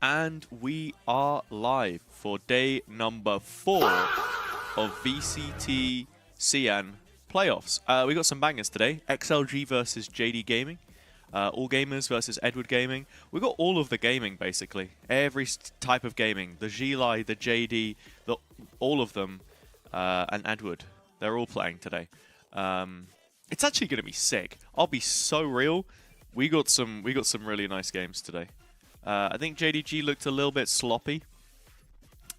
And we are live for day number 4 of VCT CN playoffs. We got some bangers today. XLG versus JD Gaming. All Gamers versus Edward Gaming. We got all of the gaming, basically. Every type of gaming. The Xi Lai, the JD, all of them, and Edward. They're all playing today. It's actually going to be sick. I'll be so real. We got some really nice games today. I think JDG looked a little bit sloppy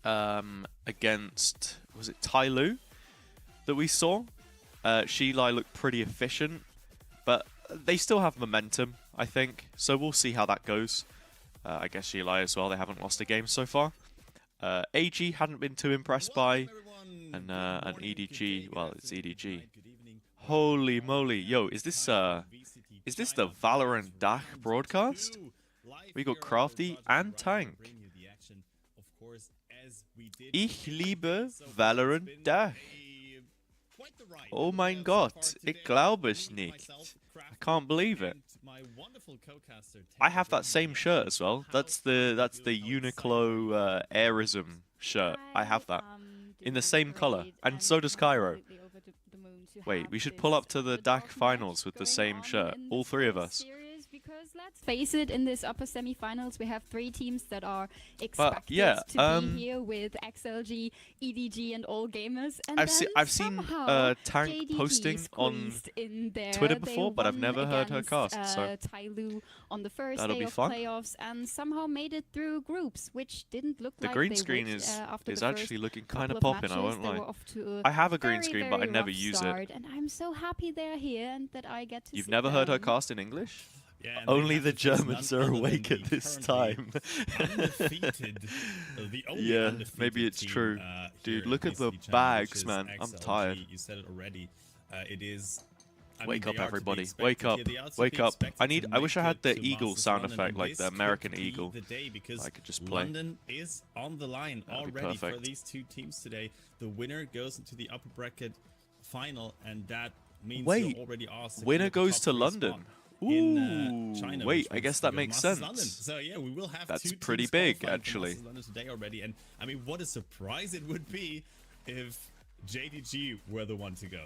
against, was it Tai Lu that we saw? Xi Lai looked pretty efficient, but they still have momentum, I think. So we'll see how that goes. I guess Xi Lai as well. They haven't lost a game so far. AG hadn't been too impressed by, and EDG. Well, it's EDG. Holy moly, yo! Is this the Valorant DACH broadcast? We got Crafty and Tank. Ich liebe Valorant DACH. Oh mein Gott, ich glaube es nicht. I can't believe it. I have that same shirt as well. That's the Uniqlo Airism shirt. I have that in the same color, and so does Cairo. Wait, we should pull up to the DACH finals with the same shirt, all three of us. Because let's face it, in this upper semi-finals we have 3 teams that are expected to be here with XLG, EDG, and All Gamers. And I've seen Tank JDG posting on Twitter before, but I've never heard her cast. So Tai Lu on the first that'll day be of fun. Playoffs, and somehow made it through groups, which didn't look the like green they screen would, is actually looking kind of couple popping. I matches. won't They lie. were off to I have a green very, screen, but I very never rough use start, it. and I'm so happy they're here and that I get to. You've see never heard her them. cast in English? Yeah, only the Germans are awake at this time. Yeah, maybe it's true. Dude, look at the bags, man. I'm tired. You said it already. It is. Wake up, everybody! Wake up! Wake up! I wish I had the eagle sound effect, like the American eagle. I could just play. London is on the line already for these 2 teams today. The winner goes into the upper bracket final, and that means you already are winner goes to London. In China, wait, I guess that makes sense. So yeah, we will have That's 2 pretty teams big, qualifying actually. for London today already, and I mean, what a surprise it would be if JDG were the one to go.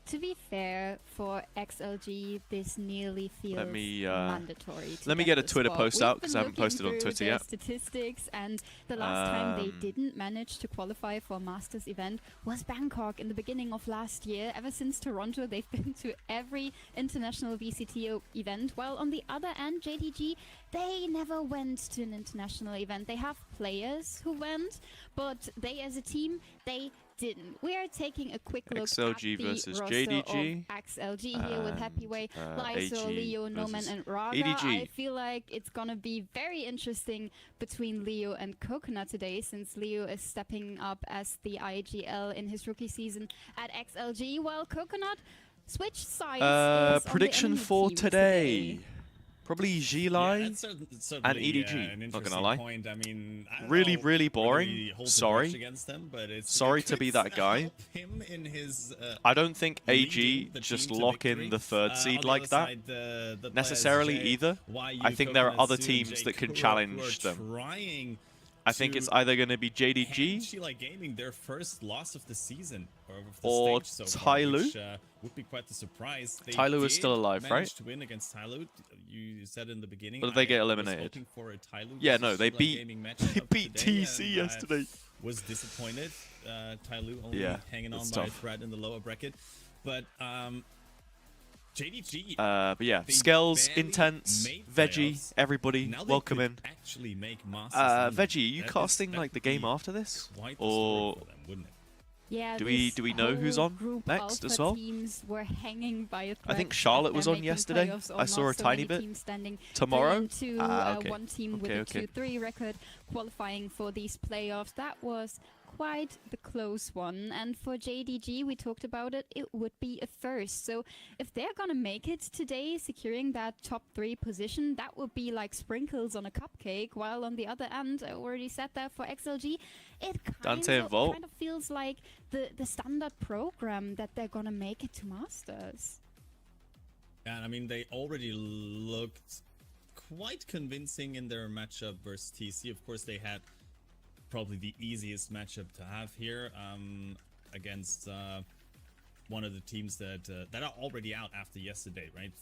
To be fair, for XLG, this nearly feels mandatory. Let me get a Twitter post out because I haven't posted on Twitter yet. Statistics, and the last time they didn't manage to qualify for a Masters event was Bangkok in the beginning of last year. Ever since Toronto, they've been to every international VCT event. While on the other end, JDG, they never went to an international event. They have players who went, but they as a team, they didn't. We are taking a quick look XLG at the versus roster JDG. of XLG here with Happyway, Lyso, AG Leo, Noman, and Raga. EDG. I feel like it's gonna be very interesting between Leo and Coconut today, since Leo is stepping up as the IGL in his rookie season at XLG, while Coconut switched sides. Prediction for today. Probably Xi Lai and EDG, not gonna lie. I mean, really boring. Sorry. Sorry to be that guy. I don't think AG just lock in the 3rd seed like that necessarily either. I think there are other teams that can challenge them. I think it's either going to be JDG Xi Lai Gaming, their first loss of the season, or Tai Lu. Which would be quite the surprise. Tai Lu is still alive, right? To win against Tai Lu. You said in the beginning. But they get eliminated. Yeah, no, they beat TC yesterday. Was disappointed. Tai Lu only hanging on by a thread in the lower bracket, but JDG. But yeah, Skells, Intense, Veggie, everybody, welcome in. Veggie, are you casting like the game after this, or yeah, do we know who's on next as well? Teams were hanging by a I think Charlotte was on yesterday. I saw a tiny bit. Tomorrow, okay. One team with a 2-3 record qualifying for these playoffs. That was quite the close one, and for JDG, we talked about it, it would be a first. So if they're gonna make it today, securing that top 3 position, that would be like sprinkles on a cupcake. While on the other end, I already said that for XLG, it kind of feels like the standard program that they're gonna make it to Masters. And I mean, they already looked quite convincing in their matchup versus TC. Of course, they had probably the easiest matchup to have here against one of the teams that are already out after yesterday, right?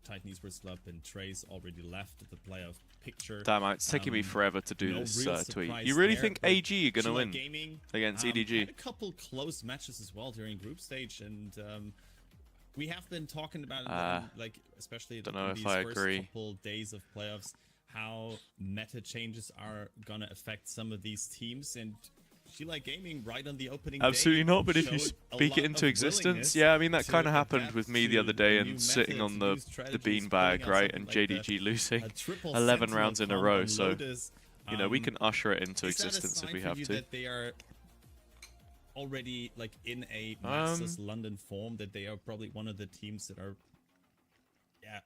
Titans were still up and Trace already left the playoff picture. Damn, it's taking me forever to do this tweet. You really think AG are going to win Gaming, against EDG? Had a couple close matches as well during group stage, and we have been talking about it, like especially in these first couple days of playoffs, how meta changes are going to affect some of these teams, and Xi Lai Gaming right on the opening Absolutely day not, but if you speak it into existence, yeah, I mean, that kind of happened with me the other day and sitting on the beanbag, right, and JDG losing 11 rounds in a row, so, you know, we can usher it into existence if we have to. That they are already, like, in a Masters London form, that they are probably one of the teams that are, yeah,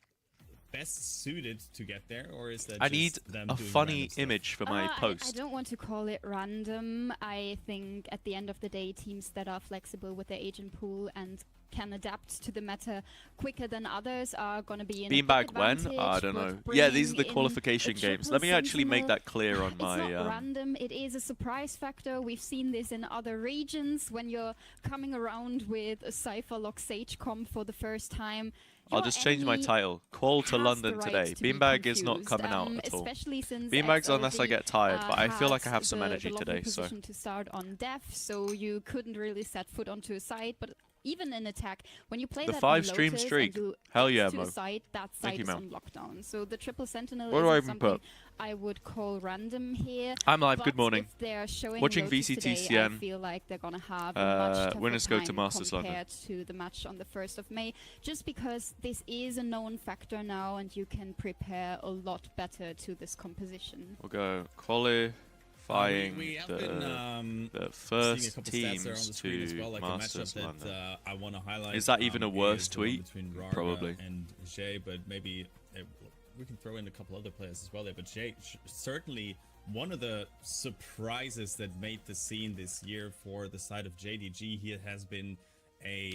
best suited to get there, or is that I need a funny image for my post. I don't want to call it random. I think at the end of the day, teams that are flexible with their agent pool and can adapt to the meta quicker than others are going to be in Beanbag when? I don't know. Yeah, these are the qualification games. Let me actually make that clear on my... It's not random, it is a surprise factor. We've seen this in other regions when you're coming around with a Cypher Lock Sage comp for the first time. I'll just change my title. Call to London today. Beanbag is not coming out at all. Beanbag's unless I get tired, but I feel like I have some energy today, so... to start on def, so you couldn't really set foot onto a site, but even in attack, when you play the that 5-stream streak, hell yeah, Mo. Site, that site is on lockdown. So the triple sentinel is something I would call random here. I'm live. Good morning. If they're showing watching VCT today, CN. I feel like they're gonna have a much tougher winners go to time Masters compared London. to the match on the 1st of May, just because this is a known factor now, and you can prepare a lot better to this composition. We'll go qualifying the first teams to well, like Masters a London. That, I want to highlight. Is that even a worse tweet? Probably. And Jay, but maybe we can throw in a couple other players as well there. But Jay, certainly one of the surprises that made the scene this year for the side of JDG. He has been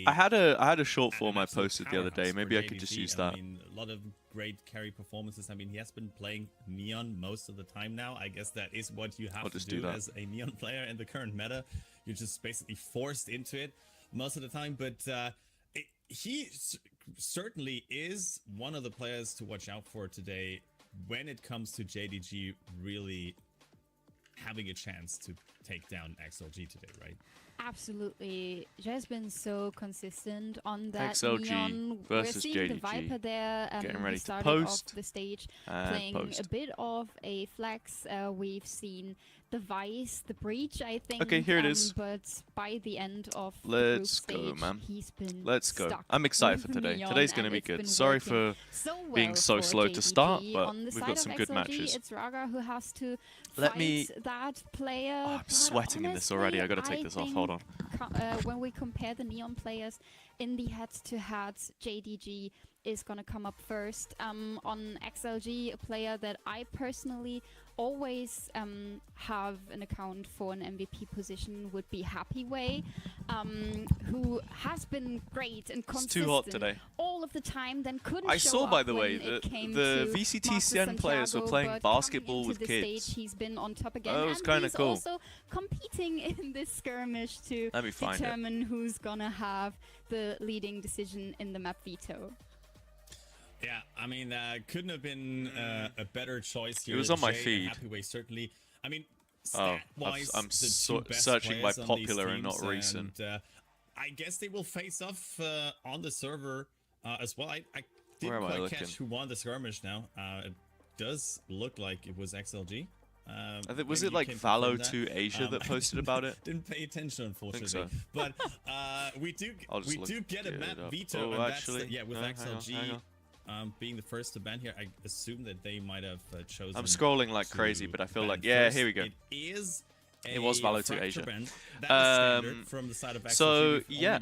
I had a short form I posted the other day. Maybe I could just use that. I mean, a lot of great carry performances. I mean, he has been playing Neon most of the time now. I guess that is what you have to do as a Neon player in the current meta. You're just basically forced into it most of the time. But he certainly is one of the players to watch out for today when it comes to JDG really having a chance to take down XLG today, right? Absolutely. Jay's been so consistent on that XLG Neon. versus We're seeing JDG. the Viper there. Getting ready to started post off the stage playing a bit of a flex. We've seen the Vice, the Breach, I think. Okay, here it is. But by the end of the group stage, man. He's been Let's go. stuck I'm excited for today. Neon, Today's going to be good. Sorry for being so slow to start, but we've got some good matches. It's Raga who has to fight that player. Oh, I'm sweating in this already. I got to take this off. Hold on. When we compare the Neon players in the head-to-head, JDG is going to come up first. On XLG, a player that I personally always have an account for an MVP position would be Happyway, who has been great and consistent too hot today. all of the time, then couldn't I show saw, up by the when way, it came the to VCT Master CN players were Santiago, playing but basketball coming with into the kids. Stage, he's been on top again, That was and kind of he's cool. also competing in this skirmish to determine who's gonna have the leading decision in the map veto. Yeah, I mean, couldn't have been a better choice here. It was on my feed. Happyway, certainly. I mean, stat-wise, I'm searching by popular and not recent. I guess they will face off on the server as well. I didn't quite catch who won the skirmish now. It does look like it was XLG. Was it like Valo to Asia that posted about it? Didn't pay attention, unfortunately. So. But we do get a map veto, and that's with XLG. Being the first to ban here, I assume that they might have chosen. I'm scrolling like crazy, but I feel like here we go. It was Valo to Asia. From the side of XLG. So yeah,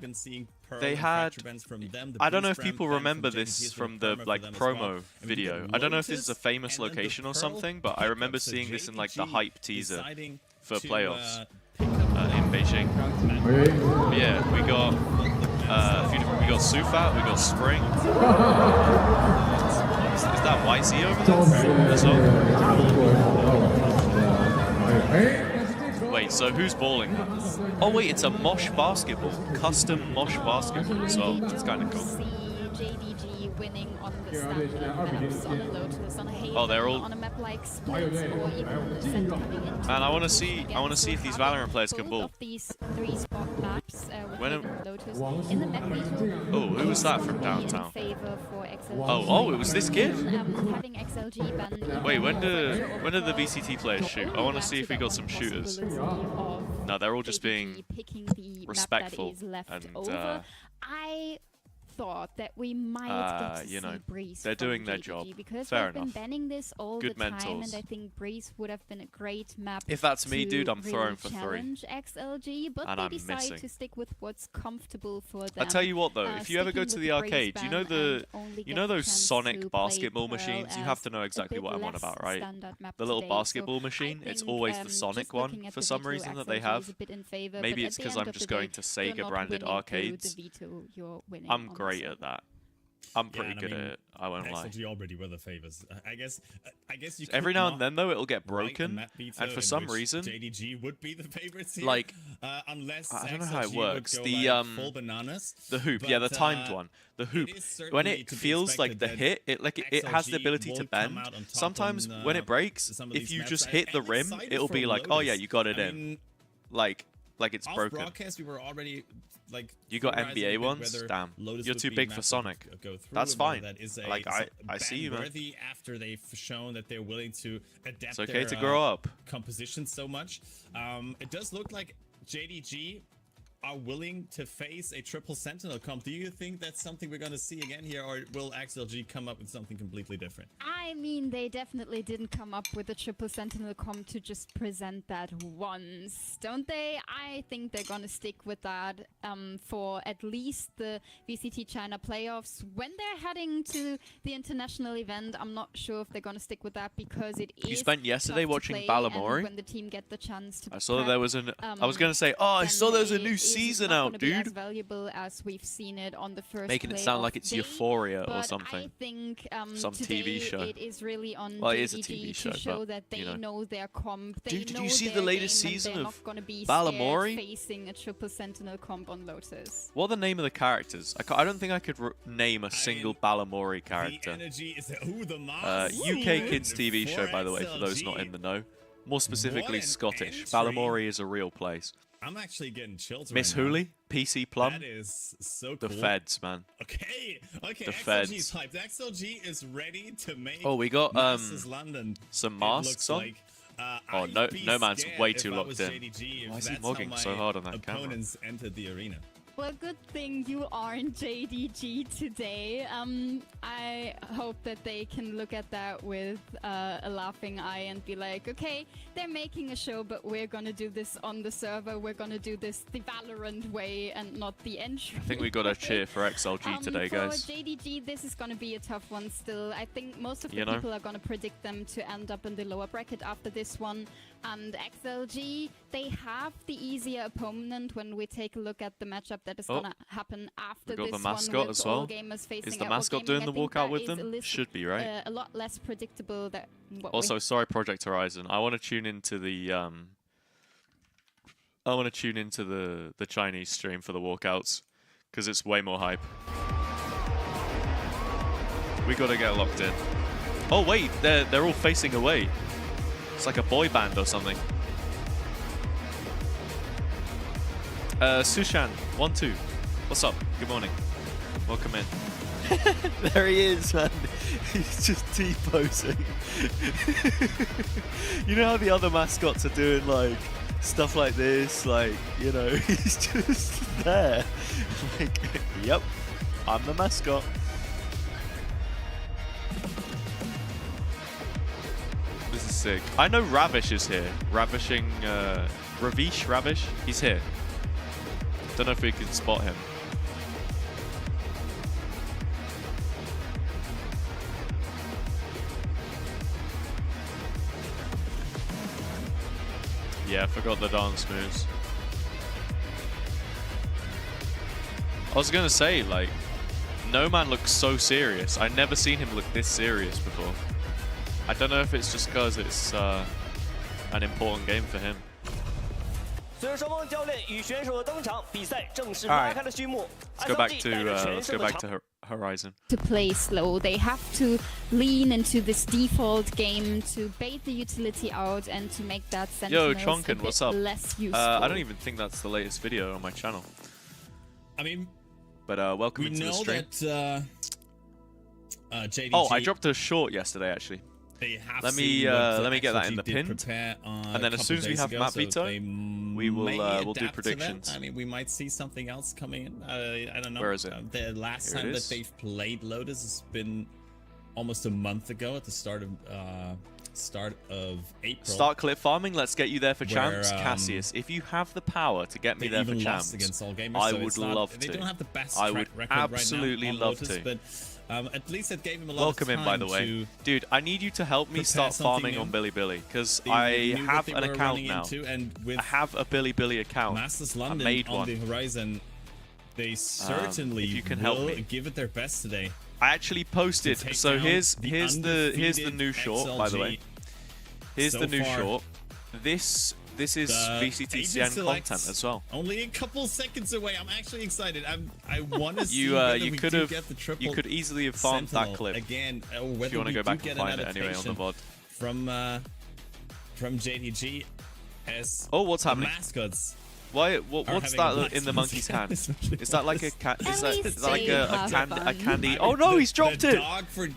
they had. From them, I don't know if people remember this from the promo video. I don't know if this is a famous location or something, but I remember seeing this in like the hype teaser for playoffs in Beijing. Yeah, we got. We got Sufat, we got Spring. that YZ over there as well? Wait, so who's balling? Oh wait, it's a Mosh basketball, custom Mosh basketball as well. It's kind of cool. See JDG winning on the standard maps, on a Lotus, on a Haven, they're all- on a map like Splits, or even Ascent coming into Man, I want to see again. if these having Valorant players can both ball. of these 3-spot maps with When Haven and Lotus in the map beat. Oh, who was that from In downtown? favor for XLG. Oh, it was this kid? Having XLG ban Wait, when did the VCT players shoot? I want to see if we got some shooters. No, they're all just being picking the respectful map that is left and, over. I thought that we might get to you know, see Breeze they're from doing their JDG job. because Fair we've been enough. banning this all Good the time, mentals. and I think Breeze would have been a great map. If that's me, to dude, I'm really throwing for 3. challenge XLG, but And they I'm decide missing. to stick with what's comfortable for them. I tell you what though, if you ever go sticking to with the Breeze arcade, you know ban and the only you get know the those chance to Sonic play basketball Pearl machines? You as have to know a exactly bit what I'm on less about, right? standard map The little today. So basketball I machine, it's think, always the just Sonic looking one at for the some veto, reason that they XLG is have. a bit in favor, Maybe but it's at the because end I'm of just the going day, to you're Sega not branded winning through arcades. the veto, you're winning I'm on great the at that. I'm pretty and I good mean, at it. I won't lie. XLG already were the favors. I guess you Every could now not and then though, it'll get write a broken, map veto and for in some which reason, JDG would be the favorites here. like, unless I don't know how it XLG works. would go The like full bananas. the hoop, yeah, the but, timed one. The hoop. is When certainly it to be feels like the expected hit, that it has the XLG ability to will come bend. out on top Sometimes on, when it breaks, some of if these you maps. just hit the I'm rim, excited it'll for be like, oh yeah, Lotus. you got it I in. mean, Like it's off broken. broadcast, we were already like You got theorizing a NBA bit ones? whether Damn. Lotus You're would too be big a for map that Sonic. would go through, That's and whether fine. That is Like, I see you, man. ban-worthy after they've shown that they're willing to adapt. It's okay their, to grow up. composition so much. It does look like JDG are willing to face a triple sentinel comp. Do you think that's something we're going to see again here, or will XLG come up with something completely different? I mean, they definitely didn't come up with a triple sentinel comp to just present that once, don't they? I think they're gonna stick with that for at least the VCT China playoffs. When they're heading to the international event, I'm not sure if they're gonna stick with that because it is. You spent yesterday tough to watching play, Balamori? and when the team get the chance to I saw that prep, there was I was gonna say, oh, I saw there was a new season out, As dude. valuable as we've seen it on the first. Making it sound like it's playoff day, Euphoria or but something. I think Some today TV show. it is really on Well, it JDG is a TV show, to show but, that they you know. know their comp. They Dude, did know you see the their latest game, and season they're of not gonna be Balamori? scared facing a triple sentinel comp on Lotus. What are the name of the characters? I don't think I could name a single Balamori The character. energy is the Mars UK Kids TV show, by the way, for those not in the know. More specifically, What an Scottish. entry. Balamori is a real place. I'm actually getting chills Miss right now. Hooley, PC Plum, That is so the cool. Feds, man. Okay, The XLG is Feds. hyped. XLG is ready to make. Oh, we got Masters London. some It masks looks on. like. Oh, I'd no- be no man's scared way if too I locked was in. JDG, if Why is he that's how mogging my so hard on that camera? opponents entered the arena. Well, good thing you aren't JDG today. I hope that they can look at that with a laughing eye and be like, okay, they're making a show, but we're gonna do this on the server. We're gonna do this the Valorant way and not the entry. I think we got to cheer for XLG today, guys. For JDG, this is gonna be a tough one still. I think most of the You know? people are gonna predict them to end up in the lower bracket after this one. And XLG, they have the easier opponent when we take a look at the matchup that is gonna happen after we got this the mascot one with as well. all gamers facing Is the All mascot Gaming. doing I the think walkout that with is them? Should be, right? a lot less predictable than what Also, sorry, Project Horizon. I want to tune into the the Chinese stream for the walkouts because it's way more hype. We got to get locked in. Oh wait, they're all facing away. It's like a boy band or something. Sushan, 1-2. What's up? Good morning. Welcome in. There he is, man. He's just T-posing. You know how the other mascots are doing like stuff like this, like, you know, he's just there. Like, yep, I'm the mascot. This is sick. I know Ravish is here. Ravish, he's here. Don't know if we can spot him. Yeah, I forgot the dance moves. I was gonna say, like, No Man looks so serious. I've never seen him look this serious before. I don't know if it's just because it's an important game for him. 随着双方教练与选手的登场，比赛正式拉开了序幕。 Let's go back to Horizon. To play slow, they have to lean into this default game to bait the utility out and to make that Yo, Sentinels Chonkin, a bit what's up? less useful. I don't even think that's the latest video on my channel. I mean, but welcome we into the know stream. that JDG. Oh, I dropped a short yesterday actually. Let me get that in the pin, and then as soon as we have map veto, we will we'll do predictions. I mean, we might see something else coming in. I don't know. Where is it? The last time that they've played Lotus has been almost a month ago at the start of April. Start clip farming. Let's get you there for champs, Cassius. If you have the power to get me there for champs, I would love to. They don't have the best I would record absolutely right now on love Lotus, to. But at least it gave him a lot Welcome of time in, by the way. Dude, I need you to help me start farming on Bilibili, because I have an account now. I have a Bilibili account. Masters I London made on one. the horizon. They certainly if you can will help me. give it their best today. I actually posted. So here's the new short, by the way. Here's the new short. This is VCT CN content as well. Only a couple seconds away. I'm actually excited. I want to see you could easily have farmed that clip again. If you want to go back and find it anyway on the VOD. From JDG as what's happening? Mascots. What's that in the monkey's hand? Is that like a candy? Oh no, he's dropped it!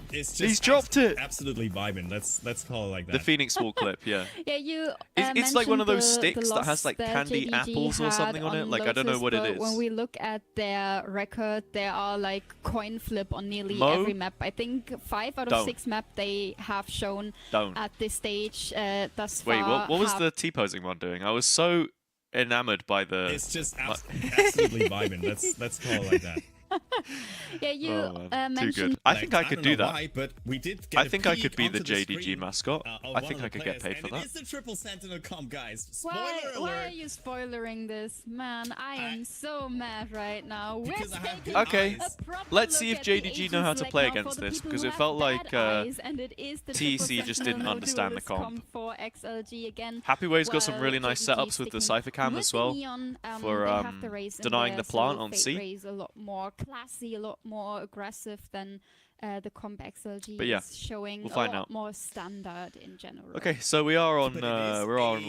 He's dropped it! Absolutely vibing. Let's call it like that. The Phoenix Wall clip, yeah. Yeah, it's like one of those sticks the that has like candy JDG apples or something on it. Like I don't know what it is. When we look at their record, there are like coin flip on nearly every map. I think 5 out of 6 map they have shown at this stage thus far. Wait, what was the T-posing one doing? I was so enamored by the. It's just absolutely vibing. Let's call it like that. Yeah, you mentioned. Too good. I think I could do that. Why, but we did get I think I could be the JDG mascot. I think I could get paid for that. It is the triple Sentinel comp, guys. Why Spoiler alert. are you spoilering this? Man, I am so mad right now. Okay, let's see if JDG know how to play against this, because it felt like TEC just didn't understand the comp. For XLG again. Happyway's got some really nice setups with the Cypher Cam as well for denying the plant on C. A lot more classy, a lot more aggressive than the comp XLG but yeah, is showing we'll find a lot out. more standard in general. Okay, so we are on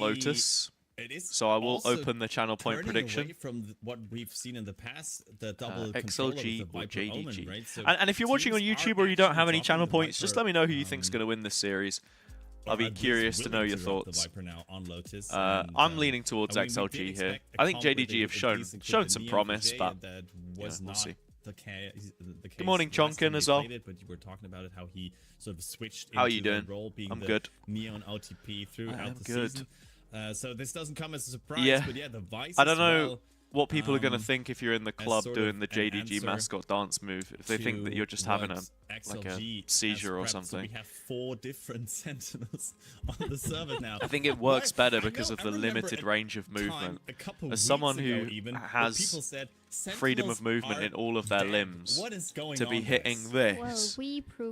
Lotus. So I will open the channel point prediction. Away from what we've seen in the past, the double XLG or JDG. Omen, right? So and if you're watching on YouTube or you don't have any channel points, just let me know who you think's going to win this series. I'll be curious to know your thoughts. I'm leaning towards XLG here. I think JDG have shown some promise, but yeah, we'll see. Good morning, Chonkin, as well. But you were talking about it, how he sort of switched how are you into doing? the role being I'm the good. Neon OTP throughout the good. season. So this doesn't come as a surprise, but yeah, the Vice I don't know well, what people are going to think if you're in the club sort doing of the an JDG answer mascot dance move. If they think that you're just having a seizure or something. So we have 4 different Sentinels on the server now. I think it works better because of the limited range of movement. As someone who has freedom of movement in all of their limbs, to be hitting this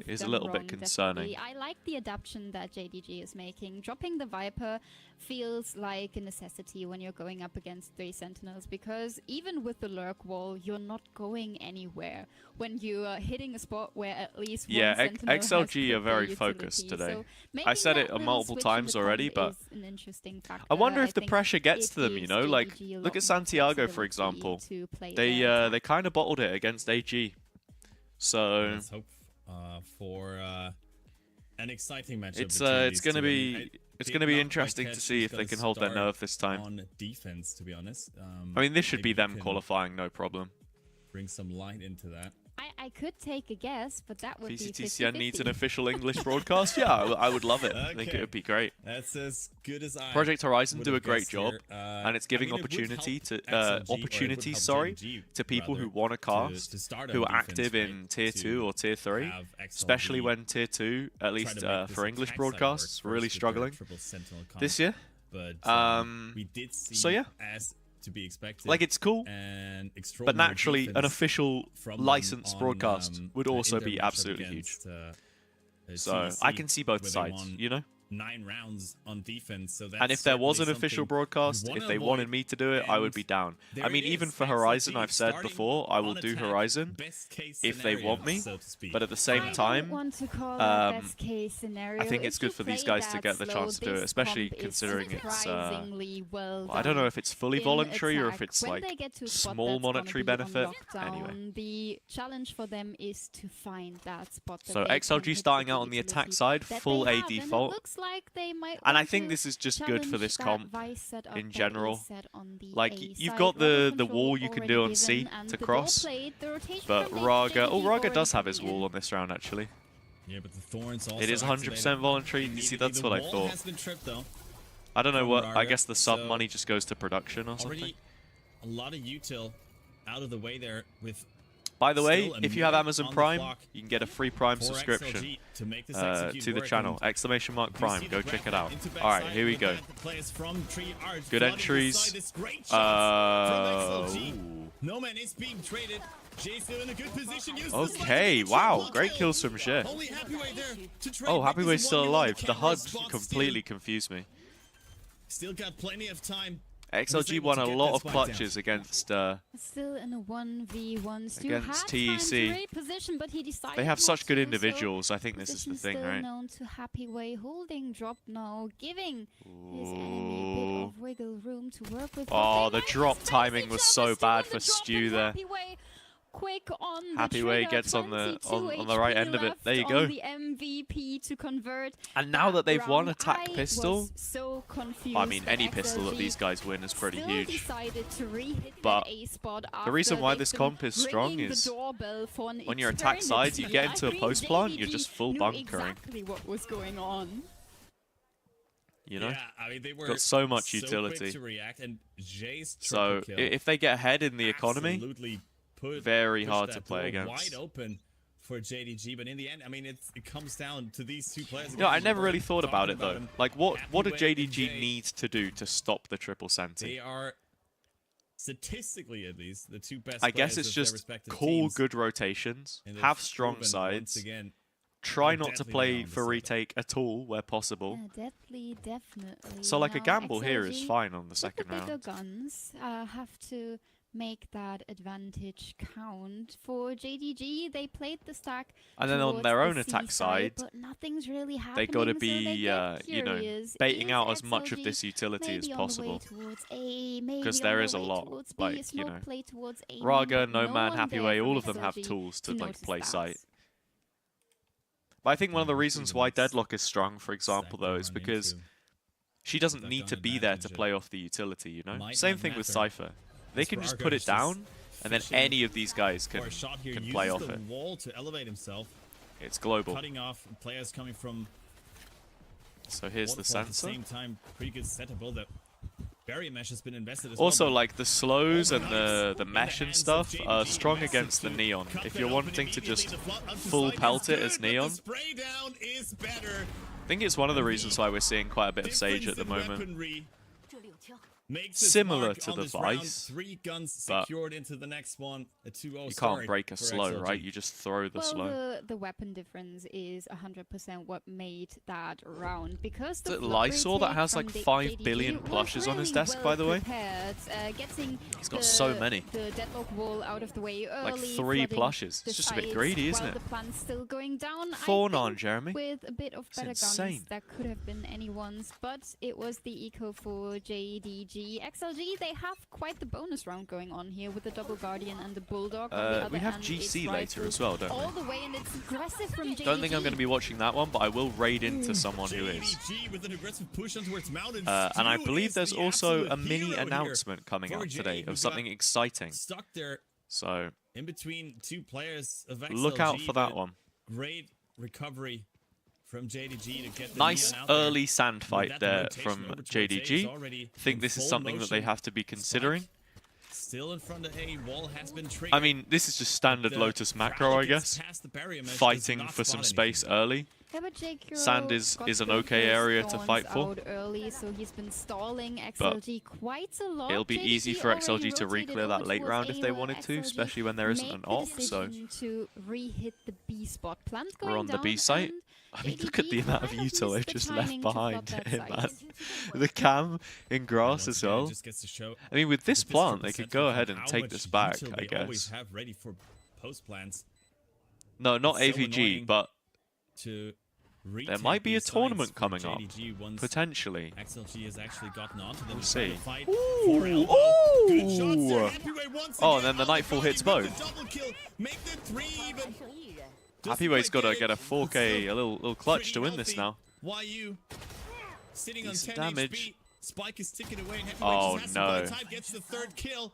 is a little bit concerning. Definitely. I like the adaptation that JDG is making. Dropping the Viper feels like a necessity when you're going up against 3 Sentinels, because even with the lurk wall, you're not going anywhere when you are hitting a spot where at least one Sentinel XLG are very has focused today. So I said it multiple times already, but I wonder if the pressure gets to them, you know? Like, look at Santiago, for example. They kind of bottled it against AG. So let's hope for an exciting matchup. It's going to be interesting to see if they can hold their nerve this time. On defense, to be honest. I mean, this should be them qualifying, no problem. Bring some light into that. I could take a guess, but that would VCT be CN needs an official English broadcast. Yeah, I would love it. Okay. I think it would be great. That's as good as I. Project Horizon do a great job, and it's giving opportunity to people who want to cast, who are active in Tier 2 or Tier 3, especially when Tier 2, at least for English broadcasts, really struggling this year. But we did see so yeah. to be expected. Like, it's cool, and but naturally, an defense official from them licensed on, broadcast would also in their be matchup absolutely huge. against, So TDC, I can see both where they sides, won you know? 9 rounds on defense. So that's And if there was an certainly official something broadcast, we if wanna they wanted avoid. me to do it, I would And be down. there I mean, it even is, for Horizon, XLG I've said starting before, I will on do attack. Horizon Best case if they want scenario, me, so to speak. but at the same I time, don't want to call it best case scenario. I think If it's good you for these play guys to that get the slow, chance to do it, this especially comp is considering it's, surprisingly well I don't know done. if it's fully In voluntary or if attack, it's when like they get to a spot small that's gonna monetary be on benefit. lockdown, Anyway. the challenge for them is to find that spot. That So they XLG can hit starting with out on the attack utility side, that full they have, AD and it fault. looks like they might And I want think to this is just good for challenge this that comp Vice setup in that general. is set on the Like, A you've side. got Rubber the control wall you can already do on given, C and to the cross, ball played, the rotation but from Raga... Oh, JDG Raga does already have his coming in. wall on this round, actually. Yeah, but the thorns also It is 100% activated. voluntary. You see, that's The what I wall thought. has been tripped, though. I don't know from what... I Raga, guess the sub so money just goes to production or something. Already a lot of util out of the way there with By the way, still a if you have minute Amazon on the Prime, clock you can get a free Prime for subscription XLG to make this execute to the work, channel. and Exclamation mark you Prime. see Go the check it grab out. into All right, backside here we with go. that. The players from Tree are Good flooding the entries. side. It's great shots from XLG. Ooh. No man is being traded. Jay still in a good position. Uses the Okay, slice. wow, Triple great kill. kills from Xi. Only Happyway there to trade. Oh, Make this Happyway's a still 1v1. alive. The The camera HUD spots completely still. confused me. Still got plenty of time. XLG able won to a get lot that of spike clutches down. against... Still in a 1v1. Stu Against had time TEC. to reposition, but he decided They have not such good to, individuals. So I think this is the position thing, still right? known to Happyway, holding drop now, giving his enemy a bit Ooh. of wiggle room to work with. Oh, But they the might drop space timing each was other, so still on bad the for drop, Stu and there. Happyway quick on the Happyway trigger, gets on the 22 right HP end of it. There you left go. on the MVP to convert. And now that they've won round, attack I pistol, was so confused. I mean, that any pistol that XLG these guys win is pretty still huge. decided to re-hit But that A spot the reason after why they've this been comp is strong ringing the is doorbell for an when you're attack sides, you get into a eternity. post I plant, mean, you're just JDG full knew bunkering. exactly what was going on. You know? Yeah, I mean, they were Got so much quick utility. to react, and Jay's So triple kill if they get ahead in the economy, absolutely very pushed hard that to play door against. Wide open for JDG, but in the end, I mean, it comes down to these two players. you know, I again. never We're really thought about it talking though. them. Like, what do Happyway and JDG Jay, need to do to stop the triple Senti? They are statistically, at least, the two best. I guess players it's of their just respective call teams, good rotations, and they've have strong proven once sides, again, try how not to deadly they play are on for the side. retake at all where possible. Yeah, definitely. So like a Now, gamble here is XLG fine on the with second the bigger round. guns have to make that advantage count. For JDG, they played the stack And then on towards their the own C attack side, but nothing's really they happening. got to so be, they get you know, curious. baiting Is out as much of XLG this utility as maybe on the way possible. towards A, maybe 'Cause on there the is a way lot, towards B, like, a you smoke know, play towards A, Raga, but No Man, one Happy there Way, from all of them have XLG tools to like notice play that. sight. But I think one of the reasons why Deadlock is strong, for example, though, is because she doesn't that need gun to be there to advantage, play off the utility, you know? might Same not thing with matter. Cypher. They As can for just Argo, put it it's just down, and then fishing any of these guys for can a shot here, play uses off the it. wall to elevate himself, It's global. cutting off players coming from So here's the waterfall at the sensor. same time. Pretty good setup build up. Barrier mesh has been invested as well. Also, but like the slows and nice. the In mesh and hands of stuff JDG, are strong massive against the to neon. cut If that you're open wanting to immediately, just the flood up the full side pelt is it good, as but the neon, spray down is better. I think it's one of the reasons why we're seeing quite a bit of Sage at Difference the in moment. weaponry makes its Similar mark to on the this round. Vice, 3 guns but secured into the next one. A 2-0 You can't break a slow, right? You just throw the Well, slow. the weapon difference is 100% what made that round, because Is the it flop Lysol that retake has, from like, the 5 JDG billion was plushes on his really desk, by the way? prepared, getting He's got so many. the deadlock wall out of the way early, Like 3 flooding plushes. the It's just a bit sides greedy, isn't while it? the plan's still going down. I 4-9, think Jeremy. with a bit of It's better insane. guns, that could have been anyone's, but it was the eco for JDG. XLG, they have quite the bonus round going on here with the double guardian and the bulldog. On the other We have hand, GC it's later rifles as well, don't all we? the way, and it's aggressive from JDG. Don't think I'm going to be watching that one, but I will raid into someone who is. JDG with an aggressive push on towards mountain. And I Stu believe is there's the also absolute a mini hero here announcement coming for out Jay, today who of something got exciting. Stuck there So in between two players of XLG. look out for that but one. Great recovery from JDG to get the Nice neon out there. early sand With fight that, there rotation from over towards A is JDG. already I think in this is full something that they motion. have to be considering. Spike still in front of A. Wall has been triggered. I mean, this is just standard The Lotus macro, Frowler I gets guess. past the barrier mesh, does Fighting not for some spot space anything. early. Yeah, but Jake Sand Euro is got an both okay those area to spawns fight for. out early, so he's been stalling XLG quite a lot. It'll be JDG easy for XLG already to rotated re-clear that over late towards round if they A, wanted to, XLG especially when there isn't made an the op. So decision to re-hit the B spot. Plant's going we're on the down, B site. and I mean, look at the JDG amount of kind of util missed they've the just timing left to flop behind that in site. that. The cam in grass Once as again, it well. just gets to show I mean, with this with plant, triple they could central go comp ahead and how take much this back, util I they always guess. have ready for post plants No, not It's so AVG, annoying. but to there might be a tournament coming up, JDG once potentially. XLG has actually gotten onto them. We'll to try to see. fight Ooh, for elbow. Good shots there. ooh. Happyway once Oh, again and then the on Nightfall body hits with both. the double kill. Make the 3 even. Happyway's got to get a It's 4K, a little clutch pretty to win this healthy. now. YU sitting Decent on 10 damage. HP. Spike is ticking away. And Oh, Happyway just has some no. bad time, gets the 3rd kill.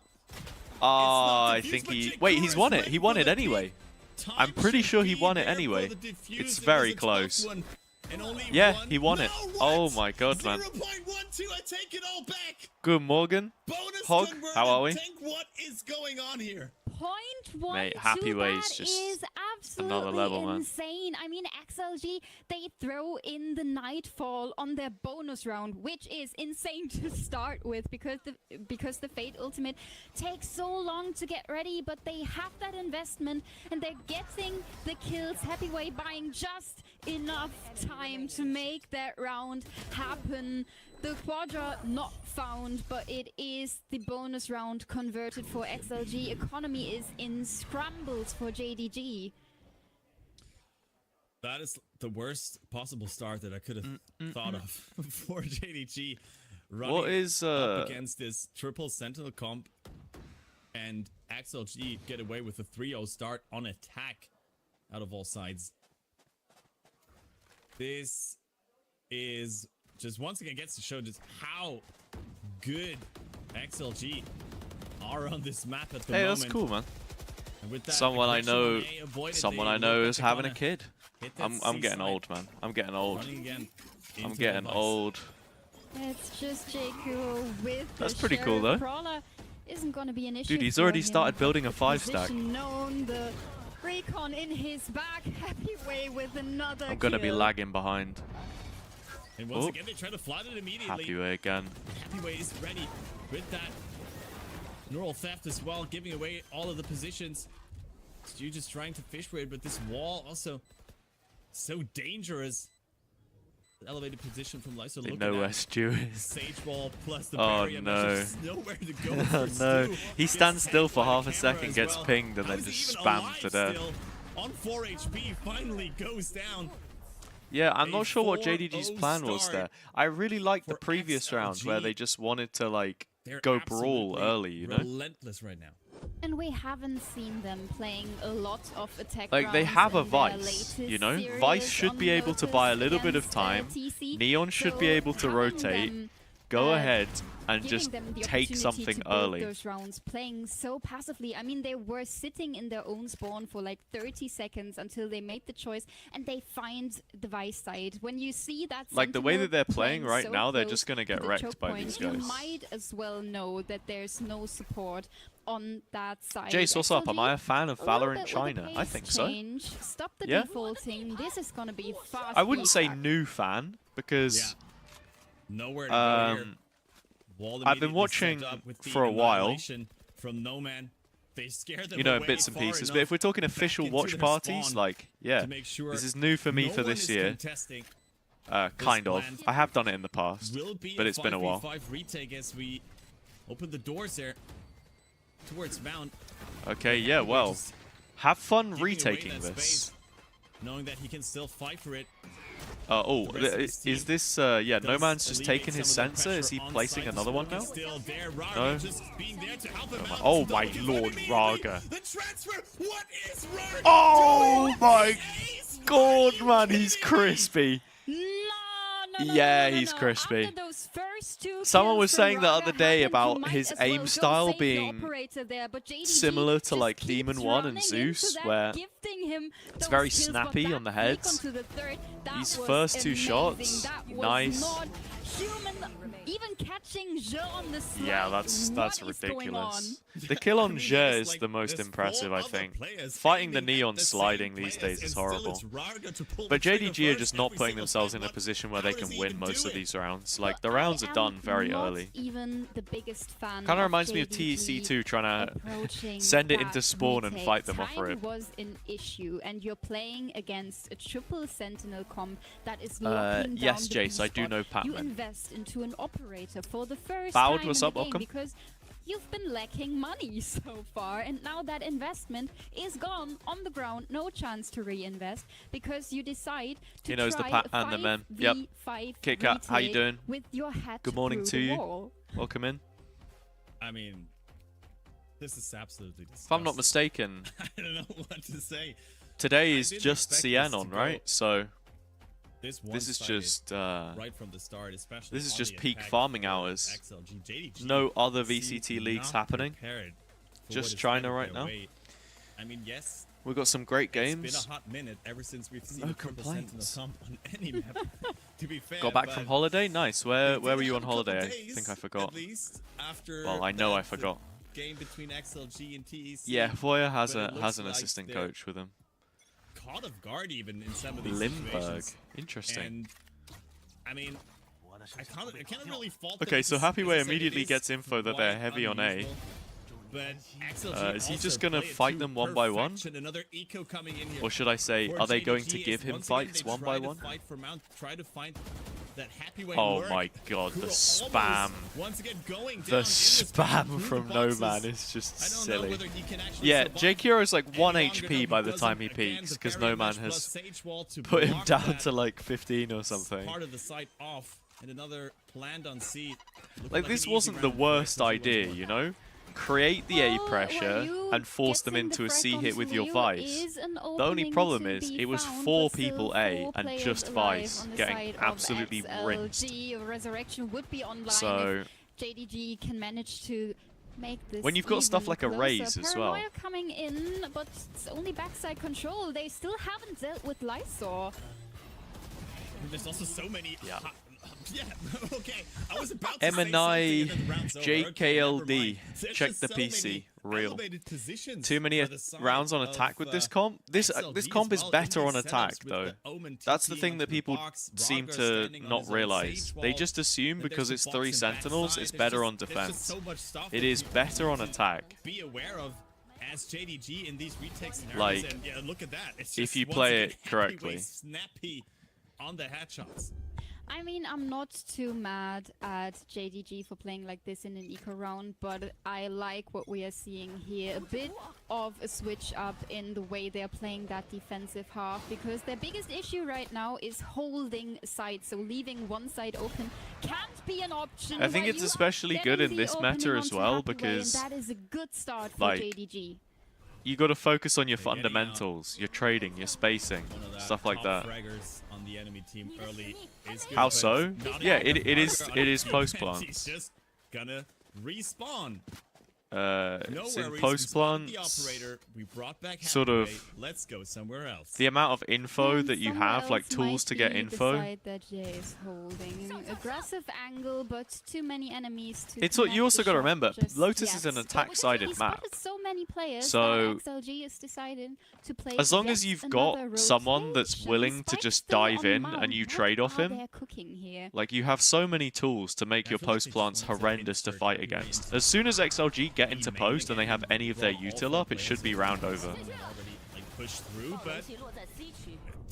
Oh, I defused, think but he... Jake Wait, Kuro he's is won it. ready He won for it the anyway. Time I'm pretty should sure he be won it there for anyway. the defuse. It's It very was a close. tough one, and only Yeah, one. he won it. No, what? Oh my god, man. 0.12, I take it all back. Good Morgan. Bonus Hog, converted. how are we? Tank, what is going on here? 0.12, Mate, Happyway's that just is absolutely another level, man. insane. I mean, XLG, they throw in the Nightfall on their bonus round, which is insane to start with because the Fate Ultimate takes so long to get ready, but they have that investment and they're getting the kills. Happyway buying just enough time to make that round happen. The Quadra not found, but it is the bonus round converted for XLG. Economy is in scrambles for JDG. That is the worst possible start that I could have thought of for JDG. Running What is up against this triple Sentinel comp and XLG get away with a 3-0 start on attack out of all sides. This is just once again gets to show just how good XLG are on this map at the Hey, moment. that's cool, man. And with that Someone I aggression know, on A avoided, someone they I know look is like they're having a gonna kid. hit that I'm C getting side. old, man. I'm getting old. Running again I'm into getting the old. It's just JQ with That's the pretty cool, Sheriff. though. Crawler isn't going to be an issue. Dude, he's for already him. started building a The 5-stack. position known, the recon in his back. Happyway with another I'm gonna be kill. lagging behind. And once Oh. again, they try to flood it immediately. Happyway again. Happyway is ready with that neural theft as well, giving away all of the positions. Stu just trying to fish for it, but this wall also so dangerous. The elevated position from Lysa. They Look know at where that. Stu is. Sage wall plus the Oh, barrier no. mesh. There's nowhere to go Oh for no. Stu. He Gets stands still hit for by half the a camera second, as gets well. pinged, and How then is he just even spammed alive to death. still? On 4 HP, finally goes down. Yeah, I'm A not sure what 4-0 JDG's plan was start there. I really liked the for previous round where XLG. they just wanted to, like, They're go brawl absolutely early, you know? relentless right now. And we haven't seen them playing a lot of attack Like, they rounds have a in their Vice, latest you know? series Vice on should be able to Lotus buy a little bit of against, time. TC. Neon should be So able to having rotate. them, Go uh, ahead and giving just them the take opportunity something to build early. those rounds, playing so passively. I mean, they were sitting in their own spawn for like 30 seconds until they made the choice, and they find the Vice side. When you see that, Like, the way Sentinel that they're playing right so now, they're close just gonna to get the wrecked choke by point, these you guys. might as well know that there's no support on that side. Jace, what's up? Am I a fan of A little Valorant bit with the China? I pace think so. change. Stop the Yeah. defaulting. This is gonna be fast. I wouldn't say feedback. new fan, because Nowhere to go here. um, Wall I've been immediately watching set up with the for a while. annihilation from No Man. They scare them you know, in away bits and far pieces. But enough if we're talking back official into watch their parties, spawn like, yeah, to make sure this is new for me no for one this is year. contesting. Kind of. plan I have done it in the past, Will be but it's been a while. 5v5 retake as we open the doors there towards Mount. Okay, yeah, Happyway well, just have fun giving away retaking that this. space, knowing that he can still fight for it. Oh, The rest of his is team this, yeah, No does Man's just alleviate taking his some of the sensor? Is pressure he on placing site. another one Smoke now? is still there. Raga No. just being there to help him out. Oh Double my kill lord, immediately. Raga. The transfer. What is Raga Oh doing? my Ace, god, are you man, he's kidding me? crispy. No, Yeah, no, he's no. crispy. After those first two Someone kills was from saying the Raga other day happened, about you might his as well aim go style save the being operator there, but JDG similar to, just like, keeps Demon 1 and running into Zeus, that, where gifting him it's those very kills, but snappy that on the flick heads. onto the third, that These was first two amazing. shots, That was nice. not human even catching Xi on the slide. Yeah, that's What is going on? ridiculous. The kill on Xi there's, is like, the most there's impressive, four I other think. players Fighting the aiming neon at the sliding same these players, days is and still horrible. it's Rarga to pull the But trigger JDG are first just not every putting single themselves time. in a position where How they does can he win even most do of it? these rounds. But Like, the rounds are done very not early. Even the biggest fan. Kind of of reminds me of JDG TEC2 trying to approaching send it that into spawn and retake. fight them off Time rip. was an issue, and you're playing against a triple sentinel comp that is locking down yes, the Jace, B I do spot. know You Patman. invest into an operator for the first Bowed, time what's in up, the game Occam? because you've been lacking money so far, and now that investment is gone on the ground. No chance to reinvest because you decide to He knows the try Pat a and the men. Yep. 5v5 Kit Kat, how you retake doing? with your head Good morning through to the you. wall. Welcome in. I mean, this is absolutely disgusting. If I'm not mistaken, I don't know what to say. today I is didn't just expect CN this to on, go right? So This this is one-sided just right from the start, especially this is on just the peak attack farming for hours. XLG. JDG No other seem VCT leagues not happening. prepared for Just what is China headed right their now. way. I mean, yes, we've got some great it's been games. a hot minute ever since we've seen No a triple complaints. sentinel comp on any map. To be fair, Got back from but holiday? Nice. Where they were did you have on a couple holiday? I days, think I forgot. At least after Well, I know I that, forgot. Game between XLG and TEC. Yeah, Foya has but it has looks an like assistant they're coach with him. Caught off guard even in some of these Limburg. situations. Interesting. And I mean, I can't really fault them Okay, so because, Happy as Way I said, it immediately is gets info that they're quite heavy on A. unusual. But XLG Is he also just gonna play it fight to them one by one? perfection. Another eco coming in here Or should I say, for are they going to JDG give as him once again fights they one try by to one? fight for Mount, try to find that Happy Way Oh lurk, my god, who the are spam. almost once again going down The in this game spam through from the No boxes. Man is just I don't know silly. whether he can actually Yeah, survive J is like any 1 longer. HP No, by he the doesn't. time he Again, peaks, the because barrier No Man mesh plus has Sage Wall to put him block down that to like 15 or something. part of the site off, and another planned on C. Looking Like, an this easy wasn't the round for worst XLG once idea, more. you know? Create the A Well, pressure you and force them getting into the a frag C hit on with your Rio Vice. is an The only opening problem to is be it was found, 4 but people still A 4 and players just alive Vice on the getting side of absolutely rinsed. XLG. Resurrection would be online So if JDG can manage to make this when you've got stuff even like a closer. raise as well. Paranoia coming in, but it's only backside control. They still haven't dealt with Lysor. There's also so many. Yeah. Yeah, okay. I was about to say M&I something and then the round's over. Okay, never JKLD. mind. There's Check just the so PC. many Real. elevated positions Too many for the side rounds on of, attack with this comp. This XLG comp as is well, better in on these attack setups with though. the Omen That's the TT thing that onto the people box, seem Rogers to standing on not his own realize. Sage They wall, just assume then because there's it's the 3 box and sentinels, backside. it's There's better just- on there's just defense. so much stuff It that is people better on need to attack. Be aware of as JDG in these retake scenarios. Like, And yeah, look at that. It's if just you once play again it Happy correctly. Way snappy on the headshots. I mean, I'm not too mad at JDG for playing like this in an eco round, but I like what we are seeing here. A bit of a switch up in the way they're playing that defensive half, because their biggest issue right now is holding sides, so leaving one side open can't be an option. I think while it's you are especially good getting in the this opening meta as onto well, Happy Way, because, and that is a good start for like, JDG. You got to focus on your They're getting fundamentals, your trading, your spacing, One of the stuff like top that. fraggers on the enemy team early is good, How but so? not Yeah, enough it is Fragger it is on post defense. plants. He's just gonna respawn. No No it's in worries, post we spotted the plants. operator. We brought back Sort Happy of Way. Let's go somewhere else. The amount of info And that you somewhere have, like else tools might to get be the info. side that Jay is holding. Aggressive angle, but too many enemies to It's what you connect also the got to shot remember. just Lotus yet. is an But attack-sided he map. spotted so many players So, that XLG is deciding to play as long as yet you've another got someone rotation. that's willing to Spike just still dive on in Mount. and you What trade off are him, they cooking here? like you have so many tools to make I your feel like post they plants just want to horrendous to insert fight Happy Way against. into As soon as XLG get into main post and they again, have any of their draw all util four up, it should be players round into over. the side. Already, like, pushed through, but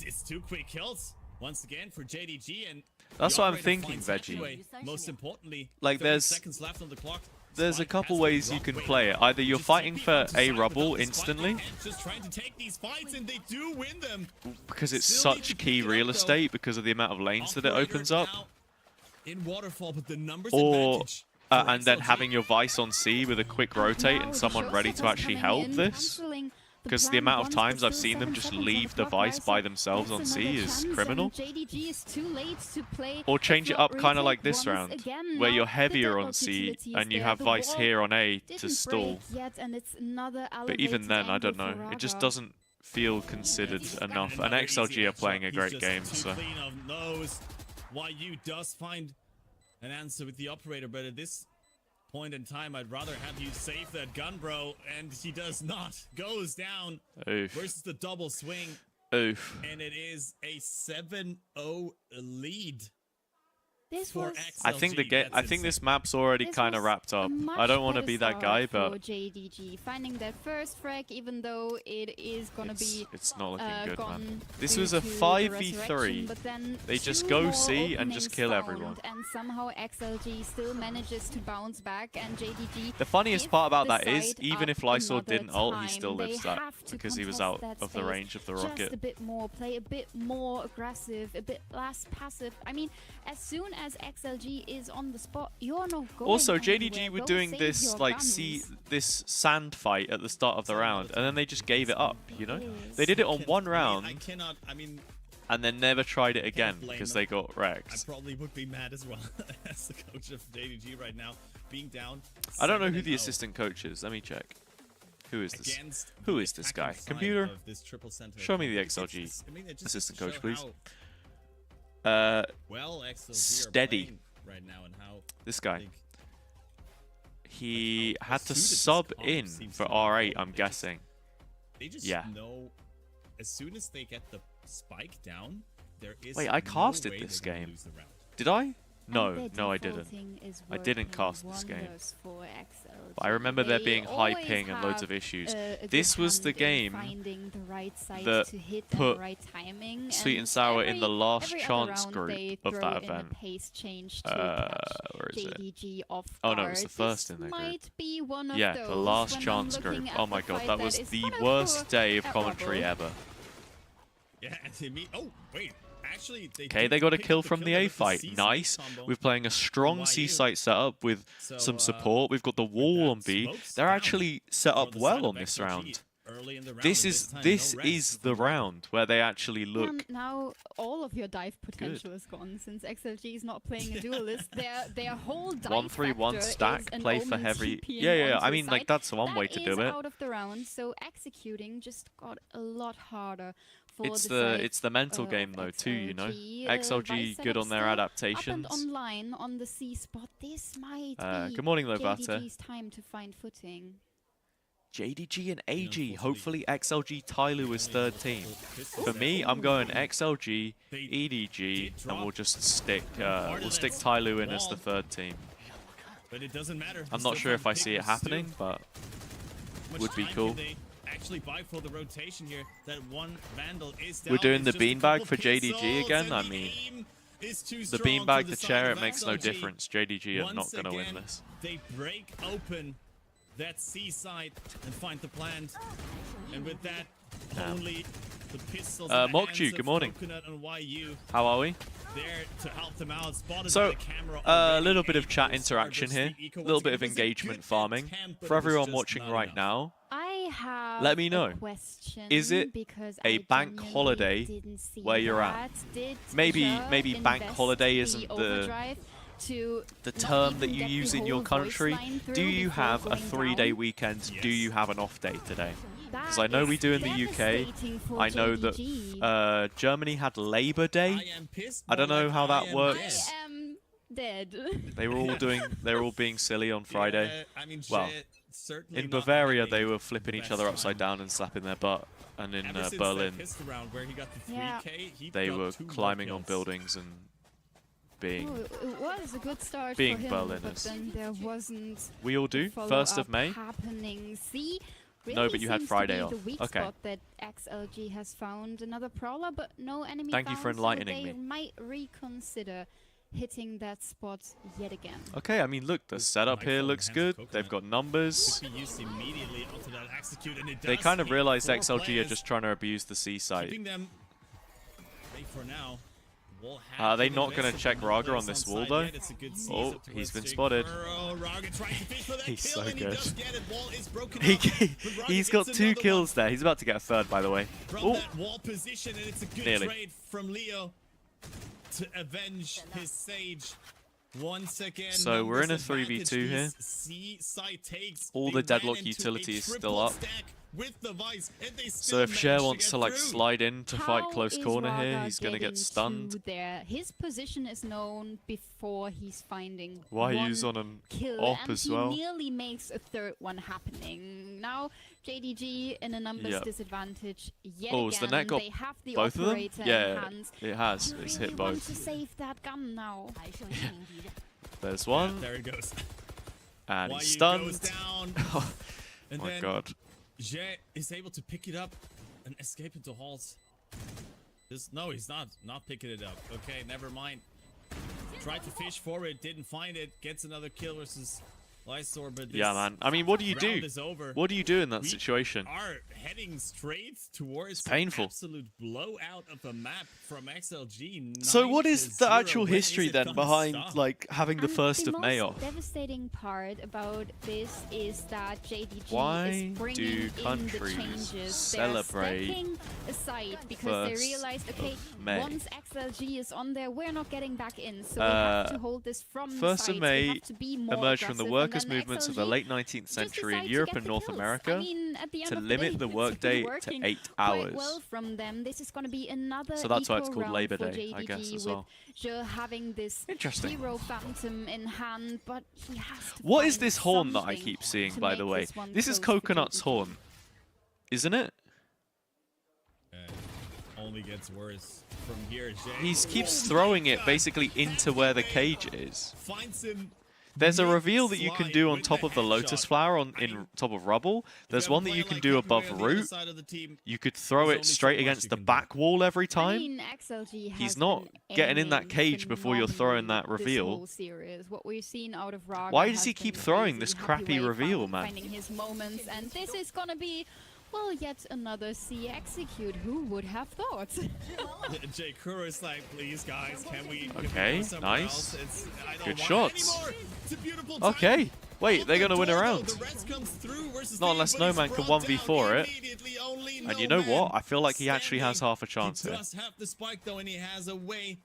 it's 2 quick kills once again for JDG, and That's the what I'm operator thinking, finds Happy Veggie. Way. Most importantly, Like, 30 there's- seconds left on the clock. There's a Spike couple has been ways you dropped. can Wait, play it. Either you're just fighting TP for onto A side, but rubble Spike instantly, and just trying to take these fights, and they do win them. because it's Still need such to key pick it real up, though. estate because of the amount of lanes that it Operator opens up. now in waterfall, but the numbers Or advantage for and then XLG. having your Vice on C with a quick rotate Now and someone Joseph ready is to actually coming help in, this. cancelling Because the plan amount of once, times but I've still seen them 7 just seconds on leave the clock. Vice by Lysor themselves on gets C another is chance, and criminal. JDG is too late to play Or a change it flop up kind of like retake this once round, again. where Now you're the heavier deadlock on C utility is and you there. have The Vice wall here on A to didn't stall. break yet, and it's another But even elevated then, I angle don't know. for It just Raga. doesn't feel considered enough. And Another easy XLG are headshot. playing a He's great just game, too so clean of nose. YU does find an answer with the operator, but at this point in time, I'd rather have you save that gun, bro. And he does not. Goes down. Oof. Versus the double swing. Oof. And it is a 7-0 lead. This for was I think the game. I think this map's already This kind of was wrapped a up. much I don't want to better be that start guy, for but JDG finding that first frag, even though it is gonna be it's not looking good, gone man. This due was a to the 5v3. resurrection, but then They just two go more C and just openings kill found, everyone. And somehow XLG still manages to bounce back, and JDG. The funniest give part about the that is, side even up if Lysol another didn't ult, he time. still They lives that have to because he was contest out that of the space range of the just rocket. a bit more, play a bit more aggressive, a bit less passive. I mean, as soon as XLG is on the spot, you're not going Also, anywhere. JDG were Go doing save this your like guns. this sand fight at the start of the round, and then they just gave it up. You know, they did it on one round I cannot. I mean, and then never tried it again blame because them. they got I wrecked. probably would be mad as well as the coach of JDG right now, being down. I don't know who the 7-0 assistant coach is. Let me check. Who is this? against Who the is this attacking guy? side Computer? of this triple center. Show me the It's- XLG it's- I mean, it just assistant goes to coach, please. show Uh, how well XLG are Steady. playing right now and how this I guy. think He how had to suited this sub comp in seems for to be R8. going. I'm guessing. they just Yeah. know as soon as they get the spike down, there is Wait, I no casted way this they're gonna game. lose the round. Did I? And No, their no, I didn't. defaulting is I didn't working cast this game. wonders for XLG. But I remember there They being high always ping and loads of have issues. a good This was the hand in game finding the right site that to hit put and right timing, Sweet and and Sour in the every- last every other chance round group they of throw that in a event. pace change to catch Where is it? JDG off Oh, no, it was the guard. first This in their group. might be one of Yeah, those the last when I'm chance looking group. at Oh the my god, fight that was is the kind of worst poor day of at commentary Rubble. ever. Yeah, and they meet. Oh wait, actually, Okay, did they got a pick kill up the from the there A with fight. C-side Nice. combo. We're playing a strong C YU. site setup with So, some support. We've got the wall on B. smokes They're down actually set for up the side well of on this XLG round. early in the round, This and is time, this no rest is for the Rubble. round where they actually look. Now all of your dive potential is gone since XLG is not playing a duelist. Their whole dive 1-3-1 factor stack, is an play for Omen heavy. TPing Yeah. onto I mean, like site. that's one way That to is do it. out of the round, so executing just got a lot harder for It's the the side, it's the mental of game though too, you know. XLG. XLG Vice good on their setup adaptations. still up and online on the C spot. This might be Good morning, Lovata. JDG's time to find footing. JDG and AG. unfortunately, Hopefully XLG Tyloo is third team. For me, I'm going XLG, EDG, and we'll just stick Tyloo in as the third team. But it doesn't matter. I'm They not still sure if I find see it pickers, happening, too. but Much would be time cool. can they actually buy for the rotation here. That one Vandal is We're down. doing It's the just a beanbag couple for JDG pixels, again. and I the mean, aim is too the strong beanbag, for the side chair, of it makes no XLG. difference. JDG are not Once going to win again, this. They break open that C side and find the plant. And with that, only the pistols. in the Mokju, hands good of morning. Coconut and YU How are we? there to help them out. Spotted So, by the camera a already. little bit of Eight chat goals interaction versus here. the Eco. A little Once bit of again, it was a engagement good farming. attempt, but For it was everyone just watching not right enough. now, I have Let me know. a question. Is it because a I bank genuinely holiday didn't see where you're at? that. Did Maybe Hazza bank invest holiday the isn't the overdrive to the not term that even you get use the in your whole voice country. line Do through you before have a going 3-day down? weekend? Do Yes. you have an off day today? That Because I know we is do in the UK. devastating for I know JDG. that Germany had Labor I Day. am pissed, I don't more know like how that I am works. dead. I am dead. They were all being silly on Friday. Yeah, I mean, Well, Jet certainly In not Bavaria, having they were the flipping each best other upside time. down and slapping their butt. And in Ever since that Berlin, pistol round where he got the Yeah. 3K, he they got were 2 more climbing on kills. buildings and being. Oh, it was a good start Being for him, Berliners. but then there wasn't We all do. follow 1st of up May. happening. See, really No, but you had seems Friday to be off. the weak Okay. spot that XLG has found. Another prowler, but no enemy Thank you for found, so enlightening they me. might reconsider hitting that spot yet again. Okay, I mean, look, the setup here Microphone looks hands good. Coconut. They've got numbers. Could be used immediately onto that execute, and it They does kind of hit realized 4 XLG are players, just trying to abuse the C site. keeping them safe for now. Wall Are they hack not in gonna this, check no Raga players on this side wall, though? yet. It's a good Oh, season towards he's been Jake spotted. Burrow. Raga trying to fish for that He's kill, so and he good. does get it. Wall is broken He, up, but Raga he's gets got 2 another kills one there. He's about to get a third, by the way. from Oh, that wall position, and it's a good Nearly. trade from Leo to avenge his Sage. Once again, So we're in a numbers 3v2 here. advantage. C side takes. All They the ran deadlock into a utility is triple still up. stack with the Vice, and they So still if Cher manage wants get to like through. slide in to fight How close is corner here, Raga he's gonna get getting stunned. to there? His position is known before he's finding Why one use on an kill, op and as he well? nearly makes a third one happening. Now JDG in a numbers Yep. disadvantage yet Oh, has again. the net got they have the both of them? operator in Yeah, hands. it has. You It's really hit want both. to save that gun now. There's Yeah, one, there it goes. and Why he's you goes stunned. down. Oh And my then god. Jay is able to pick it up and escape into halls. No, he's not picking it up. Okay, never mind. Tried to fish for it, didn't find it. Gets another kill versus Lysor, but Yeah, man. I mean, what do you do? round is over. What do you do in that We situation? are heading straight towards painful. an absolute blowout of a map from XLG. So what 9 is to the 0. actual When is history it then gonna behind stop? like having the And first the of May most off? devastating part about this is that JDG Why is bringing do in the countries changes. celebrate They're stepping aside because they first realized, okay, of May? once XLG is on there, we're not getting back in, so we have to hold this from the First of sides. May we have to be more emerged from the aggressive, workers' and then movements of the XLG late 19th just century in decide to Europe get and the North kills. America I mean, at the end to of limit the, the day, workday it's to working 8 quite hours. well from them. This is going to be another So that's why it's equal called round Labor for Day, I JDG guess, as with well. Joe having this Interesting. hero phantom in hand, but he has to What is find this horn that I something keep seeing, to by the make way? this one This is close for Coconut's JDG. horn, isn't it? Only gets worse from here. Jay He keeps Oh my throwing it God. basically into where the cage Available. is. Finds him There's a mid reveal that you can slide do on with top of the lotus headshot. flower on I mean, in top of rubble. if There's you have a one that you player can like do Caprio above on the other root. side of the team, You could throw there's it only so straight much against you the can do. back wall every I time. mean, XLG has He's not been getting in that aiming cage before you're throwing that phenomenally this reveal. whole series. What we've seen out of Raga Why does has he keep been throwing crazy. this Happy crappy Way reveal, found- man? Finding his moments, and this is gonna be, well, yet another C execute. Who would have thought? Jay Kuro is like, please guys, can we Okay, go somewhere nice. else? I don't Good want shots. anymore. It's a beautiful Okay, time. wait, On they're the gonna win a door, round. though, the Reds comes through versus Not Dave, unless but No he's Man can brought 1v4 down it. immediately. Only And No you know Man what? I feel like he actually has standing. half a chance He here. does have the spike though, and he has a way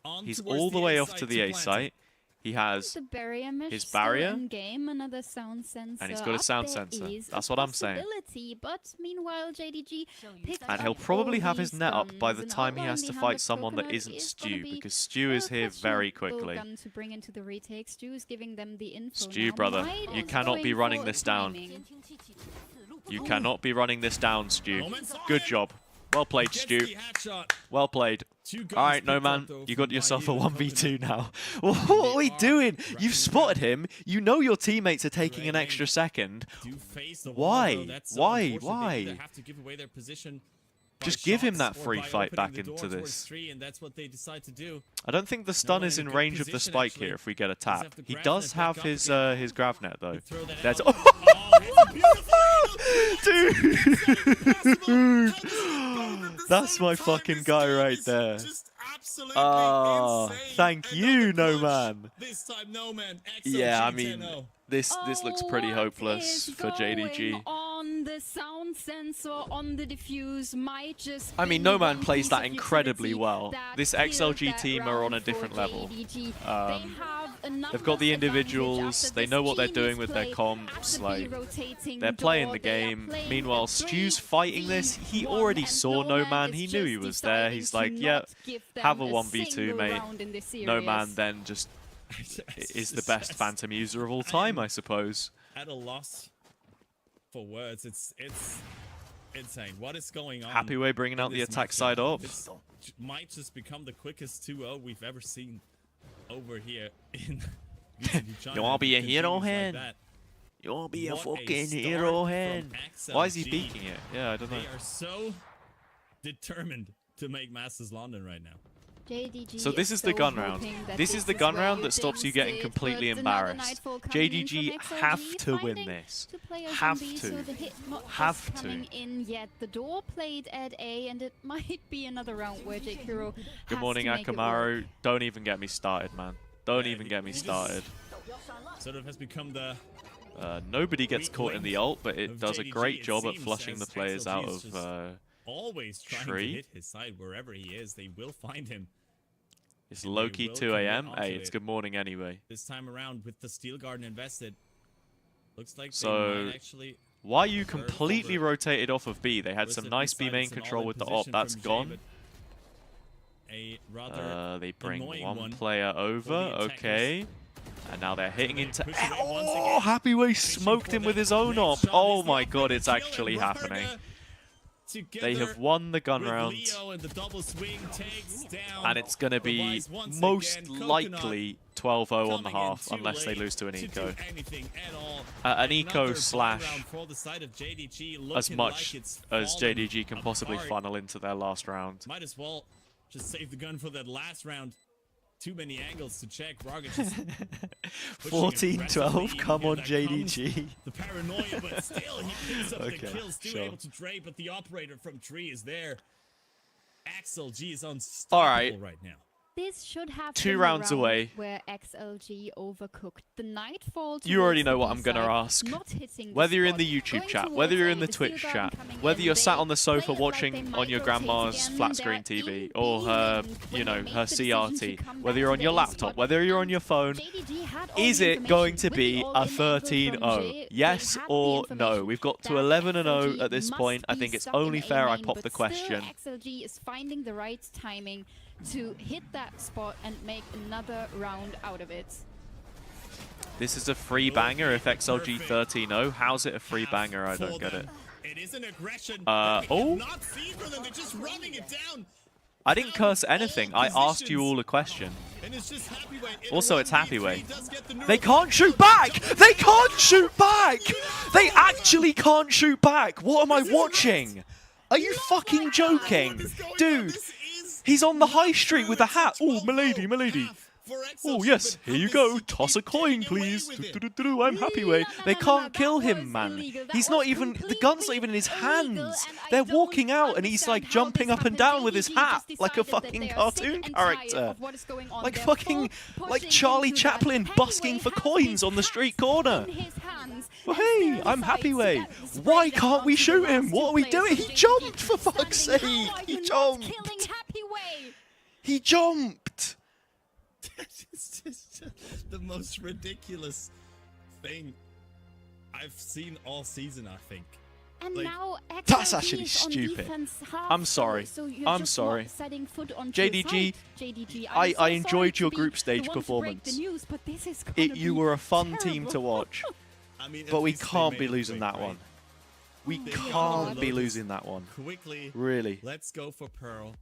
on He's towards all the way A off to site the A plant it. site. He has The barrier mesh his still barrier, in game, another sound sensor. and he's got a up sound there sensor. is a That's what I'm saying. possibility, but meanwhile, JDG picks And he'll up probably all have his these net up by guns, the and time he outlining has to the hand fight of someone that Coconut isn't is gonna Stu, be, because Stu well, is here questionable very quickly. gun to bring into the retake. Stu is giving them the info Stu, now. brother, Might you is cannot be going running for this a down. timing. You cannot be running this down, Stu. Moments on Good it. job. Well played, Gets Stu. the headshot. Well played. Two guns Alright, No picked up, Man, though, you from got yourself a YU and 1v2 Coconut. now. What are we are doing? wrapping You've spotted him. You know your teammates are taking an Training. extra second. Do face the wall, Why? though. That's so Why? unfortunate. They Why? either have to give away their position by Just give him shots that or free by fight opening back the door into towards this. three, and that's what they decide to do. I don't think the stun Man is in in a good range of the position, spike actually. here if we get a Does tap. have the He grav does net back have up his again. his grav net though. You throw that There's out. Dude, that's my fucking guy right there. Ah, thank you, No Man. This time, No Man. Yeah, I XLG mean, 10-0. this looks pretty What hopeless is for JDG. going on? The sound sensor on the diffuse might just I mean, be No Man one plays piece that of incredibly utility well. that This killed XLG that team are on a round for different level. JDG. They have a They've got the numbers individuals, advantage after they this know what they're genius doing with their play, comps, actively like, rotating they're playing door. the They are game. playing Meanwhile, a Stu's fighting this. He 3v1, already and saw No Man. is He knew he just was there. deciding He's to like, not yeah, give have them a 1v2, single mate. round in this No Man series. then just is the best Phantom user of all time, I suppose. At a loss for words. It's insane. What is going on? Happy Way bringing out in the this attack matchup? side off. This might just become the quickest 2-0 we've ever seen over here in VCT China. You wanna be a If it hero, continues like hen? that. You wanna be What a fucking start hero, from hen? Why is he XLG. beaking it? Yeah, I don't know. They are so determined to make Masters London right now. JDG So this is the so gun round. hoping that This is the gun where round you that stops you jinxed getting it, completely but another embarrassed. nightfall coming in JDG from XLG, have to win finding this. two players Have on B, to. so the hit not Have just coming to. in yet. The door played at A, and it might be another round where J Kuro Good has morning, to make it Akamaru. work. Don't even get me started, man. Don't Yeah, even get me he just started. Sort of has become the Nobody gets weak caught in link the ult, but it of does a JDG, great it job at seems, flushing the as players XLG out is of just always trying tree. to hit his side wherever he is. They will find him. It's And low-key they will 2 commit a.m. onto Hey, it's it. good morning anyway. This time around with the Steel Garden invested. Looks like So, they might actually Why you completely rotated off of B? They had some nice B main It's an control with the all-in op. That's position from gone. Jay, but a rather They bring annoying one player over. attackers. Okay. And now they're hitting into... Push it away once Oh, again. Happyway Fishing smoked for him with that his own next op. shot. Oh Is the my op god, gonna it's kill? actually And happening. together They have won the gun with round. Leo and the double swing takes down And it's going to be Otherwise, once most again, Coconut likely 12-0 on the coming half, in too unless they late lose to an to eco. do anything at all. An eco Another slash round for the side of JDG, as looking much like it's as fallen JDG can possibly apart. funnel into their last round. Might as well just save the gun for that last round. Too many angles to check. Rocket just 14-12, come on Here comes JDG. the paranoia, but still he picks up Okay, the kills. Still sure. able to trade, but the operator from Tree is there. XLG is unstoppable right now. This should have 2 been the rounds round away. where XLG overcooked. The Nightfall You already towards know the what I'm going to B-side, ask. not hitting the Whether you're in spot, the YouTube going chat, whether towards you're A, in the the Twitch Steel chat, Garden coming whether in, you're they sat on the sofa play it like watching they on might your rotate grandma's again. flat screen They're TV in or B her, lane you when know, they made her the decision to CRT, come whether back you're to on your the A laptop, spot, whether you're on and your phone, JDG had all is the it going information to with the be a all-in info from 13-0? Jay. Yes They had or the no? information We've got to that 11-0 at this XLG point. I must think be it's stuck in only A fair I lane, pop but the still question. XLG is finding the right timing to hit that spot and make another round out of it. This is a free banger if XLG 13-0. How's it a free banger? I don't For get them. it. It is an aggression. Oh? that we have not seen from them. They're just running it down. I didn't curse anything. I asked you all a question. And it's just Happyway. Also, it's Happyway. Happyway. They can't shoot back! They can't shoot back! They actually can't shoot back! What am I watching? Are you fucking joking? Dude, he's on the high street with a hat. Oh, milady, milady. Oh, yes, here you go. Toss a coin, please. Do-do-do-do, I'm Happyway. They can't kill him, man. He's not even, the gun's not even in his hands. They're walking out and he's like jumping up and down with his hat like a fucking cartoon character. Like fucking, like Charlie Chaplin busking for coins on the street corner. Well, hey, I'm Happyway. Why can't we shoot him? What are we doing? He jumped, for fuck's sake. He jumped. He jumped. It's just the most ridiculous thing I've seen all season, I think. And Like, now that's XLG actually is on stupid. defense half, I'm sorry. so you're I'm just sorry. not setting foot onto your JDG, side. JDG, I I'm so enjoyed sorry your to group be stage the one to break performance. the news, but this is gonna You be were a fun team to terrible. watch. I mean, But at we least they can't made be it losing quick, that right? one. We They can't got be Lotus losing that one. Quickly, Really. let's go for Pearl.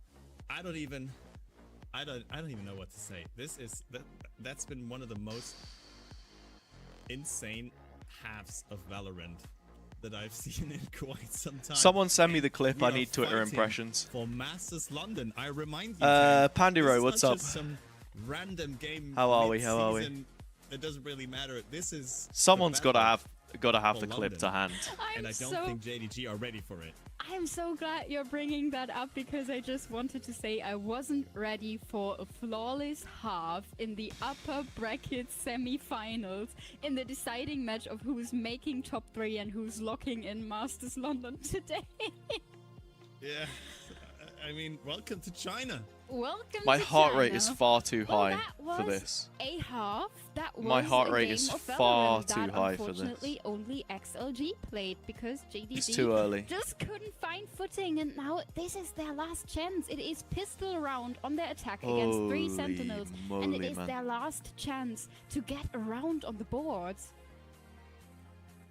I don't even know what to say. This is that's been one of the most insane halves of Valorant that I've seen in quite some time. Someone send me the And clip. we I are need Twitter fighting impressions. for Masters London. I remind you, Pandiro, this is what's not up? just some random game. How are we? How are we? mid-season. It doesn't really matter. This is the Someone's got to battle, have for the clip London. to hand. and I don't think JDG are ready for it. I'm so glad you're bringing that up because I just wanted to say I wasn't ready for a flawless half in the upper bracket semi-finals in the deciding match of who's making top 3 and who's locking in Masters London today. Yeah, I mean, welcome to China. Welcome My to heart rate is China. far too Well, high that for was this. a half. That was My heart a rate game is of far Valorant too that high for this. Unfortunately, only XLG played because JDG It's too early. just couldn't find footing, and now this is their last chance. It is pistol round on their attack against 3 Holy Sentinels, and it moly, is man. their last chance to get around on the boards.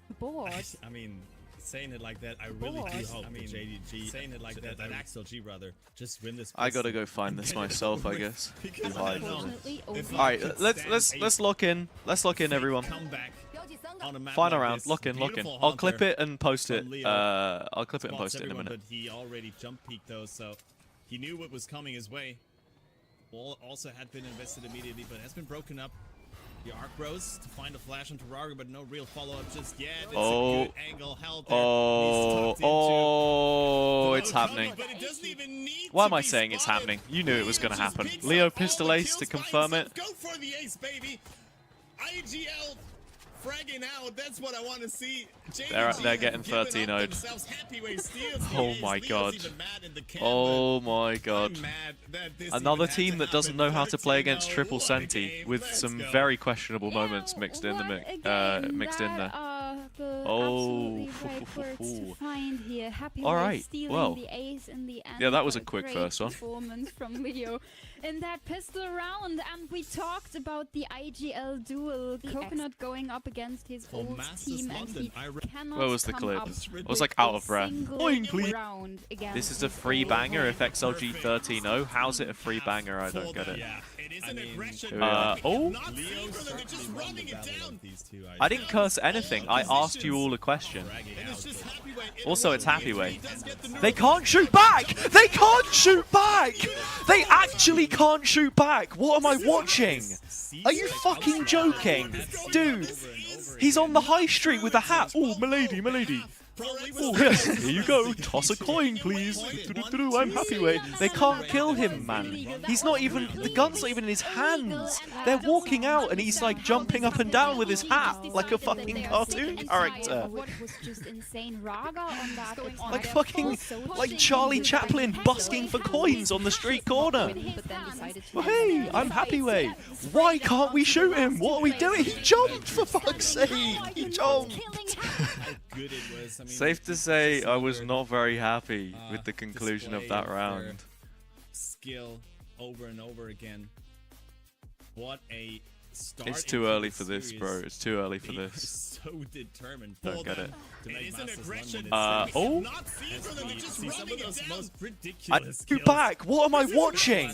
The boards. I mean, saying it like that, I really do Boys. hope JDG, saying it like that XLG rather, just win this. I gotta pistol go find and this get it myself, over I with, guess. because Why? I know Unfortunately, if only I All right, could let's stand lock in. Let's lock in, a everyone. comeback on a map Final like round. this. Lock in. Lock in. Beautiful I'll Hunter clip it and post it. from Leo. I'll clip it and spots post it in a everyone, minute. But he already jump peeked those, so he knew what was coming his way. Wall also had been invested immediately, but has been broken up. The arc bros to find a flash onto Raga, but no real follow-up just yet. It's Oh. a good angle held there. Oh, He's tucked into oh, the it's low happening. cover, but it doesn't even need Why to am I be saying it's spotted. happening? You knew it was Leo gonna just happen. picks Leo up all pistol the ace kills to by confirm himself. it. Go for the ace, baby. IGL fragging out. That's what I want to see. They're getting 13-0'd. Oh my god. Oh my god. Another team that doesn't know how to play against triple senti with some very questionable moments mixed in the mixed in there. The absolutely right words to find here. Happy All with right, stealing well. the ace in the end. Yeah, that was a What quick great first one. Performance from Leo in that pistol round, and we talked about the IGL duel. Coconut going up against his old team, and he cannot Where was the come clip? up I was like with out a of breath. single Boing, please. round against This is a his free old banger if opponent. XLG 13-0. How's it a free banger? I don't get it. Yeah, it is an aggression. Here we are. Oh, Leo just running it down. These two, I didn't curse anything. I asked you all a question. Also, it's Happy Way. They can't shoot back! They can't shoot back! They actually can't shoot back! What am I watching? Are you fucking joking? Dude, he's on the high street with a hat. Oh, milady, milady. Oh, yes, here you go. Toss a coin, please. Do-do-do-do, I'm Happy Way. They can't kill him, man. He's not even, the gun's not even in his hands. They're walking out and he's like jumping up and down with his hat like a fucking cartoon character. Like fucking, like Charlie Chaplin busking for coins on the street corner. Well, hey, I'm Happy Way. Why can't we shoot him? What are we doing? He jumped, for fuck's sake. He jumped. Good it was. I mean, Safe to say, I was not very happy with the conclusion of display that round. Skill over and over again. What a start. It's too early for this, bro. It's too early for They were this. so determined. Don't get it. To make Masters run Oh? see some of those most I ridiculous you kills. back. What am I watching?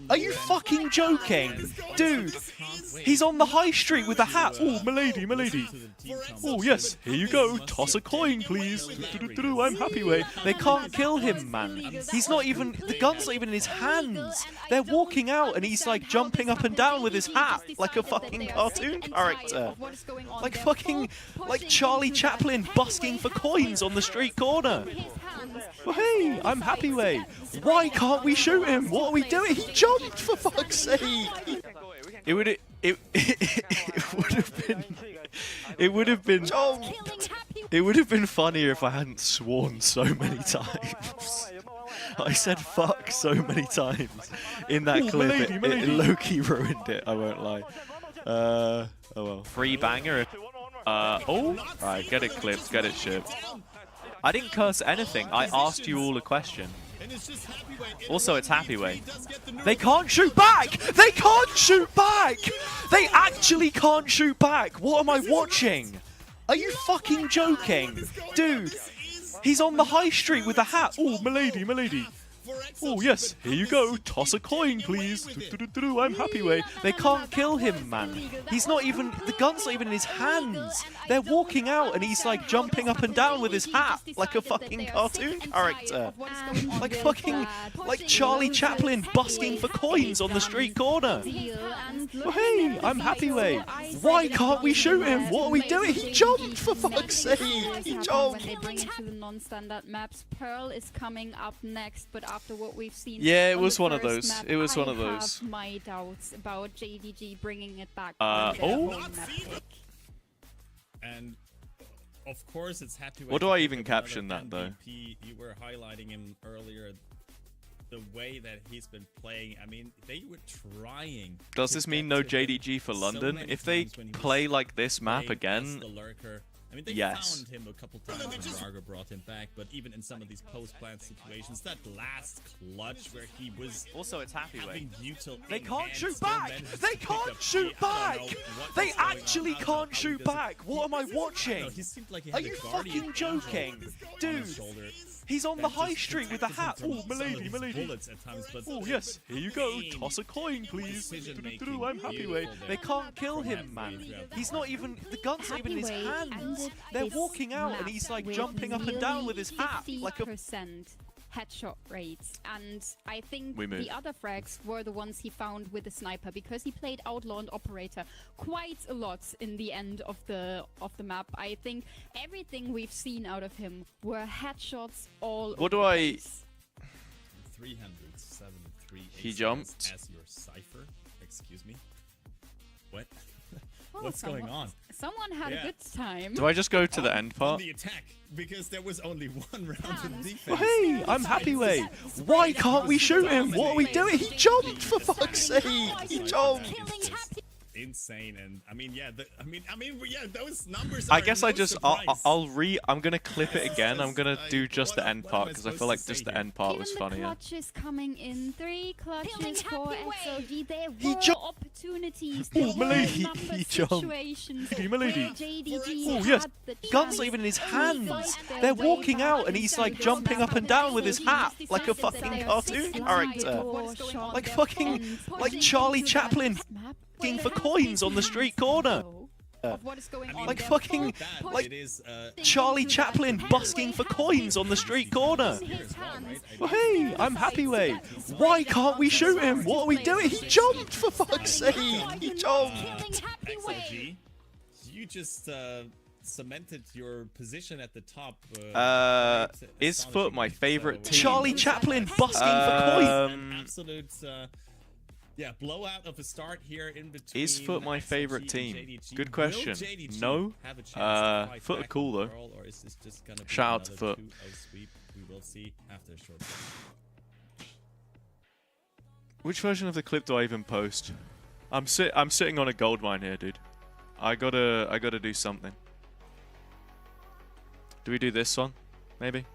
Are you fucking joking? Dude, he's on the high street with a hat. Oh, milady, milady. Oh, yes, here you go. Toss a coin, please. Do-do-do-do, I'm Happy Way. They can't kill him, man. He's not even, the gun's not even in his hands. They're walking out and he's like jumping up and down with his hat like a fucking cartoon character. Like fucking, like Charlie Chaplin busking for coins on the street corner. Well, hey, I'm Happy Way. Why can't we shoot him? What are we doing? He jumped, for fuck's sake. It would have been funnier if I hadn't sworn so many times. I said fuck so many times in that clip. It low-key ruined it, I won't lie. Oh well. Free banger. Oh, right, get it clipped, get it shipped. I didn't curse anything. I asked you all a question. Also, it's Happy Way. They can't shoot back! They can't shoot back! They actually can't shoot back! What am I watching? Are you fucking joking? Dude, he's on the high street with a hat. Oh, milady, milady. Oh, yes, here you go. Toss a coin, please. Do-do-do-do, I'm Happy Way. They can't kill him, man. He's not even, the gun's not even in his hands. They're walking out and he's like jumping up and down with his hat like a fucking cartoon character. Like fucking, like Charlie Chaplin busking for coins on the street corner. Well, hey, I'm Happy Way. Why can't we shoot him? What are we doing? He jumped, for fuck's sake. He jumped. When they bring it to the non-standard maps, Pearl is coming up next, but after what we've seen, Yeah, it on was the one of first those. map, It was one I of those. have my doubts about JDG bringing it back. Oh? Map pick. And of course, it's Happy Way. What do to I pick even up caption another that, though? MVP. You were highlighting him earlier. The way that he's been playing, I mean, they were trying. Does to this get mean no to him JDG for so London? many If they times when he was play like this map playing again, as the lurker. I mean, they yes. found him a couple times when Margo brought him back, but even in some of these post-plant situations, that last clutch where he was also it's Happy Way. having util They in can't hand, shoot still back! managed to They pick can't up shoot the- I back! don't know what They was going on. actually I don't know can't how he shoot doesn't- back! What am I I don't know, watching? he seemed like he Are had a you guardian fucking joking? angel on Dude, his shoulder he's on the that high just street with a protected him hat. from Oh, some of milady, his milady. bullets at times, but Oh, yes, here you go. game Toss a coin, please. decision-making, Do-do-do-do, I'm Happy Way. beautiful They there can't kill from him, Happy man. Way throughout He's not even, the gun's not even in his Happy Way hands. ended They're this walking out and map he's like with jumping up and down with his hat like a 50% headshot rates, and I think We move. the other frags were the ones he found with the sniper, because he played Outlaw and Operator quite a lot in the end of the map. I think everything we've seen out of him were headshots all What over do the I- place. 373 He aces jumped. as your cipher. Excuse me. What? Oh, What's going on? Someone had Yeah. a good time. Do I just go to the end On part? the attack, because there was only one round of Hands. defense. Well, hey, I'm Happy Way. Why can't we shoot him? What are we doing? He jumped, for fuck's sake. He jumped. insane. And I mean, yeah, yeah, those numbers. I are guess no I just surprise. I'm gonna clip it again. I'm gonna do just the end what part am I because I feel supposed like to just say the here? end part Even was the funnier. clutches coming in. 3 clutches for XLG. There He were jumped. opportunities. Oh, There were Milady, number he jumped. situations Milady, Milady. where JDG Oh yes, had the gun's chance not even in his to hands. fight their They're way walking back out and he's like into jumping this up and down with his hat like a fucking They are cartoon sliding the character. door shot Like their fucking, friends, like pushing Charlie into that Chaplin map. f***ing There for has coins been on the hints, street corner. though, of what is going on. Like They're fucking, both like it is. Charlie Chaplin busking for coins on the street corner. Hey, I'm happy way. Why can't we shoot him? What are we doing? He jumped for fuck's sake. He jumped. XLG, you just cemented your position at the top. Is Foot my favorite team? Charlie Charlie Chaplin busking for coins. Absolute. Yeah, blowout of a start here in between. Is Foot my XLG favorite and team? JDG. Good Will question. JDG No. have a chance to fight Foot are back cool in the though. world, or is this just gonna be Shout out to another Foot. 2-0 sweep? We will see after a short break. Which version of the clip do I even post? I'm sitting on a gold mine here, dude. I gotta do something. Do we do this one? Maybe?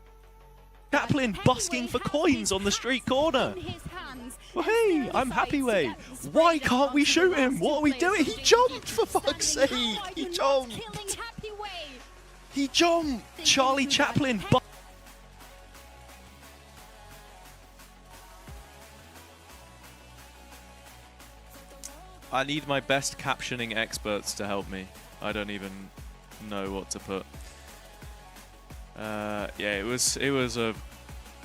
Chaplin busking for coins on the street corner. Hey, I'm happy way. Why can't we shoot him? What are we doing? He jumped for fuck's sake. He jumped. He jumped. Charlie Chaplin. I need my best captioning experts to help me. I don't even know what to put. Yeah, it was a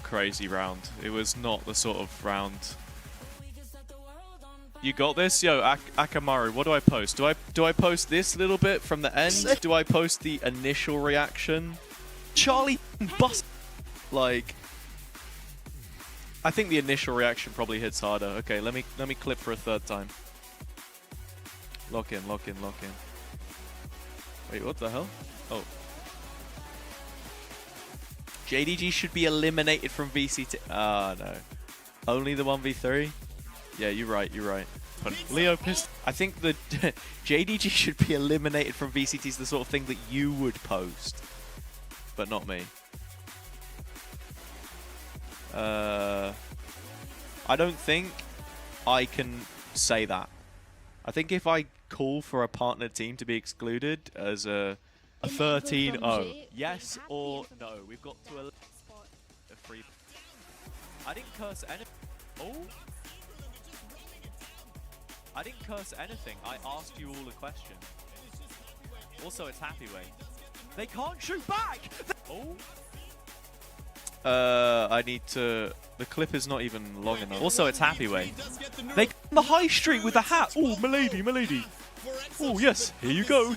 crazy round. It was not the sort of round. You got this, yo, Akamaru. What do I post? Do I post this little bit from the end? Do I post the initial reaction? Charlie bust. Like, I think the initial reaction probably hits harder. Okay, let me clip for a third time. Lock in, lock in, lock in. Wait, what the hell? Oh. JDG should be eliminated from VCT. Ah, no. Only the 1v3? Yeah, you're right, you're right. Leo pissed. I think the JDG should be eliminated from VCT is the sort of thing that you would post. But not me. I don't think I can say that. I think if I call for a partner team to be excluded as a 13-0, yes or no? We've got to a free. I didn't curse anything. Oh, I didn't curse anything. I asked you all a question. Also, it's happy way. They can't shoot back. Oh. I need to. The clip is not even long enough. Also, it's happy way. They on the high street with a hat. Oh, milady, milady. Oh yes, here you go.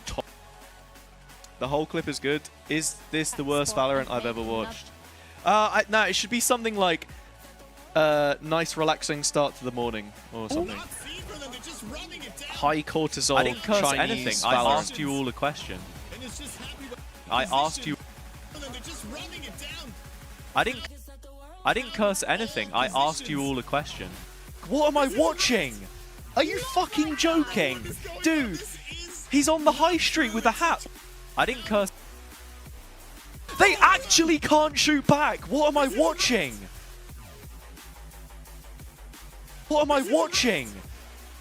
The whole clip is good. Is this the worst Valorant I've ever watched? No, it should be something like nice, relaxing start to the morning or something. High cortisol. I didn't curse Chinese anything. Valorant. I asked you all a question. I asked you. I didn't curse anything. I asked you all a question. What am I watching? Are you fucking joking? Dude, he's on the high street with a hat. I didn't curse. They actually can't shoot back. What am I watching? What am I watching?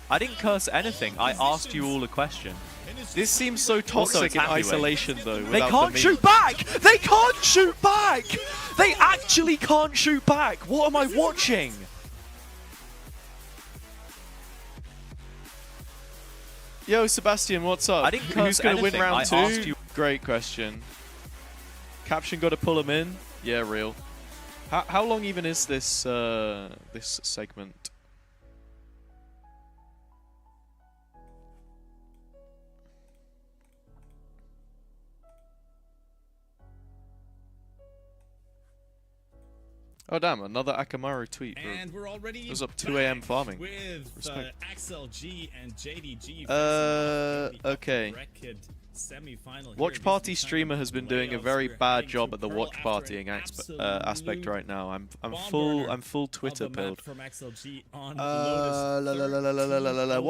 I didn't curse anything. I asked you all a question. This seems so toxic in isolation, though. They can't shoot back! They can't shoot back! They actually can't shoot back! What am I watching? Yo, Sebastian, what's up? I didn't curse Who's going to win round 2? Great question. Caption got to pull him in? Yeah, real. How long even is this this segment? Oh damn, another Akamaru tweet. Bro. And we're already it was up 2 AM farming. With XLG and JDG. Okay. semi-final. Watch party streamer has been doing a very bad job at the watch partying aspect right now. I'm full Twitter pilled. What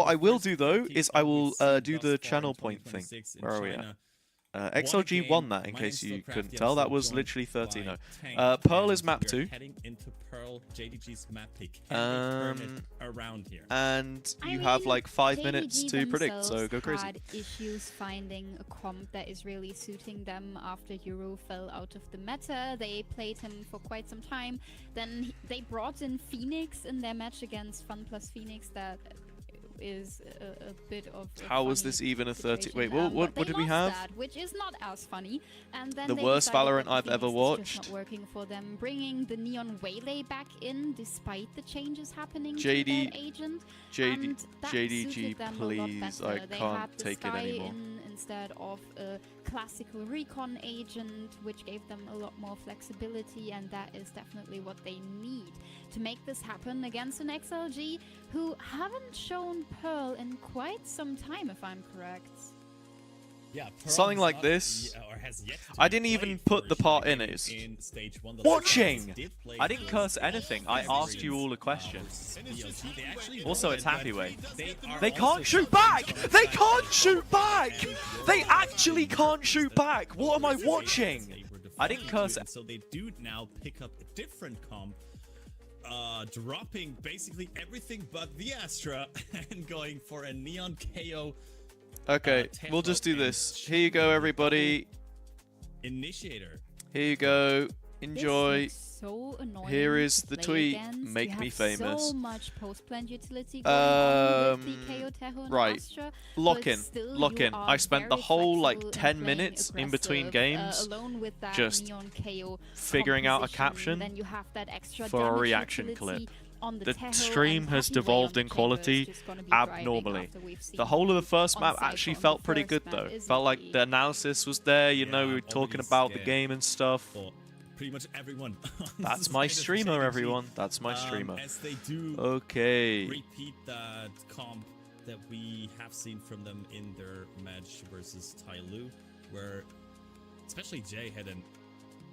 I will do though is I will do the channel point thing. Where are we at? XLG won that, in case you couldn't tell. That was literally 13-0. Pearl is map 2. Heading into Pearl, JDG's map pick. Around here. And you have like 5 minutes to predict, so go crazy. Had issues finding a comp that is really suiting them after Euro fell out of the meta. They played him for quite some time. Then they brought in Phoenix in their match against Fun Plus Phoenix. That is a bit of how was this even a 30? Wait, what did we have? That, which is not as funny. And then the worst Valorant I've ever watched. Just not working for them. Bringing the Neon Waylay back in, despite the changes happening to JD, that agent. JDG, please, I can't take it anymore. Instead of a classical recon agent, which gave them a lot more flexibility, and that is definitely what they need to make this happen against an XLG who haven't shown Pearl in quite some time, if I'm correct. Yeah, something like this. I didn't even put the part in it. Watching! I didn't curse anything. I asked you all a question. Also, it's Happyway. They can't shoot back! They can't shoot back! They actually can't shoot back! What am I watching? I didn't curse it. So they do now pick up a different comp. Dropping basically everything but the Astra and going for a Neon KO. Okay, we'll just do this. Here you go, everybody. Initiator. Here you go. Enjoy. So annoying. Here is the tweet. Against. Make me famous. So much post-plant utility going on with the KO Teho and right. Astra, lock in. I spent the whole like 10 minutes in between games with that just Neon KO figuring out a caption then you have that extra for a reaction clip. The stream has devolved in quality abnormally. The whole of the first map actually felt pretty good though. Felt like the analysis was there, you know, we were talking about the game and stuff. Pretty much everyone. That's my streamer, everyone. That's my streamer. As they do repeat that comp that we have seen from them in their match versus Tyloo, where especially Jay had an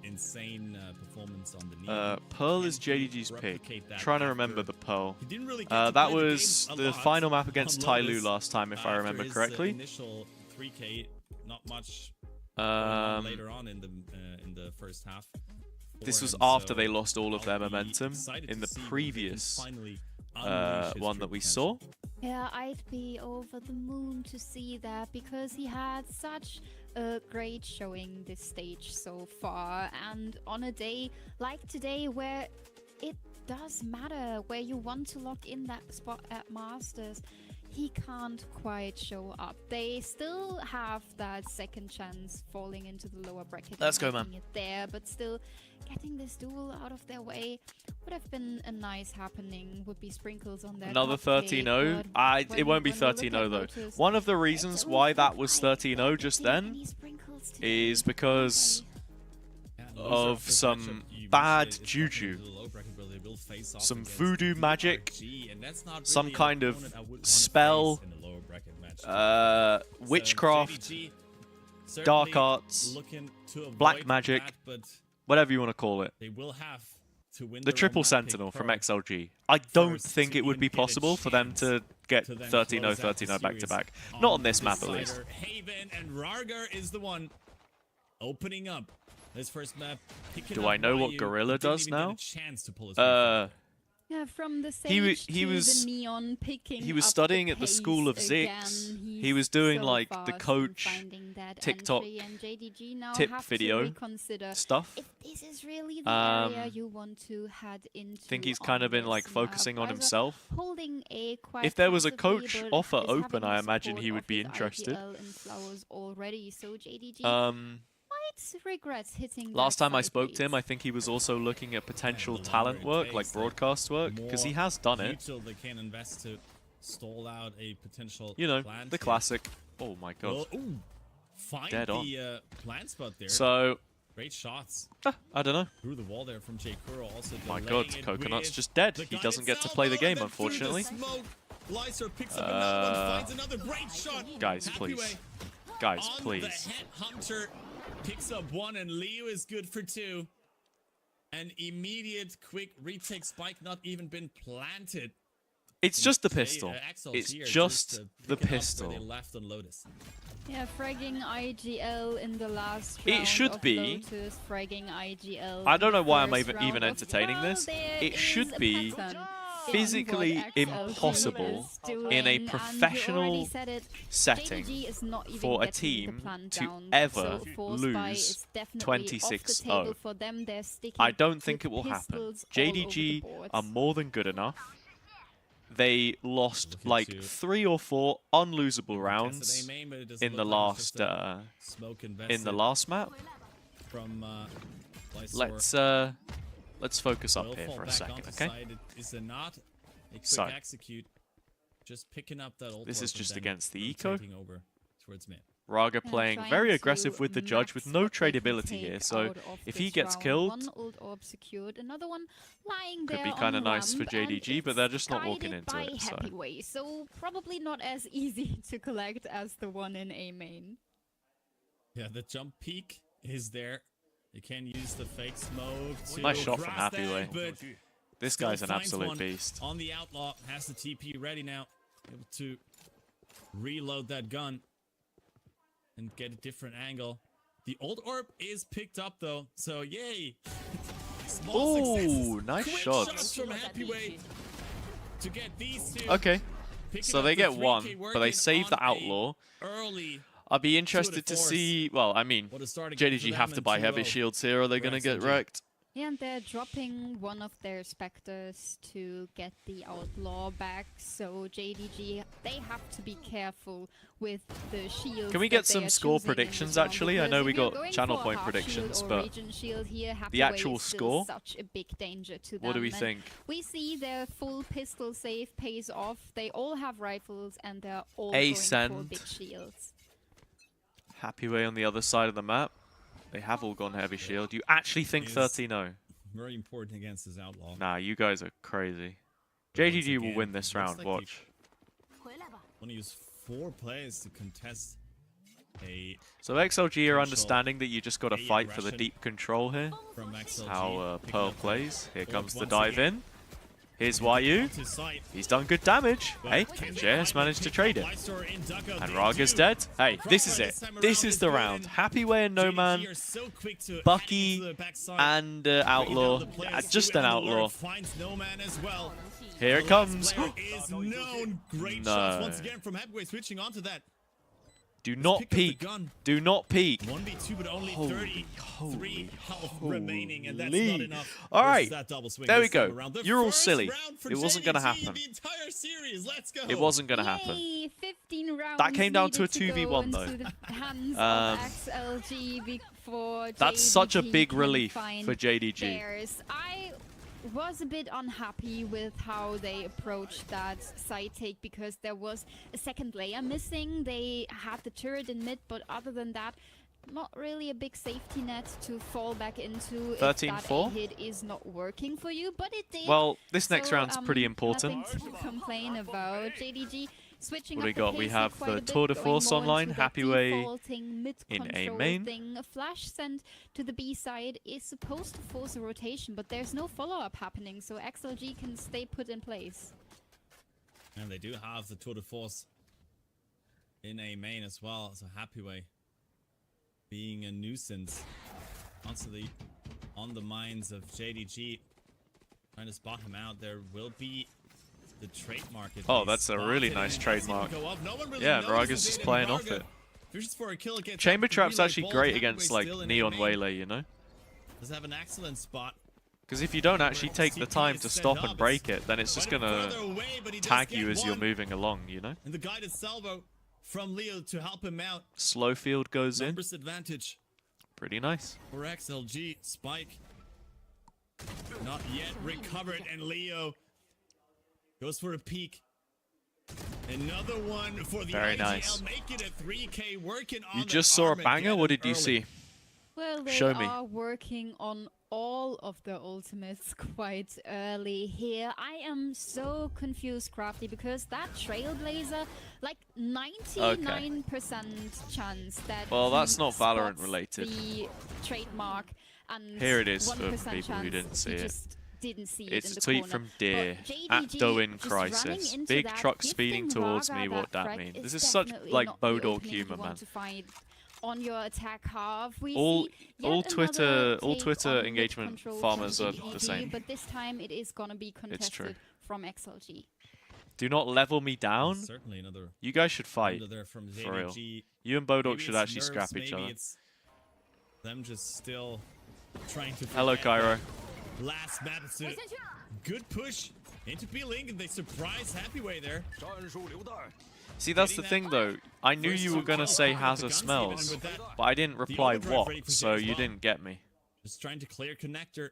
insane performance on the knee. Pearl is JDG's pick. Trying to remember the Pearl. Really that was the final map against Tyloo last time, if I remember correctly. Initial 3K, not much later on in the first half. This was after they lost all of their momentum in the previous one that we saw. Yeah, I'd be over the moon to see that because he had such a great showing this stage so far, and on a day like today where it does matter where you want to lock in that spot at Masters, he can't quite show up. They still have that second chance falling into the lower bracket. Let's go, man. It there, but still getting this duel out of their way would have been a nice happening. Would be sprinkles on their another 13-0. It won't be 13-0 though. One of the reasons why that was 13-0 just then is because of some bad juju. Some voodoo magic, some kind of spell, witchcraft, dark arts, black magic, whatever you want to call it. The triple sentinel from XLG. I don't think it would be possible for them to get 13-0, 13-0 back-to-back. Not on this map, at least. Haven and Rargar is the one opening up. This first map, do I know what Gorilla does now? Yeah, from the stage he was the neon picking he was up studying the at the school of pace Zix. again. He was doing so like the fast coach in finding that TikTok entry, and JDG now tip have video to reconsider stuff. if this is really the area you want to head into. I think he's kind of been like focusing on himself. Holding a quite If there was a passively, coach but offer is open, having I the imagine support he would of be his interested. IPL and flowers already, so JDG might regret hitting Last that time I spoke to him, I sideways. think he was also looking at potential talent work, like broadcast work, because he has done it. They can invest to stall out a potential You know, plant the here. classic. Oh my god. Well, find Dead on. the plant spot there. So, great shots I don't know. through the wall there from Jay Kuro. Also My delaying god, it Coconut's with just dead. the He gun doesn't get to itself, play the and game, then through the unfortunately. smoke, Lyser picks up another one, finds another great shot. Guys, Happy please. way. Guys, on please. the head. Hunter picks up 1 and Leo is good for 2. An immediate quick retake spike not even been planted. It's just the pistol. XLG It's are just to the pick it up where pistol. they left on Lotus. Yeah, fragging IGL in the last It round should of be. Lotus, fragging IGL I in don't the know why I'm first even round of- entertaining well, this. there It is should a be pattern in physically what XLG impossible is doing, in a and you professional already said it, setting JDG is not even for a getting the team plan to down, ever so force buy lose is definitely off the 26-0. table for them. They're sticking I don't think with it will happen. pistols all over the JDG boards. are more than good enough. They lost Looking like to 3 or 4 unlosable rounds Tested aim, but it doesn't in the look like it's last just a smoke in the invested last map. from Lysor. Let's focus up Will here fall for a back second, onto okay? side. It is not a quick So. execute. Just picking up that ult This is orb and just then against the eco. rotating over towards mid. Raga Yeah, playing trying very to aggressive with the judge with max no what they can tradability take here. So out of if he this gets round. killed, One ult orb secured, another one lying could there be on kind of nice for ramp, and JDG, but it's they're just not walking guided into by it. So Happyway, so probably not as easy to collect as the one in A main. Yeah, the jump peak is there. You can use the fake smoke to Nice shot from grasp that, Happyway. but this still guy's an finds absolute one beast. on the outlaw. Has the TP ready now. Able to reload that gun and get a different angle. The old orb is picked up though, so yay! Small successes. Ooh, nice Quick shots. from Happyway to get these two. Okay, Picking so up they the get 3K one, but they working save the on a outlaw. Early. I'd be interested to force. see. Well, I mean, What a start again for JDG them have to and buy 2-0 heavy shields here, or they're for gonna get XLG. wrecked. Yeah, and they're dropping one of their Spectres to get the Outlaw back, so JDG, they have to be careful with the shields. Can we that get they some are score choosing in this predictions, round, actually? I because know if we you're got going channel for a point half predictions, shield or but region shield here, the Happyway actual is still score? such a big danger to them. What do we and think? we see their full pistol save pays off. They all have rifles and they're all A going for send. big shields. Happyway on the other side of the map. They have all gone heavy shield. You actually think Is- 13-0? Very important against this outlaw. Nah, you guys are crazy. Once JDG will again, win this looks round, like watch. Want to use 4 players to contest a So XLG are Potential understanding that you just got to A fight for the aggression deep control here. from XLG. How picking Pearl up that plays. Here orb comes the once dive again. in. Here's YU. Onto site. He's done good damage. But Hey, can Jay has finally managed to pick trade up it. Lysor in dugout. And They Raga's do. dead. Hey, this is Crossfire it. time This around is the good, round. and Happyway and No JDG Man, are so quick to head Bucky into the backside. and Bringing down Outlaw. the players Just too, an and the Outlaw. Lord finds No Man as well. Here it The last comes. player is known. Great No. shots once again from Happyway, switching onto that. Do Let's not pick up the peek. gun. Do not peek. 1v2, but only Holy, 33 health holy. remaining, and that's Holy. not enough. All versus right. that double swing There we this time go. around. The You're all first silly. round for It wasn't gonna JDG in happen. The entire series. Let's go. It wasn't going to happen. Yay, 15 rounds That came down to a needed go 2v1 though. into the hands Um, of XLG before That's such a JDG big can relief find for JDG. theirs. I was a bit unhappy with how they approached that side take because there was a second layer missing. They had the turret in mid, but other than that, not really a big safety net to fall back into if that 13-4? A hit is not working for you, but it did. Well, this next So, round's pretty important. Nothing to complain about. JDG switching What do we up the got? We pace have quite the a bit, Tour de going Force more online, into that Happyway defaulting in A mid-control main. thing. A flash send to the B side is supposed to force a rotation, but there's no follow-up happening, so XLG can stay put in place. And they do have the Tour de Force in a main as well. So Happyway being a nuisance. Constantly on the minds of JDG. Trying to spot him out. There will be the trademark. Oh, that's a really nice trademark. Yeah, Raga's just playing off it. Chamber Trap's actually great against like Neon Waylay, you know? Does have an excellent spot. Because if you don't actually take the time to stop and break it, then it's just gonna tag you as you're moving along, you know? And the guided salvo from Leo to help him out. Slow field goes in. Numbers advantage Pretty nice. for XLG. Spike not yet recovered, and Leo goes for a peek. Another one for the Very IGL. nice. Make it a 3K working on You the just saw a banger? Armageddon What did you early. see? Well, they Show me. are working on all of the ultimates quite early here. I am so confused, Crafty, because that Trailblazer, like 99% chance that Well, he that's not Valorant spots related. the trademark, and Here it is for 1% people who chance didn't see he it. just didn't see it It's in a the tweet corner. from But Deer at JDG Doin just running Crisis. into Big that, truck speeding gifting towards Raga me. What that frag means? is This is such definitely like not the Bodog opening humor, you want man. to find on your attack half. We All see yet all another Twitter take on engagement mid-control farmers from are EDG, the same. But this time it is gonna be true. contested from XLG. Do not level me down. Certainly another You guys should fight. there from For real. JDG. You and Bodog Maybe should it's actually nerves, scrap each maybe other. It's them just still trying to. Hello, forget Cairo. that Last map, it's a good push into B-Link, and they surprise Happyway there. See, that's the thing, though. I knew you were gonna say Hazza smells, but I didn't reply what, so you didn't get me. Just trying to clear connector.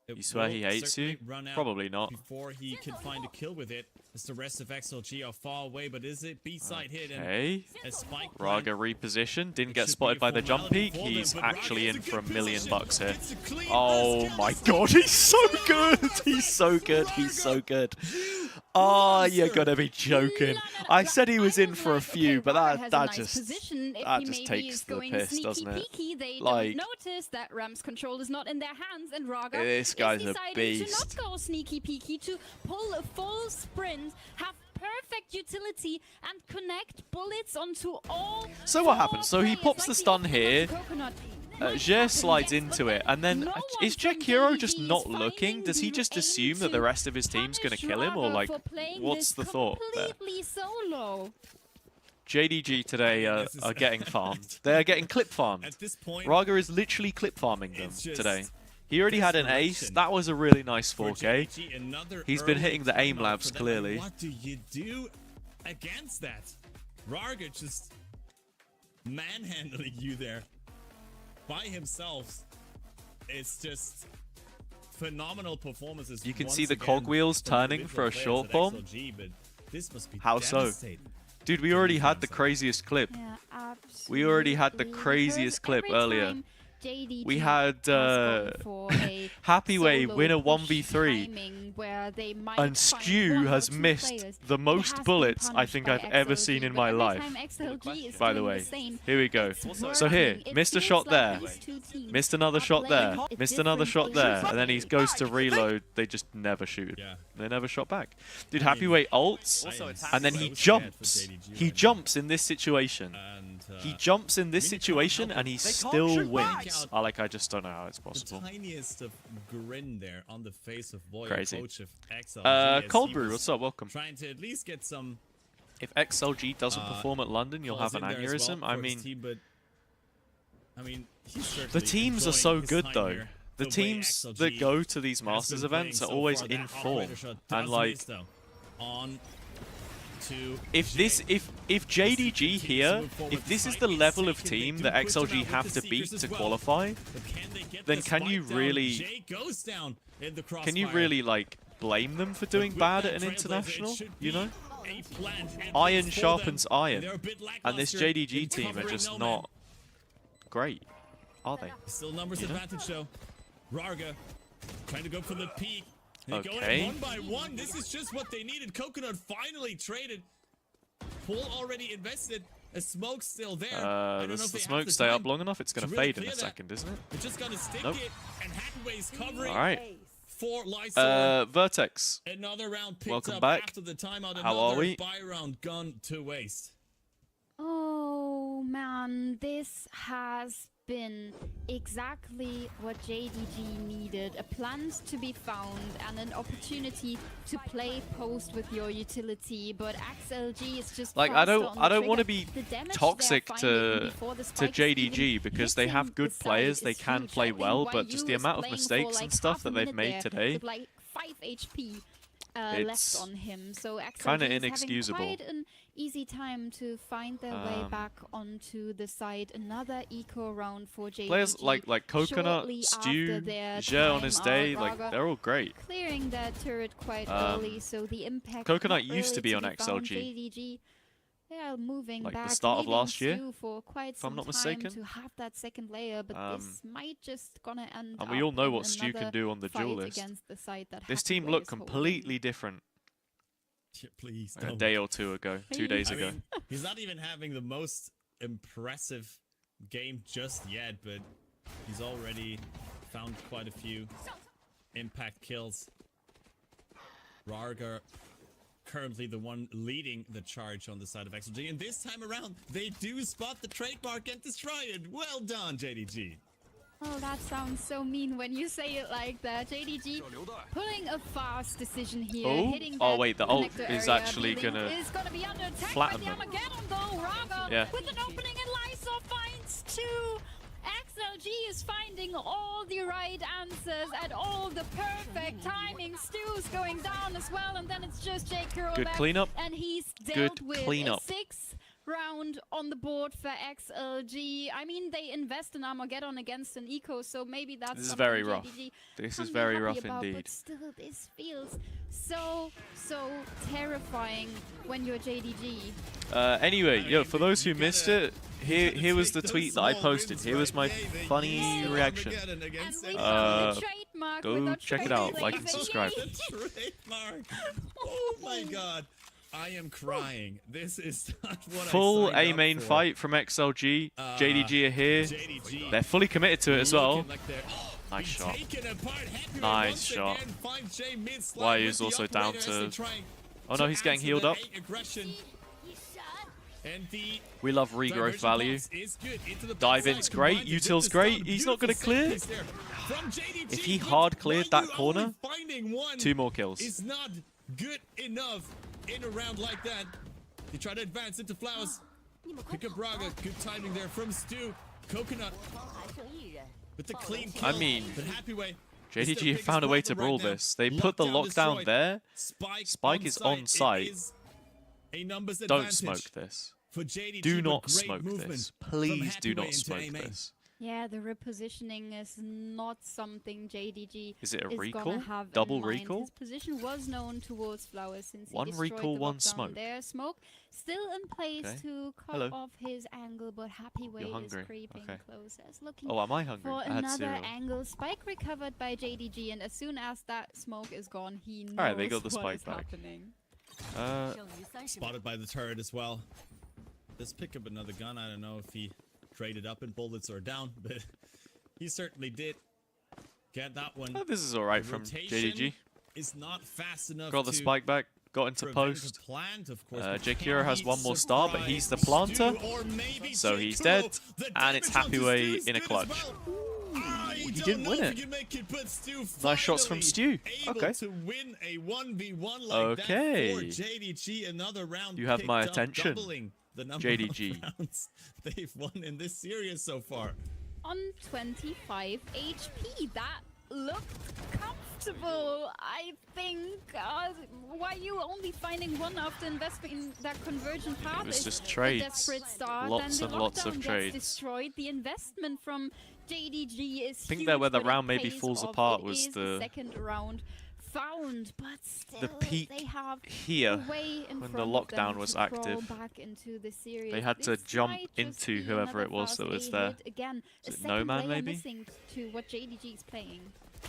It You swear will he hates you? certainly run out Probably not. Before he can find a kill with it, as the rest of XLG are far away. But is it B-side hit and Okay. a spike? Raga repositioned. Didn't get should spotted be by a the jump formality peak. for them, He's but Raga actually is in a for good $1 million position. here. It's a clean Oh versus my kill. god, he's so good! He's so good, he's so good. Oh, you're gonna be joking. I said he was in for a few, but that just takes the piss, doesn't it? They Like, don't notice that Ram's control is not in their hands, and Raga this guy's is a deciding beast. to not go sneaky peeky, to pull a full sprint, have perfect utility, and connect bullets onto all. So what 4 happens? So he players, pops like the stun ultimate here. onto Coconut. Jer slides into it, and then No is one from Jakiro just JDG not is looking? finding Does he the just aim assume that to the rest of his team's gonna punish kill him, or Raga like, for playing what's this the thought there? completely solo. JDG today are getting farmed. They're getting clip farmed. At this point, Raga is literally clip farming them It's just today. He already had an ace. desperation. That was a really nice for 4K. JDG, another He's been early hitting the aim timeout labs for them. clearly. What do you do against that? Raga just manhandling you there by himself. It's just phenomenal performances. You can once see the again cogwheels from turning individual for a players short at bomb. XLG, but this must be How so? devastating. Dude, we already had the craziest clip. Yeah, We already had the absolutely. craziest Because clip every earlier. time JDG We had has gone for a Happyway solo win a push 1v3, timing where they might and find Stew one or has two missed players, the it most has been bullets I punished think by I've ever XLG, seen in but my every life. time XLG is By the doing way, same, here we go. it's So here, working. It missed a feels shot like there, these two teams missed another are shot there, playing missed another shot different there, and then he games. goes to reload. They just never shoot. Yeah. They never shot back. Dude, I mean, Happyway ults, I am and then he so scared for jumps. JDG He right now. jumps in this situation. And, He jumps in this I mean, you can't situation, help and it. he They can't still shoot wins. back. I just don't know how it's the possible. tiniest of grin there on the face of Void, Crazy. coach of XLG. as Cold he Brew, was what's up? Welcome. Trying to at least get some If XLG doesn't perform at London, you'll have calls an in there as well aneurysm. I for his mean, team, but I mean, he's the certainly teams are enjoying so his good time though. here, The way teams XLG that go to these has Masters been playing events are so always far. in That form. operator shot And does like, miss, though. On to if Jay. JDG here, Move forward. if this is Fight the is level of taken. They team do that push them XLG out have with to the beat Seekers to as well. qualify, But can they get then the can you spike down? really- Jay goes down in the can you crossfire. really like blame them for doing With bad that at an Trailblazer, it international? should You be know, a planned iron entrance for sharpens them. iron, They're a bit and this lackluster JDG in team are covering just no man. not great, are they? Still numbers You know? advantage though. Raga trying to go for the peak. They go Okay. in one by one. This is just what they needed. Coconut finally traded. Paul already invested. A smoke still there. I don't know Does if the they have smoke the stay up time long enough? It's going to to really fade in a clear that. second, isn't it? They're just gonna stick Nope. it. And Hathaway's covering Alright. for Lysol. Vertex, Another round picked welcome up back. after the timeout. How are Another we? buy round gone to waste. Oh man, this has been exactly what JDG needed. A plant to be found and an opportunity to play post with your utility, but XLG is just like I faster on the don't want to trigger. be The damage toxic they're finding to before the spikes JDG even because they hitting have good the players, side they is can huge. play I mean, well, but YU just the is amount of playing for mistakes like and stuff half a that they've minute made there today, with like 5 HP It's left on him, so XLG kinda is inexcusable. having quite an easy time to find their way back onto the side. Another eco round for JDG. players like Coconut, shortly Stew, after their Jer on his timeout, day, like Raga they're all great. clearing that turret quite early, so the impact Coconut not used to really be on be found. XLG. JDG, They are moving Like the back, start of leaving last year, Stu for quite if some I'm not time mistaken. to have that second layer, but this might just gonna end And we up all know in what Stu can another do on the duel fight list. against the side that This Happy team Way looked is holding. completely different Yeah, please a don't. day or two ago, 2 days I ago. mean, he's not even having the most impressive game just yet, but he's already found quite a few impact kills. Rarga currently the one leading the charge on the side of XLG, and this time around they do spot the trademark and destroy it. Well done, JDG. Oh, that sounds so mean when you say it like that. JDG pulling a fast decision here. Oh? Hitting Oh, that wait, the ult connector is area. actually Blink gonna is gonna be under attack flatten by the them. Armageddon though. Raga Yeah. with an opening and Lysol finds two. XLG is finding all the right answers at all the perfect timing. Stu's going down as well, and then it's just Jake Kuro Good left, cleanup. and he's dealt Good with cleanup. a 6th round on the board for XLG. I mean, they invest in Armageddon against an eco, so maybe that's This is something very rough. JDG This can is be very happy rough about, indeed. But still, this feels so terrifying when you're JDG. Anyway, yo, for those who missed it, here was the tweet that I posted. Here was my funny reaction. And we found the trademark go with our check it out, like and trailblazing. subscribe. The trademark. Oh my god. I am crying. This is not what Full I signed A up main for. fight from XLG. JDG are here. JDG. They're fully committed to it as well. Looking like they're Nice shot. taken apart. Happy Nice once shot. again finds Jay mid-slide Why with is the also operator down as to- they try Oh no, he's getting answer healed the up. hate aggression. And the We love regrowth diversion value. pass is good. Into the Dive backside, in's great, combined with util's the great. stun. He's not gonna Beautiful clear. set piece there from JDG. If he hard cleared Why that you corner, only finding one 2 more kills. is not good enough in a round like that. They try to advance into Flowers. Pick up Braga. Good timing there from Stu. Coconut with the clean kill. I mean, but Happy Way. JDG found a way to brawl this. They put the lockdown there. Spike is on site. Don't smoke this. For JDG, Do but not great smoke movement this. from Please Happy do Way not into smoke A-main. this. Yeah, the repositioning is not something JDG Is it a is recall? gonna have Double in mind. recall? His position was known towards Flowers since he One destroyed recall, the one lockdown smoke. there. Smoke still in place Okay. to cut Hello. off his angle, but Happy Way is hungry. creeping Okay. closer. Is looking Oh, am I hungry? for I had another cereal. angle. Spike recovered by JDG, and as soon as that smoke is gone, he knows Alright, they got the what spike is back. happening. Spotted by the turret as well. Let's pick up another gun. I don't know if he traded up in bullets or down, but he certainly did get that one. Oh, this is alright from Rotation JDG. is not fast enough Got the to spike back, got into prevent post. the plant, of course, but Jake can Kuro has he one more star, but he's the surprise planter. Stu or maybe So Jake he's Kuro? dead, The and it's damage Happy on Way Stu's in a good as clutch. well. I He don't didn't know win if it. he can make it, but Stu Nice shots from finally Stu. able Okay. to win a 1v1 like that Okay. for JDG. Another round You have my picked up, attention, doubling the number JDG. of rounds they've won in this series so far. On 25 HP, that looked comfortable. I think why you only finding one after investing in that conversion path was is just a trades. desperate start. Lots then the and lots of lockdown gets trades. destroyed. The investment from JDG is I think huge, that where the but it round maybe pays falls off. apart It was is the second round found, but still the peak they have here a way in when the front of them lockdown was to crawl active. back into the series. They had to This jump might just into be whoever another it was fast that was A there. hit. Again, Is a it second No Man, player maybe? missing to what JDG is playing.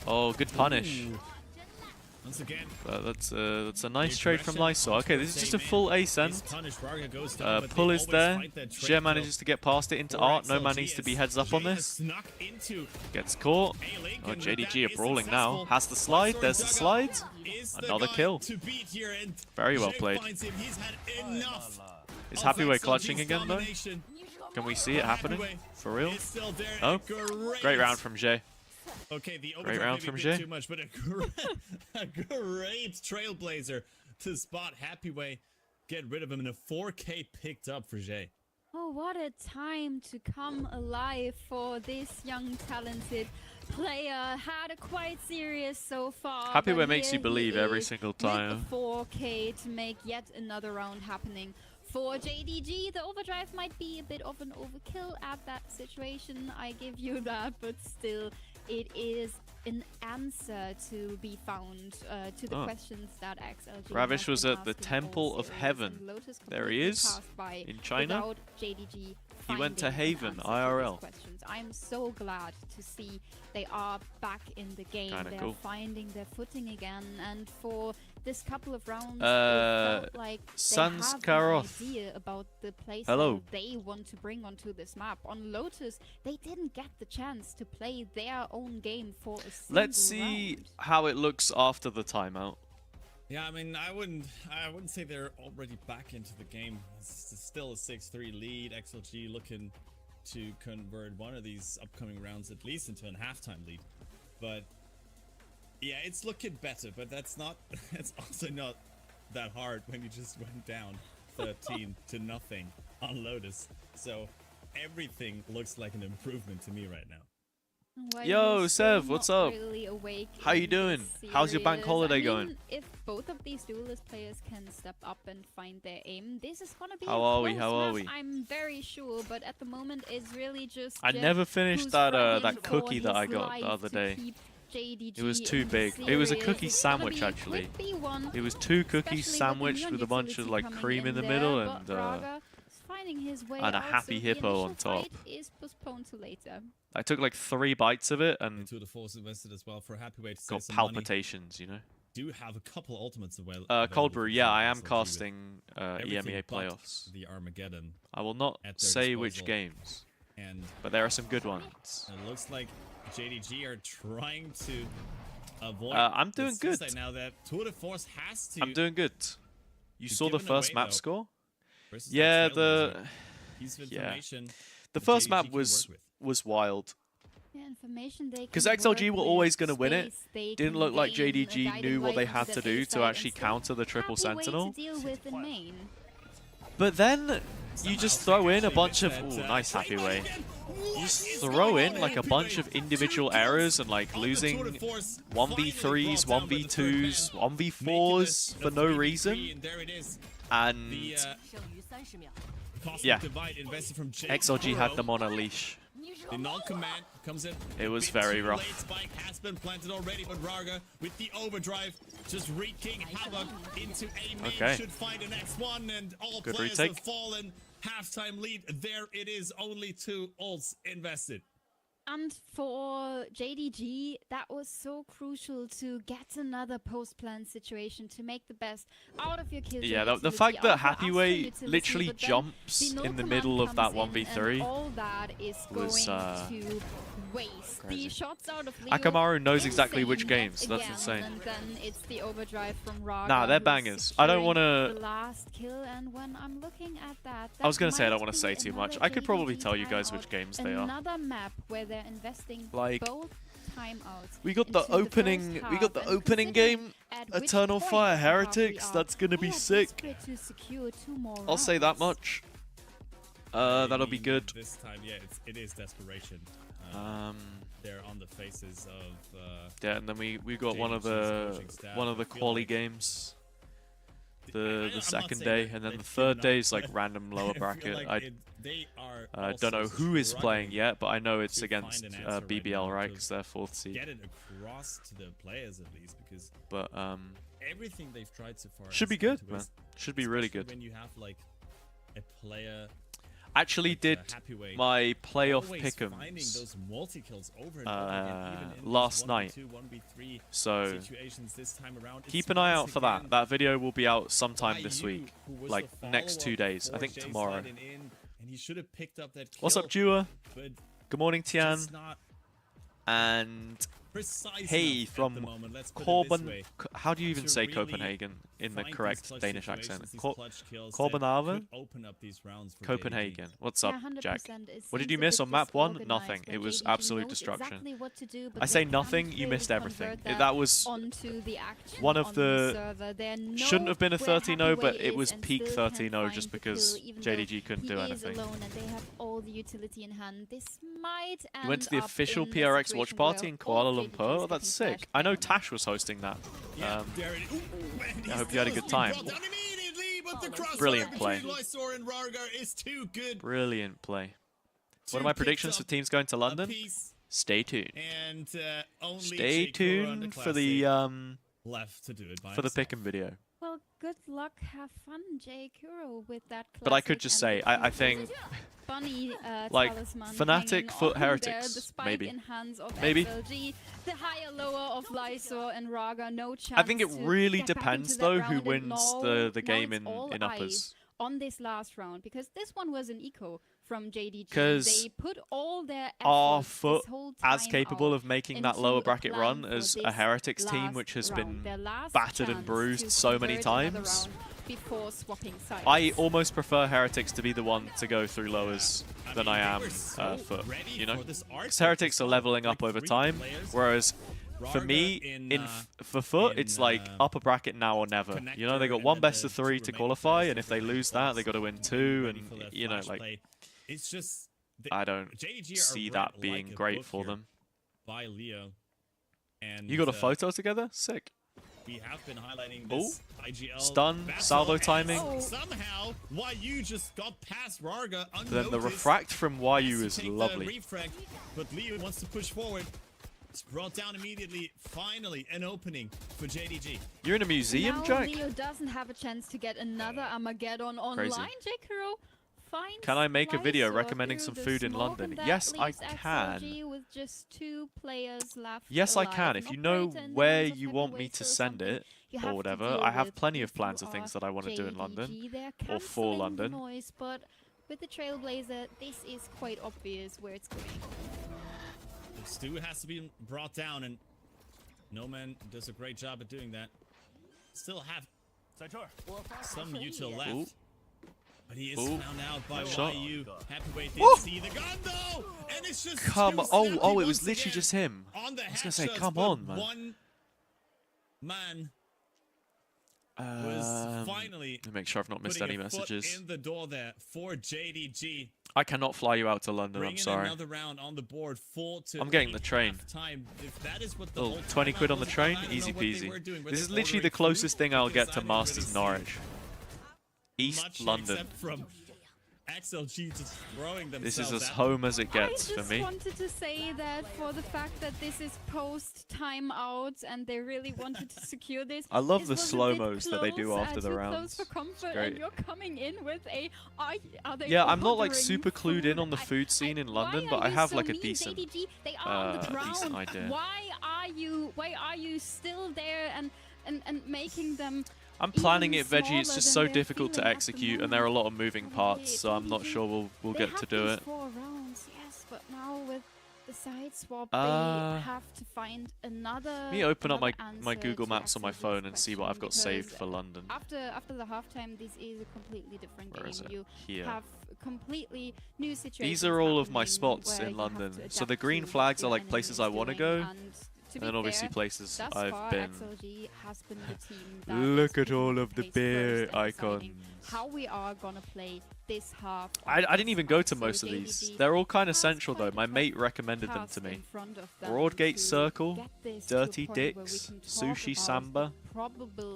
Oh, good punish. Ooh. Once again, That's a nice trade from Lysol. Okay, this is just a full ascent. Pull Pull is there. Jay manages to get past it into Art. No man needs to be heads up on this. Gets caught. Oh, JDG are brawling now. Has the slide. There's the slide. Another kill. Very well played. Is Happy Way clutching again though? Can we see it happening? For real? Oh, great round from Jay. Okay, the Great overdrive round maybe from a bit Jay. too much, but a great trailblazer to spot Happy Way, get rid of him, and a 4K picked up for Jay. Oh, what a time to come alive for this young, talented player. Had a quite serious so far. Happy but Way makes here you believe he every is single with time. the 4K to make yet another round happening. For JDG, the overdrive might be a bit of an overkill at that situation. I give you that, but still, it is an answer to be found to the questions that XLG Ravish has was been at the asking Temple all of series, Heaven. and Lotus There he completely is, passed by in China. without JDG He went to finding an Haven, answer to these IRL. questions. I'm so glad to see they are back in the game. Kinda They're cool. finding their footing again, and for this couple of rounds, it felt like they Sans have an Karoth. idea about the playstyle Hello. they want to bring onto this map. On Lotus, they didn't get the chance to play their own game for a single Let's see round. how it looks after the timeout. Yeah, I mean, I wouldn't say they're already back into the game. It's still a 6-3 lead. XLG looking to convert one of these upcoming rounds at least into a halftime lead. But yeah, it's looking better, but that's also not that hard when you just went down 13 to nothing on Lotus. So everything looks like an improvement to me right now. Well, Yo, you're still Sev, what's not up? really awake How you in doing? this How's your bank series. holiday I mean, going? If both of these duelist players can step up and find their aim, this is gonna be How a are we? close How are match, we? I'm very sure, but at the moment it's really just I Jet never finished who's that fighting that for cookie that I his got the life other to day. keep JDG It was too in the big. It was a series. cookie It's gonna sandwich, be a actually. quick B1, It was two cookies especially with the sandwiched neon with a bunch of utility like coming cream in the there, middle but and Braga is finding his way and a out, happy so the hippo on initial top. fight is postponed to later. I took like 3 bites of it And and to the force invested as well for a happy way to save got some money. palpitations, you know. Do have a couple ultimates Cold Brew, yeah, I am XLG with casting everything EMEA but playoffs. the Armageddon, I will not at their say which disposal. games, and but there are some good ones. it looks like JDG are trying to avoid. I'm the doing good. suicide now that Tour de Force has to. I'm doing good. You He's saw the given first away, map though. score? versus that Yeah, Trailblazer. Piece of yeah. information The that first JDG map can was work with. wild. Yeah, information they 'Cause can XLG work were with, always gonna win it. space they Didn't can look like gain, a JDG guiding knew what they light had on to the do A to side, actually and still counter the triple happy way sentinel. to deal with in main. But then you just throw in a bunch of That, nice happy way. again. You What just is throw going in on, like a Happy bunch Way? of individual 2 kills errors and like of the losing Tour de Force, 1v3s, finally brought down by the third 1v2s, man, 1v4s making it for a no 3v3, reason. and there it is. And The cosmic Yeah. divide invested from Jake XLG had Burrow. them on a leash. The non-command comes in. It was a bit very too rough. late. Spike has been planted already, but Raga with the overdrive just wreaking havoc into a main. Okay. Should find an X1 and all Good players retake. have fallen. Halftime lead. There it is. Only 2 ults invested. And for JDG, that was so crucial to get another post-plan situation to make the best out of your kills. Yeah, the fact that Happy Way literally but then jumps the no in the command middle of that comes in, 1v3 and all that is was, going to waste. crazy. The shots out of Leo, Akamaru knows exactly which insane games. That's again, insane. And then it's the overdrive from Raga. Nah, they're who's bangers. I don't securing wanna- the last kill, and when I'm looking at that, I was gonna say I don't might want to say be too much. another I could probably JDG tell you guys which timeout. games they are. Another map where they're investing Like, both timeouts. We got the into opening. first We got the half, and opening considering game. at which Eternal point Fire in the half we Heretics. are, That's gonna we be are sick. desperate to secure 2 more I'll say that rounds. much. I That'll be mean, good. This time, yeah, it is desperation. They're on the faces of. Yeah, and then we got one of JDG's the coaching staff. one of the I feel quali like- games. I'm The not second saying day, that and then the they've third given day up, is like but random I lower feel bracket. like they are Don't know also who is playing struggling yet, but I know it's to against find an answer right BBL, now right? to Because they're 4th seed. Get it across to the players at least, because But everything they've tried so far should be has gone good, to man. waste, Should be really especially good. when you have like a player Actually, like, did Happy Way my playoff always finding pick'ems. those multi-kills over and over again, even in these Last night. 1v2, 1v3 So situations this time around. keep It's an eye once out for again that. That video will be out sometime by this you, week, who was like the next 2 follow-up days. I for think Jay tomorrow. sliding in, and he should have picked up that What's up, kill, Jua? but Good morning, Tian. just not And precise hey, enough at from the moment. Let's put it this Corbin. way. How do you even to say really Copenhagen in the Find these correct clutch Danish situations, accent? these clutch kills that Copenhagen? could open up these rounds for Copenhagen. JDG. What's Yeah, up, 100%. Jack? It What did seems you a miss bit on map 1? disorganized Nothing. when It was JDG absolute knows destruction. exactly what to do, but I they say can't nothing, you really missed everything. convert That was onto the action one of on the- server. They shouldn't have been a know 13-0, where but Happy it Way was is peak and still 13-0 can't just find the because kill, even JDG though couldn't he do is anything. alone and they have all the utility in hand. This might You went to the end up official in a PRX watch situation party where in all Kuala JDGs Lumpur. Oh, getting that's sick. flashed I know down. Tash was hosting that. Yeah, there it is. Ooh, man, I hope he you had a still good time. brought down immediately, but the crossfire Brilliant play. between Lysor and Rargar is too good. Brilliant play. What to are my pick predictions for up teams going to a London? piece Stay tuned. And only Stay Jake Kuro on tuned for the left to do it by for the himself. pick 'em video. Well, good luck, have fun, Jay Kuro, with that. But I could just say, I think Bunny, like, talisman Fnatic hanging foot on Heretics, there, the spike maybe. in hands of Maybe. XLG, the higher lower of Lysor and Raga, no chance. I think it to really get back depends into that though round, who and wins now the game it's all in eyes uppers. on this last round, because this one was an eco from JDG. 'Cause they put all their Are efforts Foot this whole as time capable out of making that into lower a bracket plan run for as a this Heretics team, last which has round, been their last battered and chance bruised to so many convert another times? round before swapping sides. I almost prefer Heretics to be the one to go through lowers than I am Foot, you know? Because Heretics are leveling up over time, whereas for me, for Foot, it's like upper bracket now or never. You know, they got one best of 3 to qualify, and if they lose that, they got to win 2, and, you know, like, it's just I don't JDG see are that read being like a great book for here them. by Leo. And You got a photo together? Sick. we have been highlighting Oh, this IGL stun, battle, salvo and timing. Somehow, YU just got past Raga unnoticed. Then the refract from YU Has to is take the lovely. refract, but Leo wants to push forward. It's brought down immediately. Finally, an opening for JDG. You're in a museum, now Jack? Leo doesn't have a chance to get another Armageddon online. Jay Kuro finds Can I make a video Lysor recommending through some the food in smoke, London? and that Yes, I leaves can. XLG with just 2 players left Yes, I alive. can. An If you know operator in the where hands of you want me heavyweights to or send something it, you or have to whatever, deal I have with plenty of if plans you of things are that I want to do in London. JDG. They're Or for cancelling London. the noise, but with the Trailblazer, this is quite obvious where it's going. The Stu has to be brought down, and No Man does a great job at doing that. Still have some util left. Ooh. But he is Ooh. found out by Nice shot. YU. Heavyweight Woo! did see the gun though! And it's just Come Stu on. Snappy Oh, it once was literally again just him. on the I was going to say, headshots, come but on, man. One man was finally let me make sure I've not missed putting any a foot messages. in the door there for JDG. I cannot fly you out to London, I'm Bringing sorry. another round on the board, full to I'm getting the train. halftime. If that is what the Little whole 20 quid timeout on the was train, about, I don't easy know what they peasy. were doing. Were This they is literally the ordering closest food? thing I'll Because get I to didn't really Masters see Norwich. East much London. except from XLG just throwing themselves This is as at home as it gets I for just me. wanted to say that for the fact that this is post timeout and they really wanted to secure this. I love this the was a slow-mos bit that they do close, after the too rounds. Close for comfort, great. and you're coming in with a. Are they Yeah, I'm not like ordering super clued in food? on the food scene in London, why but are I you have so like a mean, decent JDG? They are on the ground. decent idea. Why are you still there and making them? I'm planning even it, Veggie. It's smaller just than so they're difficult to feeling at the execute, and there are a lot of moving moment. parts, so I'm not JDG, sure we'll they get have to do these it. 4 rounds, yes, but now with the side swap, Uh, they have to find another. Let me open up my answer Google to Maps on my XLG's phone and see what I've got question, saved because for London. After the halftime, this is a completely different Where game. is it? You Here. have completely new situations. These are all of my happening spots where in you have London. to So the adapt green to flags what are your like places enemy I is want to doing, go, to and be then obviously fair, places thus I've far, been. XLG has been the team that Look is at picking all up of the pace beer first and deciding icons. how we are gonna play this half. I didn't even go to most of these. They're all kind of central though. My mate recommended them to me. Broadgate Circle, Dirty Dicks, Sushi Samba,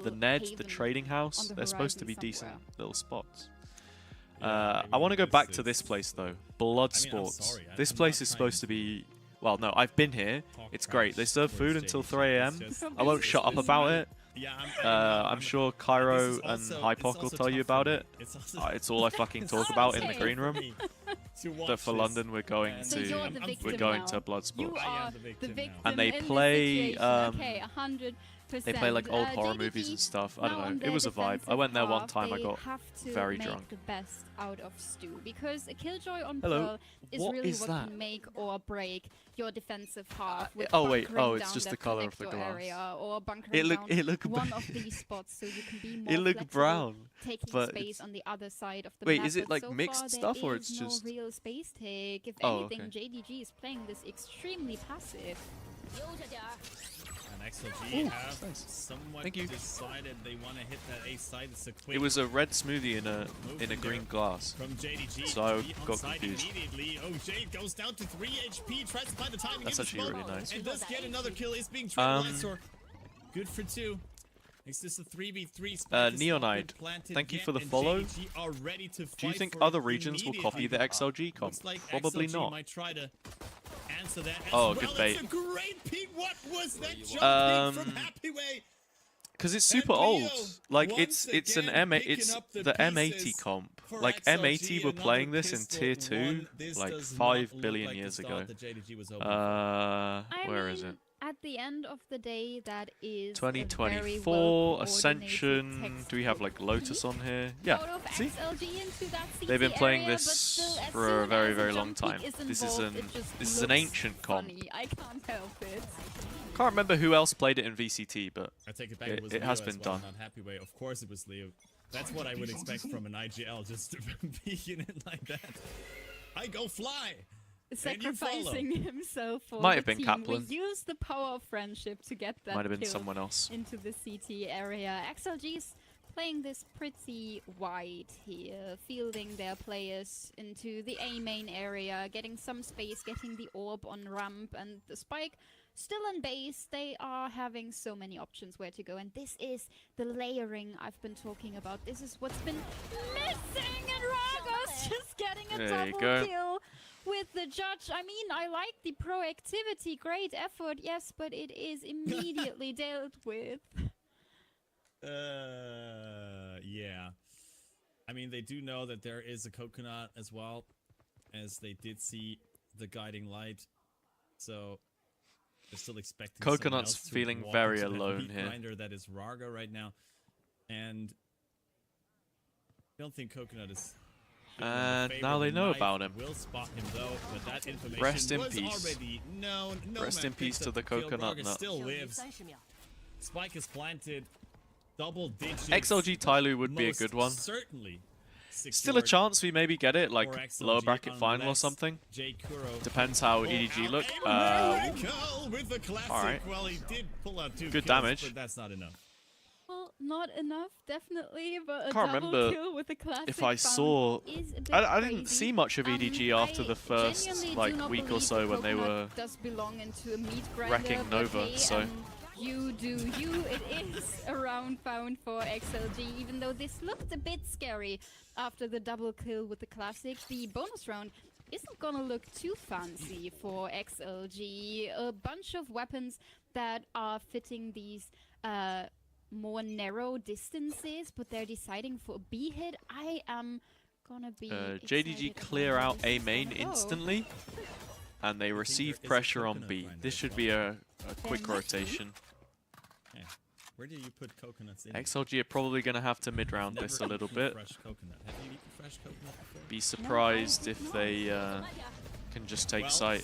the Ned, the Trading House. They're supposed to be decent little spots. I want to go back to this place though. Blood Sports. This place is supposed to be. Well, no, I've been here. It's great. They serve food until 3 AM. I won't shut up about it. I'm sure Cairo and Hypoc will tell you about it. It's all I fucking talk about in the green room. But for London, we're going So you're the to victim now. Blood You Sports. are the the victim victim now. And they in this play, situation. Okay, 100%. They play like old horror JDG, movies and stuff. I now on don't know. It their was a vibe. I defensive went there one half, time. I they got have to very make drunk. the best out of Stu, because a killjoy on Hello. Pearl is What really is what that? can make or break your defensive half. With oh wait, bunkering oh, it's down just that the color of the connector glass. area, or bunkering It looked down one of these spots, so you can be more it looked flexible, brown. taking but space it's- on the other side of the Wait, map. is it but like so mixed far, stuff, or there it's is just- no real space take? If Oh, anything, okay. JDG is playing this extremely passive. And XLG Ooh, have nice. somewhat Thank you. decided they want to hit that A side. It's a quick It was a red smoothie in a movement green there glass. from JDG. So I to be got on side confused. Immediately. Oh, Jade goes down to 3 HP. Tries to find the timing. That's in the actually smoke, really nice. And does get another kill. Is being trapped. Good for 2. Is this a 3v3 spot? Is Neonide, not been planted thank you yet, for the and follow. JDG are ready to Do you fight think for other it regions will copy the immediately. XLG comp? Looks like Probably XLG not. might try to answer that as Oh, well. good bait. It's a great peek. What was that jump peek from Happyway? Because it's super And old. Leo Like once it's an again it's picking up the the M80 pieces comp. for Like XLG, M80 were playing another this in pistol tier 2 one. This like does 5 not billion look like years the ago. start that JDG was hoping for. Where is it? At the end of the day, that is 2024 Ascension. Do we have like Lotus on here? Yeah. See? They've been playing this for a very, very long time. This is an ancient comp. I can't help it. Can't remember who else played it in VCT, but I take it back. it Was has Leo as been well, done. Not Happyway. Of course, it was Leo. That's what I would expect from an IGL, just peeking it like that. I go fly. Sacrificing himself for Might the have been team. Kaplan. We used the power of friendship to get that Might have been kill someone else. into the CT area. XLG's playing this pretty wide here, fielding their players into the A main area, getting some space, getting the orb on ramp, and the spike still in base. They are having so many options where to go, and this is the layering I've been talking about. This is what's been missing, and Ragos just getting a There you double go. kill with the judge. I mean, I like the proactivity, great effort, yes, but it is immediately dealt with. Yeah. I mean, they do know that there is a coconut as well, as they did see the guiding light. So they're still expecting someone Coconut's else to feeling walk very into that alone meat here. grinder that is Raga right now, and I don't think Coconut is. And now they know about him. Will spot him though, but that information Rest in was peace. already known. No Rest man in peace picked to up the kill. coconut Raga nut. still lives. Spike is planted. Double digits. XLG Tyloo would be a most good one. Certainly. Still a chance we maybe get it, like for XLG lower bracket final or unless something. J. Kuro Depends how pull EDG out look. a miracle with the classic. alright. Well, he did pull out 2 Good kills, damage. but that's not enough. Well, not enough, definitely, but a Can't double remember kill with a classic if I found saw. is a bit I didn't crazy. see much of EDG after I the first genuinely do like not week or believe so the when they coconut were does belong into a meat grinder, wrecking but Nova, hey, so- you do you. It is a round found for XLG, even though this looked a bit scary after the double kill with the classic. The bonus round isn't gonna look too fancy for XLG. A bunch of weapons that are fitting these more narrow distances, but they're deciding for a B hit. I am gonna be JDG excited clear about out how A this main is gonna go. instantly, and they receive there is a pressure on coconut B. grinder This as should well. be a quick Then rotation. Yeah. Where do you put coconuts in? XLG are probably going to have to mid-round Never this a little eaten bit. Fresh coconut. Have you eaten fresh coconut before? Be surprised if they can just take Well, sight.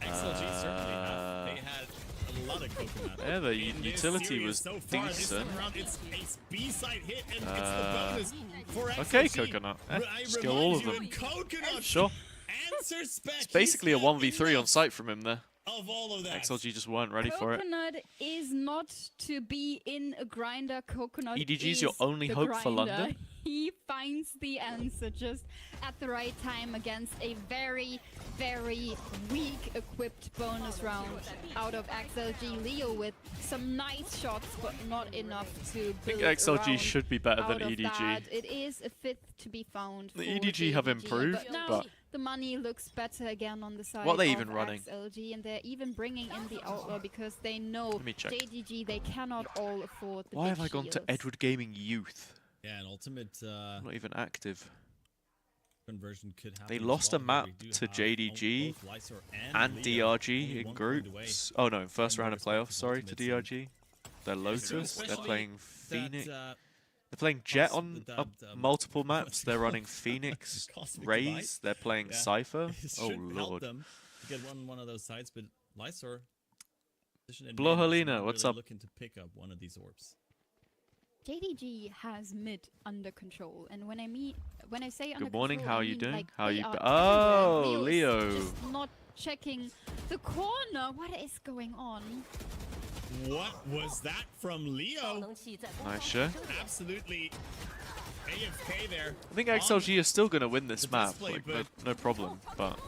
XLG certainly have. They had a lot of coconut. Yeah, the in this utility series was so far. This decent. time around, it's a B-side hit, and it's the bonus for Okay, XLG. coconut. I Just kill all of remind you them. that Coconut Sure. answer spec. It's basically a He's not 1v3 on enough sight from him there. of all of that. XLG just weren't ready for it. Coconut is not to be in a grinder. Coconut EDG is is your only the hope for grinder. London? He finds the answer just at the right time against a very, very weak equipped bonus round out of XLG. Leo with some nice shots, but not enough to I think build XLG around should be better out than of EDG. that. It is a fifth to be found. The for EDG have JDG, improved, but now but- the money looks better again on the side What are they of even running? XLG, and they're even bringing in the outlaw because they know Let me check. JDG, they cannot all afford the Why big have I gone to shields. Edward Gaming Youth? Yeah, an ultimate I'm not even active. conversion could happen. They as lost well, a where map we do to have JDG both Lysor and Leo DRG only in 1 point away groups. Oh no, first from round of their playoffs, sorry, to respective ultimates, DRG. They're Lotus, they're especially playing that, Phoenix. They're playing Jet on multiple maps. They're running Phoenix, Cosmic Raze. Device. They're playing Yeah. Cypher. It Oh should help lord. them to get one of those sides, but Lysor position in Blow mid is Helena, not what's really up? looking to pick up one of these orbs. JDG has mid under control, and when I say under Good morning, control, how I you mean, doing? like, How they you are be- everywhere. Oh, is Leo. just not checking the corner. What is going on? What was that from Leo? Nice shot. Absolutely AFK there. I think XLG is still going to win this the map, display, like, but- no problem. But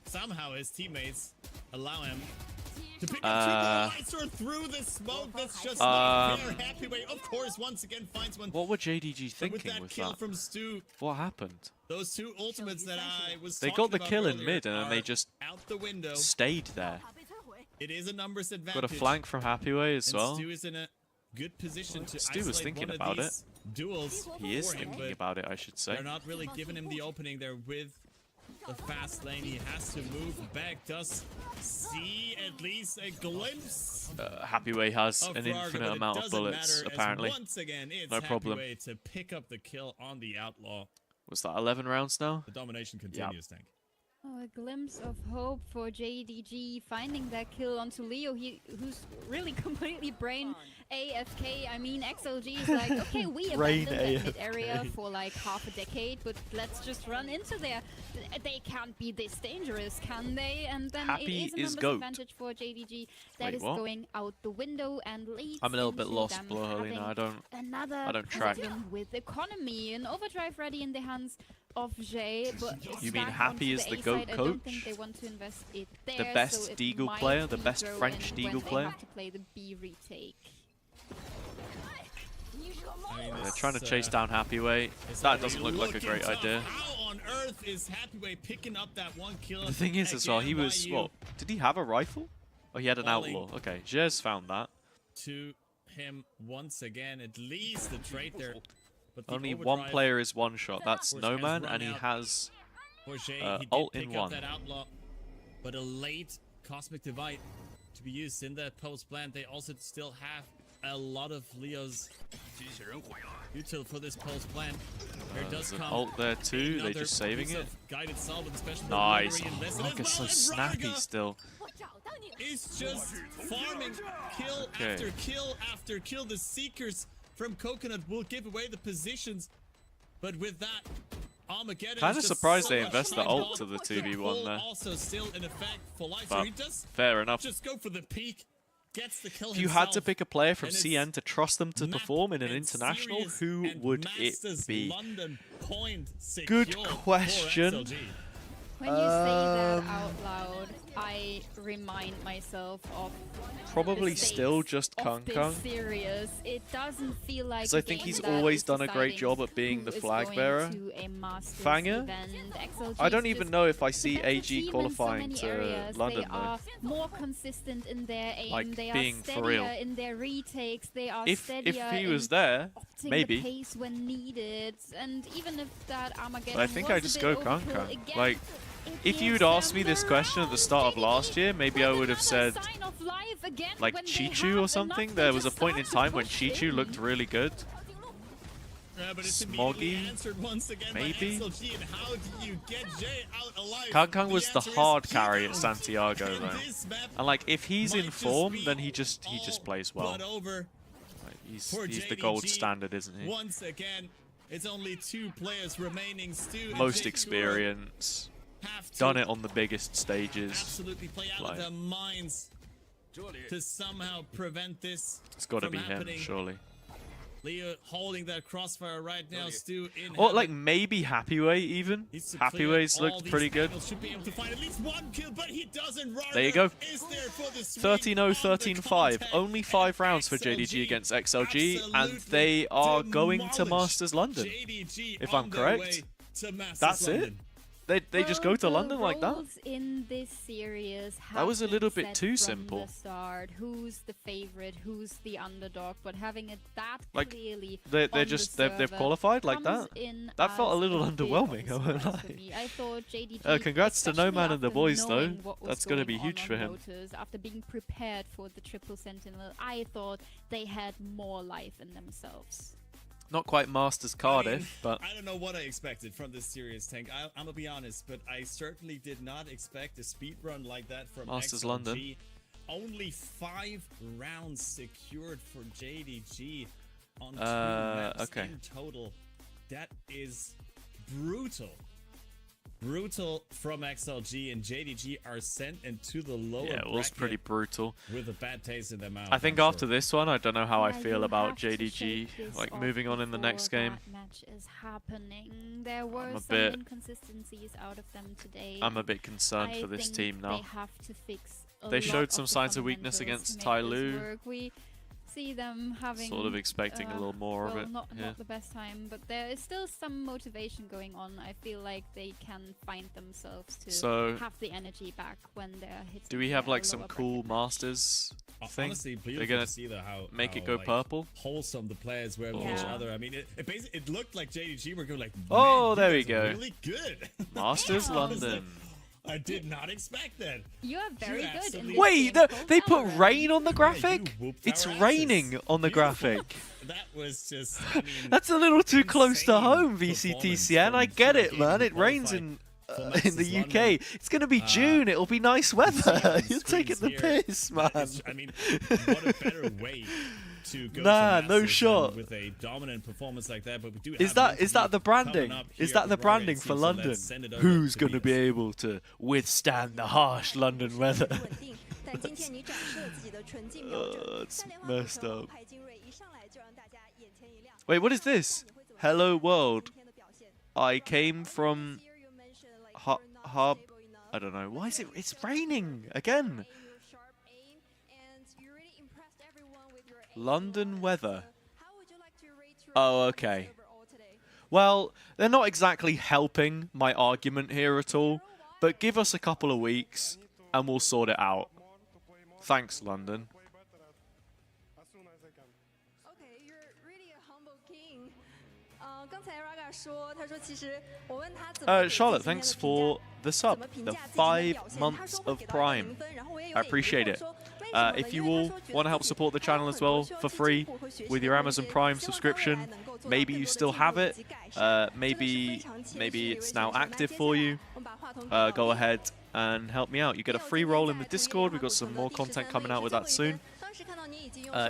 Somehow his teammates allow him To pick up triple Lights through the smoke, that's just not fair. Happyway, of course, once again finds one. What were JDG thinking with that with kill that? from Stu, What happened? those two ultimates that I was They talking got the about kill in earlier mid and then they are just out the window. stayed there. It is a numbers advantage. Got a flank from Happyway as and well. Stu is in a good position to Stu was isolate thinking one of about it. these duels. He is for him, thinking but about it, I should say. they're not really giving him the opening there with the fast lane. He has to move back. Does see at least a glimpse Happyway has of an Frarga, infinite but it amount of doesn't bullets, matter, as apparently. once again, it's No problem. Happyway to pick up the kill on the Outlaw. Was that 11 rounds now? The domination continues, Tank. Oh, a glimpse of hope for JDG finding that kill onto Leo, who's really completely brain AFK. I mean, XLG is like, okay, we Brain abandoned that mid AFK. area for like half a decade, but let's just run into there. They can't be this dangerous, can they? And then Happy it is a is numbers goat. advantage for JDG that Wait, is what? going out the window and leads I'm a little bit into lost, them Blowholina. having another I don't track. problem with economy. An overdrive ready in the hands of Jay, but You mean back Happy onto is the A GOAT side, I don't think coach? they want to invest it The there, best so it Deagle might player? The be best thrown French in when Deagle they player? have to play the B retake. I mean, They're trying to chase down Happyway. it's That like doesn't look like a looking great tough. idea. How on earth is Happyway picking up that one kill? The thing is as well, he again, was, YU what? Did he have a rifle? Oh, he had an Falling. outlaw. Okay, Jez found that. To him once again, at least the trade there. But the Only one overdrive player is one shot. That's Force No has Man, run and he out. has for Jay, he did ult pick in up one. that outlaw, but a late cosmic divide to be used in that post plant. They also still have a lot of Leo's util for this post plant. There does there's an come ult there too. They're another just saving piece it. of guided salve with a special Nice. delivery invested Look, as it's so well, and snappy Raga still. is just farming kill Okay. after kill after kill. The Seekers from Coconut will give away the positions, but with that, Armageddon Kinda is just surprised so they much invest the more ult involved. to the The 2v1 pull there. also still in effect for life, so But he does fair enough. just go for the peak, gets the kill If you had to himself, pick a player from and it's CN to trust them to Map perform in an and international, Sirius who and would Masters it be? London point Good secure for question. XLG. When you say that out loud, I remind myself of Probably the still stakes just of Kung this Kung. series. It doesn't feel like Because I a think game he's that always is done a great deciding job at being who the is flag going bearer. to a Masters Fanger? event. XLG I don't is even just know if I the see better AG team in so qualifying many to areas. London They though. are more consistent in their aim. Like, they being are for steadier real. in their retakes. They are If steadier he in was there, opting maybe. the pace when needed. And even if that Armageddon But I think I was a just bit go Kung overkill, Kung. again, Like, it if you'd gives asked them me this the question at the start of round. last year, maybe I would have Another said sign of life again like when they Chichu have or something. enough, There they was a just point in start to time when push Chichu in. looked really good. Yeah, but it's Smoggy, immediately answered once again by maybe? XLG, and how do you get Jay out alive? Kung Kung was the answer is hard he carry at knows. Santiago And though. this map And like if he's might in just form, be then he just all plays well. but over Like, he's for the gold JDG. standard, isn't he? Once again, it's only 2 players remaining. Stu and Most Jake experience. have to Done it on the biggest stages. absolutely play out Like- of their minds to somehow prevent this. It's got to from be him, happening. surely. Leo holding that crossfire right now. Stu in. Or heaven. like maybe Happyway even. Needs to clear Happyway's all looked these pretty good. angles, should be able to find at least 1 kill, but he doesn't. There you go. Is there for the swing 13-0, on the 13-5. contact, Only 5 and rounds for XLG JDG against XLG, and absolutely they are going to demolished Masters London. JDG if on I'm their correct. way to Masters That's London. it. They just go to Well, London the like that? roles in this series That was a have little been bit set too from simple. The start. Who's the favorite? Who's the underdog? But having it that Like, clearly they're on just the they've server qualified like comes that. in That felt a as little bit of underwhelming, a I won't surprise for lie. me. I thought JDG, Congrats to No especially Man and the after boys, though. knowing what was That's gonna be going huge on for him. Lotus, after being prepared for the triple sentinel, I thought they had more life in themselves. Not quite Masters Cardiff, but I don't know what I expected from this series, Tank. I'm gonna be honest, but I certainly did not expect a speed run like that from Masters XLG. London. Only 5 rounds secured for JDG on 2 Uh, maps okay. in total. That is brutal. Brutal from XLG, and JDG are sent into the lower yeah, it was bracket pretty brutal. with a bad taste in their mouth. I think I'm after sure. this one, I don't know how I Yeah, feel you about have to JDG, shake this like off moving on in the next before game. that match is happening. There were a some bit- inconsistencies out of them today. I'm a bit concerned I for this think team They now. have to fix They lot showed some the signs of weakness fundamentals against to Tai make this Lu. work. We see them having Sort of expecting a little more of well, it. Not Yeah. the best time, but there is still some motivation going on. I feel like they can find themselves to So, have the energy back when they're hitting. do we have their like some lower cool bracket. masters thing? Honestly, They're beautiful gonna to see though how make it go like, purple. wholesome the players were with each Yeah. other. I mean, it looked like JDG were going like, Oh, man, there you we guys are go. Really good. Masters Yeah. London. I did not expect that. You are very good. In absolutely- this Wait, game they called put Valorant. rain on the Yeah, graphic? you whooped It's our asses. raining on the Beautiful. graphic. That was just, I mean, That's a little too close to insane home, VCT performance CN. I from get Xi Lai it, man. Gaming, It who rains qualified for in Masters the UK. London. It's gonna be June. It'll be nice weather. You're taking the Screens here. piss, man. I mean, what a better way to go Nah, to no Masters shot. than with a dominant performance like that. But we do Is have that an is that the interview branding? coming up Is here that at the Royal branding AC, for so London? let's send it over Who's to gonna be Venus. able to withstand the harsh London weather? 稳定，但今天你展示了自己的纯净标准。 It's 在莲花 messed 主持人 up. 排金瑞一上来就让大家眼前一亮。 Wait, what is this? 你会怎么 Hello 看 world. 今天的表现 I came from Here you mentioned, like, Hub. you're not Hub. stable enough. I don't know. Why is it? It's raining again. Aim, your sharp aim, and you really impressed everyone with your aim London skills. weather. How would you like to rate your Oh, performance okay. overall today? Well, they're not exactly helping my argument here at all, but give us a couple of weeks and we'll sort it out. Thanks, London. Okay, you're really a humble king. 刚才 Raga 说，他说其实我问他怎么给自己 Charlotte, 今天的 thanks 评价 for the 怎 sub, 么评 the 价自己的 5表现，他 months 说会 of 给到100 Prime. 分，然后我也有 I 点疑惑 appreciate it. 说为什么呢？ If 因 you 为 all 他说觉 want to 得 help 自己 support the 还有 channel as 很多 well 需要 for 去 free 进步和学习 with 的 your 空 Amazon 间， Prime 希望他未 subscription, 来能够做到 maybe 更 you 多的 still 进 have 步以 it. 及改善。 Maybe 真的是非常谦虚 maybe 的一位 it's 选 now 手。那 active 接 for 下 you. 来我们把话筒给到 Go 你。 ahead and help me out. You get a free role in the Discord. We've got some more content coming out with that soon.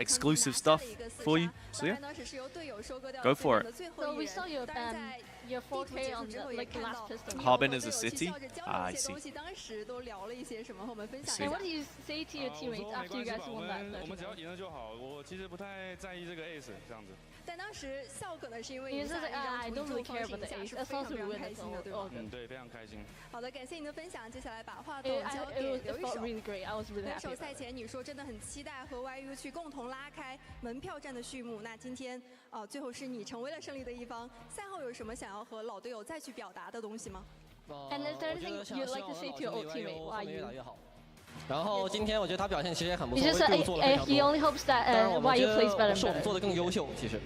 Exclusive stuff for you. So yeah, go for it. So we saw your 4K on the like last pistol. Harbin is a city? I see. And what do you say to your teammates after you guys won that? 我们只要赢了就好，我其实不太在意这个 ace 这样子。但当时笑可能是因为 He 你 was 在 just 一 like, 张 I 图 don't 做 really 方 care 式 about the 下 ace. 是 As 非 long 常 as 非 we 常 win, 开 it's 心的， all 对吧？ good. 对，非常开心。好的，感谢您的分享，接下来把话 It, 筒交 it 给 was 刘 it 一手 felt。really great. I was really 对 happy. 手 about 赛 it. 前你说真的很期待和 YU 去共同拉开门票战的序幕。那今天最后是你成为了胜利的一方。赛后有什么想要和老队友再去表达的东西吗？ And is there anything you'd like to say to your old teammate? Why you? 然后今天我觉得他表现其实也很不 He 错， just 为 said 队伍做了非常 he 多。 only hopes that 当然，我 why 觉 you plays 得 better 是我 and 们做 better. 的更优秀。其实，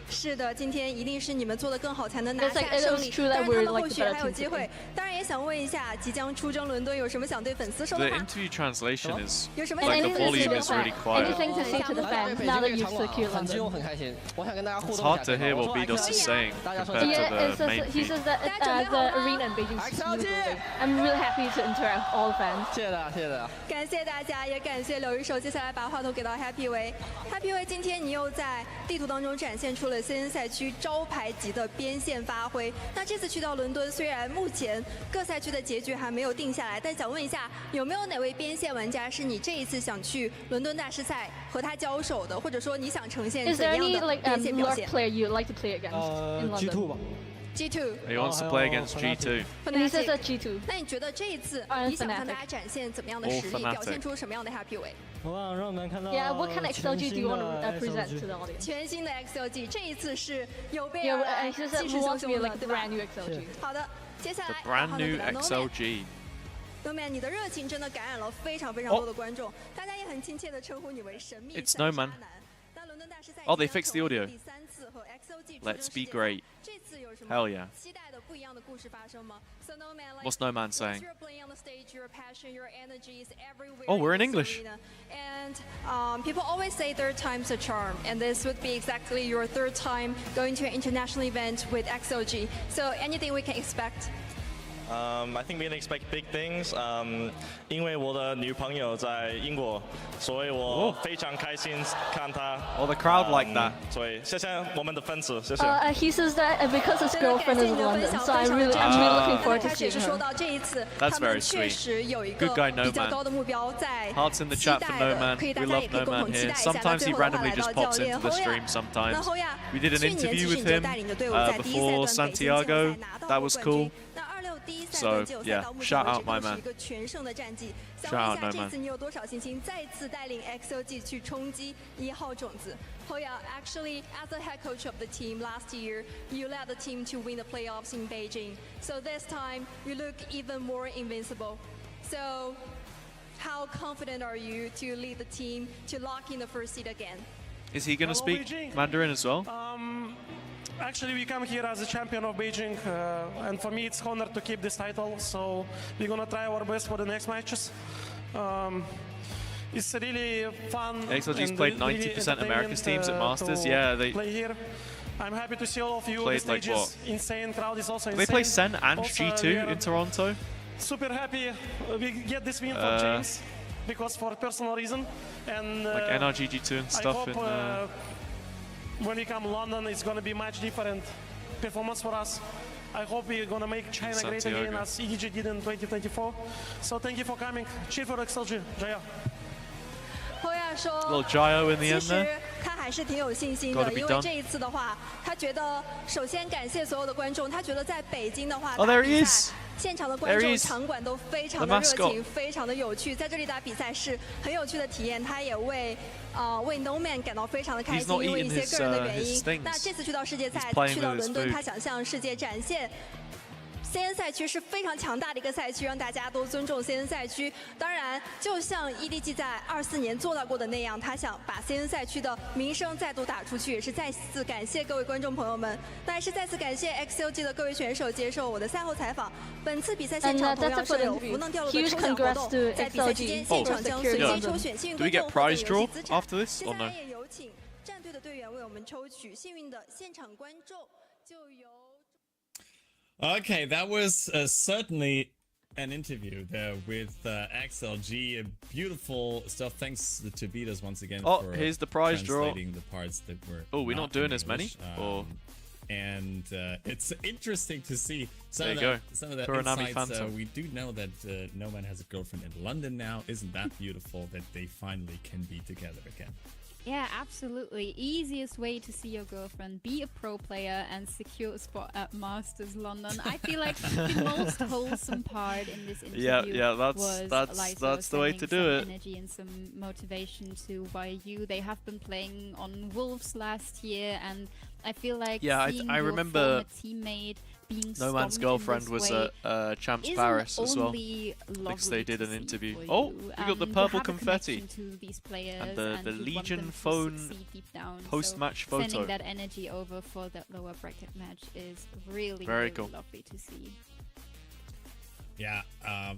是的，今天一定是你们做的更好，才能拿 It's like 下 it 胜 was 利。 true 当 that 然， we're 他们 like 或 the 许 better 还有 team 机会 today.。当然，也想问一下，即将出征伦敦有什么想对粉丝说 The 的话？ interview translation is 有什么 And 想 like 对 the 粉丝 volume 说的 is 话 really quiet. Anything to say to the 在 fans 北 now 京 that 这 you've 个场馆 secured 很激动， London? 很开心。我想跟大家互 It's 动一 hard 下。 to hear 我 what 说 Bedos is saying 大家说 compared 一下 to Yeah, the it's just, main he feed. says that the arena in Beijing is beautiful. I'm really happy to interact with all the fans. 谢谢大家，谢谢大家。感谢大家，也感谢刘一手。接下来把话筒给到 Happy 维。Happy 维，今天你又在地图当中展现出了 CN 赛区招牌级的边线发挥。那这次去到伦敦，虽然目前各赛区的结局还没有定下来，但想问一下，有没有哪位边线玩家是你这一次想去伦敦大师赛和他交手的，或者说你想呈现 Is 怎 there 样 any 的 like 边线表 North 现 player you'd like to play against in London? 吧。 ？G2， He wants to play against G2. And he says that G2. 那你觉得这一次 Fanatic 你想向大家展现怎么样的 All 实力， Fanatic 表现出什么样的 Happy 维？ 我想让我们看到 Yeah, what kind of XLG do you want to present to the audience? 全新的 XLG，这一次是有备 Yeah, 而来， he says 气 that 势 we 汹 want to be 汹的， like 对 a 吧 brand？new XLG. 好的，接下 The 来 brand new No XLG. Man，你的热情真的感染了非常非常多的观众，大家也很亲切的称呼你为神秘 It's 赛 No 沙 Man. 男。那伦敦大师赛 Oh, they 即将 fixed the 成为 audio. 第三次和 XLG 出 Let's 征世 be 界 great. 这次有什 Hell 么 yeah. 期待的不一样的故事发生吗 ？So No Man，like What's No Man saying? You're playing on the stage, your passion, your energy is everywhere. Oh, we're in this English. arena. And people always say third time's a charm, and this would be exactly your third time going to an international event with XLG. So anything we can expect? I think we can expect big things. 因为我的女朋友在英国，所以我非常开心看她。 Oh, the crowd like that. 所以谢谢我们的粉丝，谢谢。 He says that because his 真的感 girlfriend 谢 is 你 in 的分 London, 享， so 非 I'm 常 really 的 I'm 真 really 诚。 looking 那 forward to 开始也 seeing 是说 her. 到这一次， That's 他们 very 确 sweet. 实有一个 Good guy, No 比较 Man. 高的目标在 Hearts in the 期 chat 待 for No 的， Man. 可以 We 大家 love 也可以 No 共 Man 同期 here. 待一下。那 Sometimes 最 he 后的话 randomly 来 just 到教 pops 练 into the 侯亚。 stream 那 sometimes. 侯亚， We did an 去年 interview 其实 with 你就 him 带领着队伍在第一赛 before 段北京季后 Santiago. 赛拿到 That 过 was 冠 cool. 军。那26 So yeah, shout out my man. 一个全胜的战绩。想 Shout 问 out 一下， no 这 man. 次你有多少信心再次带领 XLG 去冲击1号种子？ Hoya, actually, as the head coach of the team last year, you led the team to win the playoffs in Beijing. So this time, you look even more invincible. So, how confident are you to lead the team to lock in the first seed again? Is he going to Hello, speak Beijing. Mandarin as well? Actually, we come here as a champion of Beijing, and for me, it's honor to keep this title. So we're gonna try our best for the next matches. It's really fun. XLG's and played really 90% America's teams at entertainment, Masters. to Yeah, they play here. I'm happy to see all of you. played The like stage what? is insane. Crowd is also They insane. play Sen and Also, we G2 are in Toronto. super happy we get this win for James because for personal reason and Like NRGG2 and I stuff. hope when we come London, it's gonna be much different performance for us. I hope we're gonna make China great again as EDG did in 2024. So thank you for coming. Cheer for XLG. Jaya. Hoya 说 Little Gio in the 其 end 实 there. 他还是挺有信心 Gotta 的， be 因 done. 为这一次的话，他觉得首先感谢所有的观众，他觉得在北京的话 Oh, 打 there 比 he 赛 is. 现场的观 There 众 he is. 场馆都非常 The 的热 mascot. 情，非常的有趣，在这里打比赛是很有趣的体验。他也为No Man 感到非常的开 He's 心， not 因为一些 eating 个人的 his, 原 his 因。 things. 那这次去到世界赛 He's，playing 去到 with his 伦敦， food. 他想向世界展现。CN 赛区是非常强大的一个赛区，让大家都尊重 CN 赛区。当然，就像 EDG 在24年做到过的那样，他想把 CN 赛区的名声再度打出去，也是再次感谢各位观众朋友们。那也是再次感谢 XLG 的各位选手接受我的赛后采访。本次比赛现场同样是有福能掉落的抽奖活动，在比赛期间现场将随机抽选幸运 Do we 观 get 众获得 prize 游 draw 戏资产。 after this 接 or 下 no? 来也有请战队的队员为我们抽取幸运的现场观众，就由。 Okay, that was certainly an interview there with XLG. Beautiful stuff. Thanks to Vitas once again for here's the prize draw. translating the parts that were. Oh, we're not doing in as many? English. Or And it's interesting to see some there of you that, go. some of that Kuranami insights. Phantom. We do know that No Man has a girlfriend in London now. Isn't that beautiful that they finally can be together again? Yeah, absolutely. Easiest way to see your girlfriend, be a pro player and secure a spot at Masters London. I feel like the most wholesome part in this interview that's the way to do some it. energy and some motivation to YU. They have been playing on Wolves last year, and I feel like seeing I your remember former teammate being No Man's stomped in girlfriend this was way at Champs isn't Paris as well. only Because they lovely did to an see interview. for Oh, you. we got the To purple have a confetti. connection to these players And the to want Legion them to phone succeed deep down. post-match So photo. Sending that energy over for that lower bracket match is really, Very really cool. lovely to see. Yeah,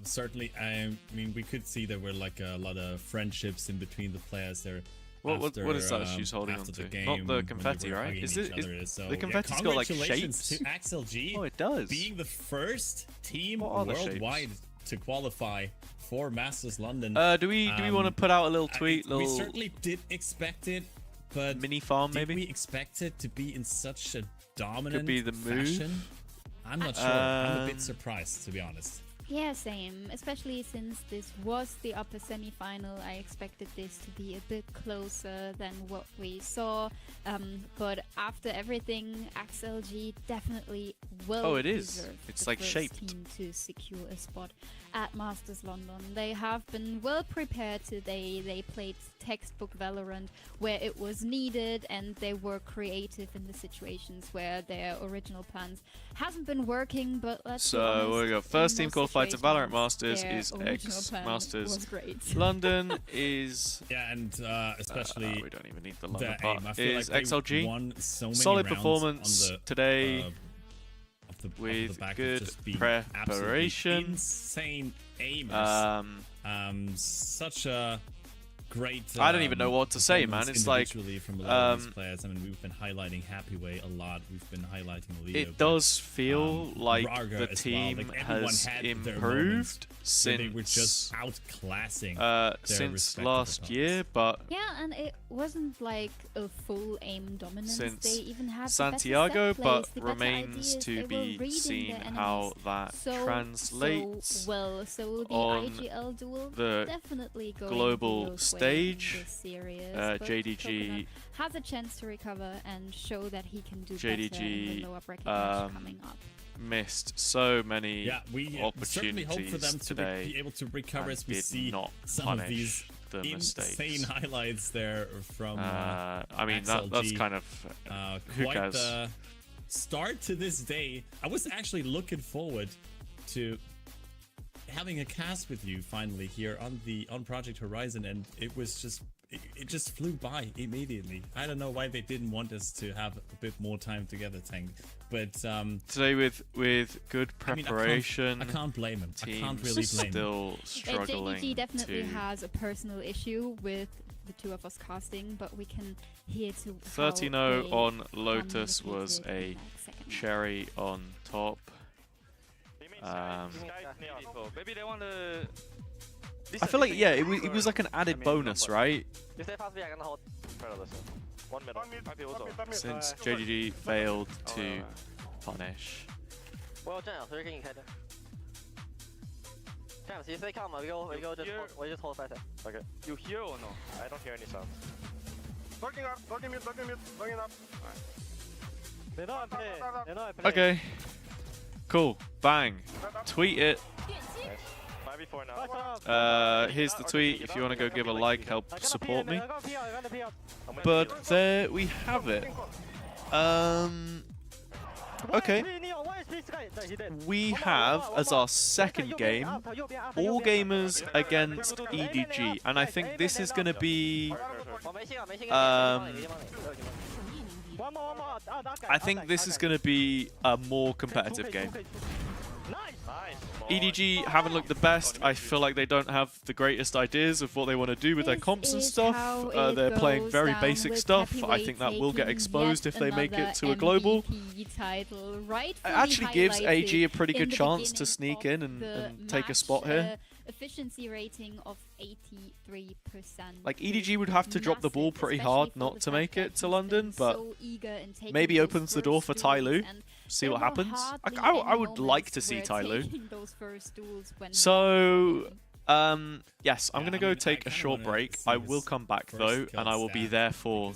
certainly. I mean, we could see there were like a lot of friendships in between the players there. What is that she's holding on to? Not the confetti, right? Is it? The confetti's got like congratulations shapes? to XLG. Oh, it does. Being the first team What are the worldwide to qualify for Masters London. Do we want to put out a little tweet? We certainly did expect it, but mini farm maybe? Did we expect it to be in such a dominant Could be the move. fashion? I'm not sure. I'm a bit surprised, to be honest. Yeah, same. Especially since this was the upper semi-final, I expected this to be a bit closer than what we saw. But after everything, XLG definitely will. Oh, it is. It's like shaped. Team to secure a spot at Masters London. They have been well prepared today. They played textbook Valorant where it was needed, and they were creative in the situations where their original plans hasn't been working. But let's be honest, we go. First team qualified to Valorant Masters their is original X plan Masters. was great. London is Yeah, and especially we don't even need the London the aim. part. I feel Is like they XLG won so many solid rounds performance on the, today off the with back of good just being preparation. absolutely insane aimers. Such a great. I don't even know what to say, man. performance It's like individually from a lot of these players. I mean, we've been highlighting Happyway a lot. We've been highlighting Leo. it does feel like Braga the as well. team Like, everyone has had their moments improved where they were since just outclassing since respective last opponents. year, but Yeah, and it wasn't like a full aim dominance. Since they even had Santiago, the better set but plays, the better remains ideas. to They were be reading seen their how enemies that so translates well. So the on IGL duel the definitely going global the Leo way. Stage. This series, JDG has a chance to recover and show that he can do JDG, better in the lower bracket match coming up. Missed so many we certainly opportunities hope for them to today. be able to recover as we did see not some of these the insane mistakes. highlights there from I mean, XLG. that's kind of who quite cares? the start to this day. I was actually looking forward to having a cast with you finally here on Project Horizon, and it was just it just flew by immediately. I don't know why they didn't want us to have a bit more time together, Tank. But today with good preparation, I can't blame him. I teams can't really blame him. still struggling. JDG definitely to has a personal issue with the two of us casting, but we can hear to 13-0 on Lotus was a cherry on top. Maybe they want to. I feel like, yeah, it was like an added bonus, right? If they pass me, I'm gonna hold. One middle. Since JDG failed to punish. 我有正小推给你开的。这样，其实 they come, we go just hold 5 seconds. Okay. You hear or no? I don't hear any sound. Working up, working mid, working up. They know I play. They know I play. Okay. Cool. Bang. Tweet it. 5v4 now. Here's the tweet if you want to go give a like, help support me. But there we have it. Okay. We have as our second game All Gamers against EDG, and I think this is going to be I think this is going to be a more competitive game. EDG haven't looked the best. I feel like they don't have the greatest ideas of what they want to do with their comps and stuff. They're playing very basic stuff. I think that will get exposed if they make it to a global. It actually gives AG a pretty good chance to sneak in and take a spot here. Efficiency rating of 83%. Like EDG would have to drop the ball pretty hard not to make it to London, but maybe opens the door for Tai Lu. See what happens. I would like to see Tai Lu. So, yes, I'm going to go take a short break. I will come back though, and I will be there for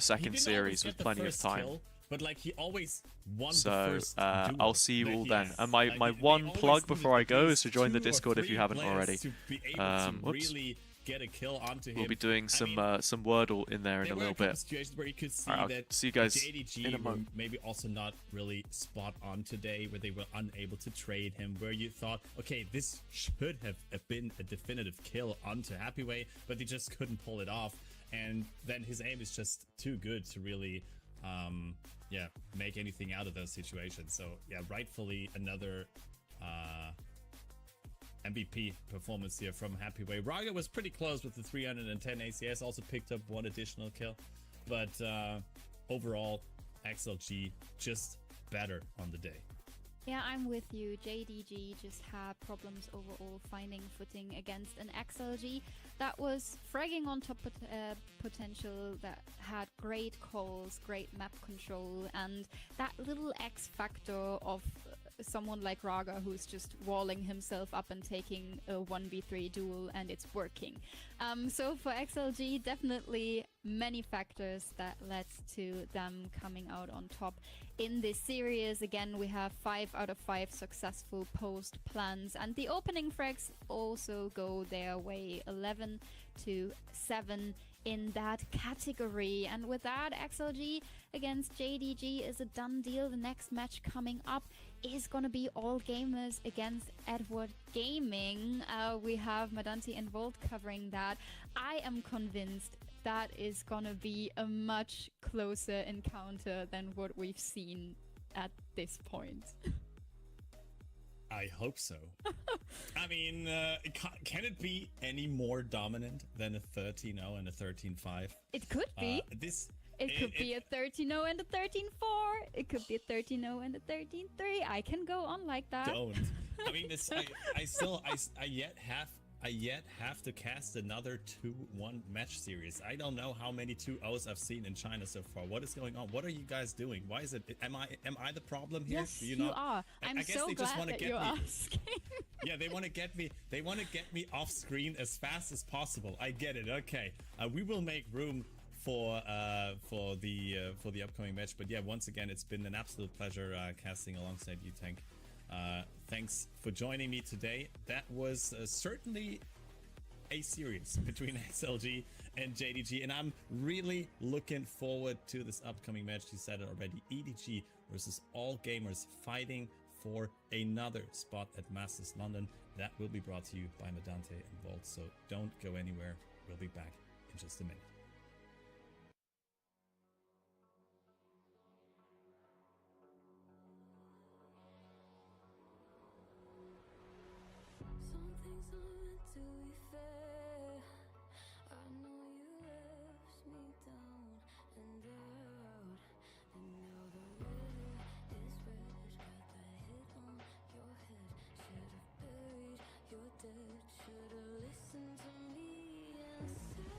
second series with plenty of time. But like he always won so the first I'll see you all then. And my one plug before I go is to join the Discord if you haven't already. Whoops. Get a kill onto him. We'll be doing some Wordle in there in a little bit. Where you could see I'll see you guys JDG in a moment. Maybe also not really spot on today, where they were unable to trade him, where you thought, okay, this should have been a definitive kill onto Happyway, but they just couldn't pull it off. And then his aim is just too good to really make anything out of those situations. So yeah, rightfully another MVP performance here from Happyway. Raga was pretty close with the 310 ACS, also picked up one additional kill, but overall XLG just better on the day. Yeah, I'm with you. JDG just had problems overall finding footing against an XLG that was fragging on top potential, that had great calls, great map control, and that little X factor of someone like Raga who's just walling himself up and taking a 1v3 duel, and it's working. So for XLG, definitely many factors that led to them coming out on top in this series. Again, we have 5 out of 5 successful post plans, and the opening frags also go their way, 11-7 in that category. And with that, XLG against JDG is a done deal. The next match coming up is gonna be All Gamers against Edward Gaming. We have Madanti and Volt covering that. I am convinced that is gonna be a much closer encounter than what we've seen at this point. I hope so. I mean, can it be any more dominant than a 13-0 and a 13-5? It could be. It could be a 13-0 and a 13-4. It could be a 13-0 and a 13-3. I can go on like that. Don't. I mean, I yet have I yet have to cast another 2-1 match series. I don't know how many 2-0s I've seen in China so far. What is going on? What are you guys doing? Why is it? Am I the problem here? Yes, Do you are. I guess so they just glad want to that get you're me. asking. Yeah, they want to get me. They want to get me off screen as fast as possible. I get it. Okay, we will make room for the upcoming match. But yeah, once again, it's been an absolute pleasure casting alongside you, Tank. Thanks for joining me today. That was certainly a series between XLG and JDG, and I'm really looking forward to this upcoming match. You said it already, EDG versus All Gamers fighting for another spot at Masters London. That will be brought to you by Medante and Volt, so don't go anywhere. We'll be back in just a minute. Some things are meant to be fair. I know you left me down and out, and now the river is red. Got that hit on your head. Should've buried your dead. Should've listened to me and said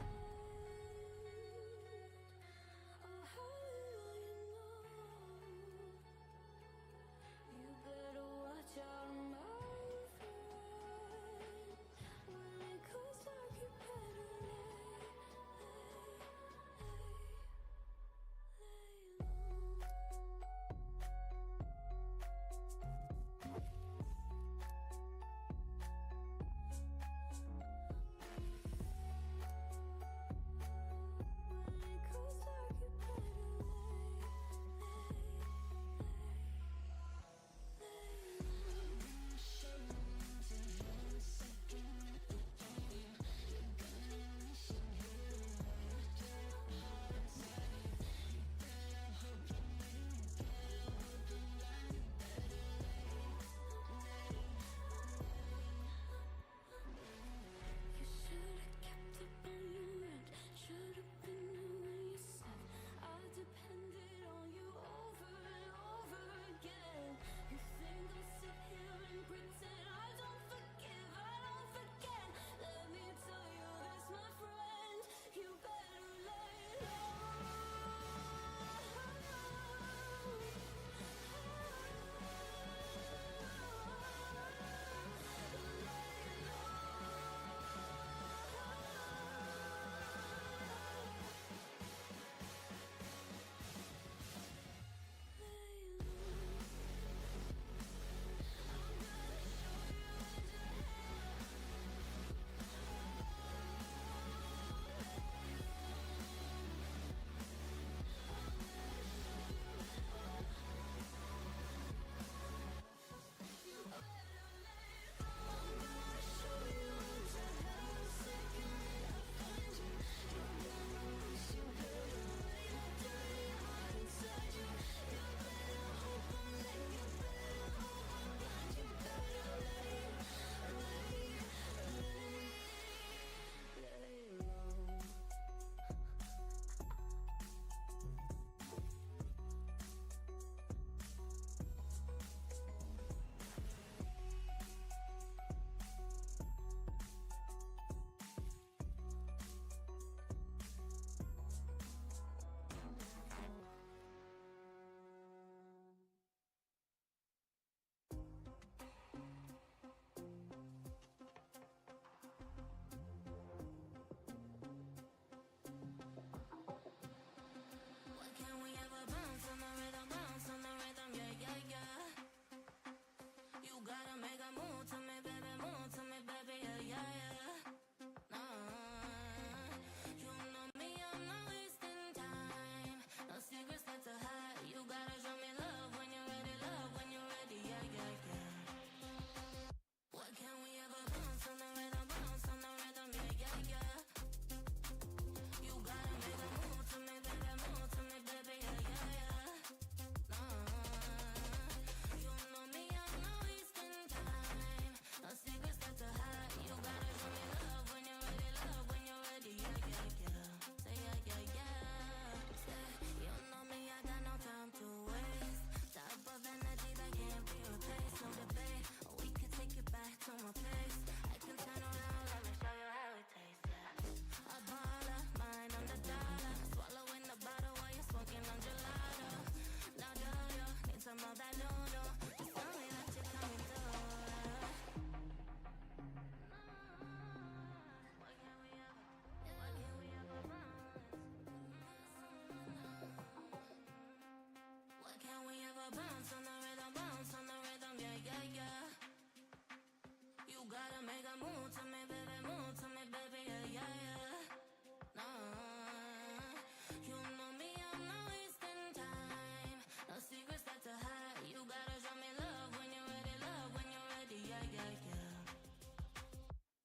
make a move to me, baby, move to me, baby, yeah, yeah, yeah. No, you know me, I'm not wasting time. No secrets that to hide. You gotta show me love when you're ready, yeah, yeah, yeah.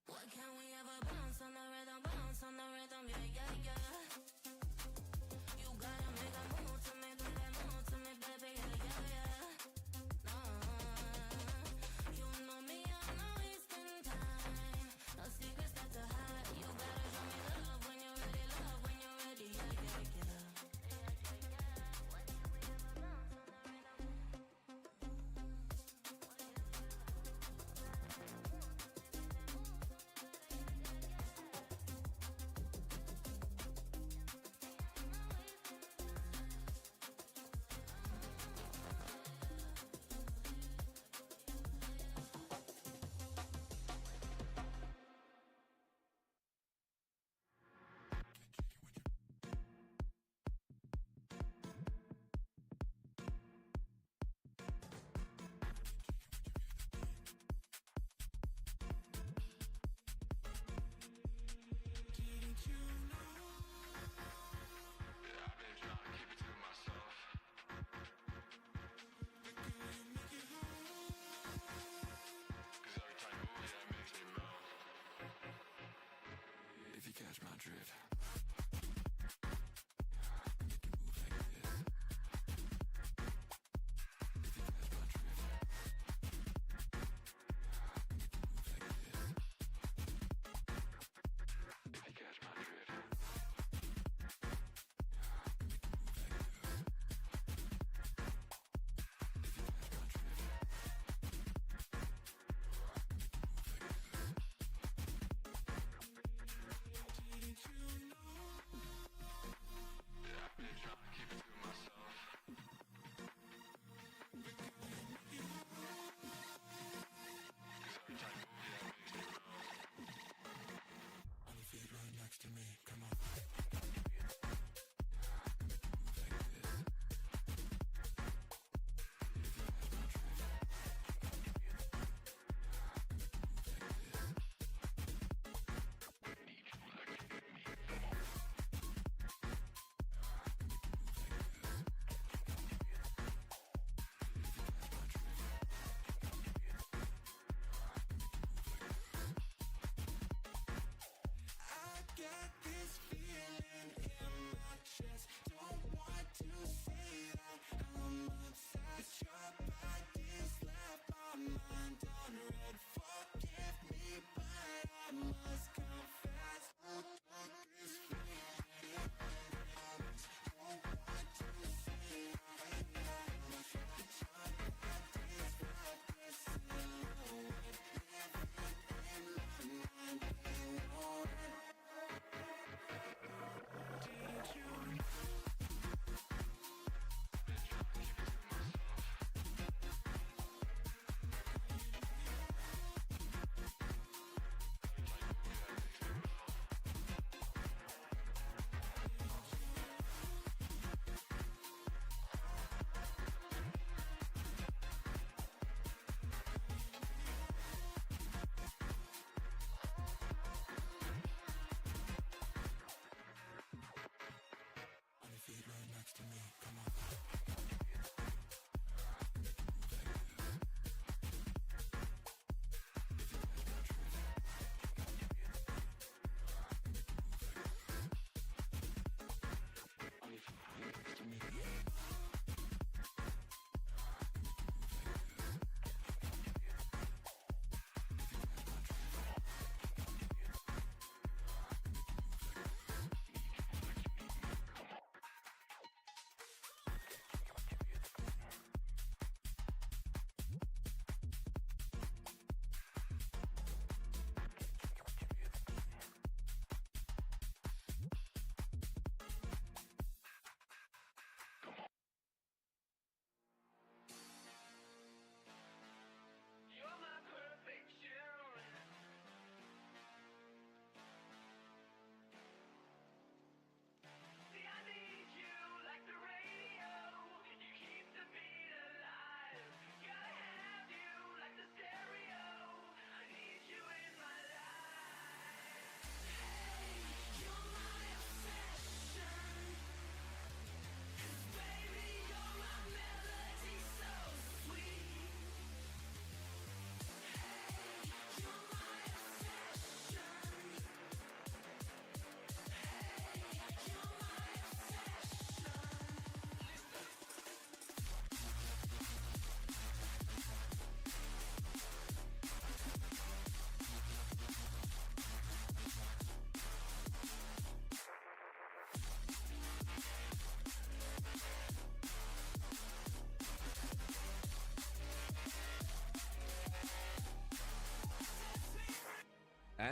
What can we ever bounce on the rhythm, yeah, yeah, yeah. You gotta make a move to me, baby, yeah, yeah, yeah. No, you know me, I'm not wasting time. No secrets that to hide. You gotta show me love when you're ready, yeah, yeah, yeah. What can we ever bounce on the rhythm? If you catch my drift. You know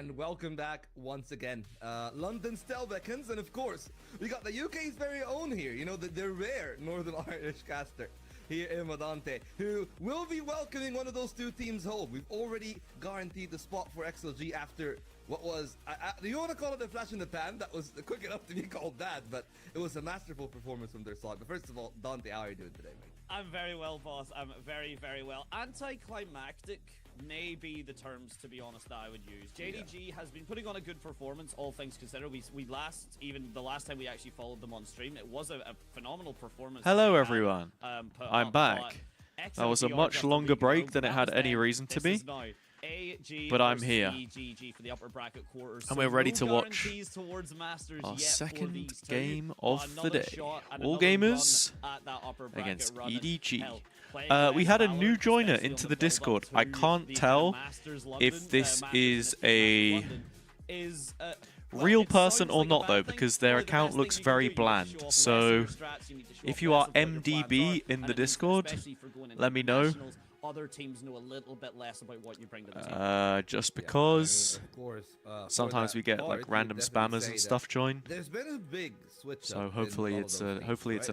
And welcome back once again. London still beckons, and of course, we got the UK's very own here. You know, the rare Northern Irish caster here in Madante, who will be welcoming one of those two teams home. We've already guaranteed the spot for XLG after what was, do you want to call it a flash in the pan? That was quick enough to be called that, but it was a masterful performance from their side. But first of all, Dante, how are you doing today, mate? I'm very well, boss. I'm very, very well. Anticlimactic may be the terms, to be honest, that I would use. JDG has been putting on a good performance, all things considered. Even the last time we actually followed them on stream, it was a phenomenal performance. Hello, everyone. I'm back. That was a much longer break than it had any reason to be. But I'm here, and we're ready to watch our second game of the day. All gamers against EDG. We had a new joiner into the Discord. I can't tell if this is a real person or not, though, because their account looks very bland. So if you are MDB in the Discord, let me know. Other teams know a little bit less about what you bring to the team. Just because sometimes we get like random spammers and stuff join. There's been a big switch. So hopefully it's an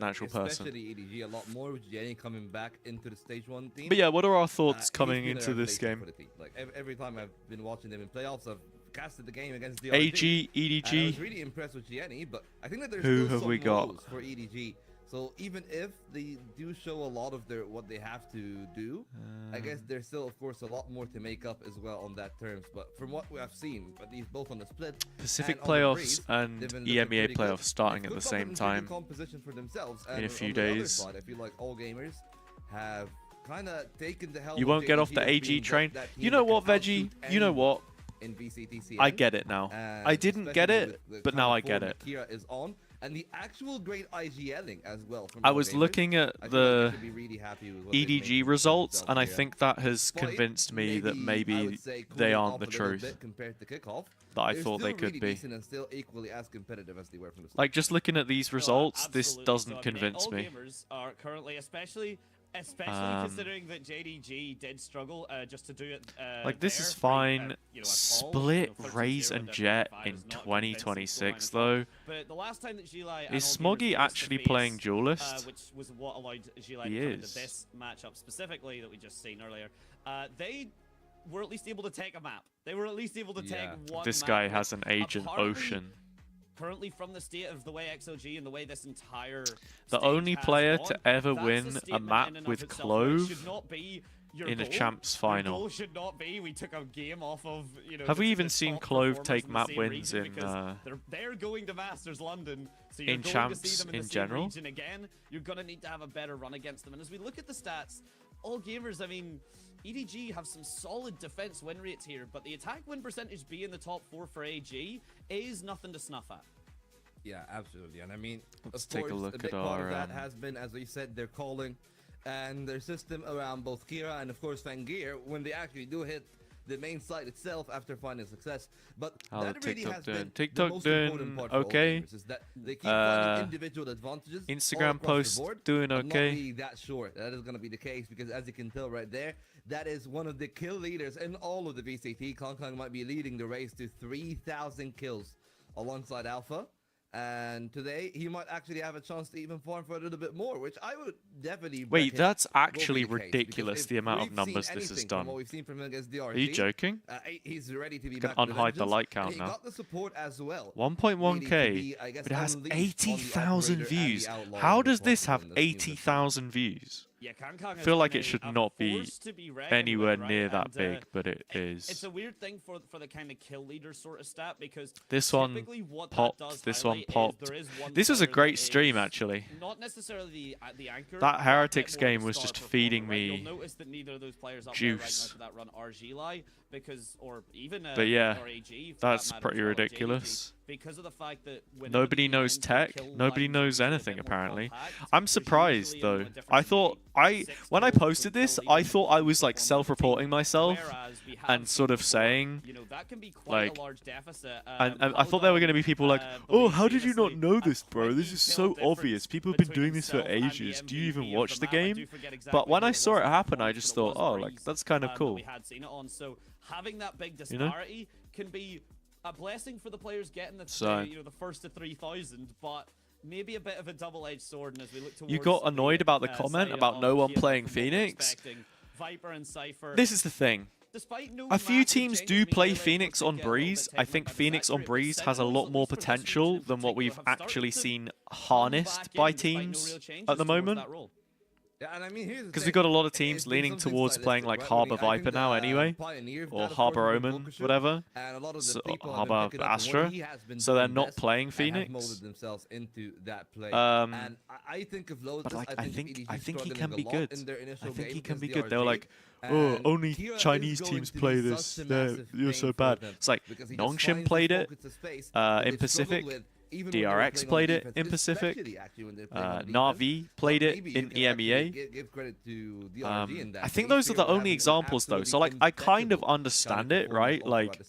actual person. Especially EDG a lot more with Jenny coming back into the stage 1 team. But yeah, what are our thoughts coming into this game? Like every time I've been watching them in playoffs, I've casted the game against the AG, EDG. I was really impressed with Jenny, but I think that there's Who still have we some got? woes for EDG. So even if they do show a lot of what they have to do, I guess there's still, of course, a lot more to make up as well on that terms. But from what we have seen, at least both on the split, Pacific playoffs and EMEA playoffs starting at the same time for themselves. in a few on the other days. side, I feel like all gamers have kind of taken the helm. You won't get off the AG train. You know what, Veggie? You know what? In VCT CN. I get it now. I didn't get it, but now I get it. Kira is on. And the actual great IGLing as well. I was looking at the EDG results, and I think that has convinced me that maybe they aren't the truth that I thought they could be. Like, just looking at these results, this doesn't convince me. Are currently, especially considering that JDG did struggle just to do it. Like, this is fine. Split Raze and Jet in 2026, though. But the last time that Xi Lai is Smoggy actually playing Duelist? Which was what allowed Xi Lai to come into this matchup specifically that we just seen earlier. They were at least able to take a map. They were at least able to take one This map, guy has an Agent Ocean. Currently, from the state of the way XLG and the way this entire The only player to ever win a map with Clove in a champs final. Goal should not be we took a game off of, Have we even seen Clove take map wins in they're going to Masters London, so in champs in general? Again, you're gonna need to have a better run against them. And as we look at the stats, all gamers, I mean, EDG have some solid defense win rates here, but the attack win percentage being the top 4 for AG is nothing to snuff at. Yeah, absolutely. And I mean, let's of course, take a look a big at part our of that has been, as we said, their calling and their system around both Kira and, of course, Fangir when they actually do hit the main site itself after finding success. But that really has been the most important part for all gamers, is that they keep finding individual advantages. Instagram post doing okay. I'm not really that sure that is going to be the case, because as you can tell right there, that is one of the kill leaders in all of the VCT. Kong might be leading the race to 3,000 kills alongside Alpha. And today, he might actually have a chance to even farm for a little bit more, which I would definitely... Wait, that's actually ridiculous, the amount of numbers this has done. We've seen from him against DRG, are you joking? He's ready to be you can unhide the light count now. He got the support as well. 1.1k, but it has 80,000 views. How does this have 80,000 views? Yeah, I feel like it should not be anywhere near that big, but it is. It's a weird thing for the kind of kill leader sort of stat, because this one popped, this one popped. This was a great stream, actually. Not necessarily the anchor. That Heretics game was just feeding me You'll notice that neither of those players up juice. there right now for that run are Xi Lai, because, or even but yeah, AG, that's pretty ridiculous. Because of the fact that nobody knows tech, nobody knows anything apparently. I'm surprised though. I thought when I posted this, I thought I was like self-reporting myself and sort of saying like, and I thought there were going to be people like, oh, how did you not know this, bro? This is so obvious. People have been doing this for ages. Do you even watch the game? But when I saw it happen, I just thought, oh, like that's kind of cool. Having that big disparity can be a blessing for the players getting the the first to 3,000, but maybe a bit of a double-edged sword. And as we look towards You got annoyed about the comment about no one playing Phoenix? Viper and Cypher. This is the thing. A few teams do play Phoenix on Breeze. I think Phoenix on Breeze has a lot more potential than what we've actually seen harnessed by teams at the moment. Yeah, and I mean, because we got a lot of teams leaning towards playing like Harbor Viper now anyway, or Harbor Omen, whatever, so, Harbor Astra, so they're not playing Phoenix. But like, I think he can be good. I think he can be good. They were like, oh, only Chinese teams play this. You're so bad. It's like Nongshim played it in Pacific. DRX played it in Pacific. Na'Vi played it in EMEA. I think those are the only examples though. So like, I kind of understand it, right? Like,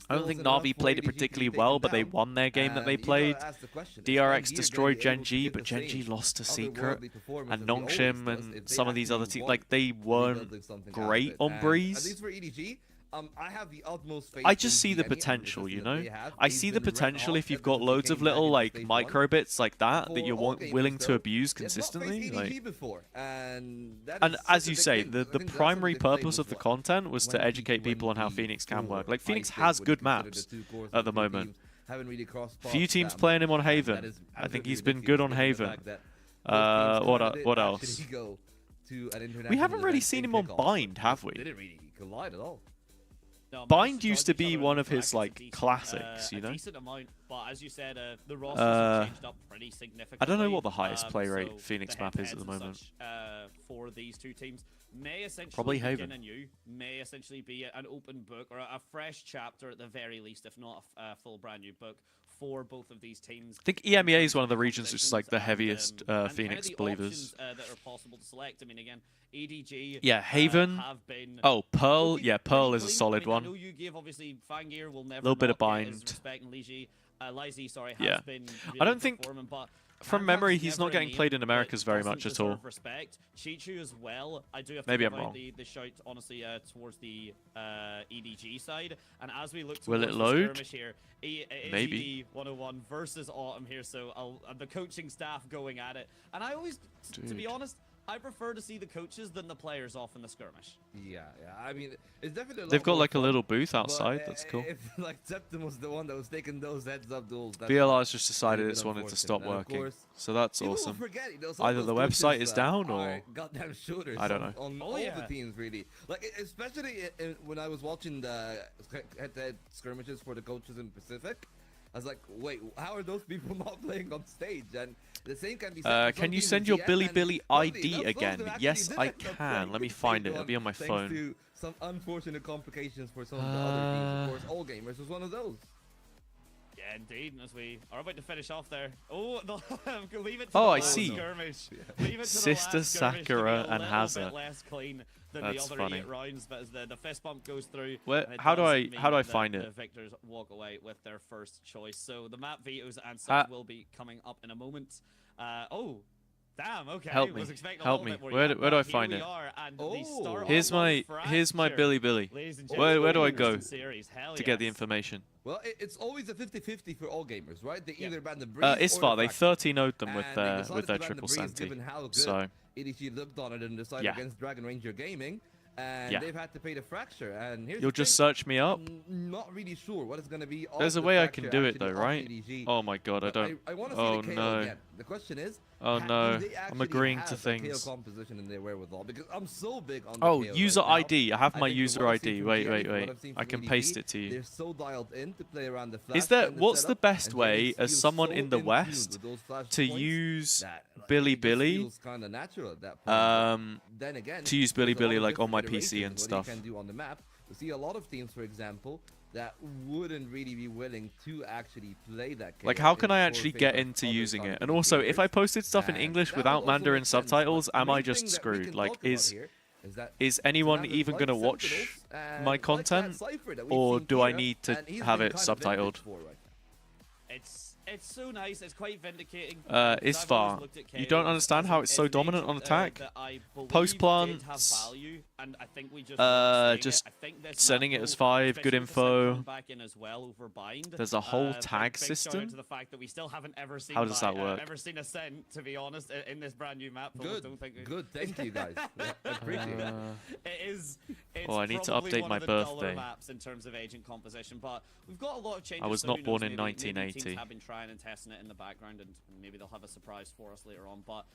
I don't think Na'Vi played it particularly well, but they won their game that they played. DRX destroyed Gen G, but Gen G lost to Secret. And Nongshim and some of these other teams, like, they weren't great on Breeze. I have the utmost faith. I just see the potential, you know? I see the potential if you've got loads of little, like, micro bits like that you're willing to abuse consistently. Like, and as you say, the primary purpose of the content was to educate people on how Phoenix can work. Like, Phoenix has good maps at the moment. Few teams playing him on Haven. I think he's been good on Haven. What else? We haven't really seen him on Bind, have we? Didn't really collide at all. Bind used to be one of his like classics, you know. Decent amount, but as you said, the roster changed up pretty significantly. I don't know what the highest play rate Phoenix map is at the moment. For these two teams, may essentially probably Haven. May essentially be an open book or a fresh chapter at the very least, if not a full brand new book for both of these teams. I think EMEA is one of the regions which is like the heaviest Phoenix believers. That are possible to select. I mean, again, EDG. Yeah, Haven. Oh, Pearl. Yeah, Pearl is a solid one. I know you give obviously Fangir will never. A little bit of Bind. Yeah. I don't think. From memory, he's not getting played in Americas very much at all. Respect. Chichu as well. I do have to maybe I'm wrong. The shout honestly towards the EDG side, and as we look towards will it load? The skirmish here, maybe 101 versus Autumn here. So the coaching staff going at it, and I always, to be honest, I prefer to see the coaches than the players off in the skirmish. Yeah. I mean, it's definitely. They've got like a little booth outside. That's cool. If like Septim was the one that was taking those heads-up duels, BLR's just decided it's wanted to stop working, so that's awesome. Either the website is down or goddamn shooters. I don't know. On all the teams, really. Like especially when I was watching the head-to-head skirmishes for the coaches in Pacific. I was like, wait, how are those people not playing on stage? And the same can be said. Can you send your Billy ID again? Yes, I can. Let me find it. It'll be on my phone. Thanks to some unfortunate complications for some of the other teams. Of course, All Gamers was one of those. Yeah, indeed. And as we are about to finish off there, leave it to the I see. Skirmish. Leave it to Sister Sakura and Hazza. Less clean than that's the other funny. 8 rounds, but as the fist bump goes through, how do I find it? The victors walk away with their first choice. So the map vetoes and such will be coming up in a moment. Damn, okay. Help me. Help me. Where do I find it? Here's my Billy. Where do I go to get the information? Well, it's always a 50-50 for All Gamers, right? They either ban the Breeze Isfar, they 13-0'd them with their triple Senti. So EDG looked on it and decided against Dragon Ranger Gaming. And they've had to pay the fracture. And here's you'll just search me up? Not really sure what it's going to be. There's a way I can do it though, right? Oh my god, I don't. I want to see the KO again. The question is, oh no, I'm agreeing to things. Composition in their wherewithal, because I'm so big on the user ID. I have my user ID. Wait. I can paste it to you. They're so dialed in to play around the flash. Is there? What's the best way as someone in the West to use Billy? Kind of natural at that point. Then again, to use Billy like on my PC and stuff. You can do on the map. We see a lot of teams, for example, that wouldn't really be willing to actually play that game. Like, how can I actually get into using it? And also, if I posted stuff in English without Mandarin subtitles, am I just screwed? Like, is anyone even going to watch my content? Or do I need to have it subtitled? It's so nice. It's quite vindicating. Isfar. You don't understand how it's so dominant on attack? Post plants. Just sending it as 5. Good info. There's a whole tag system. How does that work? Ever seen Ascent, to be honest, in this brand new map? Good. Thank you guys. Appreciate it. It's Oh, I need to probably update one my of the duller birthday. maps in terms of agent composition, but we've got a lot of changes. I was so not who born knows, in maybe teams 1980. have been trying and testing it in the background, and maybe they'll have a surprise for us later on. But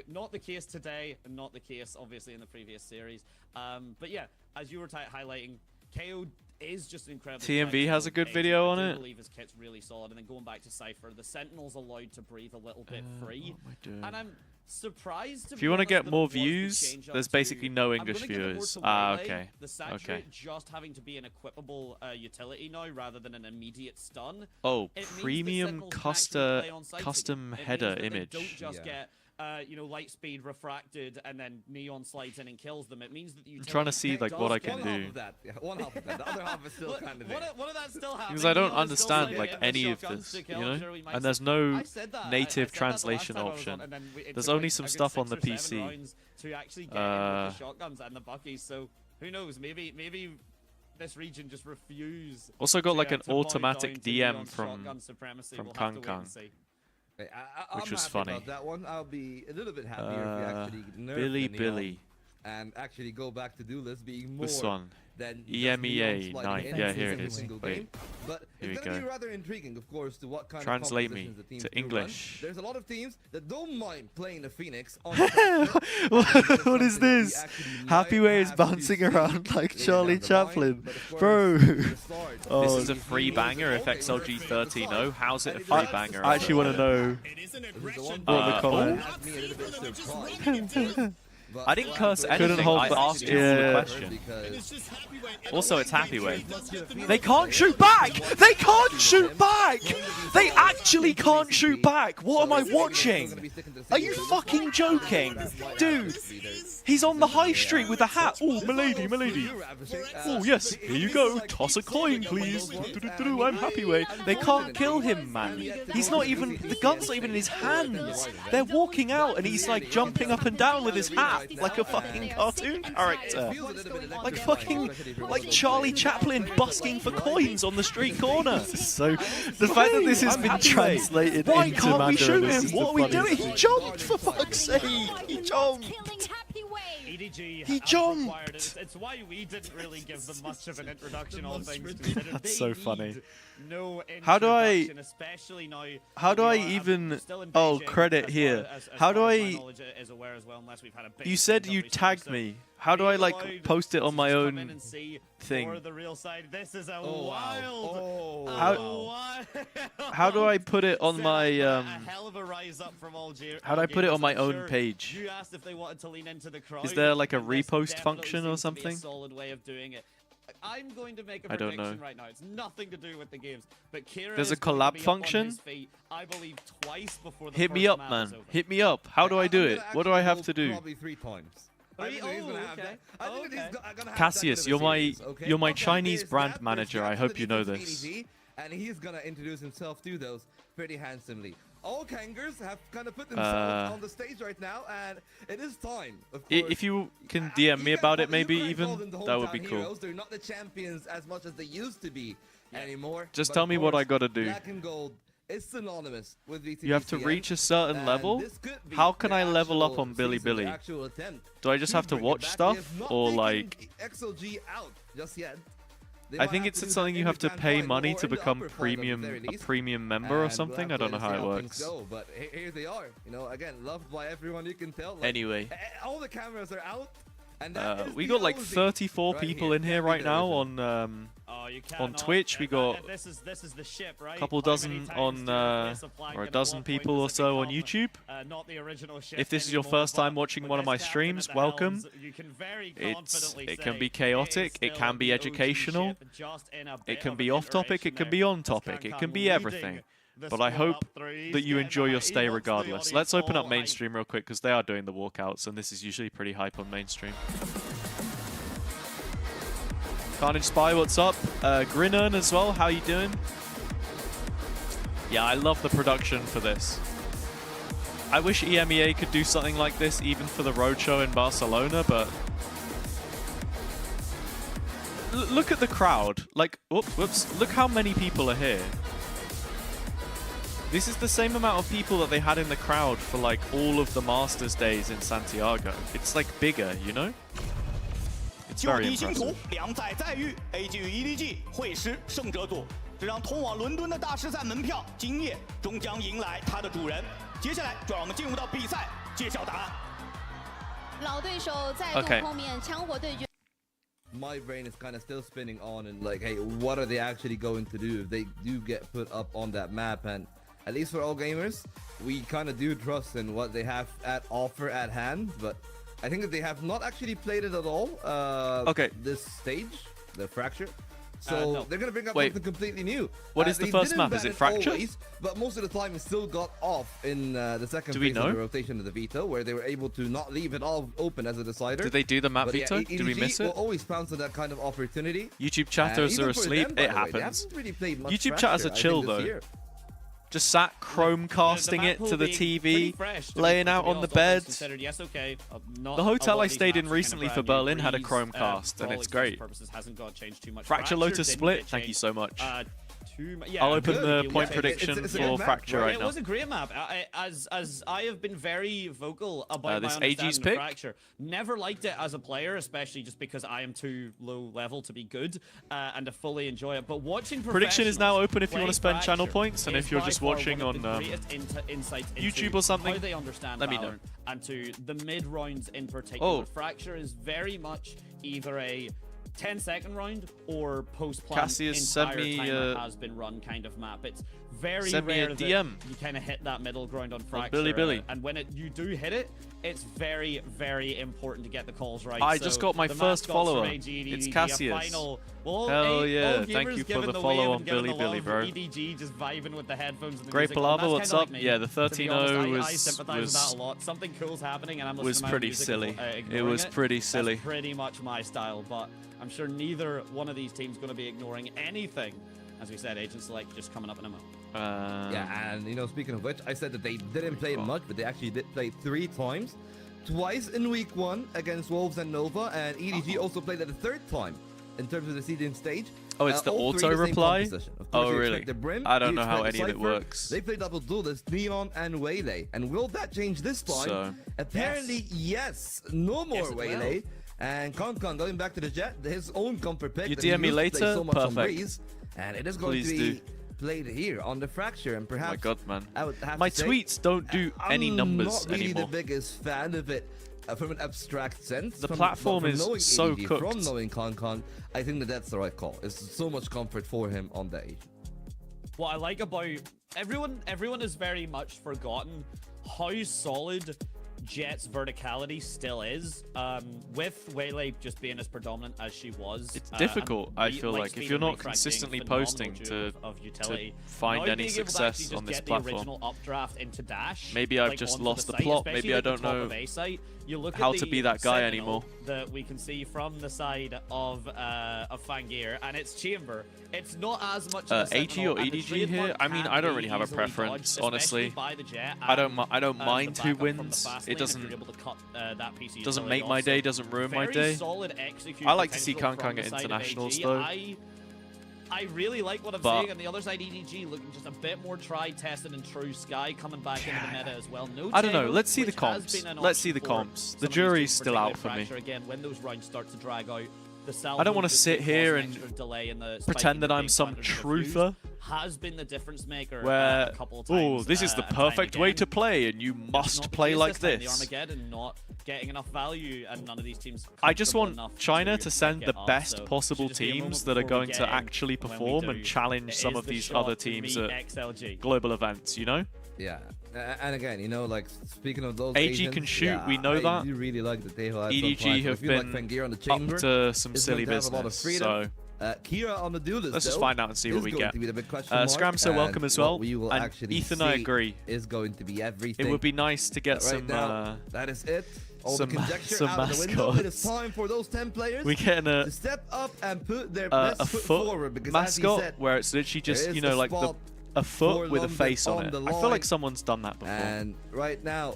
not the case today, and not the case obviously in the previous series. But yeah, as you were highlighting, KO is just incredible. TMV has a good video on I it. believe his kit's really solid, and then going back to Cypher, the Sentinel's allowed to breathe a little bit free, what am I doing? and I'm surprised. If you want to get more views, there's basically no English viewers. Okay. The saturate just having to be an equipable utility now rather than an immediate stun. Oh, It means the premium Sentinels can actually play on sight custom again. It means header that they image. don't just get light speed refracted and then Neon slides in and kills them. It means that you. I'm trying to see like what I can One half do. of that. Yeah, one half of that. The other half is still kind of there. What of that still happening? Because I don't Neon is still understand sliding like in with any of shotguns this, to you kill. know? Sure, we might And there's see- no I said that. I native said that the last translation time I was option. on, and then it There's took only like some a good stuff on 6 the or 7 PC. rounds to actually get in with the shotguns and the buckies. So who knows? Maybe this region just refuse. Also got like an to bow automatic down to DM Neon's from shotgun supremacy. from We'll have to Kang wait and Kang. see. I'm Which was happy funny. about that one. I'll be a little bit happier if we actually nerf Billy the Neon Billy. and actually go back to Duelist being more This one. than just EMEA Neon sliding 9. in Yeah, here it every is. single Wait. game. But Here it's we going to go. be rather intriguing, of course, to what kind Translate of me compositions the teams to do run. English. There's a lot of teams that don't mind playing the Phoenix on What is this? Happy Way is bouncing around like Charlie Chaplin. Bro. This is a free banger if XLG 13-0. How's it a free banger? I actually want to know what the comment. I didn't curse Couldn't anything. hold I back. asked you Yeah. a question. Also, it's Happy Way. They can't shoot back! They can't shoot back! They actually can't shoot back! What am I watching? Are you fucking joking? Dude, he's on the high street with a hat. Oh, milady, milady. Oh, yes, here you go. Toss a coin, please. I'm Happy Way. They can't kill him, man. He's not even, the gun's not even in his hands. They're walking out and he's like jumping up and down with his hat like a fucking cartoon character. Like fucking, like Charlie Chaplin busking for coins on the street corner. So the fact that this has been translated Why into can't we Mandarin shoot is him? just What the are we funniest doing? He thing. jumped, for fuck's sake! He jumped! EDG He jumped! It's why we didn't really give them much of an introduction, all things considered. That's They so need funny. No How do I- introduction, especially now How do that I we are even... still in Oh, Beijing, credit as here. far as How do far as my I... knowledge is aware as well, unless we've had a big You said change you up recently, tagged so me. How do I being like allowed post it on to my just come in own and see thing? for the real side. This is a Oh, wow. wild. Oh. How do I put it on Set my up a hell of a rise up from how do I put it on my I'm own sure page? You asked if they wanted to lean into the crowd. Is there like a and this repost definitely function or seems to be a something? solid way of doing it. I'm going to make a I don't prediction know. right now. It's nothing to do with the games, but Kira There's a is going to collab be up on function? his feet, I believe twice before the Hit me first up, map man. is over. Hit me up. How do I do it? What do I have to do? Probably 3 times. I think Oh, he's gonna have okay. that. I think that he's gonna have that Cassius, bit of a you're my series, okay? you're my Okay, Chinese there's brand that, manager. there's I hope that you know from this. EDG, and he's gonna introduce himself to those pretty handsomely. All Kangers have kind of put themselves on the stage right now, and it is time. Of course. If you can DM me about it, maybe even that would be cool. Heroes. They're not the champions as much as they used to be anymore. Just but tell of me what I course, gotta do. Black and gold is synonymous with VCT You have to CN, reach a certain and level. this could be How can their I level up actual on Billy season, their Billy? actual attempt Do I just have to bring it watch back. They stuff have not or taken like? XLG out just yet. They I might think have it's to do something that you in have the to Grand pay Final money or to in the become upper final at the premium, very a least. premium member or And we'll something. have I to don't know see how it things works. go, but here they are. You know, again, loved by everyone. You can tell. Like, Anyway. all the cameras are out. And that is We the got like OZ 34 right people in here Can't be right now delivered. on you on cannot. Twitch. We got This is the ship, right? a couple How many dozen times on do you face a plank or a and dozen at what point people or does it so on become, YouTube. not the original ship If this is your anymore, first time but watching with one of my this captain streams, at the welcome. helms, you can very It confidently can say be it is chaotic, it still can be the OG educational, ship, just in a it bit can of be an off topic, it iteration can be there on as topic, it Kang can be leading everything. the But I squad hope up through. that He's you getting enjoy the your hype. He stay wants the regardless. audience Let's open all up hyped. mainstream real quick because they are doing the walkouts and this is usually pretty hype on mainstream. Carnage Spy, what's up? Grinnern as well, how you doing? Yeah, I love the production for this. I wish EMEA could do something like this even for the roadshow in Barcelona, but look at the crowd. Like, whoops, look how many people are here. This is the same amount of people that they had in the crowd for like all of the Masters days in Santiago. It's like bigger, you know? It's very impressive. 2载再遇 ，AG 与 EDG 会师胜者组，这让通往伦敦的大师赛门票今夜终将迎来它的主人。接下来就让我们进入到比赛，揭晓答案。老对手再度碰面，枪火对决。 My brain is kind of still spinning on and like, hey, what are they actually going to do if they do get put up on that map? And at least for all gamers, we kind of do trust in what they have at offer at hand, but I think that they have not actually played it at all. This stage, the Fracture. So no. they're going to bring up something completely new. What is the first map? Is it Fracture? Always, but most of the time it still got off in the second phase of the rotation of the veto, where they were able to not leave it all open as a decider. Did they do the map veto? Did we miss it? Will always pounce on that kind of opportunity. YouTube chatters are asleep. It happens. YouTube chatters are chill though. Just sat Chromecasting it to the TV, laying out on the bed. The hotel I stayed in recently for Berlin had a Chromecast, and it's great. Fracture Lotus Split, thank you so much. I'll open the point prediction for Fracture right now. It was a great map. As I have been very vocal about this my understanding AG's of pick. Fracture. Never liked it as a player, especially just because I am too low level to be good and to fully enjoy it. But watching prediction is now open if you want to spend channel points, and if you're just watching on YouTube or something, how they understand let me know. And to the mid rounds in particular, Fracture is very much either a 10-second round or post-plan entire timer has been run kind of map. It's very rare that you kind of hit that middle ground on Fracture. Billy. And when you do hit it, it's very, very important to get the calls right. I just got my first follower. It's Cassius. Hell yeah, thank you for the follow on Billy, bro. EDG just vibing with the headphones. And the Great Palava, what's up? Yeah, the 13-0 I sympathize with that a lot. Something cool's happening, and I'm listening to my pretty music silly. It was pretty silly. That's pretty much my style, but I'm sure neither one of these teams going to be ignoring anything. As we said, Agent Select just coming up in a moment. Yeah, and you know, speaking of which, I said that they didn't play much, but they actually did play 3 times. Twice in week 1 against Wolves and Nova, and EDG also played it a 3rd time in terms of the CN Stage. Oh, it's the auto reply? Oh, really? Brim, I don't know how any of it works. They played double duelist, Neon and Waylay. And will that change this time? Apparently, yes. No more Waylay. And Concon going back to the Jet, his own comfort pick. You DM me later? So much perfect. Breeze, and it is going to be played here on the Fracture, and perhaps. Oh my god, man! I would have my to say, tweets don't do any numbers I'm not really anymore. the biggest fan of it from an abstract sense. The platform is so EDG, cooked. From knowing Concon, I think that that's the right call. It's so much comfort for him on the Agent. What I like about everyone has very much forgotten how solid Jet's verticality still is, with Waylay just being as predominant as she was. It's difficult, I feel like, if you're not consistently posting to find any success on this platform. Maybe I've just lost the plot, maybe I don't know how to be that guy anymore. That we can see from the side of Fangir, and it's Chamber. It's not as much AG or EDG here? I mean, I don't really have a preference, honestly. I don't mind who wins. It doesn't make my day, doesn't ruin my day. I like to see Kankan get internationals though. I really like what I'm seeing on the other side. EDG looking just a bit more tried, tested, and true. Sky coming back into the meta as well. No I don't know. Let's see the comps. Let's see the comps. The jury's still out for me. Again, when those rounds start to drag out, I don't want to sit here and pretend that I'm some truther. Has been the difference maker where, a couple of times, this is the perfect way to play, and you must play like this. The Armageddon not getting enough value, and none of these teams. I just want China to send the best possible teams that are going to actually perform and challenge some of these other teams at XLG global events, you know? Yeah, and again, you know, like speaking of those AG agents, can shoot, we know that. You really like that they have EDG have been on the chamber, up to some silly business, so Kira on the duelist, let's just find out and see what we get. Scram, so welcome as well. We will and Ethan, I agree. Is going to be everything. It would be nice to get some. That is it. All some the conjecture out mascots. Of the window. It is time for those 10 players We're getting to step up and put their best foot forward. Because mascot said, where it's literally just, you know, like a foot with a London face on on it. the I feel like line. someone's done that before. And right now,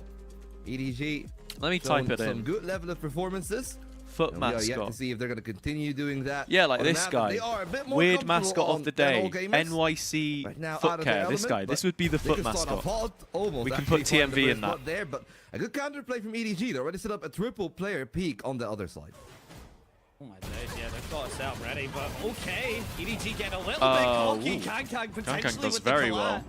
EDG. Let me type it some in. good level of performances. Foot And we are yet mascot. to see if they're going to continue doing that. Yeah, like on the this map. guy. They are a bit more Weird comfortable mascot on of the than day. all gamers. NYC Right now, foot out of their care. This element, guy. This but would be the they foot can start off mascot. hot, almost We can actually put find the TMV in first that. spot there, but a good counterplay from EDG. They already set up a triple player peak on the other side. Oh my days, yeah, they've got us out ready, but okay. EDG getting a little bit cocky. Kang potentially does with very the well.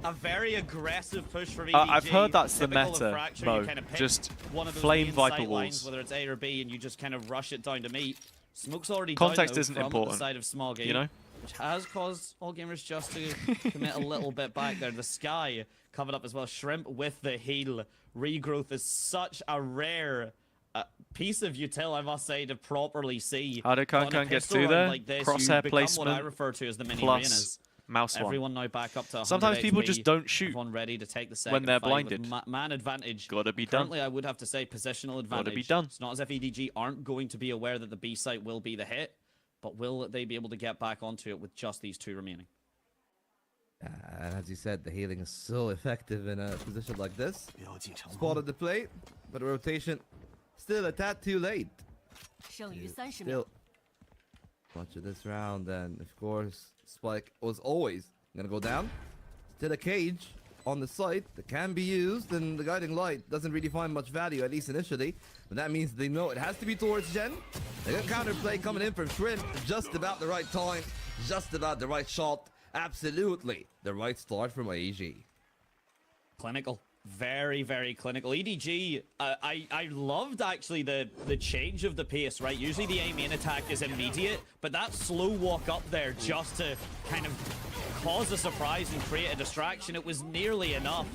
A very aggressive push for EDG. I've heard that's the Typical of meta, Fracture, Mo. you kind of pick Just one of those flame main Viper sight lines, walls. whether it's A or B, and you just kind of rush it down to meet. Smoke's already Context down, though, isn't from important, the side of Small Game, you know? which has caused All Gamers just to commit a little bit back there. The Sky covered up as well. Shrimp with the heal. Regrowth is such a rare piece of util, I must say, to properly see. How did Kang get through there? Like this, Crosshair you become placement. what I refer to as the mini plus arenas. mouse one. Everyone now back up to 100 Sometimes people HP. just don't shoot Everyone ready to take the second when they're fight with blinded. man advantage. Gotta be done. Currently, I would have to say positional advantage. Gotta be done. It's not as if EDG aren't going to be aware that the B site will be the hit, but will they be able to get back onto it with just these two remaining? And as you said, the healing is so effective in a position like this. Spotted the play, but the rotation still a tad too late. Still much of this round, and of course, Spike was always gonna go down. Still a cage on the site that can be used, and the guiding light doesn't really find much value, at least initially. But that means they know it has to be towards Gen. They got counterplay coming in from Shrimp, just about the right time, just about the right shot. Absolutely the right start from AEG. Clinical. Very, very clinical. EDG, I loved actually the change of the pace, right? Usually the A main attack is immediate, but that slow walk up there just to kind of cause a surprise and create a distraction, it was nearly enough,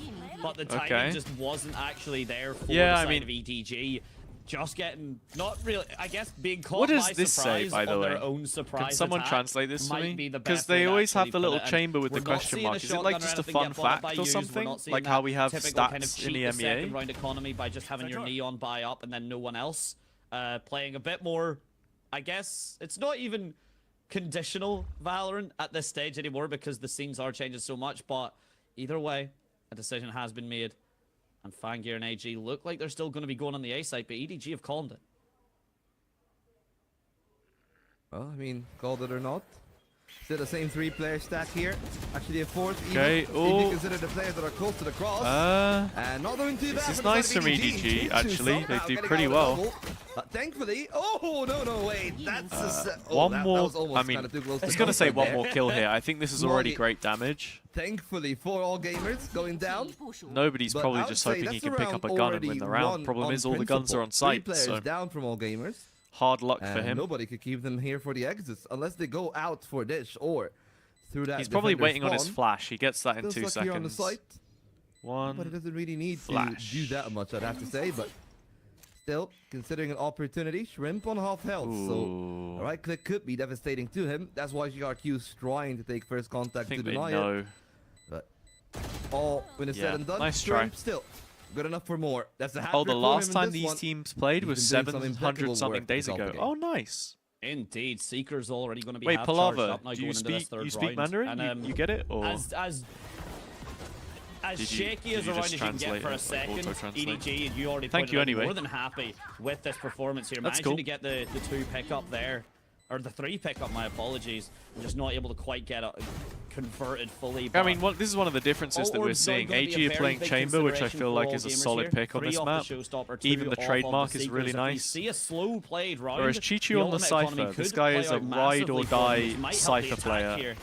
but the timing just wasn't actually there for the side of EDG. Just getting, not really, I guess, being caught What does by this surprise say, by the on way? their own surprise Can someone attack translate this to might me? be the Because best way they to always have actually the put little it. And chamber with we're the not question seeing a mark. Is it like shotgun just or a anything fun get bought fact by or Hughes. We're something? not seeing Like that how we have typical kind of stats in cheat the the second MEA? round economy by just having your neon buy up and then no one else playing a bit more. I guess it's not even conditional Valorant at this stage anymore because the scenes are changing so much, but either way, a decision has been made. And Fangir and AG look like they're still going to be going on the A site, but EDG have calmed it. Well, I mean, called it or not. Still the same three-player stack here. Actually, a fourth. Okay, Even if you consider the players that are close to the cross. And not doing too bad. This is for the nice side from of EDG, actually. They somehow do getting pretty out of well. the double. Thankfully, oh no, wait, that's One that more. was almost I mean, kinda too close I was to gonna say comfort one there. more kill here. I think this is already great damage. Thankfully for all gamers going down. Nobody's But probably I would just say hoping he that's can pick round up a gun and already win the round. won Problem on is all the guns are on principle. site, Three so players down from all gamers. hard luck for And him. nobody could keep them here for the exits unless they go out for dish or through that. He's probably defender waiting on his spawn. flash. He gets that in Still 2 stuck here on the seconds. site. One. But it doesn't really need flash. to do that much, I'd have to say. But still, considering an opportunity, Shrimp on half health. So a right click could be devastating to him. That's why GRQ's trying to take first contact I think to they deny know. it. But all when it's Yeah, said and done, nice Shrimp try. still good enough for more. That's a hat Oh, the trick for last him in time this these one. teams played He's was been doing some 700 impeccable something work days to help ago. the game. Oh, nice. Indeed, Seeker's already going to be Wait, half charged Palava, up now do going you into this speak third you speak round. Mandarin? And, You get it? Or as Did you- shaky did as you around just as you can get translate for a it, like second, auto-translate? EDG, you already Thank pointed you out, anyway. more than happy with this performance here. That's Managing cool. to get the 2 pickup there, or the 3 pickup, my apologies. I'm just not able to quite get it converted fully. I mean, this is one of the differences that we're seeing. AG are playing Chamber, which I feel like is a solid pick on this map. Even the trademark is really nice. See a slow played round. Whereas Chichu on the Cypher, this guy is a ride or die Cypher player.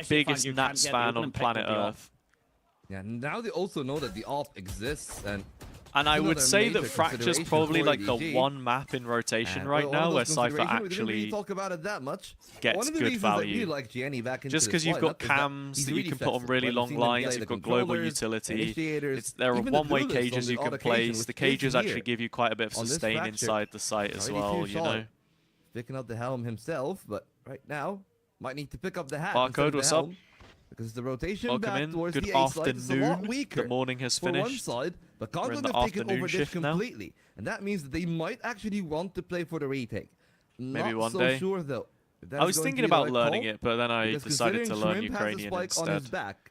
Biggest Nats fan on planet Earth. Yeah, now they also know that the AWP exists, and I would another say that major Fracture's consideration probably for like the EDG. one map in rotation And right one now of where those Cypher considerations, we didn't really actually talk about it that much. gets One of the good reasons I really value. like Gianni back into Just because you've got this lineup is that cams he's that you really can put on flexible. really We've long seen him lines, play you've the got global controllers, utility. initiators, There are even the one-way duelists on cages the you can odd place. occasion, The which cages is actually here. give you quite a bit of On this sustain Fracture, inside the site as already well, too you know. sharp. Picking up the helm himself, but right now might need to pick up the hat. Barcode, instead of the what's up? helm, because the rotation Welcome back in. towards Good the A side is a lot afternoon. weaker The morning has for one finished. side, but We're in Congo the have taken afternoon over this shift now. completely, and that means that they might actually want to play for the retake. Maybe Not one so day. sure though. if that I is was going to thinking be the about right learning call, it, but then I because decided to considering learn Shrimp has the Ukrainian spike on his instead. back,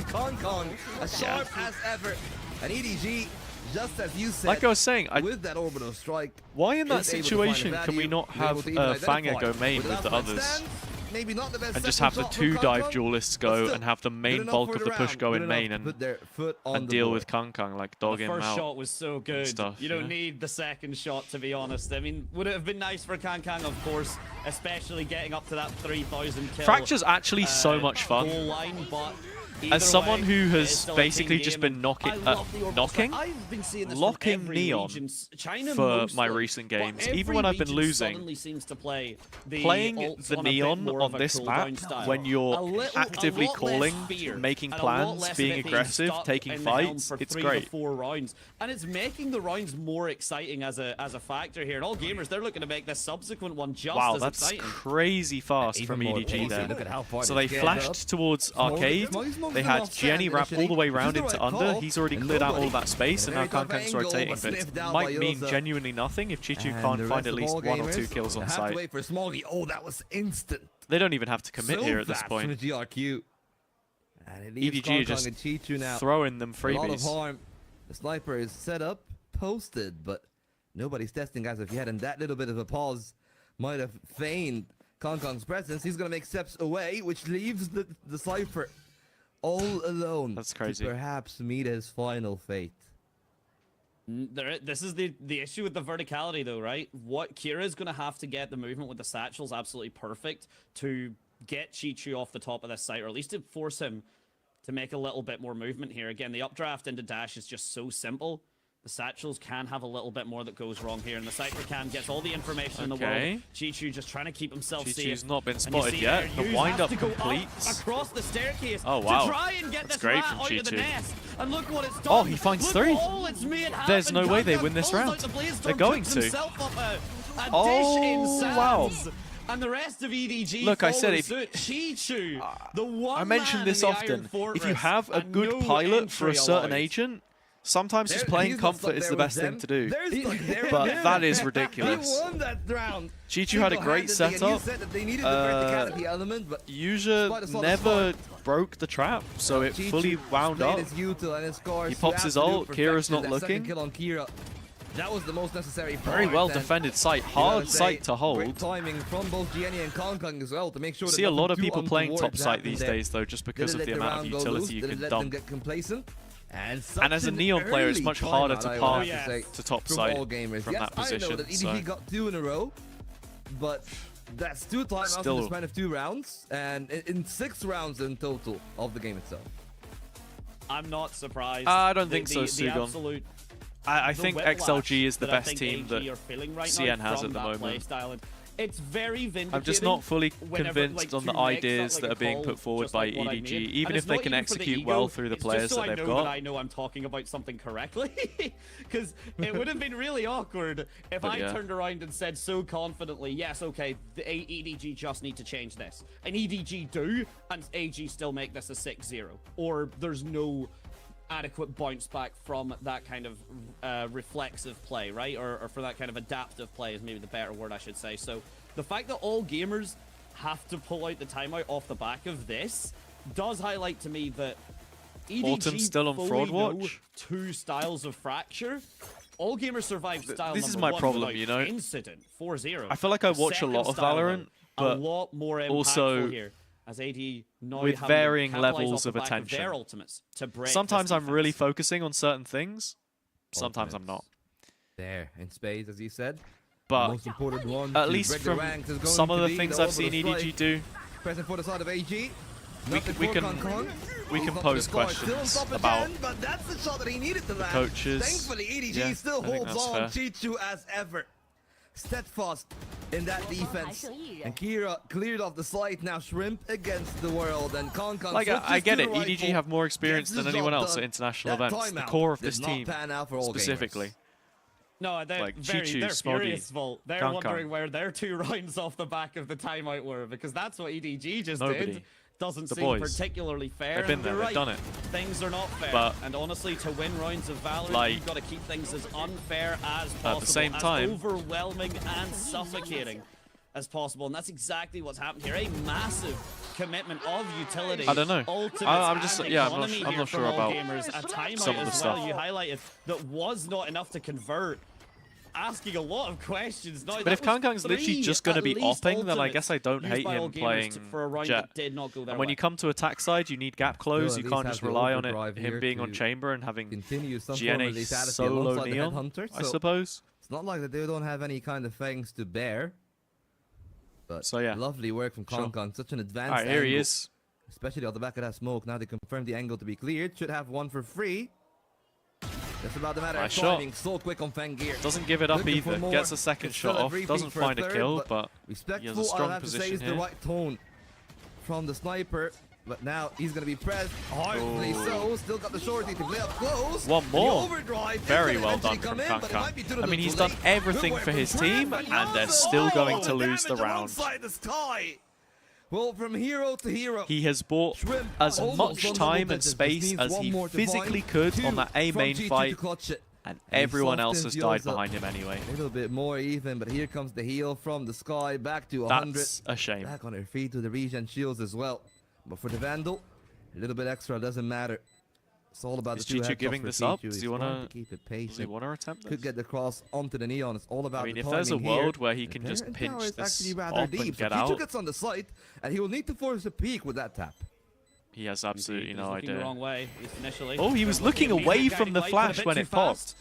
Con as sharp as ever. And EDG just as you said, like I was saying, with that orbital strike. Why in that is able to situation find a can we value, not is have able to even Fanger go identify. main With with the that others? stance, maybe not the best And just second have the shot two from dive Kong, duelists but go still, and have the good main enough bulk for of the the push round, go good in enough main to and put their foot on the deal board. with Kang, like dog The him first out. shot was so good. Stuff, you don't need the second shot, to be honest. I mean, would it have been nice for Kang, of course, especially getting up to that 3,000 kill. Fracture's actually so much fun. Goal line, but as someone way, who it's has still a basically team just game, been and I love the orbital strike. I've been seeing this from locking every Neon region. China for mostly, my recent but games, every even when I've been region losing, suddenly seems to play the playing ults the on a bit Neon more on of a this cooldown map style. when you're A lot actively less calling, fear, making and a lot plans, less of being it aggressive, stuck taking in the helm fights, for it's 3 great. to 4 rounds, and it's making the rounds more exciting as a factor here. And all gamers, they're looking to make this subsequent one just Wow, as that's exciting. crazy fast from EDG there. So they flashed towards Arcade. They had Jenny wrapped all the way round into under. He's already cleared out all that space, and now Kang's rotating. But it might mean genuinely nothing if Chichu can't find at least 1 or 2 kills on site. Wait for Smoggy. Oh, that was instant. They don't even have to commit So here at this fast point. from the GRQ. And it leaves EDG are Kong just and Chichu now. throwing them A lot of freebies. harm. The sniper is set up, posted, but nobody's testing, guys. If you had in that little bit of a pause, might have feigned Kong's presence. He's going to make steps away, which leaves the Cypher all alone. That's crazy. To perhaps meet his final fate. This is the issue with the verticality, though, right? What Kira's going to have to get the movement with the satchel's absolutely perfect to get Chichu off the top of this site, or at least to force him to make a little bit more movement here. Again, the updraft into dash is just so simple. The satchels can have a little bit more that goes wrong here, and the Cypher Cam gets all the information in the world. Chichu just trying to keep himself safe. Chichu's not been And you spotted see yet. there, The Hughes wind has up to go completes. across the staircase Oh, wow. to try and get That's this great rat from out of the Chichu. nest. And look what it's done. Oh, he finds Look 3. all it's made There's happen. no way they Kang win this pulls out round. the Blazestorm, They're going cooks to. himself up a Oh, dish in sands. wow. And the rest of EDG Look, I said follow if- suit. Chichu, the one I mention man this in the often. Iron If you Fortress have a and good no pilot for a entry certain allowed. agent, sometimes just There- playing he's not comfort is there the with best thing them. to do. They're stuck there with But them. that is He ridiculous. won that round. Chichu had a great Single-handedly, and you setup. said that they needed the verticality element, but User despite a solid never start, broke the trap, so it Chichu fully wound played up. his util and his scores He to pops his absolute ult, Kira's perfection. not That looking. second kill on Kira. That was the most necessary Very part, well and defended site. you Hard gotta say, site to Great hold. timing from both Jenny and Kong as well to make sure You that see a nothing lot of too people playing untoward top site happened these there. days, though, just because Didn't of the let amount of round go utility loose, you didn't can let them dump. get complacent. And And as a Neon player, it's much harder to path to top from site all gamers. from Yes, that I know position. that EDG So got 2 in a row, but that's 2 timeouts in the Still- span of 2 rounds, and in 6 rounds in total of the game itself. I'm not surprised. I don't think so, The Sugon. absolute I the think whiplash XLG is the that I best think team AG that are feeling right CN now has from at the that moment. play style. And it's very vindicating. I'm just not fully whenever, convinced like, on the to make ideas like that a are being call put forward just by like what I EDG, made. even And if it's they not can even for the execute ego, well through the it's players just so that they've I know got. That I know I'm talking about something correctly, because it would have been really awkward if But I yeah. turned around and said so confidently, yes, okay, the EDG just need to change this, and EDG do, and AG still make this a 6-0, or there's no adequate bounce back from that kind of reflexive play, right? Or for that kind of adaptive play is maybe the better word I should say. So the fact that all gamers have to pull out the timeout off the back of this does highlight to me that EDG Autumn's still on fully Fraud know Watch. 2 styles of fracture. All gamers survive style This is number my 1 problem, without you know? incident 4-0. I feel like I watch a lot of Second style, Valorant, but a lot more impactful also here. As AD now with having to varying capitalize levels off the of back attention. their ultimates to break Sometimes this I'm really defense. focusing on certain things. Sometimes I'm not. There, in spades, as you said. But the most important one at to least break the from ranks is going some to of the be things the I've seen orbital EDG strike. do, Present for the side of AG. we Nothing can for Kong. we He's can up to pose the score, still on questions top about again, but that's the shot that he needed to land. coaches. Thankfully, EDG Yeah, still I think holds that's on. fair. Chichu as ever. Steadfast in that defense. And Kira cleared off the site. Now Shrimp against the world. And Kong Like, I switches get to it. the EDG rifle, have more experience gets than the anyone job else at done. international That events. The timeout core of did this not team, pan out for all specifically. gamers. No, they're Like very, Chichu, they're Smoggy, furious, Volt. They're Kang wondering Kang. where their 2 rounds off the back of the timeout were, because that's what EDG just Nobody. did. Doesn't The seem boys. particularly fair. They've been and there, you're they've right. done it. Things are not fair. But- and honestly, to win rounds of Valorant, Like, you've got to keep things as unfair as possible. at the same as time, overwhelming and suffocating as possible, and that's exactly what's happened here. A massive commitment of utility. I don't know. I'm just, yeah, I'm not sure about gamers. A timeout some of the as stuff. well you highlighted that was not enough to convert. Asking a lot of questions. Now, but if Kangkang's literally just going to be opping, then I guess I don't hate him playing Jet. And when you come to attack side, you need gap close. You can't just rely on it, him being on chamber and having GNA solo Neon, I suppose. It's not like that they don't have any kind of things to bear. But so yeah, lovely work from Kangkang. Such an advanced angle. Here he is. Especially on the back of that smoke. Now they confirm the angle to be cleared. Should have one for free. That's about the matter of timing. So quick on Fangir. Doesn't give it up either. Gets a second shot off. Doesn't find a kill, but he has a strong position here. The right tone from the sniper. But now he's going to be pressed hardly so. Still got the shorty to play up close. One more. Very well done from Kangkang. I mean, he's done everything for his team, and they're still going to lose the round. Well, from hero to hero, he has bought as much time and space as he physically could on that A main fight, and everyone else has died behind him anyway. A little bit more even, but here comes the heal from the sky, back to 100. That's a shame. Back on her feet to the regen shields as well. But for the Vandal, a little bit extra doesn't matter. It's all about is the Chi giving this up? Does he want to keep it patient? Does he want to attempt this? Could get the cross onto the Neon. It's all about I mean, the if there's a timing world here. where he can just pinch this rather off deep. and get so out, gets on the site, and he will need to force a peek with that tap. He has absolutely no idea. The wrong way, initially. Oh, he was looking away from the flash when it popped.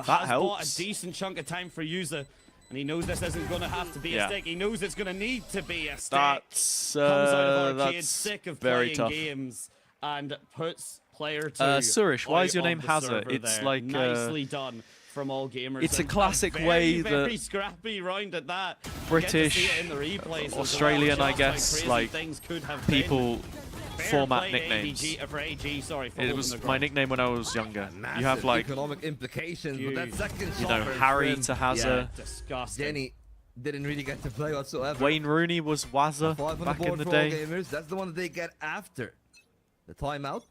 That helps. A decent chunk of time for Yuza. And he knows this isn't going to have to be a stick. He knows it's going to need to be a stick. That's, Comes out of Arcade, that's sick of very playing tough. games, and puts player 2 Surish, why is your name Hazza? server It's there. like nicely done from all gamers. It's a and classic very, way very that scrappy round at that. British, in the replays Australian, I just how guess, crazy like things could have people format play nicknames. ADG, for AG, sorry, for It was my nickname when I was younger. You have like, economic implications, but that second you know, Harry to Hazza. Yeah, disgusting. Jenny didn't really get to play whatsoever. Wayne Rooney was Wazza back in the day. Gamers. That's the one that they get after the timeout.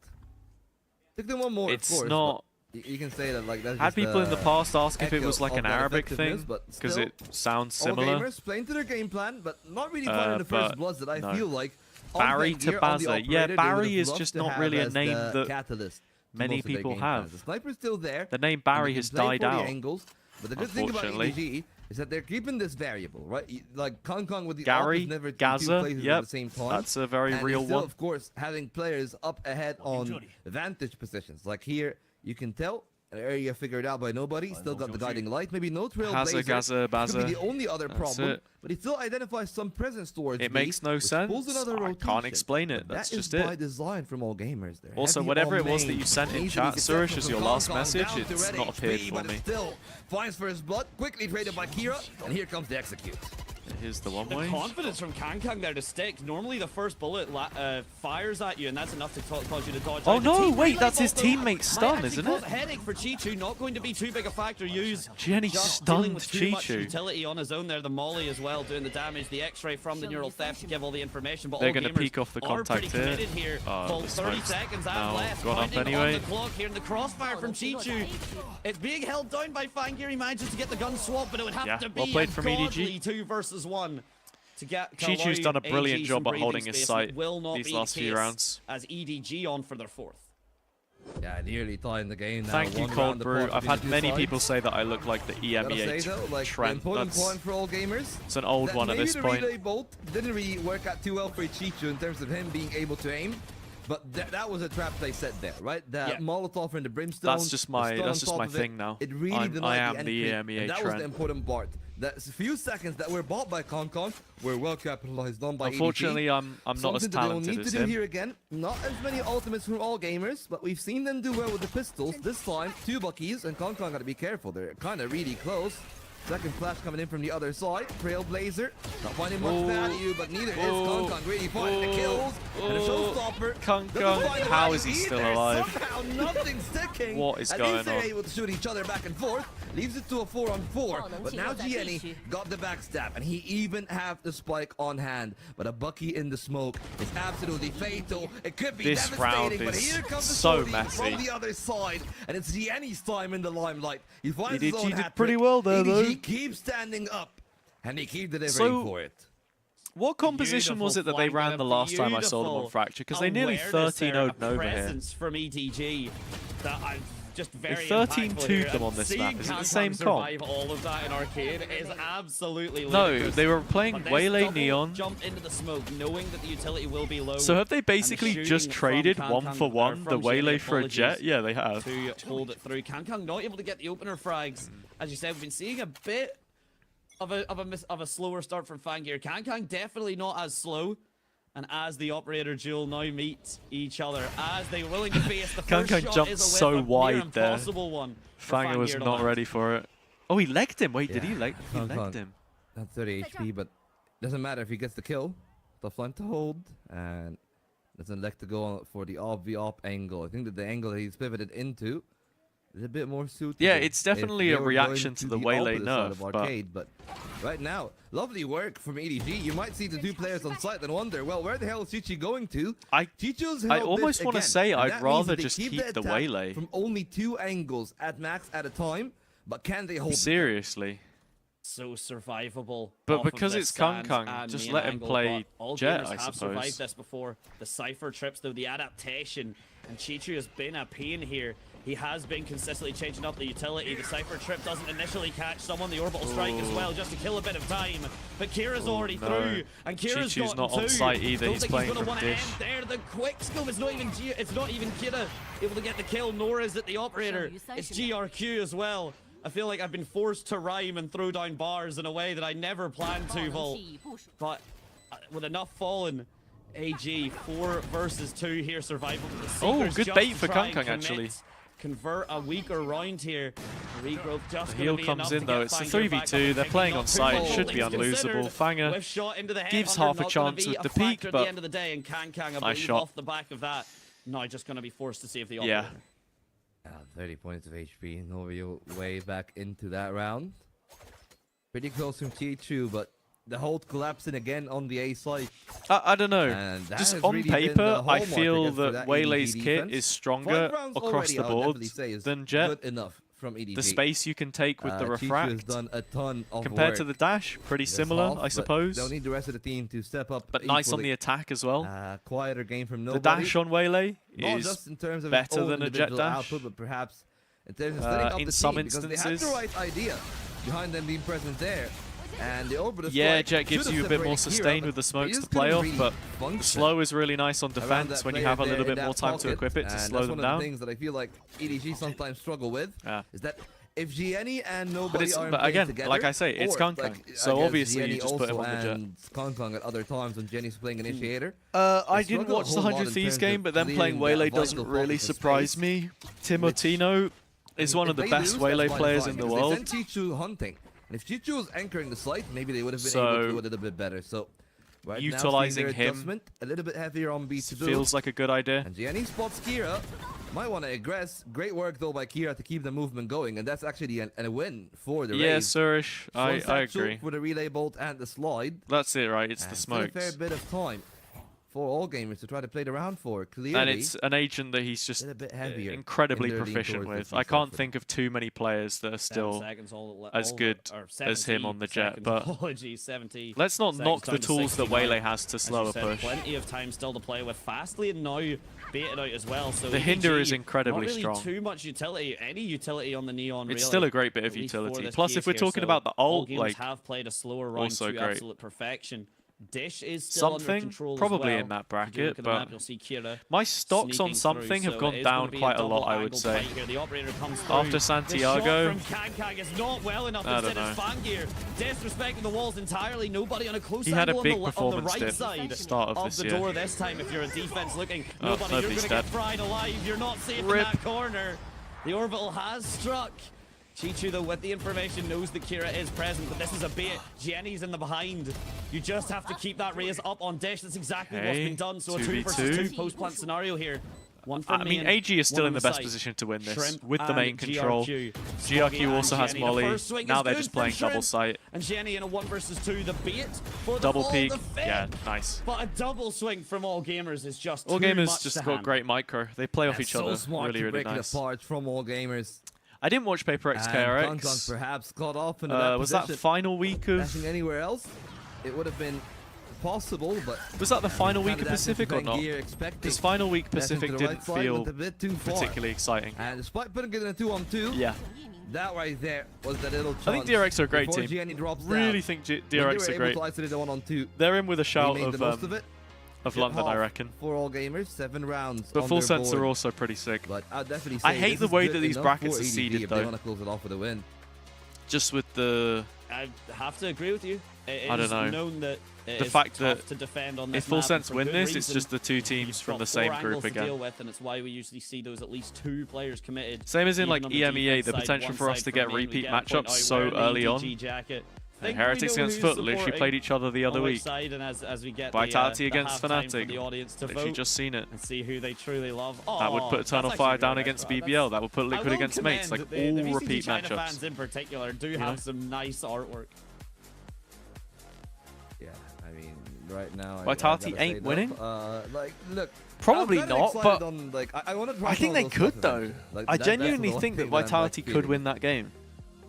Took them one more. It's of course, not. You can say that like that's had people in the past ask if it was like an that Arabic thing but because still, it sounds all similar. gamers playing to their game plan, but not really finding the first bloods that I feel like. Barry to Bazza. Yeah, Barry is just just not really a name that catalyst many people have. The sniper's still there. The name Barry has died out. Angles, but the good thing about EDG is that they're keeping this variable, right? Like Kangkang with the Gary, never Gaza, two places yep, at the same time. that's a very and real still, one. Of course, having players up ahead on vantage positions. Like here, you can tell an area figured out by nobody. Still got the guiding light. Maybe no trailblazer. Gaza, Bazza. Could be the only other problem. It. But he still identifies some presence towards it makes no sense. I can't explain it. That's just it. By design from all gamers. They're also, whatever it was that you sent in chat, Surish, as your last message, it's not appeared for me. Still finds for his blood. Quickly traded by Kira, and here comes the execute. Here's the one The way. confidence from Kangkang there to stick. Normally the first bullet fires at you, and that's enough to cause you to dodge. Oh no, wait, that's his teammate's stun, isn't it? Headache for Chichu, not going to be too big a factor. Jenny stunned with too much Chichu. utility on his own there. The molly as well doing the damage. The X-ray from the neural theft to give all the information. But they're going to peek off the contact here. Oh, 30 seconds out left. Gone up anyway. On the clock here in the crossfire from Chichu. It's being held down by Fangir. He manages to get the gun swap, but it would have to be well played from EDG. 2 versus 1. Chichu's done a brilliant job at holding his sight these last few rounds. As EDG on for their 4th. Yeah, nearly tying the game now. Thank you, Cold Brew. I've had many people say that I look like the EMEA Trent. That's point for all gamers. It's an old one at this point. The relay bolt didn't really work out too well for Chichu in terms of him being able to aim. But that was a trap they set there, right? The Molotov and the Brimstone. That's just my thing now. It really I am the EMEA Trent. That was the important part. The few seconds that were bought by Kangkang were well capitalized on by Unfortunately, EDG. I'm not as talented as him. Something that they'll need to do here again. Not as many ultimates from all gamers, but we've seen them do well with the pistols. This time, 2 buckies, and Kangkang got to be careful. They're kind of really close. Second flash coming in from the other side. Trailblazer. Not finding much value, but neither is Kangkang. Really finding the kills. And a showstopper. Kangkang, how is he still alive? Somehow nothing's sticking. What is going on? At least they're able to shoot each other back and forth. Leaves it to a 4-on-4. But now Gianni got the backstab, and he even have the spike on hand. But a bucky in the smoke is absolutely fatal. It could be devastating, but here comes the so messy from the other side, and it's Gianni's time in the limelight. He finds EDG his own did hat pretty trick. well there, though. EDG keeps standing up. And they keep delivering for it. What composition was it that they ran the last time I saw them on Fracture? Because they nearly 13-0'd Nova here. From EDG that I've just very They 13-2'd them on this map. Is it the same comp? All of that in arcade is absolutely no, ludicrous. they were playing Waylay Neon. Jump into the smoke, knowing that the utility will be low. So have they basically just traded one for one the Waylay for a Jet? Yeah, they have. To hold it through. CanCan not able to get the opener frags. As you said, we've been seeing a bit of a slower start from Fangir. CanCan definitely not as slow. And as the operator duel now meet each other, as they were willing to face the first shot jumped is a so whiff, wide there. One Fangir was not ready for it. Oh, he legged him. Wait, did he leg? He legged him. That's 30 HP, but doesn't matter if he gets the kill. Tough line to hold, and doesn't like to go for the op angle. I think that the angle that he's pivoted into is a bit more suitable. Yeah, it's definitely a reaction to the Waylay nerf. But right now, lovely work from EDG. You might see the two players on site and wonder, well, where the hell is Chichi going to? I almost want to say I'd rather just keep the Waylay. From only 2 angles at max at a time, but can they hold Seriously. So survivable. But because it's CanCan, just let him play Jet, I have suppose. Survived this before. The Cypher trips, though, the adaptation. And Chichu has been a pain here. He has been consistently changing up the utility. The Cypher trip doesn't initially catch someone. The orbital strike as well, just to kill a bit of time. But Kira's already through, and Kira's Chichu's not on site either. He's playing from Dish. There, the quick scope. It's not even Kira able to get the kill, nor is it the operator. It's GRQ as well. I feel like I've been forced to rhyme and throw down bars in a way that I never planned to, Volt. But with enough fallen, AG 4 versus 2 here, survival. Oh, good bait for CanCan actually. Convert a weaker round here. Regrowth just the heal comes in though. It's the 3v2. They're playing on site. Should be unlosable. Fanger gives half a chance with the peak, but at the end of the day, and CanCan, I believe, off the back of that, now just going to be forced to save the operator. 30 points of HP. Novio way back into that round. Pretty close from Chichu, but the hold collapsing again on the A side. I don't know. Just on really paper, I feel that Waylay's kit is stronger across the board than Jet. Good enough from EDG. The space you can take with the refract has done a ton of compared work. to the dash, pretty similar, I suppose. They'll need the rest of the team to step up. But nice on the attack as well. Quieter game from nobody. The dash on Waylay is just in terms of better than a Jet dash. Output, but perhaps in terms of setting up the some team, instances. Because they had the right idea behind them being present there. And the orbital Jet gives you a bit more sustain with the smokes to play off, but the slow is really nice on defense when you have a little bit more time to equip it to slow them down. That's one of the things that I feel like EDG sometimes struggle with, is that if Gianni and nobody are again, together, like I say, it's CanCan, so obviously you just put him on the Jet. And CanCan at other times when Jenny's playing Initiator. I didn't watch the 100 Thieves game, but then playing Waylay doesn't really surprise me. Timotino is one of the best Waylay players in the world. They sent Chichu hunting. And if Chichu was anchoring the site, maybe they would have been able to do a little bit better. So right utilizing now, him a little bit heavier on B2 feels like a good idea. And Gianni spots Kira. Might want to aggress. Great work though by Kira to keep the movement going, and that's actually a win for the Yeah, Rays. Surish, I agree. For the relay bolt and the slide. That's it, right? It's the smokes. A fair bit of time for all gamers to try to play the round for. Clearly, and it's an agent that he's just incredibly proficient with. I can't think of too many players that are still as good as him on the Jet. But let's not knock the tools that Waylay has to slow a push. Plenty of time still to play with. Fastly and now baited out as well. So the hinder is incredibly not really strong. Too much utility, any utility on the Neon. It's still a great bit of utility. Plus, if we're talking about the ult, like have played a slower run to absolute perfection. Dish is still something under control probably as well. in that bracket, but map, you'll see Kira my stocks on something have gone down quite a lot, I would say. After Santiago, from CanCan is not well enough. I don't know. Fangir disrespecting the walls entirely. Nobody on a close he had a big on the performance right dip side start of this the year. door this time. If you're a defense looking, nobody, you're going to get fried alive. You're not safe in that corner. The orbital has struck. Chichu, though, with the information, knows that Kira is present, but this is a bait. Jenny's in the behind. You just have to keep that raise up on Dish. That's exactly what's been done. So a 2 versus 2 post-plant scenario here. I mean, AG is still in the best position to win this with the main control. GRQ also has Molly. Now they're just playing double sight. And Jenny in a 1 versus 2. The bait for double the peek. Yeah, nice. But a double swing from All Gamers is just All too Gamers much just to got handle. great micro. They play off each other smart really, to really break nice. it apart from All Gamers. I didn't watch Paper X KRX. Kong perhaps got off in that was that position. final week of... Dashing anywhere else, it would have been possible, but... Was that the final week of Pacific or not? Because final week Pacific didn't feel particularly exciting. And despite putting it in a 2-on-2, yeah, that right there was the little chance. I think DRX are a great team. Really think DRX are great. They're in with a shout of London, I reckon. For all gamers, 7 rounds. But Full Sense are also pretty sick. But I'll definitely say I hate the way that these brackets are seeded, though. They want to close it off with a win. Just with the... I have to agree with you. I don't know. Known that the fact that to defend on this if Full map, Sense and for win good this, reason. it's just the 2 teams from the same group To deal again. with, and it's why we usually see those at least 2 players committed. Same as in like Even on the EMEA, defense the side, potential one for us side to for get main, we repeat get a point matchups out so wearing the early EDG on. jacket. And Heretics against Foot literally played each other the other week. And as we get Vitality the against Fnatic. the audience to Literally vote just seen it. and see who they truly love. That would put Eternal Fire down against BBL. That would put Liquid against Mates. Like the all VCT repeat China matchups. fans in particular do have some nice artwork. Yeah, I mean, right now Vitality ain't winning. Like, look, probably not, but on, like, I think they could though. Like, I genuinely think that Vitality could win that game.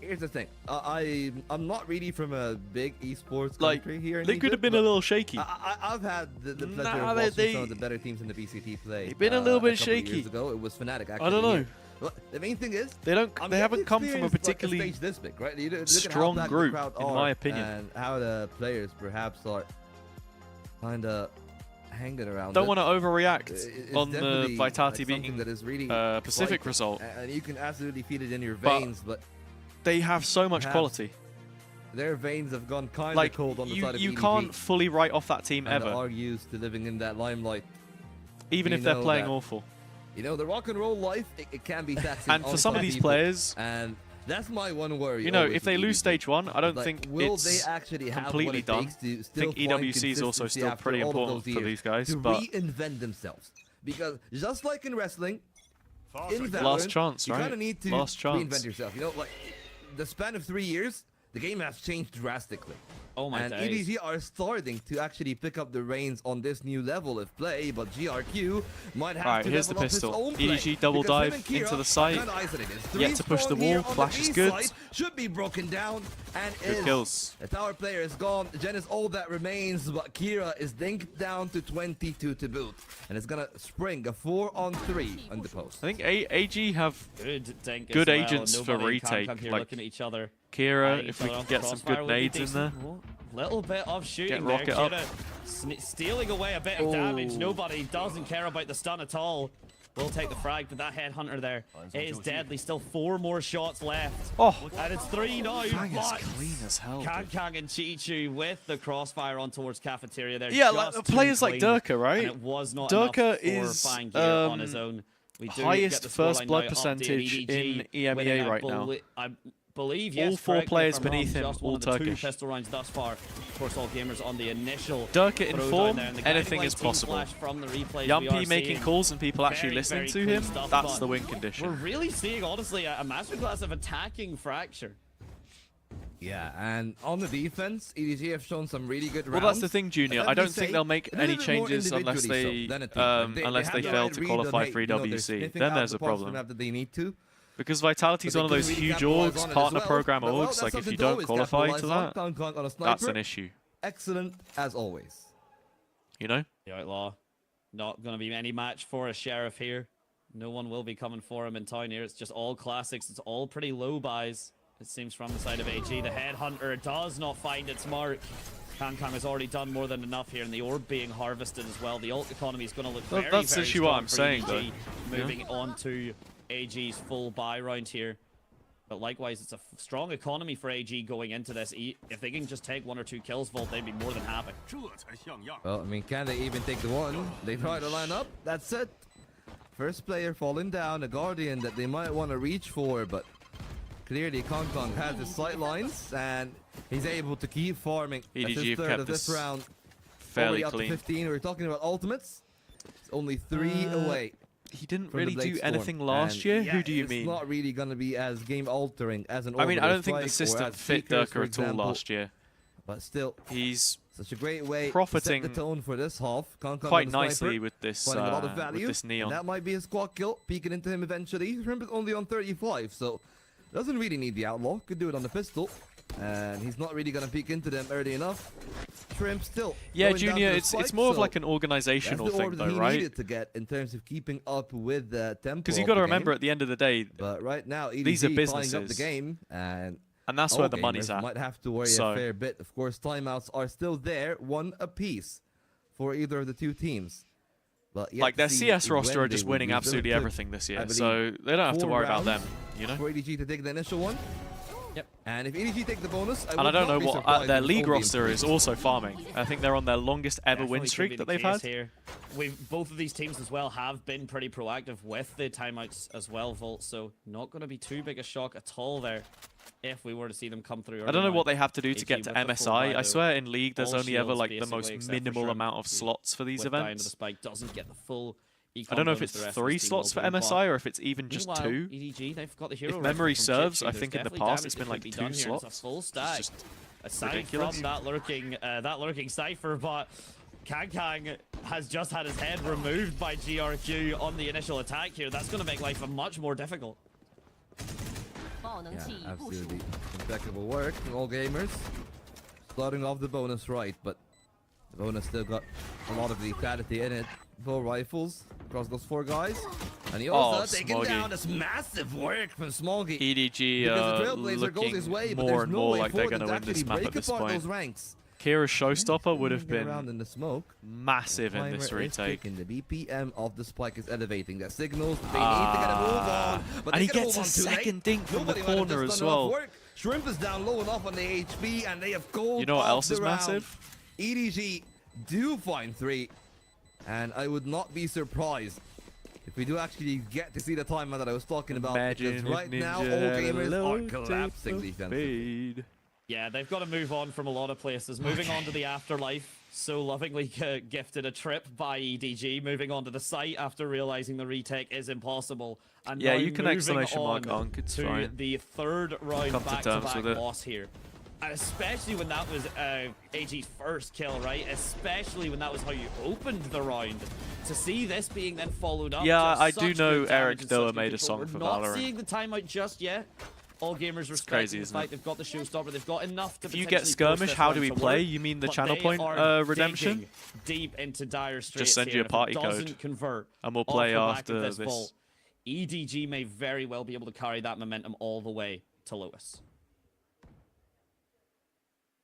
Here's the thing, I'm not really from a big esports Like, country here. they could have been a little shaky. I've had the pleasure of watching some of the better teams in the VCT play. They've been a little bit couple shaky. Years ago, it was Fnatic. Actually, I don't know. Well, the main thing is they haven't come from a particularly like a stage this big, right? You look strong at how group, the crowd in are my opinion, and how the players perhaps are kind of hanging around. Don't want to overreact It's on the Vitality like beating that is really Pacific exciting. result, and you can absolutely feel it in your veins, but they have so much perhaps quality. Their veins have gone kind of Like cold on the side of you EDG, can't fully write off that team and ever, are used to living in that limelight. even if they're playing awful. You know, the rock and roll life, it can be taxing. And for some of these players, and that's my one worry. You know, always if they with lose EDG. stage 1, I don't Like, think will it's they actually have completely what it done. takes to I still think find EWC is also consistency still after pretty all of important those for years these guys, to but reinvent themselves. Because just like in wrestling, in Valorant, last chance, you right? kind of need to Last chance. reinvent yourself. You know, like the span of 3 years, the game has changed drastically. Oh my and days. EDG are starting to actually pick up the reins on this new level of play, but GRQ might have Alright, to here's the level up his pistol. own play, EDG double because him dive and Kira into the are site. kinda isolated. Yet to push the Three strong here wall. on Flash the is B good. side, should be broken down and Good is. kills. The tower player is gone. Jen is all that remains, but Kira is dinked down to 22 to boot, and it's gonna spring a 4-on-3 on the post. I think AG have Good dink good as well. agents for Nobody in retake. Kong here Like looking at each other. Kira, Eyeing if each we other can on get some crossfire good would be nades in there. decent. Little bit of shooting Get there. rocket up. Kira stealing away a bit of damage. Nobody doesn't care about the stun at all. We'll take the frag, but that headhunter there, it is deadly. Still 4 more shots left. Oh, and it's 3 now. Fang is But clean as hell. Kang and Chichu with the crossfire on towards cafeteria there. Yeah, like just players too like clean, Durka, right? And it was not Durka enough is for Fang here on his own. We do highest get the first scoreline blood now, percentage updated. in EDG winning, EMEA right now. I believe, All yes, 4 correct me players if I'm beneath wrong, him, just all one of the 2 Turkish. pistol rounds thus far. Of course, all gamers on the initial Durka in throwdown form, there, and the anything guiding is light team possible. flash from the replays we Yumpy are making seeing. calls and people actually Very, listening very to clean him, stuff, that's but the win We're condition. really seeing, honestly, a masterclass of attacking Fracture. Yeah, and on the defense, EDG have shown some really good rounds. Well, that's the thing, Junior. I don't think they'll make any changes unless they have fail the to right read qualify on, for hey, you know, they're EWC. sniffing Then out there's the a parts of the problem. map that they need to. Because Vitality's But one of they those couldn't really huge capitalize orgs, on it as partner well. program But, well, orgs. that's Like if something you to don't always qualify to capitalize on. that, Kong on a that's sniper. an issue. Excellent as always. You know? The Outlaw, not going to be any match for a Sheriff here. No one will be coming for him in town here. It's just all classics. It's all pretty low buys, it seems, from the side of AG. The Headhunter does not find its mark. Kang has already done more than enough here, and the orb being harvested as well. The ult economy is going to look Well, very, that's very actually what strong I'm for saying, EDG, though. moving on to AG's full buy round here. But likewise, it's a strong economy for AG going into this. If they can just take 1 or 2 kills, Volt, they'd be more than happy. Well, I mean, can they even take the one? They try to line up. That's it. First player falling down, a Guardian that they might want to reach for, but clearly Kong has his sight lines, and he's able to keep farming. That's EDG his have third kept of this this round. fairly Already up to clean. 15. We're talking about ultimates. It's only 3 away. He didn't from really the Blade do Storm. anything last And year? yeah, Who do you it's mean? not really going to be as game-altering as an I mean, I orbital don't think the strike or system as fit Seekers, Durka for at all example. last year. But still, he's such a great way profiting to set the tone for this half. quite nicely with this finding a lot of value, with this neon. and that might be a squad kill, peeking into him eventually. Remember, only on 35, so Doesn't really need the outlaw. Could do it on the pistol. And he's not really going to peek into them early enough. Shrimp still. Yeah, going down Junior, to the it's spike, more of so like an organizational that's the thing, order though, that he right? needed to get in terms of keeping up with the tempo. Because you of got to the remember, game. at the end of the day, But right now, EDG these are tying up businesses, the game, and that's where the money's at. Might have to worry So- a fair bit. Of course, timeouts are still there, one apiece for either of the two teams. But yet Like, their to see CS roster when are just they will winning be. absolutely It took, everything this I year, believe, so they don't have to 4 worry about rounds them, you know? For EDG to take the initial one. Yep. And if EDG take the bonus, And I don't know what their if league Obi roster is also farming. I think they're on their longest ever win Definitely could streak be that the they've case had. here. Both of these teams as well have been pretty proactive with the timeouts as well, Volt. So not going to be too big a shock at all there if we were to see them come through. I don't know what they have to do to AG get to with the full MSI. I buy, swear though. in League there's All only ever shields like the basically, most except for minimal Shrimp, amount of who, slots for these with dying to the events. spike, doesn't get the full I don't know if it's 3 slots for MSI or if it's even just Meanwhile, 2. EDG, they've got the hero If memory from serves, Chichi. I There's think in the definitely past damage it's been that like could be 2 done here. slots. It's a full stack. It's just aside ridiculous. from that lurking Cypher, but Kang has just had his head removed by GRQ on the initial attack here. That's going to make life much more difficult. Yeah, absolutely impeccable work from all gamers. Starting off the bonus right, but the bonus still got a lot of lethality in it. 4 rifles across those 4 guys. And he also taking Smoggy. down this massive work from Smoggy. EDG Because the Trailblazer goes his way, but there's and no more way like for they're them going to win this actually map break at this apart point. those ranks. Kira's Showstopper would have Hanging around been in the smoke. massive in this Timer is retake. ticking. The BPM of the spike is elevating. That signals that they need to get a move on. But And they he get gets a move on too late. second dink from the Nobody might have corner just as done enough well. work. Shrimp is down low enough on the HP, and they have cold. You know what off else the is round. massive? EDG do find 3, and I would not be surprised if we do actually get to see the timeout that I was talking about. Imagine because right if now, all Ninja had a gamers low are collapsing tape defensively. fade. Yeah, they've got to move on from a lot of places. Moving on to the afterlife. So lovingly gifted a trip by EDG, moving on to the site after realizing the retake is impossible. And Yeah, now you can moving exclamation mark on Unk, it's to fine. the 3rd round Come to terms back-to-back with it. loss here. And especially when that was AG's first kill, right? Especially when that was how you opened the round. To see this being then followed up. Yeah, just I such do know good Eric damage and Doa such good made a control. song for We're not Valorant. seeing the timeout just yet. All gamers respecting crazy, the isn't fact it? they've got the showstopper. They've got enough to If you potentially get skirmish, push this how do one we to play? work, You mean the but channel they point are redemption? digging deep into dire straits Just send here. you a If it party doesn't code, convert and we'll off play the back of after this this. vault, EDG may very well be able to carry that momentum all the way to Lewis.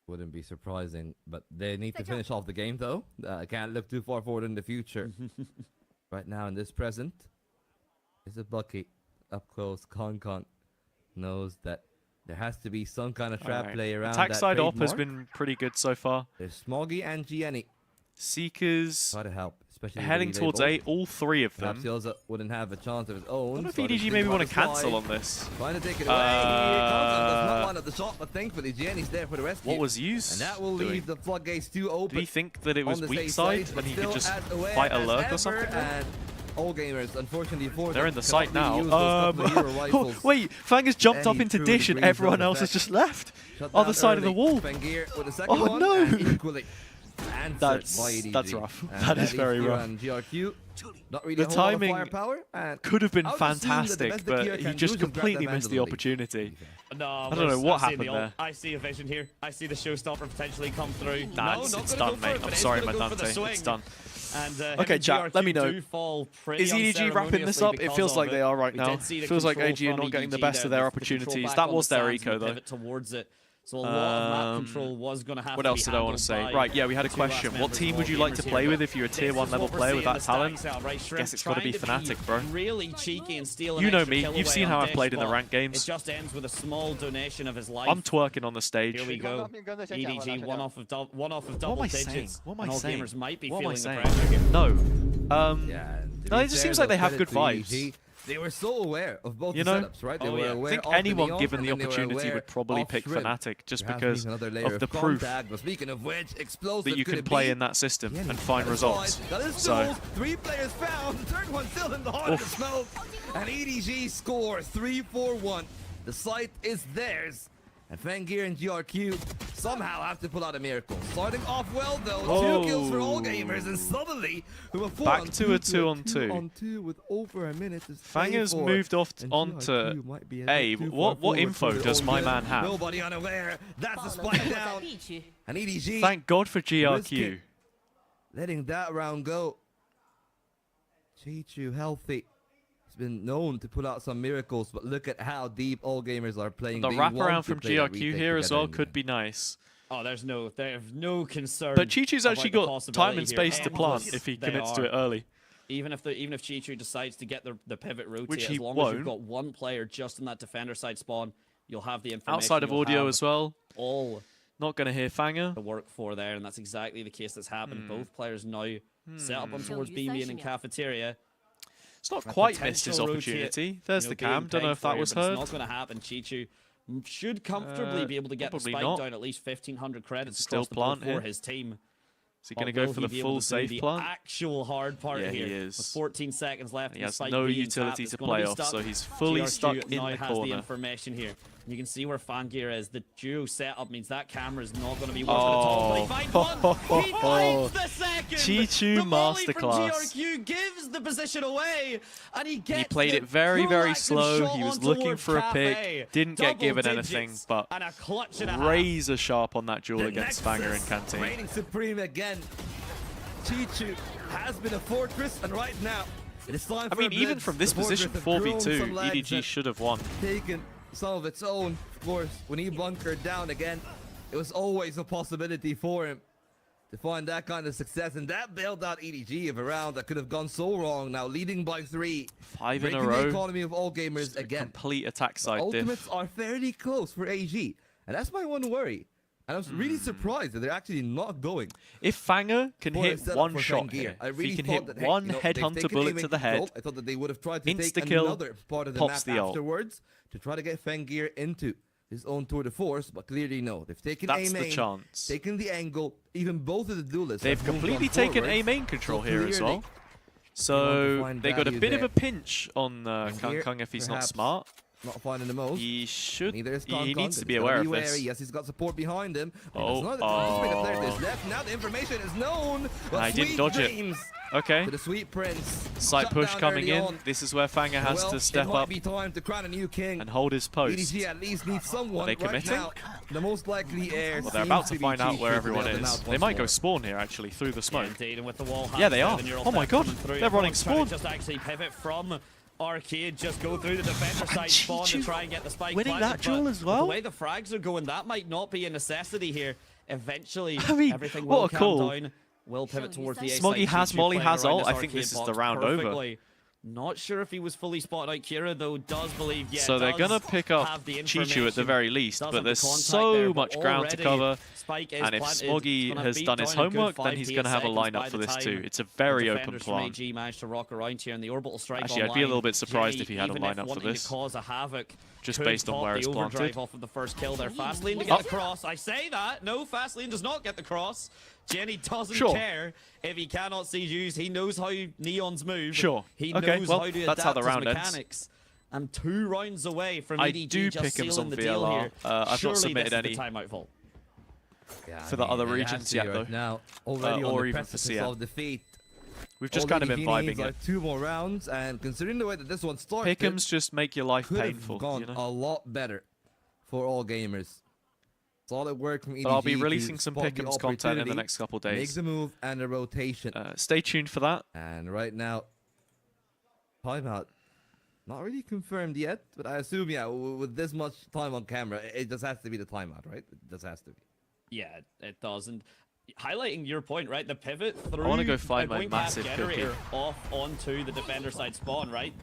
Wouldn't be surprising, but they need to finish off the game though. Can't look too far forward in the future. Right now in this present, is a Bucky up close. Kong knows that there has to be some kind of trap Alright. play around Attack that side op has trademark. been pretty good so far. There's Smoggy and Gianni. Seekers Try to help, especially with heading the towards relay A, all 3 of Perhaps them. he also wouldn't have a chance of his own. I wonder if so EDG they maybe want want to cancel on this. Trying to take it away. Kong does not line up the shot, but thankfully Gianni's there for the rescue. What was used? And that will doing? leave the floodgates too open. Did he think that it was on the weak safe side but and he could still just as aware fight a as lurk ever, or something? And all gamers, unfortunately for They're them, in the cannot site really now. use those couple of hero rifles. Wait, Fang has jumped up Any into true dish and degrees everyone of else has effect. just left. Shut Other down side of the early. wall. Fengir with the second Oh one, no! and equally answered by EDG. That's rough. And That is leaves very Kira rough. and GRQ, not really The a whole lot of timing firepower, and could have been I would assume that the fantastic, best that Kira but he can just do is grab completely that missed the man to lead. opportunity. No, I don't know what I've seen happened the ult. there. I see a vision here. I see the showstopper potentially come through. Nah, no, it's not gonna done, go for mate. it, but I'm it's sorry, gonna go for the Madante. swing. It's done. And, Okay, chat, let me know. Is Is EDG wrapping this up? It feels like they are right now. Feels like AG are not getting the best of their opportunities. That was their eco, though. Towards it. So a lot of map control was going to have What to else be did I want to handled say? by Right, yeah, we had a two last question. What members team of would you like to All Gamers play here, with but if you're a tier this 1 is level what we're player seeing with the that talent? stacks out, right? Shrimp Guess it's got to trying be Fnatic, bro. Really cheeky and steal an You know extra me. kill You've away seen on how I've Dish, played in the but ranked games. It just ends with a small donation of his life. I'm twerking on the stage. Here we go. EDG one off of double What am I saying? digits. What am I and all saying? gamers might be What am I feeling the saying? pressure here. No. Yeah, to No, be it just fair, seems like they though, have good credit to vibes. EDG. They were so aware of both You the know? setups, right? They Oh, were yeah. I aware I think of anyone the given the Neon, and then they were opportunity aware would probably of pick Shrimp. Fnatic just There has because been another layer of the proof contact, but speaking of which, explosive that you could can it play be? in that system Yeah, and find that is results. fine. That is So, tools. 3 players found. The third one still in the heart of the smoke. And EDG scores 3-4-1. The site is theirs. And Fangir and GRQ somehow have to pull out a miracle. Starting off well though, Oh. 2 kills for all gamers, and suddenly we were 4 Back on to a 2 2-on-2. 2 with over a minute to Fanger's stay for, moved off and onto GRQ might be a A. bit too far What forward info for does their my own man good. have? Nobody unaware. That's a spike down. And EDG Thank God for risk GRQ. it, letting that round go. Chichu healthy. He's been known to put out some miracles, but look at how deep all gamers are playing. The They wraparound want to from play that GRQ retake here as together well in the could end. be nice. Oh, there's no concern. But Chichu's about actually the got time possibility and here. space to plant Endless if he they commits to are. it early. Even if Chichu decides to get the pivot rotate, Which he as long as won't. you've got one player just in that defender side spawn, you'll have the information. Outside of you'll audio have as well. All Not going to hear Fanger. to work for there, and that's exactly the case that's happened. Both players now set up on towards B main and cafeteria. It's not A quite missed his potential opportunity. rotate, There's you know, the being cam. Don't know pegged if that for was you, but heard. It's not going to happen. Chichu should comfortably be able to get the probably spike not. down at least 1,500 credits Still across the board plant for here. his team. Is he going to But go will for he the be able full to do safe the plant? actual hard part Yeah, here. he is. With 14 seconds left, He and the has spike no being utility tapped, to it's gonna play be off, stuck. so he's fully GRQ stuck in now the has corner. the information here. You can see where Fangir is. The duo setup means that camera is not going to be working Oh. at all. But he finds one. He finds the second. Chichu the volley masterclass. from GRQ gives the position away, and he gets He played the it very, very proactive slow. shot He was on looking towards for a Cafe. pick. Didn't get Double given digits anything, but and a clutch and a half. razor sharp on that duel The against Nexus Fanger and Canteen. reigning supreme again. Chichu has been a fortress, and right now it is time I for mean, a even blitz. from this The fortress position, have grown 4v2, some legs EDG and should have won. taken some of its own. Of course, when he bunkered down again, it was always a possibility for him to find that kind of success, and that bailed out EDG of a round that could have gone so wrong. Now leading by 3, 5 in a breaking row. the economy of all gamers Just a again. complete attack The side ultimates diff. are fairly close for AG, and that's my one worry. And I was really surprised that they're actually not going. If Fanger can for a hit setup one for shot Fangir. here, I if really he can thought hit that, hey, one they've headhunter taken bullet aim to the and head, control. I thought that they would have tried to take insta-kill, another part of the pops map the ult. afterwards to try to get Fangir into his own tour de force, but clearly no. They've taken That's A the main, chance. taken the angle. Even both of the duelists They've have moved completely on taken forward, A main control so here as clearly well. they want to So find they got a value bit of there. a pinch on Fangir, Kang if he's not perhaps smart. Not finding the most. He should. Neither is He Kong needs to but be he's gotta aware of wary. this. Yes, he's got support behind him. Oh, It's not the player that is left. Now the information is known. But I didn't sweet dodge it. dreams Okay. to the Sweet Prince. Side Shut push down coming early in. on. This is where Fanger has Well, to step it might up be time to crown a new king. and hold his post. EDG at least needs someone Are they right committing? now. The most likely heir. Well, they're about to seems find be out where Chichu, everyone to bail them is. out They once might go more. spawn here, actually, through the Yeah, smoke. indeed, and with the wall Yeah, they hands, are. the neural Oh my tech god, coming through. they're running Everyone's trying to spawn. Just actually pivot from Arcade, just go through the defender side spawn to Chichu try and get the spike winning planted, that duel but as well? The way the frags are going, that might not be a necessity here. Eventually, I mean, everything what will a calm call. down. Will pivot towards the A Smoggy side. has Chichu Molly, playing has around ult. this I think Arcade this is box the round over. perfectly. Not sure if he was fully spotted out. Kira, though, does believe, yeah, So they're does going to pick up have the Chichu at the information, very least, does but have the there's contact so there, but much ground to already cover. Spike is And if planted. Smoggy It's gonna has beat done his down a good homework, then 5 he's TS going to have a seconds by lineup for the this too. time It's a very the open defenders from plan. AG managed to rock around here, and the orbital strike Actually, I'd be a online. little bit surprised Jay, if he had a even if lineup for wanting this. to cause a havoc, Just could based on pop where the it's overdrive planted. off of the first kill there. Fastlane to get the cross. I say that. No, Fastlane does not get the cross. Jenny doesn't Sure. care if he cannot see Hughes. He knows how Neons move. Sure. He Okay, knows well, how to that's how adapt the round his ends. mechanics. And 2 rounds away from I EDG do just pick him sealing on the deal VLR. here. I've not Surely submitted this is any the timeout vault. Yeah, for the other it has regions to yet, right though. Now, already on or the even for precipice CN. of defeat. We've just All kind of the been EDG vibing needs it. are 2 more rounds, and considering the way that this one started, Pick'ems just make your life could have painful, gone you know? a lot better for all gamers. Solid work from EDG. But I'll be to releasing some spot the Pick'ems content in the opportunity, next couple Make days. the move and a rotation. Stay tuned for that. And right now, timeout. Not really confirmed yet, but I assume, yeah, with this much time on camera, it just has to be the timeout, right? It just has to be. Yeah, it does. And highlighting your point, right? The pivot through. wanna go find a my going past massive generator cookie. off onto the defender side spawn, right?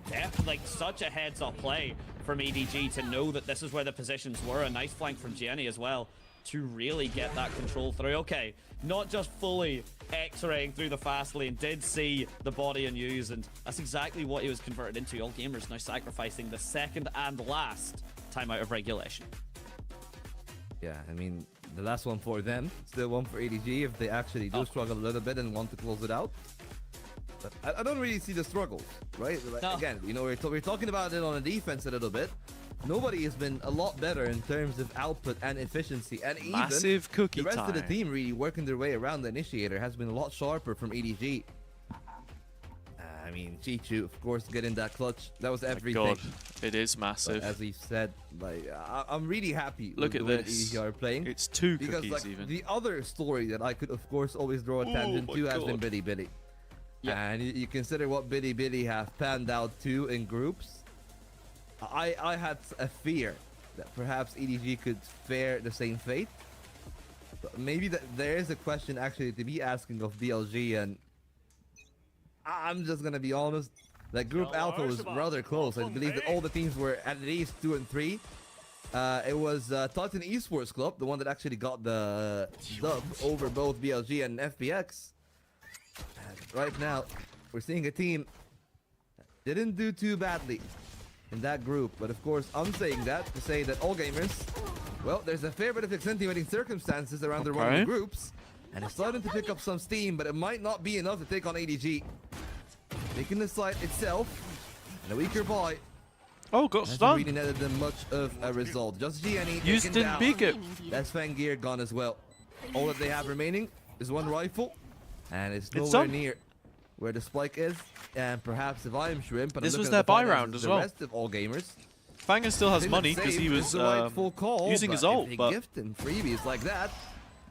Like such a heads-up play from EDG to know that this is where the positions were. A nice flank from Jenny as well to really get that control through. Okay, not just fully X-raying through the fast lane, did see the body and use, and that's exactly what he was converted into. All gamers now sacrificing the second and last timeout of regulation. Yeah, I mean, the last one for them, still one for EDG if they actually do struggle a little bit and want to close it out. But I don't really see the struggles, right? Like, No. Again, you know, we're talking about it on the defense a little bit. nobody has been a lot better in terms of output and efficiency, and even Massive cookie the rest of the time. team really working their way around the initiator has been a lot sharper from EDG. I mean, Chichu, of course, getting that clutch. That was everything. God, it is massive. But as we said, like I'm really happy. Look with at the way this. EDG are playing. It's 2 because, cookies like, even. the other story that I could, of course, always draw a tangent my to has been God. Billy Billy. And you consider what Billy Billy have panned out to in groups. I had a fear that perhaps EDG could fare the same fate. But maybe that there is a question actually to be asking of BLG, and I'm just gonna be honest. That group alpha was rather close. I believe that all the teams were at least 2 and 3. It was Titan Esports Club, the one that actually got the dub over both BLG and FPX. And right now, we're seeing a team that didn't do too badly in that group. But of course, I'm saying that to say that all gamers, well, there's a fair bit of accentuating circumstances around the run of the groups. And it's starting to pick up some steam, but it might not be enough to take on EDG. Making the site itself, and a weaker boy. Oh, got hasn't stunned. really netted them much of a result. Just GNE Used taken in down. bigger. That's Fangir gone as well. All that they have remaining is 1 rifle, and it's nowhere done. near where the spike is. And perhaps if I'm Shrimp, but This I'm was looking their at the buy finances round of as the well. rest of all gamers. Fanger still has I think money that because he save was is the rightful call, using but his ult, if they but gift and freebies like that,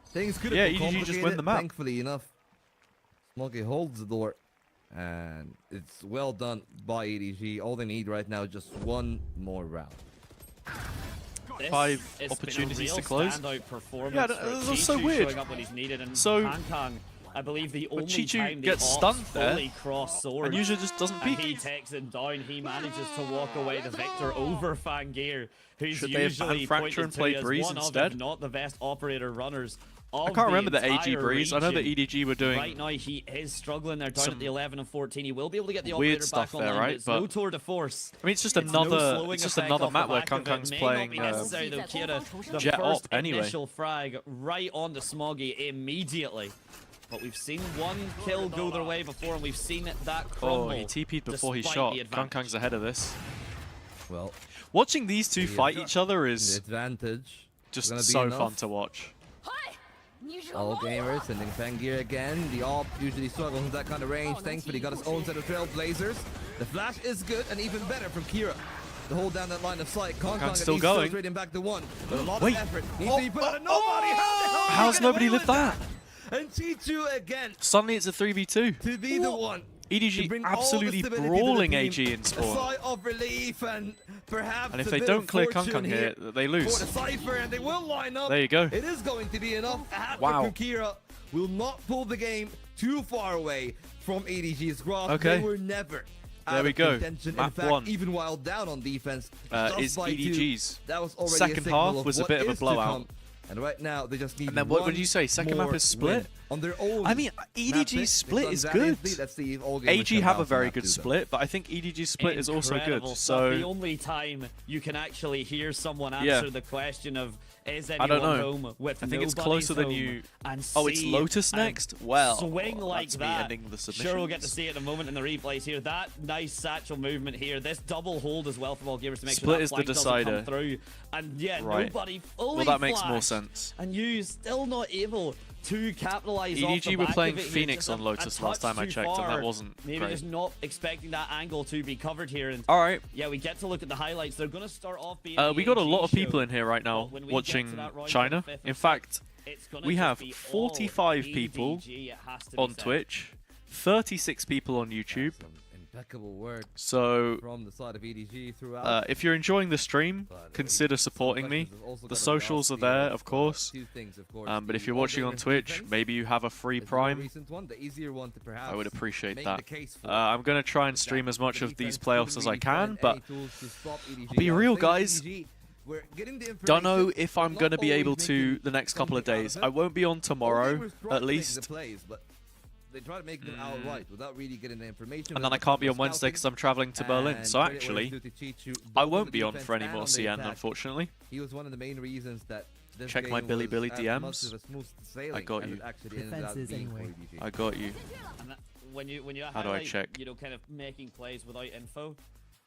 things could Yeah, have been EDG just win the map. Thankfully enough, Smokey holds the door, and it's well done by EDG. All they need right now is just 1 more round. This 5 has opportunities been a real to close. Standout performance Yeah, for that's also Chichu weird. showing up when he's needed, and So- Kang, I believe the But only Chichu time the gets ops stunned there, fully cross swords, and usually just doesn't and peek. he takes him down. He manages to walk away the victor over Fangir, who's Should they have banned usually Fracture pointed and to played as Breeze one of, instead? if not the best operator runners. I can't remember the AG entire Breeze. I know that region. EDG were doing Right now, he is struggling. They're down some at the 11 and 14. He will be able to get the weird operator stuff back there, online, right? but it's But no tour de force. I mean, it's just It's no another. slowing It's just effect another off map the where back of it. Kang's May playing not be necessary, though, Kira. The Jet first Op anyway. initial frag right on the Smoggy immediately. But we've seen 1 kill go their way before, and we've seen that crumble. Oh, he TP'd before he despite shot. the advantage. Kang's ahead of this. Well, watching these two the fight each other The is advantage just gonna be so enough. fun to watch. All gamers sending Fangir again. The AWP usually struggles with that kind of range. Thankfully, got his own set of trailblazers. The flash is good and even better from Kira to hold down that line of sight. Kong still going. Trading back to 1. But a lot Wait. of effort needs to be put out. Nobody. How the hell did he How's get nobody away lived with that? And Chichu again Suddenly it's a 3v2. to be the one. to EDG bring all the absolutely stability to the brawling team. AG in A spawn. sigh of relief and perhaps And if a they bit don't of clear fortune Kang here, they lose. For the Cypher, and they will line up. There you go. It is going to be enough. A hat Wow. for Kira will not pull the game too far away from EDG's grasp. Okay. They were never There out we of go. contention. Map In fact, 1. even while down on defense, Is just by 2, EDG's. that was already Second a signal half of was a what bit of a is to blowout. come. And right now, they just need And then what one did you say? Second map more is split? win on their own. I mean, EDG's split is good. Let's see if all gamers AG come have out a from very map good 2 though. split, but I think EDG's split is also good. Incredible stuff. The So only time you can actually hear someone Yeah. answer the question of is I anyone don't know. home with I think it's nobody's closer than home, you. and Oh, it's see Lotus a next. Well, swing like that's me that. ending the Sure, we'll get to submissions. see it in a moment in the replays here. That nice satchel movement here. This double hold as well from all gamers to make Split sure that is the flank doesn't decider. come through. And yeah, Right. nobody fully Well, that makes more flashed, sense. And you still not able to capitalize off EDG the were back playing of it here. Phoenix Just on a Lotus last time I touch too checked, and that far. wasn't Maybe great. just not expecting that angle to be covered here. And All right. yeah, we get to look at the highlights. They're going to start off being We got a lot of show. people in here right now But when we get watching to that round China. of the fifth In and fact, It's gonna we just have be all 45 people EDG, it has to be on said. Twitch, 36 people on YouTube. Some impeccable work So from the side of EDG throughout. if you're enjoying the stream, consider supporting me. The socials are there, of course. But if you're watching on Twitch, maybe you have a free Prime. Recent one, the easier one to perhaps I would appreciate make that. the case for. I'm going to try and stream as much of these playoffs as I can, but I'll I'll be real, guys. Don't know if I'm going to be able to the next couple of days. I won't be on tomorrow, at least. They try to make them outright without really getting the information. And then I can't be on Wednesday because I'm traveling to Berlin. So actually, I won't be on for any more CN, unfortunately. He was one of the main reasons that this Check my game Billy was Billy as DMs. much of a smooth sailing I got as you. it actually ended up being for EDG. I got you. And that, when you How do I highlight, check? you know, kind of making plays without info,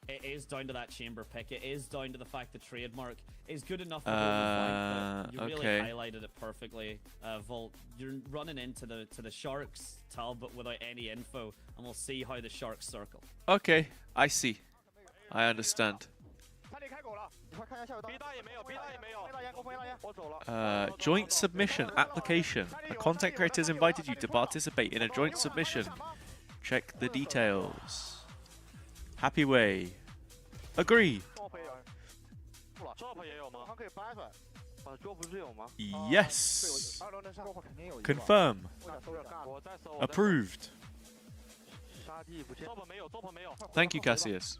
it is down to that chamber pick. It is down to the fact the trademark is good enough for flank, but you really highlighted it perfectly. Volt, you're running into the Sharks tub but without any info, and we'll see how the Sharks circle. Okay, I see. I understand. Joint submission application. A content creator has invited you to participate in a joint submission. Check the details. Happy Way. Agree. Yes. Confirm. Approved. Thank you, Cassius.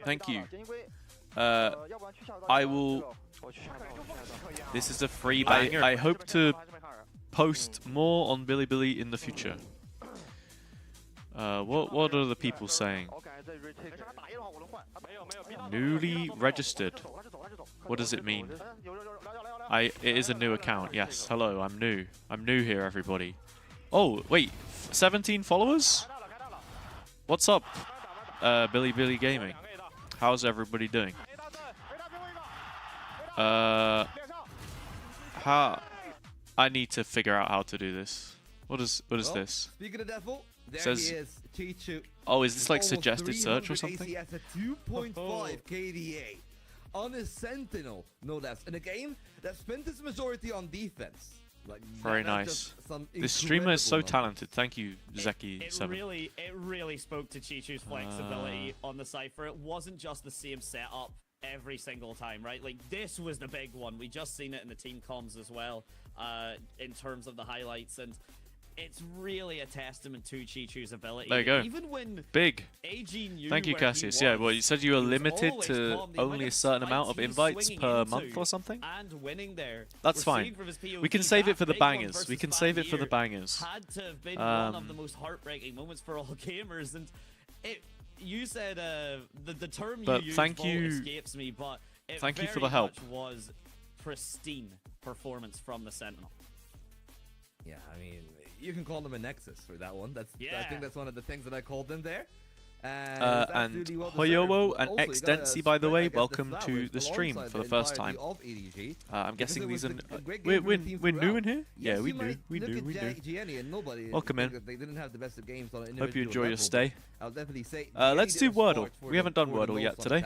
Thank you. I will. This is a free banger. I hope to post more on Bilibili in the future. What are the people saying? Newly registered. What does it mean? It is a new account. Yes. Hello. I'm new. I'm new here, everybody. Oh wait, 17 followers. What's up, Bilibili Gaming? How's everybody doing? I need to figure out how to do this. What is this? Speaking of devil, there says, he is, Chichu. Oh, is this like suggested search or something? AC at a 2.5 KDA on a Sentinel, no less, in a game that spent its majority on defense. Like, very nice. This streamer is so talented. Thank you, Zeki7. It really spoke to Chichu's flexibility on the Cypher. It wasn't just the same setup every single time, right? Like, this was the big one. We just seen it in the team comms as well, in terms of the highlights, and it's really a testament to Chichu's ability. There you go. Even when big. AG knew Thank you, Cassius. Yeah, well, you said you were limited to only a certain amount of invites per month or something? And winning there. That's fine. We can save it for the bangers. We can save it for the bangers. Had to have been one of the most heartbreaking moments for all gamers, and you said the term you used, escapes me, but thank you for the help. Was pristine performance from the Sentinel. Yeah, I mean, you can call them a nexus for that one. I think that's one of the things that I called them there. And Hoyowo and Xdensi, by the way, welcome to the stream for the first time. I'm guessing these are we're new in here. Yeah, we knew. Welcome in. Hope you enjoy your stay. Let's do Wordle. We haven't done Wordle yet today.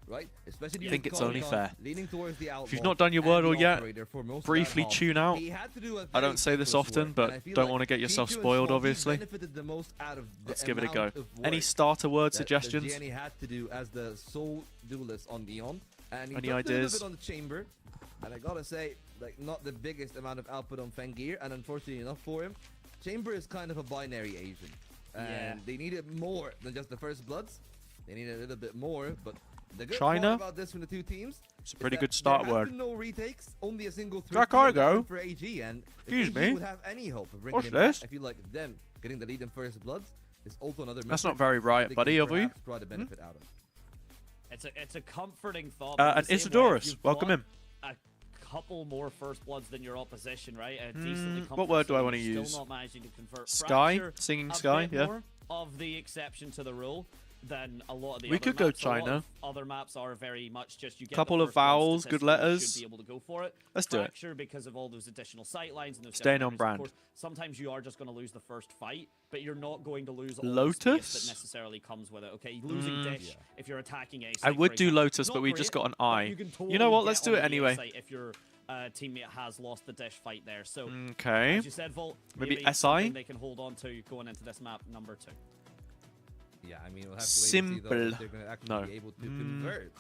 Right? I think it's only fair. If you've not done your Wordle yet, briefly tune out. I don't say this often, but don't want to get yourself spoiled, obviously. Let's give it a go. Any starter word suggestions? Any ideas? On the chamber, and I gotta say, like, not the biggest amount of output on Fengir, and unfortunately enough for him, chamber is kind of a binary agent, and they needed more than just the first bloods. They needed a little bit more, but the good part about this from the two teams, it's a pretty good start word. No retakes, only a single Dracargo for AG, and excuse AG me. would have any hope of bringing What's him this? back. I feel like them getting the lead in first bloods is also another. That's not very right, buddy, of you. Brought a benefit out of. It's a comforting thought. And Isidorus, welcome in. A couple more first bloods than your opposition, right? What word do I want to use? Still not managing to convert. Sky, Fracture, singing Sky, yeah. More of the exception to the rule than a lot of the we other could maps. go China. Other maps are very much just you get couple the of first one vowels, good letters. Should be able to go for it. Let's do it. Fracture, because of all those additional sight lines and those staying on brand. Course, sometimes you are just going to lose the first fight, but you're not going to lose all Lotus the space that necessarily comes with it. Okay, losing Dish if you're attacking A. I would do Lotus, but we just got an eye. You know what? Let's do it anyway. If your teammate has lost the Dish fight there, so okay. As you said, Volt, maybe SI they can hold on to going into this map number 2. Yeah, I mean, we'll have to simple. Wait and see, though, if they're going to actually be able to convert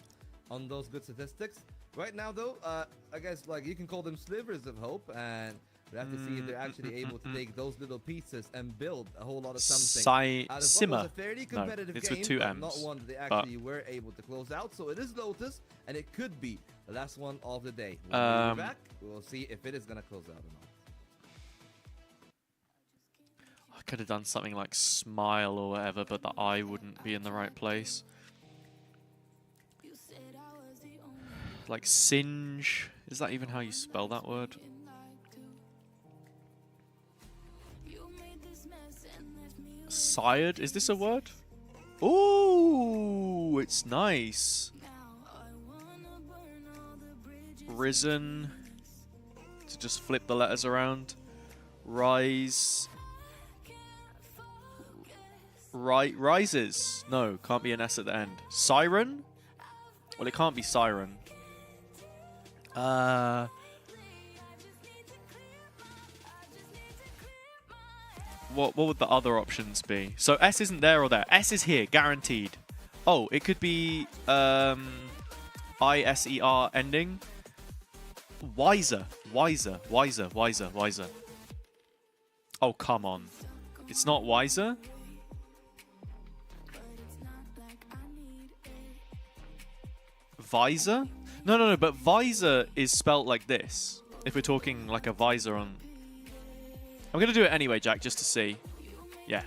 on those good statistics. Right now, though, I guess like you can call them slivers of hope, and we have to see if they're actually able to take those little pieces and build a whole lot of something out of what was a fairly competitive it's game, with 2 but M's, not one that they actually were able to close out. So it is Lotus, and it could be the last one of the day. When we're back, we'll see if it is going to close out or not. I could have done something like smile or whatever, but the eye wouldn't be in the right place. Like singe. Is that even how you spell that word? Sired? Is this a word? Ooh, it's nice. Risen. To just flip the letters around. Rise. Rises. No, can't be an S at the end. Siren? Well, it can't be siren. What would the other options be? So S isn't there or there. S is here, guaranteed. Oh, it could be I-S-E-R ending. Wiser. Oh, come on. It's not wiser? Visor? No, but visor is spelt like this. If we're talking like a visor on... I'm going to do it anyway, Jack, just to see. Yeah.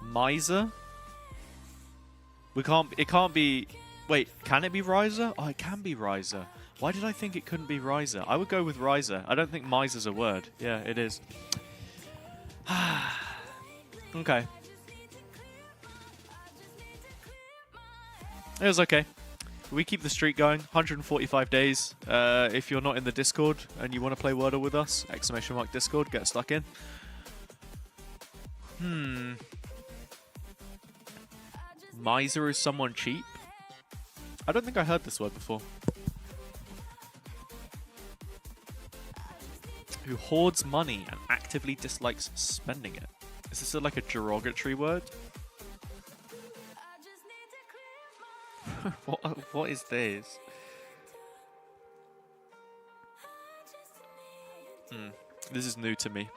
Miser? It can't be... Wait, can it be riser? Oh, it can be riser. Why did I think it couldn't be riser? I would go with riser. I don't think miser's a word. Yeah, it is. Okay. It was okay. We keep the streak going. 145 days. If you're not in the Discord and you want to play Wordle with us, !Discord, get stuck in. Miser is someone cheap? I don't think I heard this word before. Who hoards money and actively dislikes spending it. Is this like a derogatory word? What is this? This is new to me.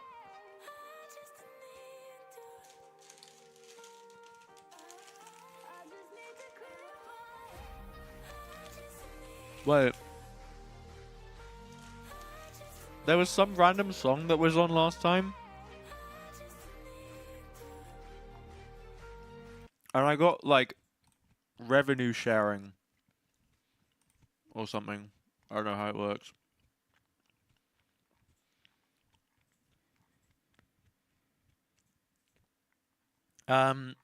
Wait. There was some random song that was on last time. And I got like revenue sharing or something. I don't know how it works. I'm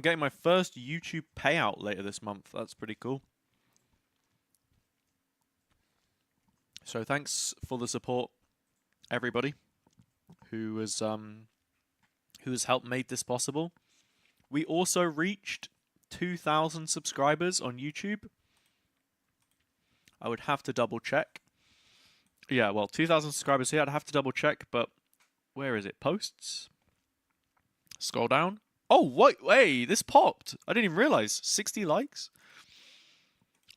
getting my first YouTube payout later this month. That's pretty cool. So thanks for the support, everybody who has helped make this possible. We also reached 2,000 subscribers on YouTube. I would have to double check. Yeah, well, 2,000 subscribers here. I'd have to double check, but where is it? Posts? Scroll down. Oh, wait, this popped. I didn't even realize. 60 likes.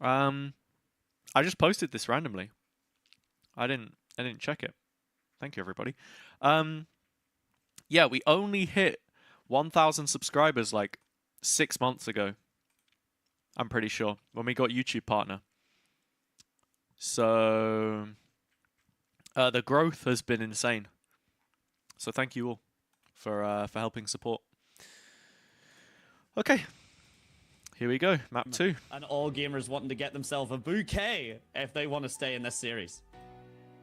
I just posted this randomly. I didn't check it. Thank you, everybody. Yeah, we only hit 1,000 subscribers like 6 months ago. I'm pretty sure, when we got YouTube Partner. So the growth has been insane. So thank you all for helping support. Okay, here we go, map 2. And all gamers wanting to get themselves a bouquet if they want to stay in this series.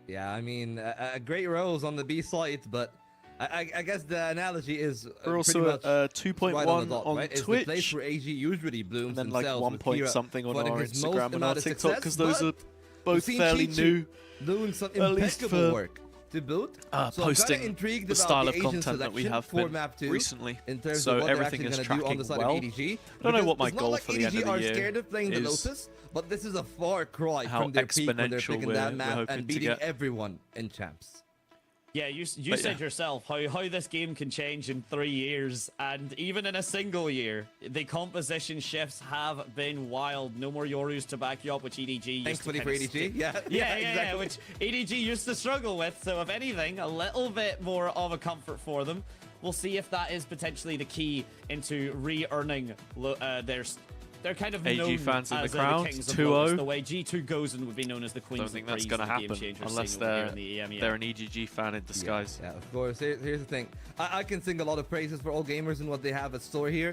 Yeah, I mean, a great rose on the B side, but I guess the analogy is we're also at 2.1 right on right? Twitch. It's the place where AG usually blooms, and then like 1 point something on our Instagram and our TikTok, because those are both fairly new. Doing some impeccable work to boot. So posting the style of content that we have been recently, so everything is tracking well. I don't know what my goal for the end of the year scared of playing the Lotus, but this is a far cry from their peak when they're picking that map and beating everyone in champs. Yeah, you said yourself how this game can change in 3 years, and even in a single year, the composition shifts have been wild. No more Yorus to back you up, which EDG used to for EDG, yeah, which EDG used to struggle with. So if anything, a little bit more of a comfort for them. We'll see if that is potentially the key into re-earning they're kind of AG known fans in as the crowd. 2-0. The way G2 goes and would be known as the Queens. I don't think that's going to happen unless they're an EDG fan in disguise. Yeah, of course. Here's the thing. I can sing a lot of praises for all gamers and what they have at store here.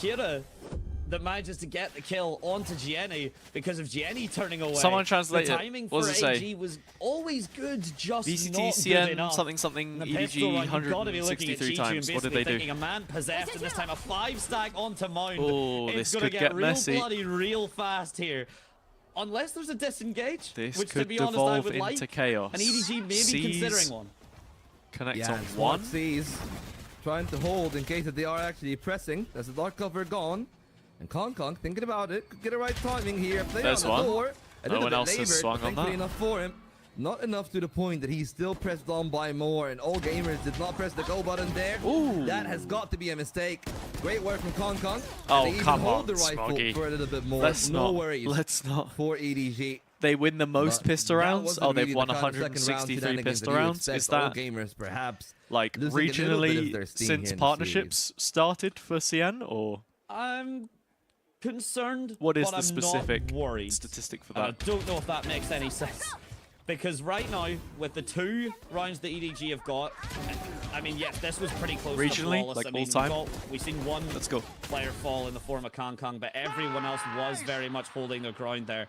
Kira that manages to get the kill onto Gianni because of Gianni turning away. Someone translate the it. timing What for does it say? AG was always good, just VCT not CN good enough. something The EDG pistol run, you've got to be looking at 163 G2 times. and What did basically they thinking do? a man possessed, and this time a 5-stack onto Mound. Oh, It's this gonna could get get real messy. bloody real fast here. Unless there's a disengage, This which to could be honest I devolve would into like. chaos. And EDG maybe Sees considering one. Connect Yeah, on Smart one. Seas trying to hold in case that they are actually pressing. There's the dark cover gone. And Kong thinking about it. Could get a right timing here. Play There's on the one. door. A No little one bit else has labored, swung but on thankfully that. enough for him. Not enough to the point that he's still pressed on by more, and all gamers did not press the go button there. Ooh. That has got to be a mistake. Great work from Kong. Oh, they even come hold on, the rifle Smoggy. for a little bit more. Let's no not. worries. Let's not. For EDG. They win the most But pistol that rounds. wasn't Oh, they've really won the kind of second round 163 shenanigans pistol that you rounds. Is expect all that gamers perhaps like losing a little bit of their regionally steam since here in the partnerships started for CN, or I'm concerned, what is but the I'm specific not worried. statistic for And that? I don't know if that makes any sense. Because right now, with the 2 rounds that EDG have got, I mean, yes, this was pretty close to Regionally, flawless. like I mean, all time? we've seen one Let's go. player fall in the form of Kong, but everyone else was very much holding their ground there.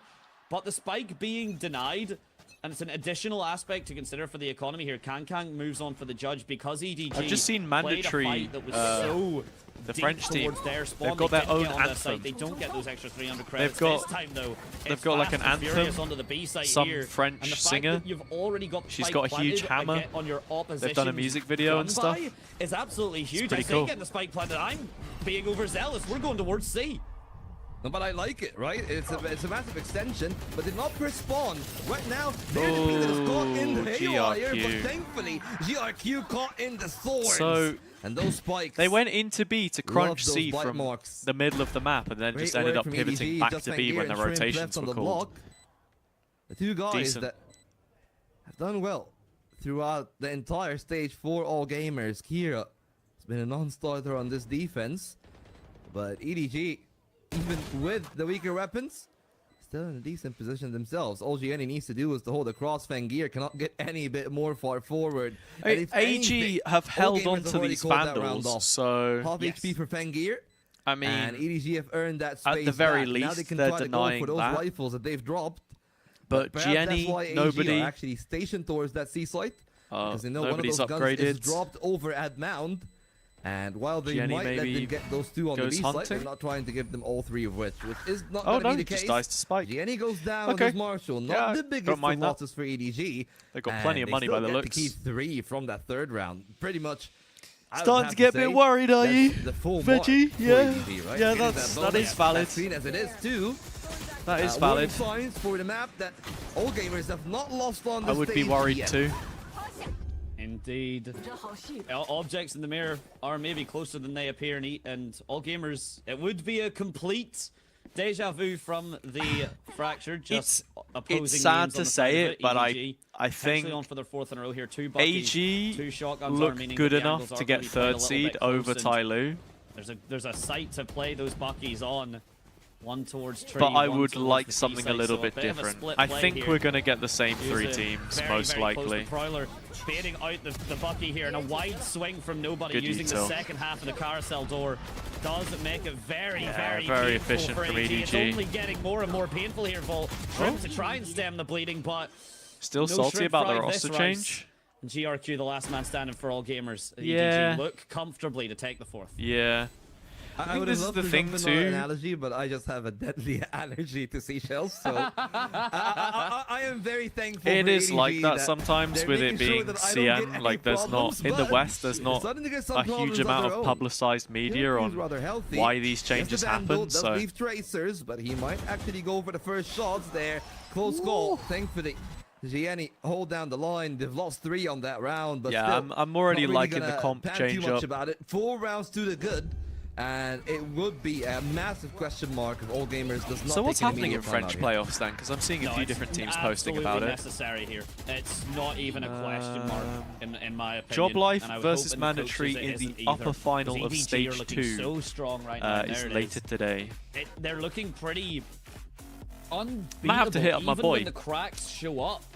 But the spike being denied, and it's an additional aspect to consider for the economy here. Kong moves on for the judge because EDG I've just seen played a mandatory, fight that was so the deep French team. towards their spawn. They've got They their didn't own get on their anthem. site. They don't get those extra 300 credits. They've got- this time though, they've it's got like Fast an and Furious anthem, onto the B site some here. French and the singer. Fact that you've already got the She's spike got a huge planted, hammer. on your opposition. They've done a music video and stuff. It's absolutely huge. pretty I say cool. getting the spike planted. I'm being overzealous. We're going towards C. No, but I like it, right? It's a massive extension, but did not press spawn. Right now, they're the team that is caught in the haywire, but thankfully, GRQ caught in the thorns. So and those spikes. they went into B to crunch Love C those bite from marks. the middle of the map, and then Great just ended work up from pivoting EDG, back just to like B Gear when the and Shrimp rotations left on were the called. block. The two guys Decent. that have done well throughout the entire stage for all gamers. Kira has been a non-starter on this defense, but EDG, even with the weaker weapons, still in a decent position themselves. All Gianni needs to do is to hold across. Gear cannot get any bit more far forward. And if AG anything, have all held gamers on have to already these called that round Vandals, off. so Half HP for Gear. I mean, and EDG have earned that space at the very back. Now least, they can they're try to go denying for those that. rifles that they've dropped. But perhaps Gianni, that's why AG nobody, are actually stationed towards that C site, because they know one of nobody's those guns is upgraded. dropped over at Mound. And while they Gianni might let maybe them get those 2 on the goes B site, they're hunting. not trying to give them all 3 of which is not Oh going no, to be the just case. dies to spike. Gianni goes down Okay. with Marshall. Not Yeah, the don't biggest of mind that. losses for EDG. They've got plenty of and money they by still the get looks. to keep 3 from that 3rd round. Pretty much. I would Starting have to get a bit say worried, are that's you? The full Veggie? mark for Yeah. EDG, right? Yeah, It that bonus is valid. vaccine as it is too. That is Warning valid. signs for the map that all gamers have not lost on the I would be stage worried yet. too. Indeed. Objects in the mirror are maybe closer than they appear, and all gamers, it would be a complete deja vu from the fracture. Just opposing It's sad names on to the say side of it, but EDG I think actually on for their 4th in a row here. 2 buckies, AG 2 shotguns are looked meaning good that the enough angles to are gonna get be played a 3rd little seed bit over close, and Tyloo. There's a site to play those buckies on. One towards tree, But I one would towards like the something a B-side, little so bit bit of a different. split I play think here. we're going to get the same Here's 3 a teams, very, most very likely. Close to Prowler baiting out the Bucky here in a wide swing from nobody, Good using detail. the second half of the carousel door. Does make it very, very very efficient painful for from AG. It's EDG. only getting more and more painful here, Volt. Trying to try and stem the bleeding, but Still no salty shrimp about the fried this roster round. change. And GRQ, the last man standing for all gamers. Yeah. EDG look comfortably to take the 4th. Yeah. I think would this is love the to thing jump in on an too. analogy, but I just have a deadly allergy to seashells, so I am very thankful. It for is EDG like that sometimes they're with it making sure being that I don't get CN. any Like there's not problems, in the but West, there's they're not starting to get some a problems huge amount of their of own. publicized media GRQ on is rather healthy. why these changes Yes, the Vandal happen. does So leave tracers, but he might actually go for the first shots there. Close call, thankfully. Gianni hold down the line. They've lost 3 on that round, but yeah, still, I'm already not really liking the gonna comp pan change too much up. about it. 4 rounds to the good. And it would be a massive question mark if all gamers does not. So what's take an happening in immediate French timeout here. playoffs then? Because I'm seeing a few it's different teams posting about absolutely it. necessary here. It's not even a question mark in my opinion. Job life and I would versus hope in the mandatory coaches it in the isn't either, upper final because of EDG stage are looking 2 so strong right now. is There it later today. They're looking pretty unbeatable. Might have to hit up my even boy. when the cracks show up.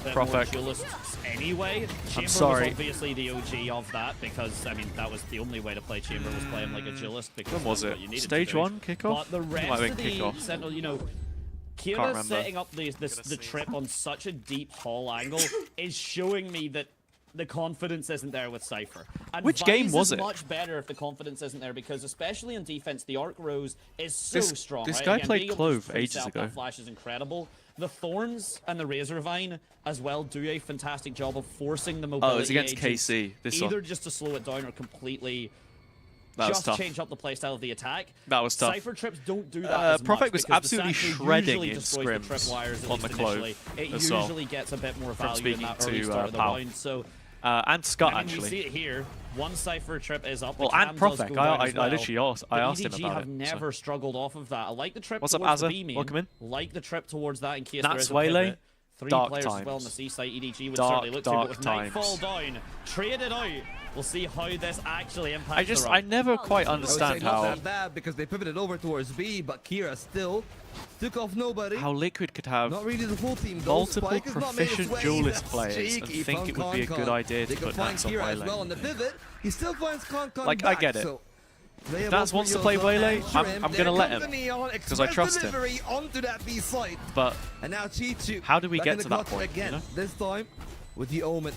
bit Prophet. more duelists anyway. Chamber sorry. was obviously the OG of that because, I mean, that was the only way to play Chamber was playing like a duelist. Because When was that's it? what you needed Stage to do. 1 kickoff? But the It might rest have of been the kickoff. Sentinel, you know, Kira setting up the trip on such a deep hall angle is showing me that the confidence isn't there with Cypher. And Which game was it? Much better if the confidence isn't there, because especially in defense, the arc rose is so strong. This right? guy Again, played being able to Clove just ages pre-set ago. That flash is incredible. The Thorns and the Razorvine as well do a fantastic job of forcing the mobility. Oh, it's against agents KC. This either one. just to slow it down or completely That was change up the playstyle of the attack. That was tough. Cypher trips don't do that as Prophet much was because absolutely the Sanctuary shredding usually in destroys the trip scrims wires, at on the least Clove initially. It as usually well. gets a bit more From value in speaking that early to start of the Pal. round. So and Scott, I mean, actually. we see it here. One Cypher trip is up. Well, the and cam does Prophet. go down as well. I literally asked him EDG about have it. never struggled off of that. I like the trip What's up, towards the Hazza? B main. Welcome in. Like the trip towards that in case That's there is a Waylay. pivot. Three Dark players times. as well on the C side. EDG would Dark, certainly look to, but with times. Nightfall down, trade it out. We'll see how this actually impacts I never quite understand not how that bad because they pivoted over towards B, but Kira still took off nobody. how Liquid could have Not really the full team, though. multiple Spike has not made its proficient way. duelist That's players and cheeky think from it would be a good Concon. idea They to can put find Nats on Kira as well Waylay. on the pivot. He still finds Concon Like, I back, get it. so If Nats wants to play Waylay, I'm going to let him because I trust him. Onto that B site. But and now Chi-Chu how do we back get in the to that clutch point? again? You know? This time with the Omen.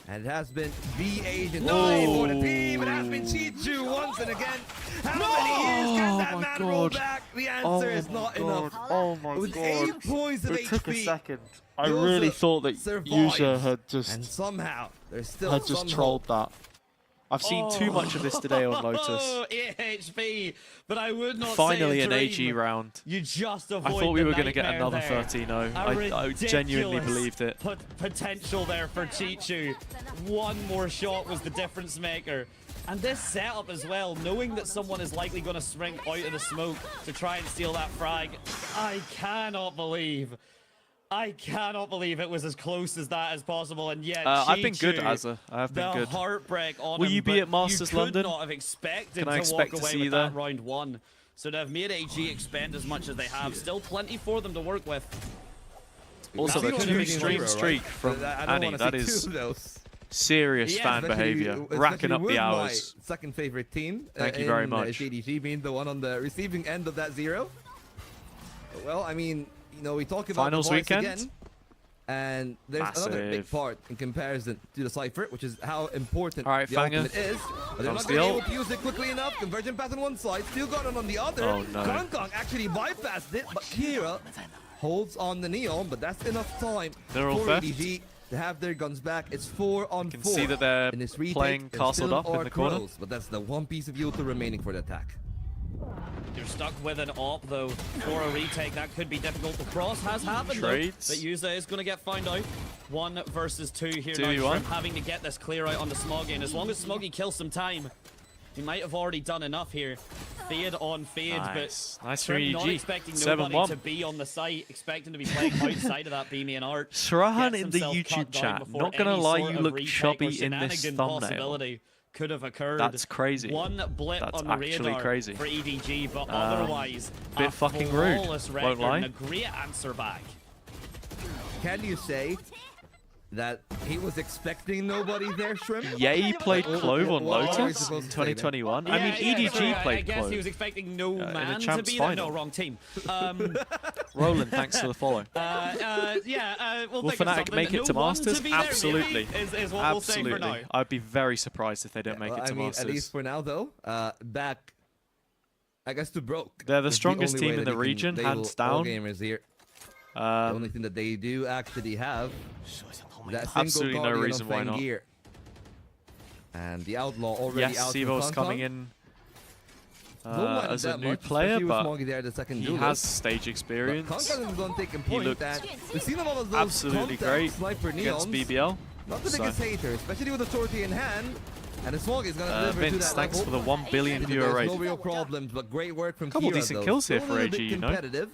And it has been B agent for the team. It has been Chi-Chu once and again. How many years can that man roll back? The answer is not enough. Oh my With god. 8 points of It took a HP. second. I User really thought that survives. User had just And somehow there's still had just some trolled that. I've seen too much of this today on Lotus. 8 HP, but I would not Finally say a an dream. AG round. You just I avoid thought we the were going to get nightmare another there. 13-0. A I genuinely ridiculous believed it. Potential there for Chi-Chu. One more shot was the difference maker. And this setup as well, knowing that someone is likely going to spring out of the smoke to try and steal that frag, I cannot believe it was as close as that as possible, and yet I've been good, Hazza. I have been the good. heartbreak on Will him, you be but at Masters you could London? not have expected Can I to expect walk to away see with you that there? round one. So to have made AG expend as much as they have, still plenty for them to work with. Also, the That's 2-stream right? streak from I don't Annie, wanna that see is two of those. serious fan behavior, racking up with the hours. My second favorite team. Thank you very in, much. JDG being the one on the receiving end of that 0. Well, I mean, you know, we talk about Finals the voice weekend? again, and there's another big Massive. part in comparison to the Cypher, which is how important All right, the Fanger. ultimate is. But they're Comes not the going to be ult. able to use it quickly enough. Conversion path on one side, still got it on the other. Oh, no. Kong actually bypassed it, but Kira holds on the Neon, but that's enough time They're all for theft. EDG to have their guns back. It's 4 on 4. You can see that they're in this retake, playing and castled still up in are the corner. close, but that's the one piece of Yuta remaining for the attack. You're stuck with an op though for a retake. That could be difficult. The cross has happened Trades. though. But Yuza is going to get found out. 1 versus 2 here. 2v1. Now Shrimp having to get this clear out onto Smoggy, and as long as Smoggy kills some time, he might have already done enough here. Fade on fade, Nice. but Nice for Shrimp not EDG. expecting 7-1. nobody to be on the site, expecting to be playing outside of that B main arch. Shrahan Gets in the himself YouTube cut down chat. before Not gonna any lie, sort you of look retake or chubby in this shenanigan thumbnail. possibility could have occurred. That's crazy. One blip That's on the actually radar crazy. for EDG, but otherwise, bit a fucking rude, flawless won't record lie. and a great answer back. Can you say that he was expecting nobody there, Shrimp? Yay played Clove on What are we Lotus supposed in to say then? 2021. I mean, EDG sure, played I guess Clove. he was expecting no in a man to champs be there. final. No, wrong team. Roland, thanks for the follow. We'll Will think of Fnatic something. make No it to one Masters? be there, maybe, Absolutely. is what we'll say for now. Absolutely. I'd be very surprised if they don't make it to I mean, Masters. at least for now, though, back, I guess, to broke. They're the is strongest only way team in that the you can region, label hands all down. gamers here. The only thing that they do actually have that single Absolutely no Guardian reason on why Fang not. Gear. And the Outlaw already Yes, out Sivo's from coming Concon. in Don't mind as a that new much, player, especially with but Smoggy there, the second he duelist. has stage experience. But Concon is on taking He point, looked and we've seen a lot of those absolutely contact great sniper against neons. BBL. Not the So, biggest hater, especially with the torty in hand. And the Smoggy is going to deliver to Vince, that thanks level. for the 1 billion viewer There's rate. no real problems, but great work from Couple Kira, decent though. kills here Still for a little AG, bit you know? competitive.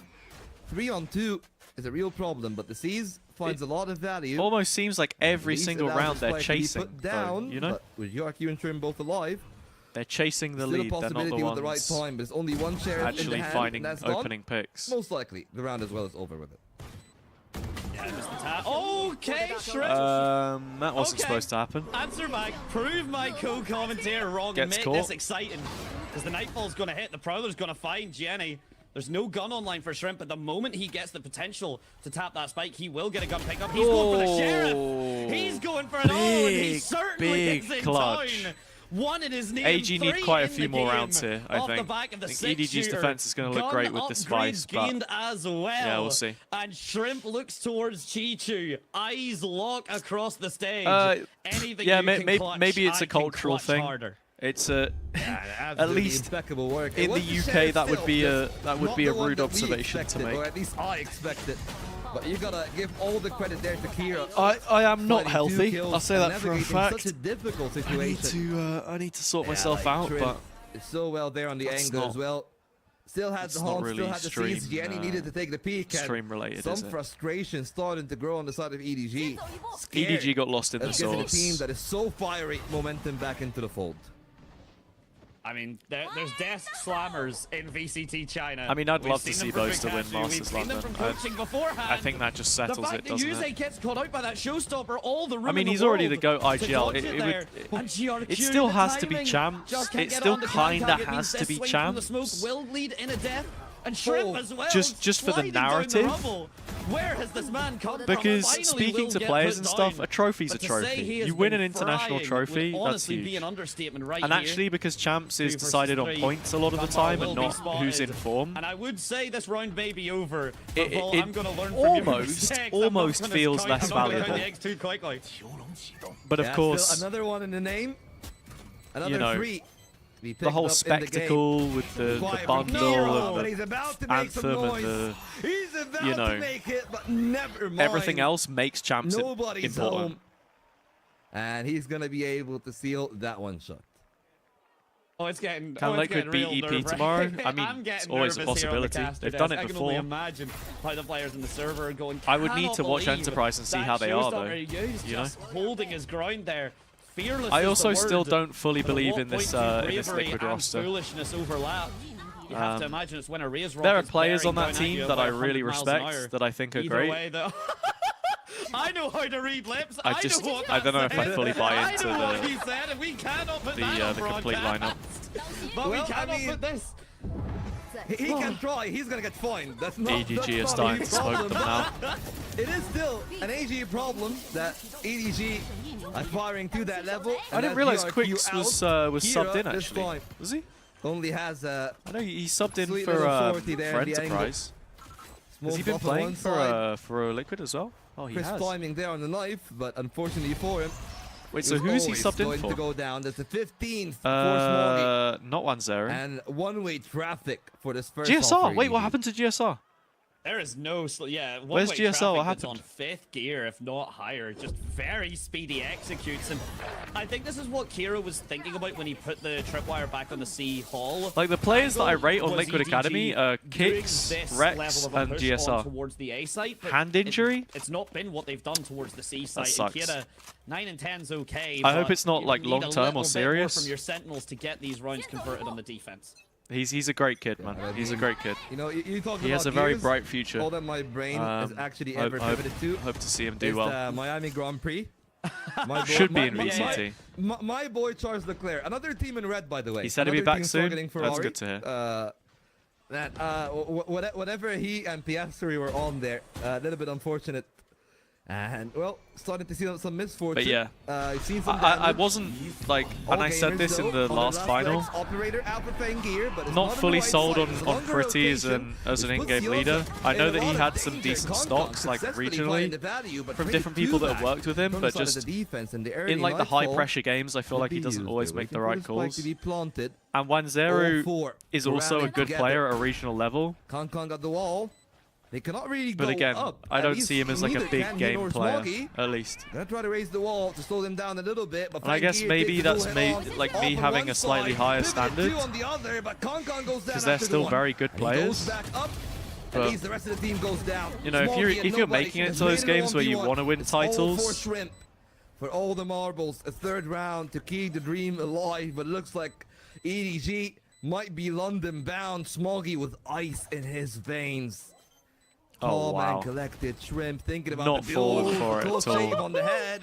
3 on 2 is a real problem, but the Seas finds a lot of value. Almost seems like every These single allows round the they're spike to be chasing, put though, down, you know? but with York, you and Trim both alive. They're chasing the Still lead, a they're not the possibility with the right ones time, but it's only one share in the actually hand, finding and that's gone. opening picks. Most likely, the round as well is over with it. Okay, Shrimp. That wasn't Okay. supposed to happen. Answer back. Prove my co-commentator wrong Gets and make caught. this exciting. Because the Nightfall's going to hit. The Prowler's going to find Jenny. There's no gun online for Shrimp, but the moment he gets the potential to tap that spike, he will get a gun pickup. He's going for the Sheriff. He's going for it all, and he certainly gets it down. One in his name, AG need quite a few more rounds here, I think. The back of the EDG's defense is going to look great with this device, but as well. Yeah, we'll see. And Shrimp looks towards Chi-Chu. Eyes lock across the stage. Anything yeah, you can clutch, maybe it's I a cultural can clutch thing. Harder. It's at least impeccable work. In the UK that would be a rude observation to make. Or at least I expect it. But you gotta give all the credit there to Kira. I am not healthy. I'll say that for a fact. Such a difficult situation. I need to sort myself out, but it's so well there on the angle as well. Still had the home, still had the CSG, and he needed to take the peak. Stream related, some frustration starting to grow on the side of EDG. EDG got lost in the source. source. A team that is so fiery, momentum back into the fold. I mean, there's desk slammers in VCT China. I mean, I'd love to see those to win Masters London. I think that just settles it, doesn't it? Gets caught out by that showstopper, all the room I mean, he's already the GOAT IGL. It still has to be champs. It still kinda has to be champs. Will lead in a death. And Shrimp as well. Just for the narrative. Where has this man come because from? speaking to players and stuff, a trophy's a trophy. You win an international trophy, that's huge. And actually, because champs is decided on points a lot of the time and not who's in form. And I would say this round may be over. It almost feels less valuable. But of course, another one in the name. Another three. The whole spectacle with the bundle and the anthem and the, you know, everything else makes champs important. Home. And he's going to be able to seal that one shot. Oh, it's getting. Can Liquid beat EP tomorrow? I mean, it's always a possibility. They've done it before. I can only imagine how the players in the server are going. I would need to watch Enterprise and see how they are, though. You know, holding his ground there. I also still don't fully believe in this Liquid roster. Foolishness overlap. You have to imagine it's when a Raze there are players on that team that I really respect, that I think are great. I know how to read lips. I don't know if I fully buy into the complete lineup. But we cannot put this. He can try. He's gonna get fined. That's not. EDG is starting to smoke them now. It is still an AG problem that EDG are firing to that level. I didn't realize Quicks was subbed in actually. Was he? Only has I know he subbed in for Enterprise. Has he been playing for Liquid as well? Oh, he has. Climbing there on the knife, but unfortunately for him. Wait, so who is he subbed in for? To go down. There's a 15th for Smoggy. Not 1-0. And one-way traffic for this first. GSR. Wait, what happened to GSR? There is no, where's GSR? What happened? On 5th gear, if not higher. Just very speedy executes, and I think this is what Kira was thinking about when he put the tripwire back on the C Hall. Like the players that I rate on Liquid Academy are Kicks, Rex, and GSR. Towards the A site, hand injury? It's not been what they've done towards the C site. That sucks. Kira, 9 and 10's okay. I hope it's not like long term or serious. From your Sentinels to get these rounds converted on the defense. He's a great kid, man. He's a great kid. You know, you talk he has a very bright future. All that my brain is actually ever pivoted to. Hope to see him do well. Miami Grand Prix. Should be in VCT. My boy Charles Leclerc, another team in red, by the way. He said he'd be back soon. That's good to hear. Whatever he and Piastri were on there, a little bit unfortunate. And, well, starting to see some misfortune. But yeah, I've seen some I wasn't, like, and I said this in the last final, not fully sold on Pretty as an in-game leader. I know that he had some decent stocks, like, regionally, from different people that have worked with him, but just in, like, the high-pressure games, I feel like he doesn't always make the right calls. And 1-0 is also a good player at a regional level. Concon got the wall. They cannot really but again, I don't see him as like a big game player, at least. Gonna try to raise the wall to slow them down a little bit, but and I guess maybe that's like me having a slightly higher standard, because they're still very good players. But the rest of the team goes down. You know, if you're making it to those games where you want to win titles, for all the marbles, a third round to keep the dream alive, but it looks like EDG might be London bound. Smoggy with ice in his veins. Oh, wow. And collected. Shrimp thinking about not the falling for it at all. On the head.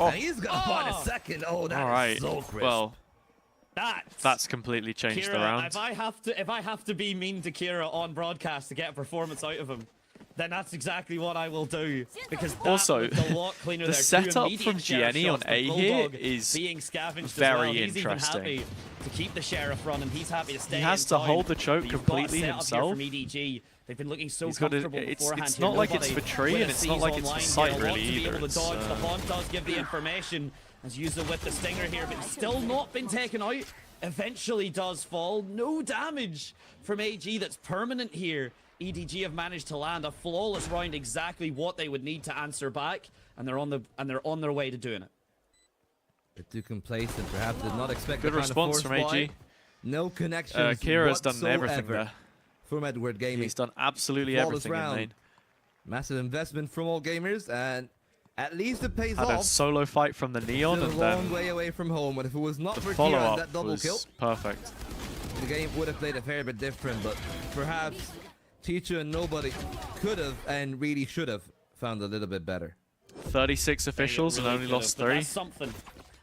And he's gonna find a second. Oh, that is so crisp. Well, That's completely changed Kira, the round. if I have to be mean to Kira on broadcast to get a performance out of him, then that's exactly what I will do. Because that also, was a lot cleaner the there. setup from Gianni on A here is being scavenged very as well. He's interesting. even happy to keep the sheriff running. He's happy to stay. He has to hold the choke completely himself. From EDG. They've been looking so He's got comfortable it's beforehand. not here. like it's Nobody for tree, with and a it's not like it's for online sight here really wants to be either. able to It's, dodge. The Haunt does give the information. Has used it with the stinger here, but still not been taken out. Eventually does fall. No damage from AG that's permanent here. EDG have managed to land a flawless round, exactly what they would need to answer back, and they're on their way to doing it. They're too complacent, perhaps did not expect good response from AG. No connection. Kira's done everything there. From Edward Gaming. He's done absolutely everything in lane. Massive investment from all gamers, and at least it pays Had off. a solo fight from the Neon, Still and a long then way away from home, and if it was not the for Kira follow-up and that double was kill, perfect. the game would have played a fair bit different, but perhaps Teacher and Nobody could have and really should have found a little bit better. 36 officials and only lost 3. That's something.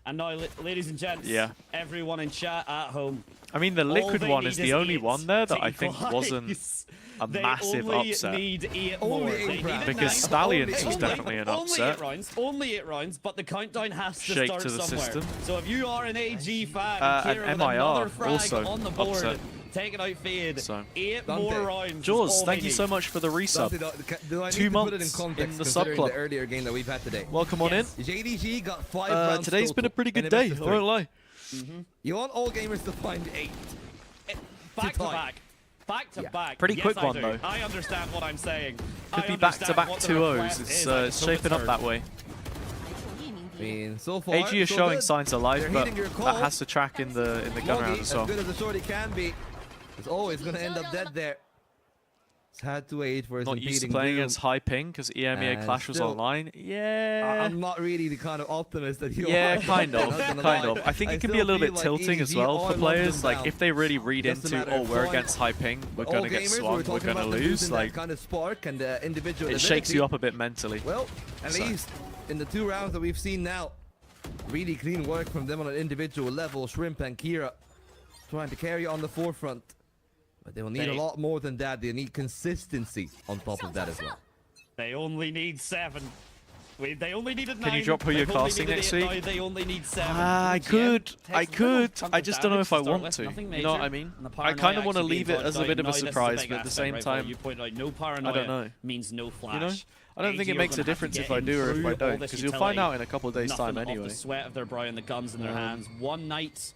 And now, ladies and gents, everyone in chat at home. I mean, the Liquid one is the only one there that I think equalize. wasn't a massive upset. Need 8 more. Because Stallions was definitely an upset. Only 8 rounds, but the countdown has to Shake start to the somewhere. system. So if you are an AG fan, and Kira with MIR another frag also on the board, upset. taking out Fade. So. 8 more rounds. Jaws, thank you so much for the resub. Do I need 2 to months put it in context in the sub club. The earlier game that we've had today. Welcome on in. JDG got 5 rounds today's been a pretty good day, I won't lie. You want all gamers to find 8. Back to back. Back to back. Pretty quick yes, one, though. I understand what I'm saying. Could be back-to-back 2-0s. It's shaping up that way. I mean, so far, AG is showing signs of life, but call. that has to track in the gun round as well. As good as the shorty can be, it's always going to end up dead there. It's had to wait for his Not used to impeding playing doom. against high ping because EMEA Clash was online. Yeah. I'm not really the kind of optimist that you are. Yeah, kind of. I think it can be a little bit tilting as well for players. Like, if they really read into, oh, we're against high ping, we're going to get swung, we're going to lose. Like, kind of spark and individual it shakes you up a bit mentally. Well, at least in the 2 rounds that we've seen now, really clean work from them on an individual level. Shrimp and Kira trying to carry on the forefront. But they will need a lot more than that. They need consistency on top of that as well. They only need 7. They only needed 9. Can you drop who you're casting next week? Now they only need 7. I could. I just don't know if I want to. You know what I mean? I kind of want to leave it as a bit of a surprise, but at the same time, you point out no I paranoia don't know. means no flash. You know? I don't think it makes a difference if I do or if I don't, because you'll find out in a couple of days' time anyway. anyway. The sweat of their brow and the guns in their hands. 1 night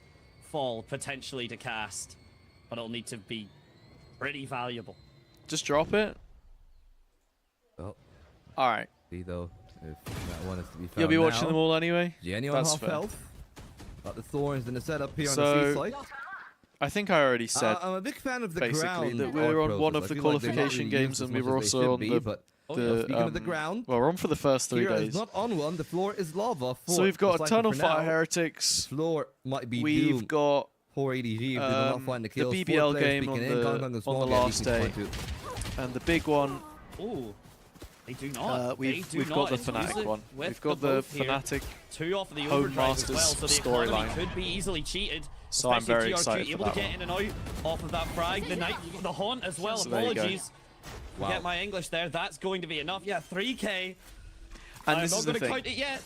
fall potentially to cast, but it'll need to be pretty valuable. Just drop it. Well, all right. See though, if that one is to be found You'll be watching now. them all anyway. Jenny on That's half fair. health. Got the thorns in the setup here on the seaside. I think I already said. I'm a big fan of the basically ground. that we're on one of the qualification games, and we were also on the. Speaking of the ground, well, we're on for the first 3 Kira days. is not on one. The floor is lava. So we've got Eternal Fire Heretics. The floor might be We've doomed. got poor EDG if they do not find the kills. The BBL game on the last day, and the big one. Oh, they do not. We've got the Fnatic one. We've got the Fnatic 2 off of the Home Overdrive as Masters well, so the economy storyline. could be easily cheated. So I'm very TRQ excited for able that to get one. in and out off of that frag. The Haunt as well. So there you go. Apologies. Wow. Get my English there. That's going to be enough. Yeah, 3k. And I'm this not is the going to thing. count it yet,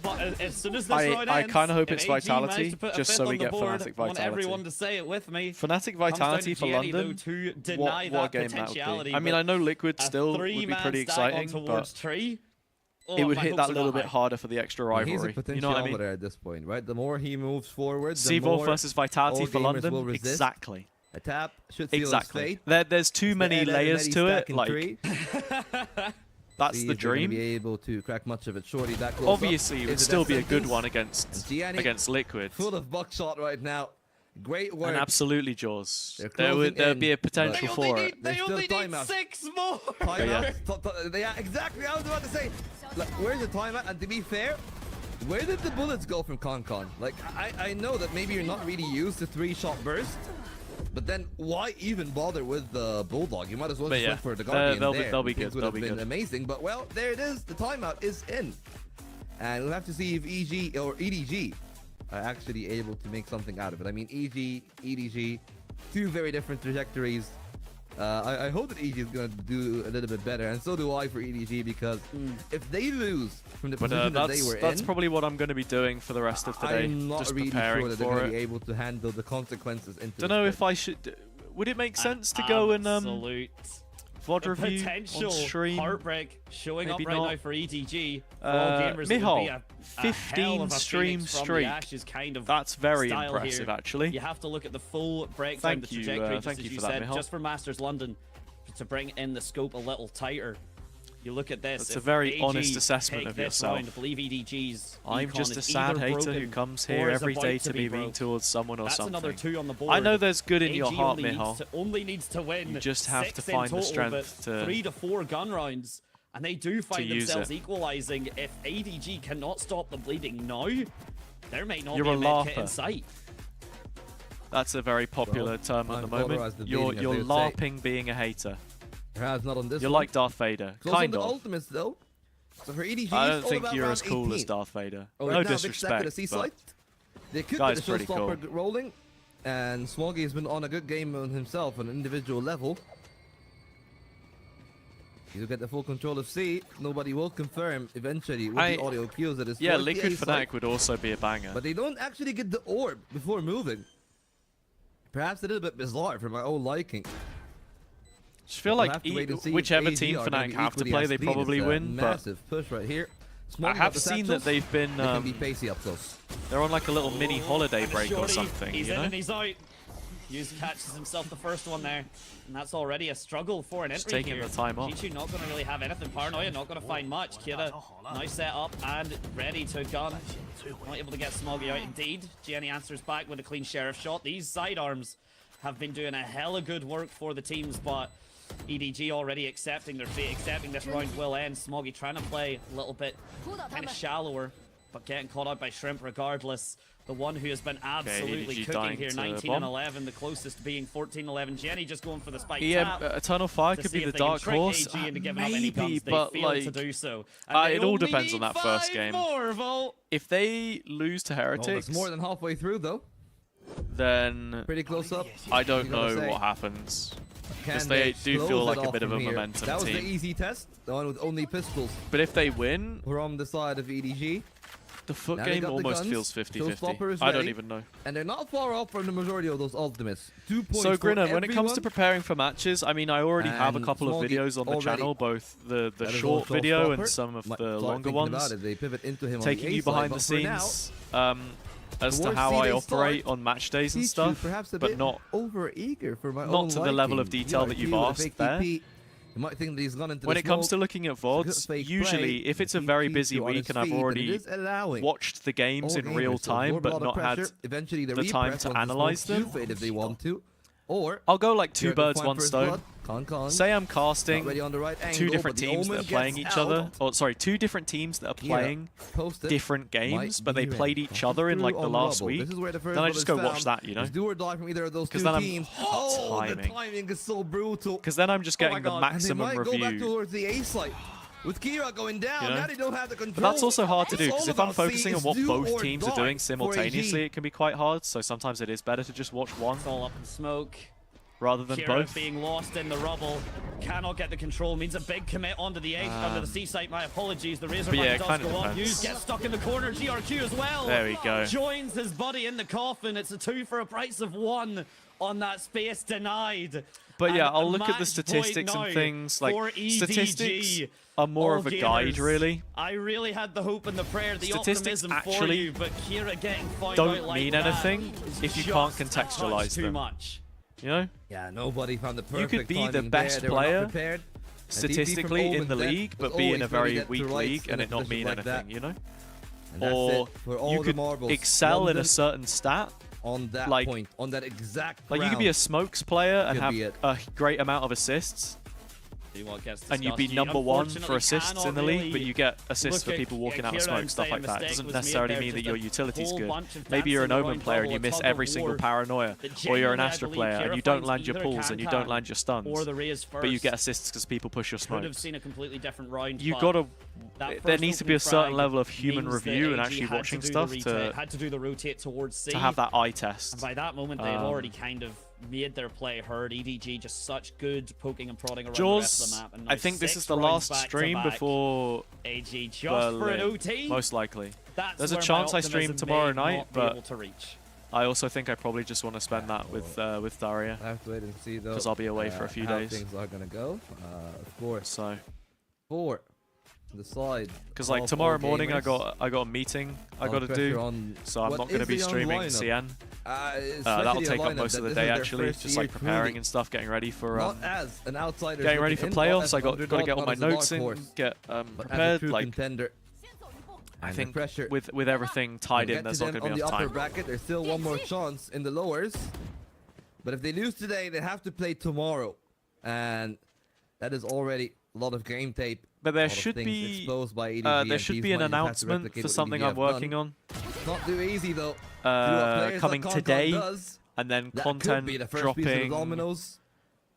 but as soon as this round I ends, kind of hope if it's AG Vitality, managed to put a just fifth so on we the get board, Fnatic I want Vitality. everyone to say it with me. Fnatic Comes down Vitality to for Gianni, though, London. to deny What that game that would potentiality. be? I mean, I know Liquid still would be pretty exciting, but it would hit that little bit harder for the extra rivalry. You know what I mean? At this point, right? The more he moves forward, the Seavolve more versus Vitality all for gamers London. will resist. Exactly. A tap should seal his Exactly. fate. There's too many layers to it. Like, that's the Be dream. able to crack much of it. Shorty, that close Obviously, up. it would Is still be a that good sentence? one against Liquid. Full of buckshot right now. Great work. And absolutely, Jaws. They're There'd closing be a in, potential but for it. They only need 6 more. Timeout. Yeah, exactly. I was about to say. Like, where's the timeout? And to be fair, where did the bullets go from Concon? Like, I know that maybe you're not really used to 3-shot burst. But then, why even bother with the Bulldog? You might as well just went for the Guardian they'll there. be good. Would They'll have be been good. amazing. But well, there it is. The timeout is in, and we'll have to see if EG or EDG are actually able to make something out of it. I mean, EG, EDG, two very different trajectories. I hope that EG is going to do a little bit better, and so do I for EDG, because if they lose from the position that they were in... That's probably what I'm going to be doing for the rest of today. I'm not just really preparing sure that they're for going to it. be able to handle the consequences into Don't know if I should... Would it make sense to go and VOD review potential on stream? Heartbreak showing Maybe up right not. now for EDG. For all gamers, it would be Mihal, a 15 hell of a stream phoenix from the streak. ashes kind of That's very style impressive, here. actually. You have to look at the full breakdown, Thank the you, trajectory, just thank as you you for that, said, Mihal. just for Masters London, to bring in the scope a little tighter. You look at this. That's if a very AG honest assessment take of this yourself. round, I believe EDG's I'm econ just a is sad either hater who broken comes or here is every about day to be broke. mean towards someone or That's something. another 2 on the board. I know there's good in your AG heart, only Mihal. only needs to win. You just have 6 to in find the total, strength but to 3 to 4 gun rounds, and they do find use themselves it. equalizing. If ADG cannot stop the bleeding now, there may not You're be a a med kit larper. in sight. That's a very popular term at the moment. You're LARPing being a hater. Perhaps not on this You're one. like Darth Vader. It's also Kind the of. ultimates, though. So for EDG, I it's don't all think about you're round as cool 18. as Darth Vader. Oh, No now Big disrespect, Stack with a C-side. They could guy's get the pretty cool. showstopper rolling, and Smoggy has been on a good game on himself on an individual level. He'll get the full control of C. Nobody will confirm eventually with the audio cues that is Yeah, towards the Liquid A Fnatic side. would also be a banger. But they don't actually get the orb before moving. Perhaps a little bit bizarre for my own liking. Just feel like whichever team Fnatic have to play, they probably win. Massive push right here. I have seen that they've been. They can be pacey up close. They're on like a little mini holiday And break or Shorty, something. He's You in know? and he's out. Hughes catches himself the first one there, and that's already a struggle for an Just entry taking here. the time off. G2 not going to really have anything. Paranoia not going to find much. Kira, nice set up and ready to gun. Not able to get Smoggy out indeed. Gianni answers back with a clean sheriff shot. These sidearms have been doing a hella good work for the teams, but EDG already accepting their fate, accepting this round will end. Smoggy trying to play a little bit kind of shallower, but getting caught out by Shrimp regardless. The one who has been absolutely EDG cooking dying here, to 19 bomb. and 11, the closest being 14-11. Jenny just going for the spike Yeah, tap Eternal Fire to could see be if the they can dark trick horse. AG into giving up any Maybe, guns. They but failed like to do so. And it they all only depends on need that first 5 game. more, Vol. If they lose to Well, Heretics, that's more than halfway through, though. then Pretty close up. I don't You gotta know say. what happens. Can Because they do close feel it like a off bit of from a here? momentum That was the team. easy test, the one with only pistols. But if they win, from the side of EDG. the foot Now they game got the almost guns. feels 50-50. Showstopper is I don't ready, even know. And they're not far off from the majority of those ultimates. 2 points So for Grinner, when it comes to everyone. preparing for matches, I mean, I already have a And couple of Smoggy videos on the already- channel, both the That is short also video and Showstopper. some of Might the start longer thinking about ones, it. They pivot into him on taking the you A side, behind the but for now, scenes as to towards how C I they operate start. on match days and T2 stuff, perhaps a but bit not over eager for my not own to the level of liking. detail that you've with a asked fake there. TP. You might think that he's gone into When the it comes to smoke. looking at It's a VODs, fake usually play. if it's a He very keeps busy you on week his and I've feet, but it already is allowing watched the games all in real gamers to time absorb a but lot of not had pressure. Eventually the repress time once to the analyze smoke's them, too fade if they want to. Or I'll go like two you're gonna birds, find one first stone. blood. Con. Say I'm casting Not ready on the right two angle, different but the teams that Omen are playing gets each other. out. Or sorry, two different teams that are Kira playing posted. different games, Might but they be played ready. each other in like Through the on last rubble. week. This is where the first Then I blood just is go watch found. that, you know? It's do or die from either of those two then I'm teams. hot Oh, the timing. timing is so brutal. Because then I'm just getting the maximum and they might go back review. towards the A site. With Kira going down, You know? now they don't have the control. But that's also hard to do, It's because all if I'm about C, focusing on it's what do both or teams are die doing for simultaneously, AG. it can be quite hard, so sometimes it is better to just watch one It's all up in smoke. rather than Kira both. being lost in the rubble, cannot get the control, means a big commit onto the edge, under the C site. My apologies, the Razorback yeah, does kinda go on. depends. Hughes gets stuck in the corner, GRQ as well. There we go. Joins his buddy in the coffin. It's a 2 for a price of 1 on that space denied. But yeah, And I'll look at the match point statistics now and things. Like, for EDG. statistics are more All of a guide, gamers, really. I really had the hope and the prayer, the Statistics optimism for actually you, but Kira getting found don't out like mean that anything is if you just can't a touch contextualize too them. much. You know? Yeah, nobody found the perfect You could be the timing best there. They were not player prepared. statistically And DP in from the Omen league, was but be in always a ready very to get weak to rights league in and a it not position mean like that. anything, you know? And that's Or it for all you the could marbles. excel in London a certain stat. on that like- point, on that exact Like, you could be a round. smokes player and Could have be it. a great amount of assists. and you'd be #1 for assists in the league, but you get assists for people walking out of smoke, stuff like that. It doesn't necessarily mean that your utility's good. Maybe you're an Omen player and you miss every single paranoia, or you're an Astra player and you don't land your pulls and you don't land your stuns, but you get assists because people push your smoke. You gotta. There needs to be a certain level of human review and actually watching stuff to have that eye test. And by that moment, they've already kind of made their play heard. EDG just such good poking and prodding around the rest of the map. And I think this is the last stream before AG just for an OT. Most likely. There's a chance I stream tomorrow night, but I also think I probably just want to spend that with Daria. I have to wait and see though. Because I'll be away for a few days. Things are gonna go, of course. So. For the side. Because like tomorrow morning I got a meeting I got to do, so I'm not going to be streaming CN. That'll take up most of the day actually, just like preparing and stuff, getting ready for getting ready for playoffs. I got to get all my notes in, get prepared. Like I think with everything tied in, there's not going to be enough time. Bracket, there's still one more chance in the lowers, but if they lose today, they have to play tomorrow, and that is already a lot of game tape. But there should be an announcement for something I'm working on. Not too easy though. Coming today, and then content dropping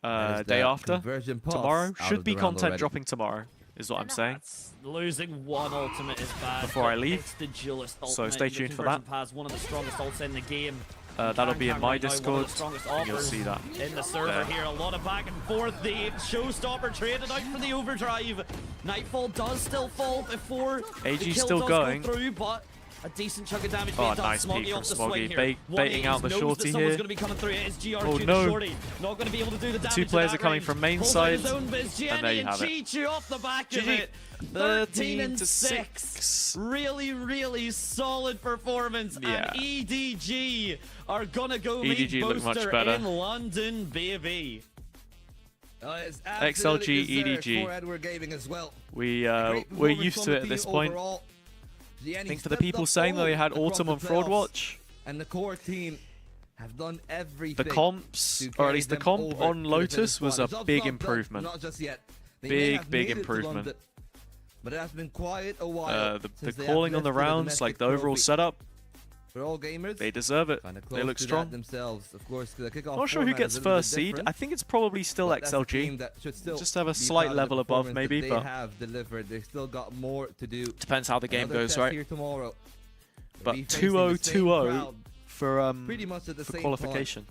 day after. Tomorrow should be content dropping tomorrow, is what I'm saying. Losing one ultimate is bad. Before I leave, it's the duelist so stay tuned for that. Has one of the strongest ults in the game. That'll be in my Discord, and you'll see that. In the server here, a lot of back and forth. The showstopper traded out for the overdrive. Nightfall does still fall before AG's still going. Go through, but a decent chunk of damage being done. Nice Smoggy peek off the from swing Smoggy, here. baiting out the shorty here. Going to be coming through. It is GRG Oh no! Shorty. Not going to be able to do the damage. Two players are coming from main side, and there you have it. Chichu off the back of it. 13-6. Really solid performance. Yeah. And EDG are gonna go EDG meet look much Booster better. in London, baby. XLG, EDG. Edward Gaming as well. We're used to it at this point. I think for the people saying that they had Autumn on Fraud Watch, and the core team have done everything. The comps, or at least the comp on Lotus, was a big improvement. Not just yet. Big improvement. But it has been quite a while. The calling on the rounds, like the overall setup, for all gamers, they deserve it. They look strong. Themselves. Of course, the kickoff not sure who gets first seed. I think it's probably still XLG. Just have a slight level above, maybe. But they have delivered. They still got more to do. Depends how the game goes, right? Here tomorrow. But 2-0-2-0 for pretty much at the same qualification.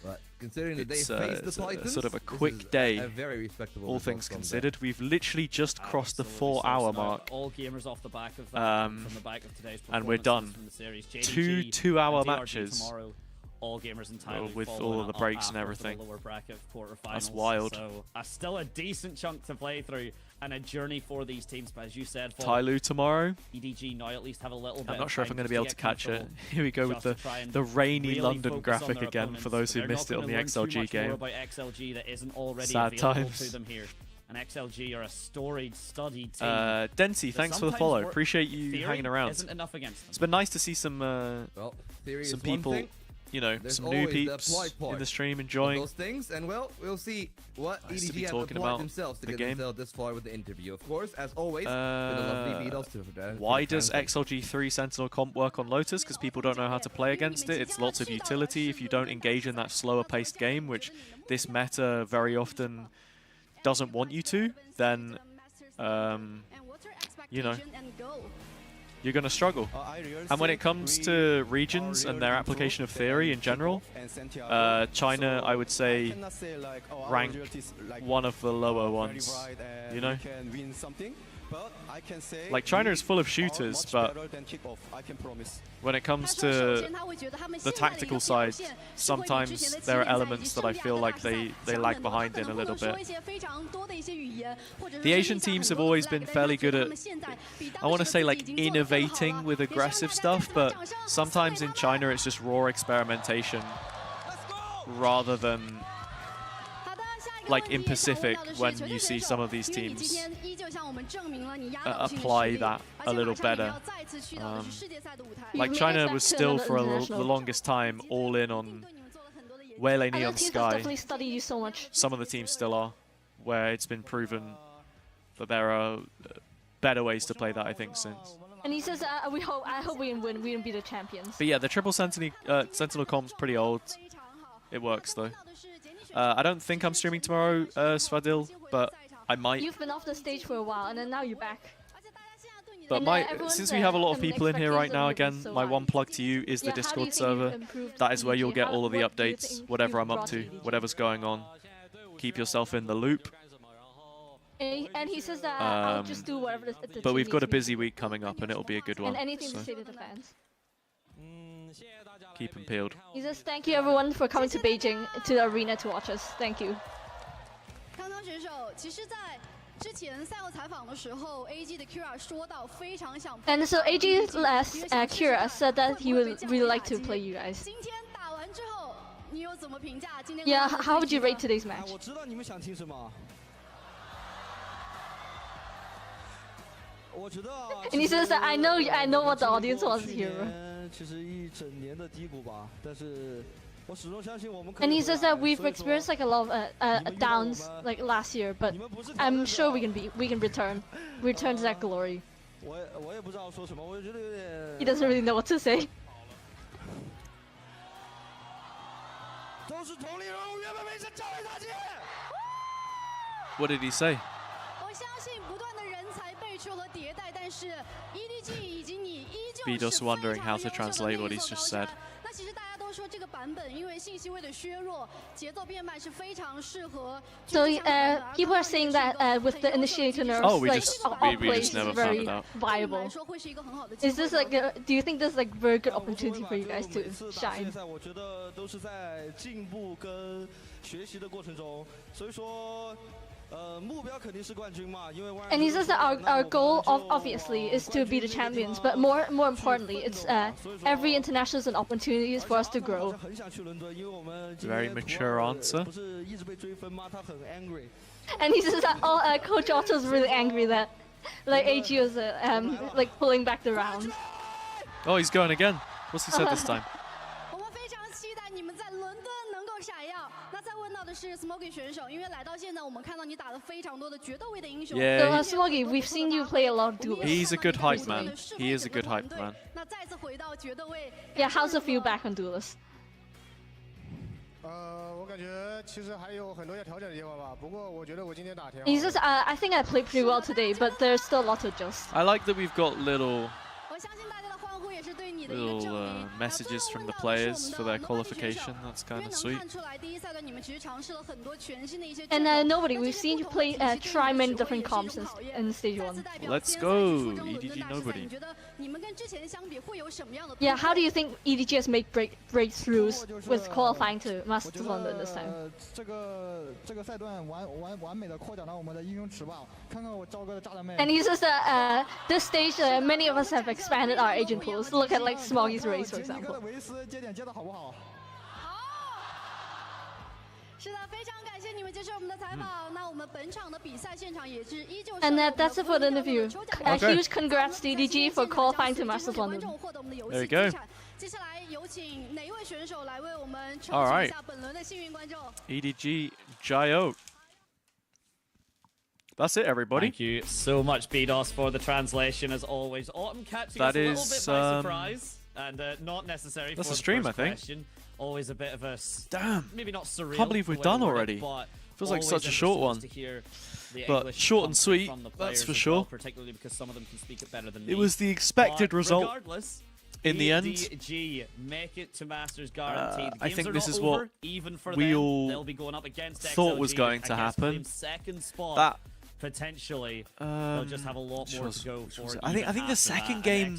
But considering that it's they faced the Titans, sort of a quick day, very respectable all things considered. We've literally just crossed the 4-hour mark. All gamers off the back of from the back of today's and we're done. From the series. Two 2-hour matches. Tomorrow, all gamers entirely with all of the breaks and everything. The lower bracket quarterfinals. That's wild. So still a decent chunk to play through and a journey for these teams. But as you said, Tyloo tomorrow. EDG now at least have a little bit. I'm not sure if I'm going to be able to catch it. Here we go with the rainy London graphic again for those who missed it on the XLG game. About XLG that isn't already sad available times to them here. And XLG are a storied, studied team. Densi, thanks for the follow. Appreciate you hanging around. Isn't enough against them. It's been nice to see some people, you know, there's some new peeps in the stream enjoying those things, and well, we'll see what EDG have applied themselves to get themselves this far with the interview. Of course, as always, why does XLG 3 Sentinel comp work on Lotus? Because people don't know how to play against it. It's lots of utility if you don't engage in that slower paced game, which this meta very often doesn't want you to, then you know, you're going to struggle. And when it comes to regions and their application of theory in general, China, I would say, ranked one of the lower ones, you know? Like, China is full of shooters, but when it comes to the tactical side, sometimes there are elements that I feel like they lag behind in a little bit. The Asian teams have always been fairly good at, I want to say, like, innovating with aggressive stuff, but sometimes in China it's just raw experimentation rather than like in Pacific, when you see some of these teams apply that a little better. Like China was still for the longest time all in on Wele Neon Sky. Definitely study you so much. Some of the teams still are. where it's been proven that there are better ways to play that, I think, since. And he says, I hope we can win. We can be the champions. But yeah, the triple Sentinel comp's pretty old. It works though. I don't think I'm streaming tomorrow, Svadil, but I might. You've been off the stage for a while, and then now you're back. But since we have a lot of people in here right now, again, my one plug to you is the Discord server. That is where you'll get all of the updates, whatever I'm up to, whatever's going on. Keep yourself in the loop. And he says that I'll just do whatever the But we've got a busy week coming up, and it'll be a good one. And anything to say to the fans. Keep them peeled. He says, thank you everyone for coming to Beijing, to the arena to watch us. Thank you. And so AG's last Kira said that he would really like to play you guys. Yeah, how would you rate today's match? And he says that I know what the audience wants to hear. And he says that we've experienced like a lot of downs like last year, but I'm sure we can return to that glory. He doesn't really know what to say. What did he say? Bedos wondering how to translate what he's just said. So people are saying that with the initiator nerfs, we just never found it out. Viable. Is this like? Do you think this is like a very good opportunity for you guys to shine? And he says that our goal obviously is to be the champions, but more importantly, it's every international is an opportunity for us to grow. Very mature answer. And he says that Coach Otto's really angry that like AG was like pulling back the rounds. Oh, he's going again. What's he said this time? Yeah. So Smoggy, we've seen you play a lot of duels. He's a good hype man. He is a good hype man. Yeah, how's it feel back on Duelist? He says, I think I played pretty well today, but there's still a lot to adjust. I like that we've got little messages from the players for their qualification. That's kind of sweet. And nobody, we've seen you play try many different comps in stage 1. Let's go, EDG nobody. Yeah, how do you think EDG has made breakthroughs with qualifying to Masters of London this time? And he says that this stage, many of us have expanded our agent pools. Look at like Smoggy's race, for example. And that's it for the interview. Okay. Huge congrats to EDG for qualifying to Masters London. There we go. Alright. EDG Jio. That's it, everybody. Thank you so much, Bedos, for the translation, as always. Autumn catching us a little bit by surprise, and not necessary that's for a stream, the I think. question. Always a bit of a... Damn. Maybe not surreal. Can't believe we're done already. Feels like such a short one. But short and sweet, that's for sure. Well, particularly because some of them can speak it better than me. It was the expected result in the end. EDG make it to Masters guaranteed. I think this is over, what even for we them. all They'll be going up against thought XLG, was going to happen. Second spot. That potentially they'll just have a lot more to go for. I think the second game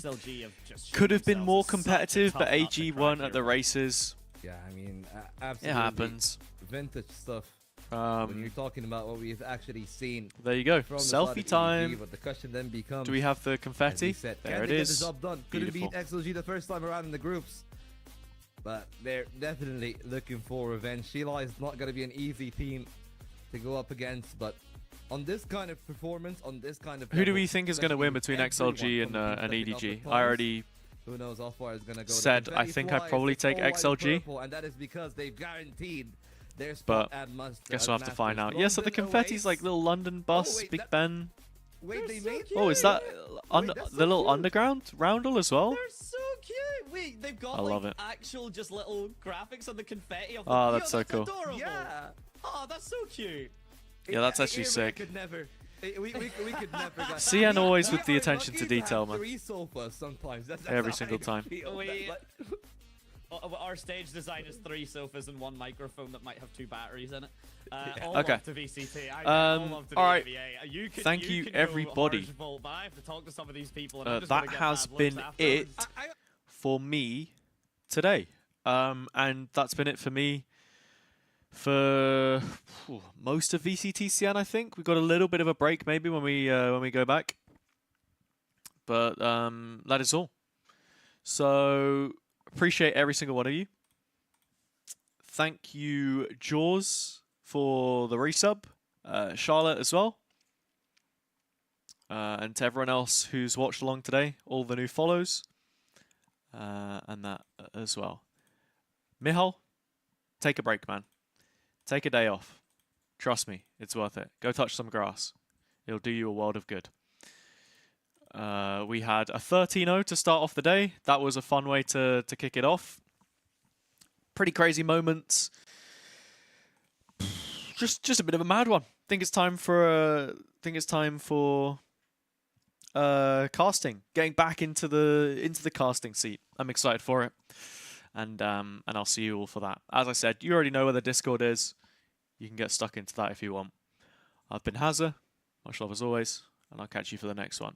just could have been more competitive, but AG won at the races. Yeah, I mean, absolutely. It happens. Vintage stuff. When you're talking about what we've actually seen. There you go. From Selfie time. but the question then becomes, do we have the confetti? Said, there it get is. The job done. Couldn't beat XLG the first time around in the groups. But they're definitely looking for revenge. Xi Lai is not going to be an easy team to go up against, but on this kind of performance, on this kind of who do we think is going to win between XLG and EDG? I already who knows how far it's going to go. Said I think I'd probably take XLG. And that is because they've guaranteed their but spot at Must. guess we'll have to find out. Yeah, so the confetti's like little London bus, wait, Big that- Ben. Wait, they made Oh, is that the little underground roundel as well? They're so cute. Wait, they've got I love it. actual just little graphics on the confetti of Oh, the that's so cool. Adorable. Yeah. Oh, that's so cute. Yeah, that's actually sick. Could never. We could never. Guys. CN always with the We're attention to lucky detail, have man. 3 sofas sometimes. That's Every how single I time. feel. Our stage design is 3 sofas and 1 microphone that might have 2 batteries in it. All Okay. love to VCT. all love to all right. VCT. Thank you, everybody. But I have to talk to some of these people. And I'm just That gonna get has bad been looks afterwards. it for me today. And that's been it for me for most of VCT CN, I think. We've got a little bit of a break maybe when we go back. But that is all. So appreciate every single one of you. Thank you, Jaws, for the resub. Charlotte as well. And to everyone else who's watched along today, all the new follows. And that as well. Mihal, take a break, man. Take a day off. Trust me, it's worth it. Go touch some grass. It'll do you a world of good. We had a 13-0 to start off the day. That was a fun way to kick it off. Pretty crazy moments. Just a bit of a mad one. Think it's time for casting. Getting back into the casting seat. I'm excited for it. And I'll see you all for that. As I said, you already know where the Discord is. You can get stuck into that if you want. I've been Hazza. Much love as always, and I'll catch you for the next one.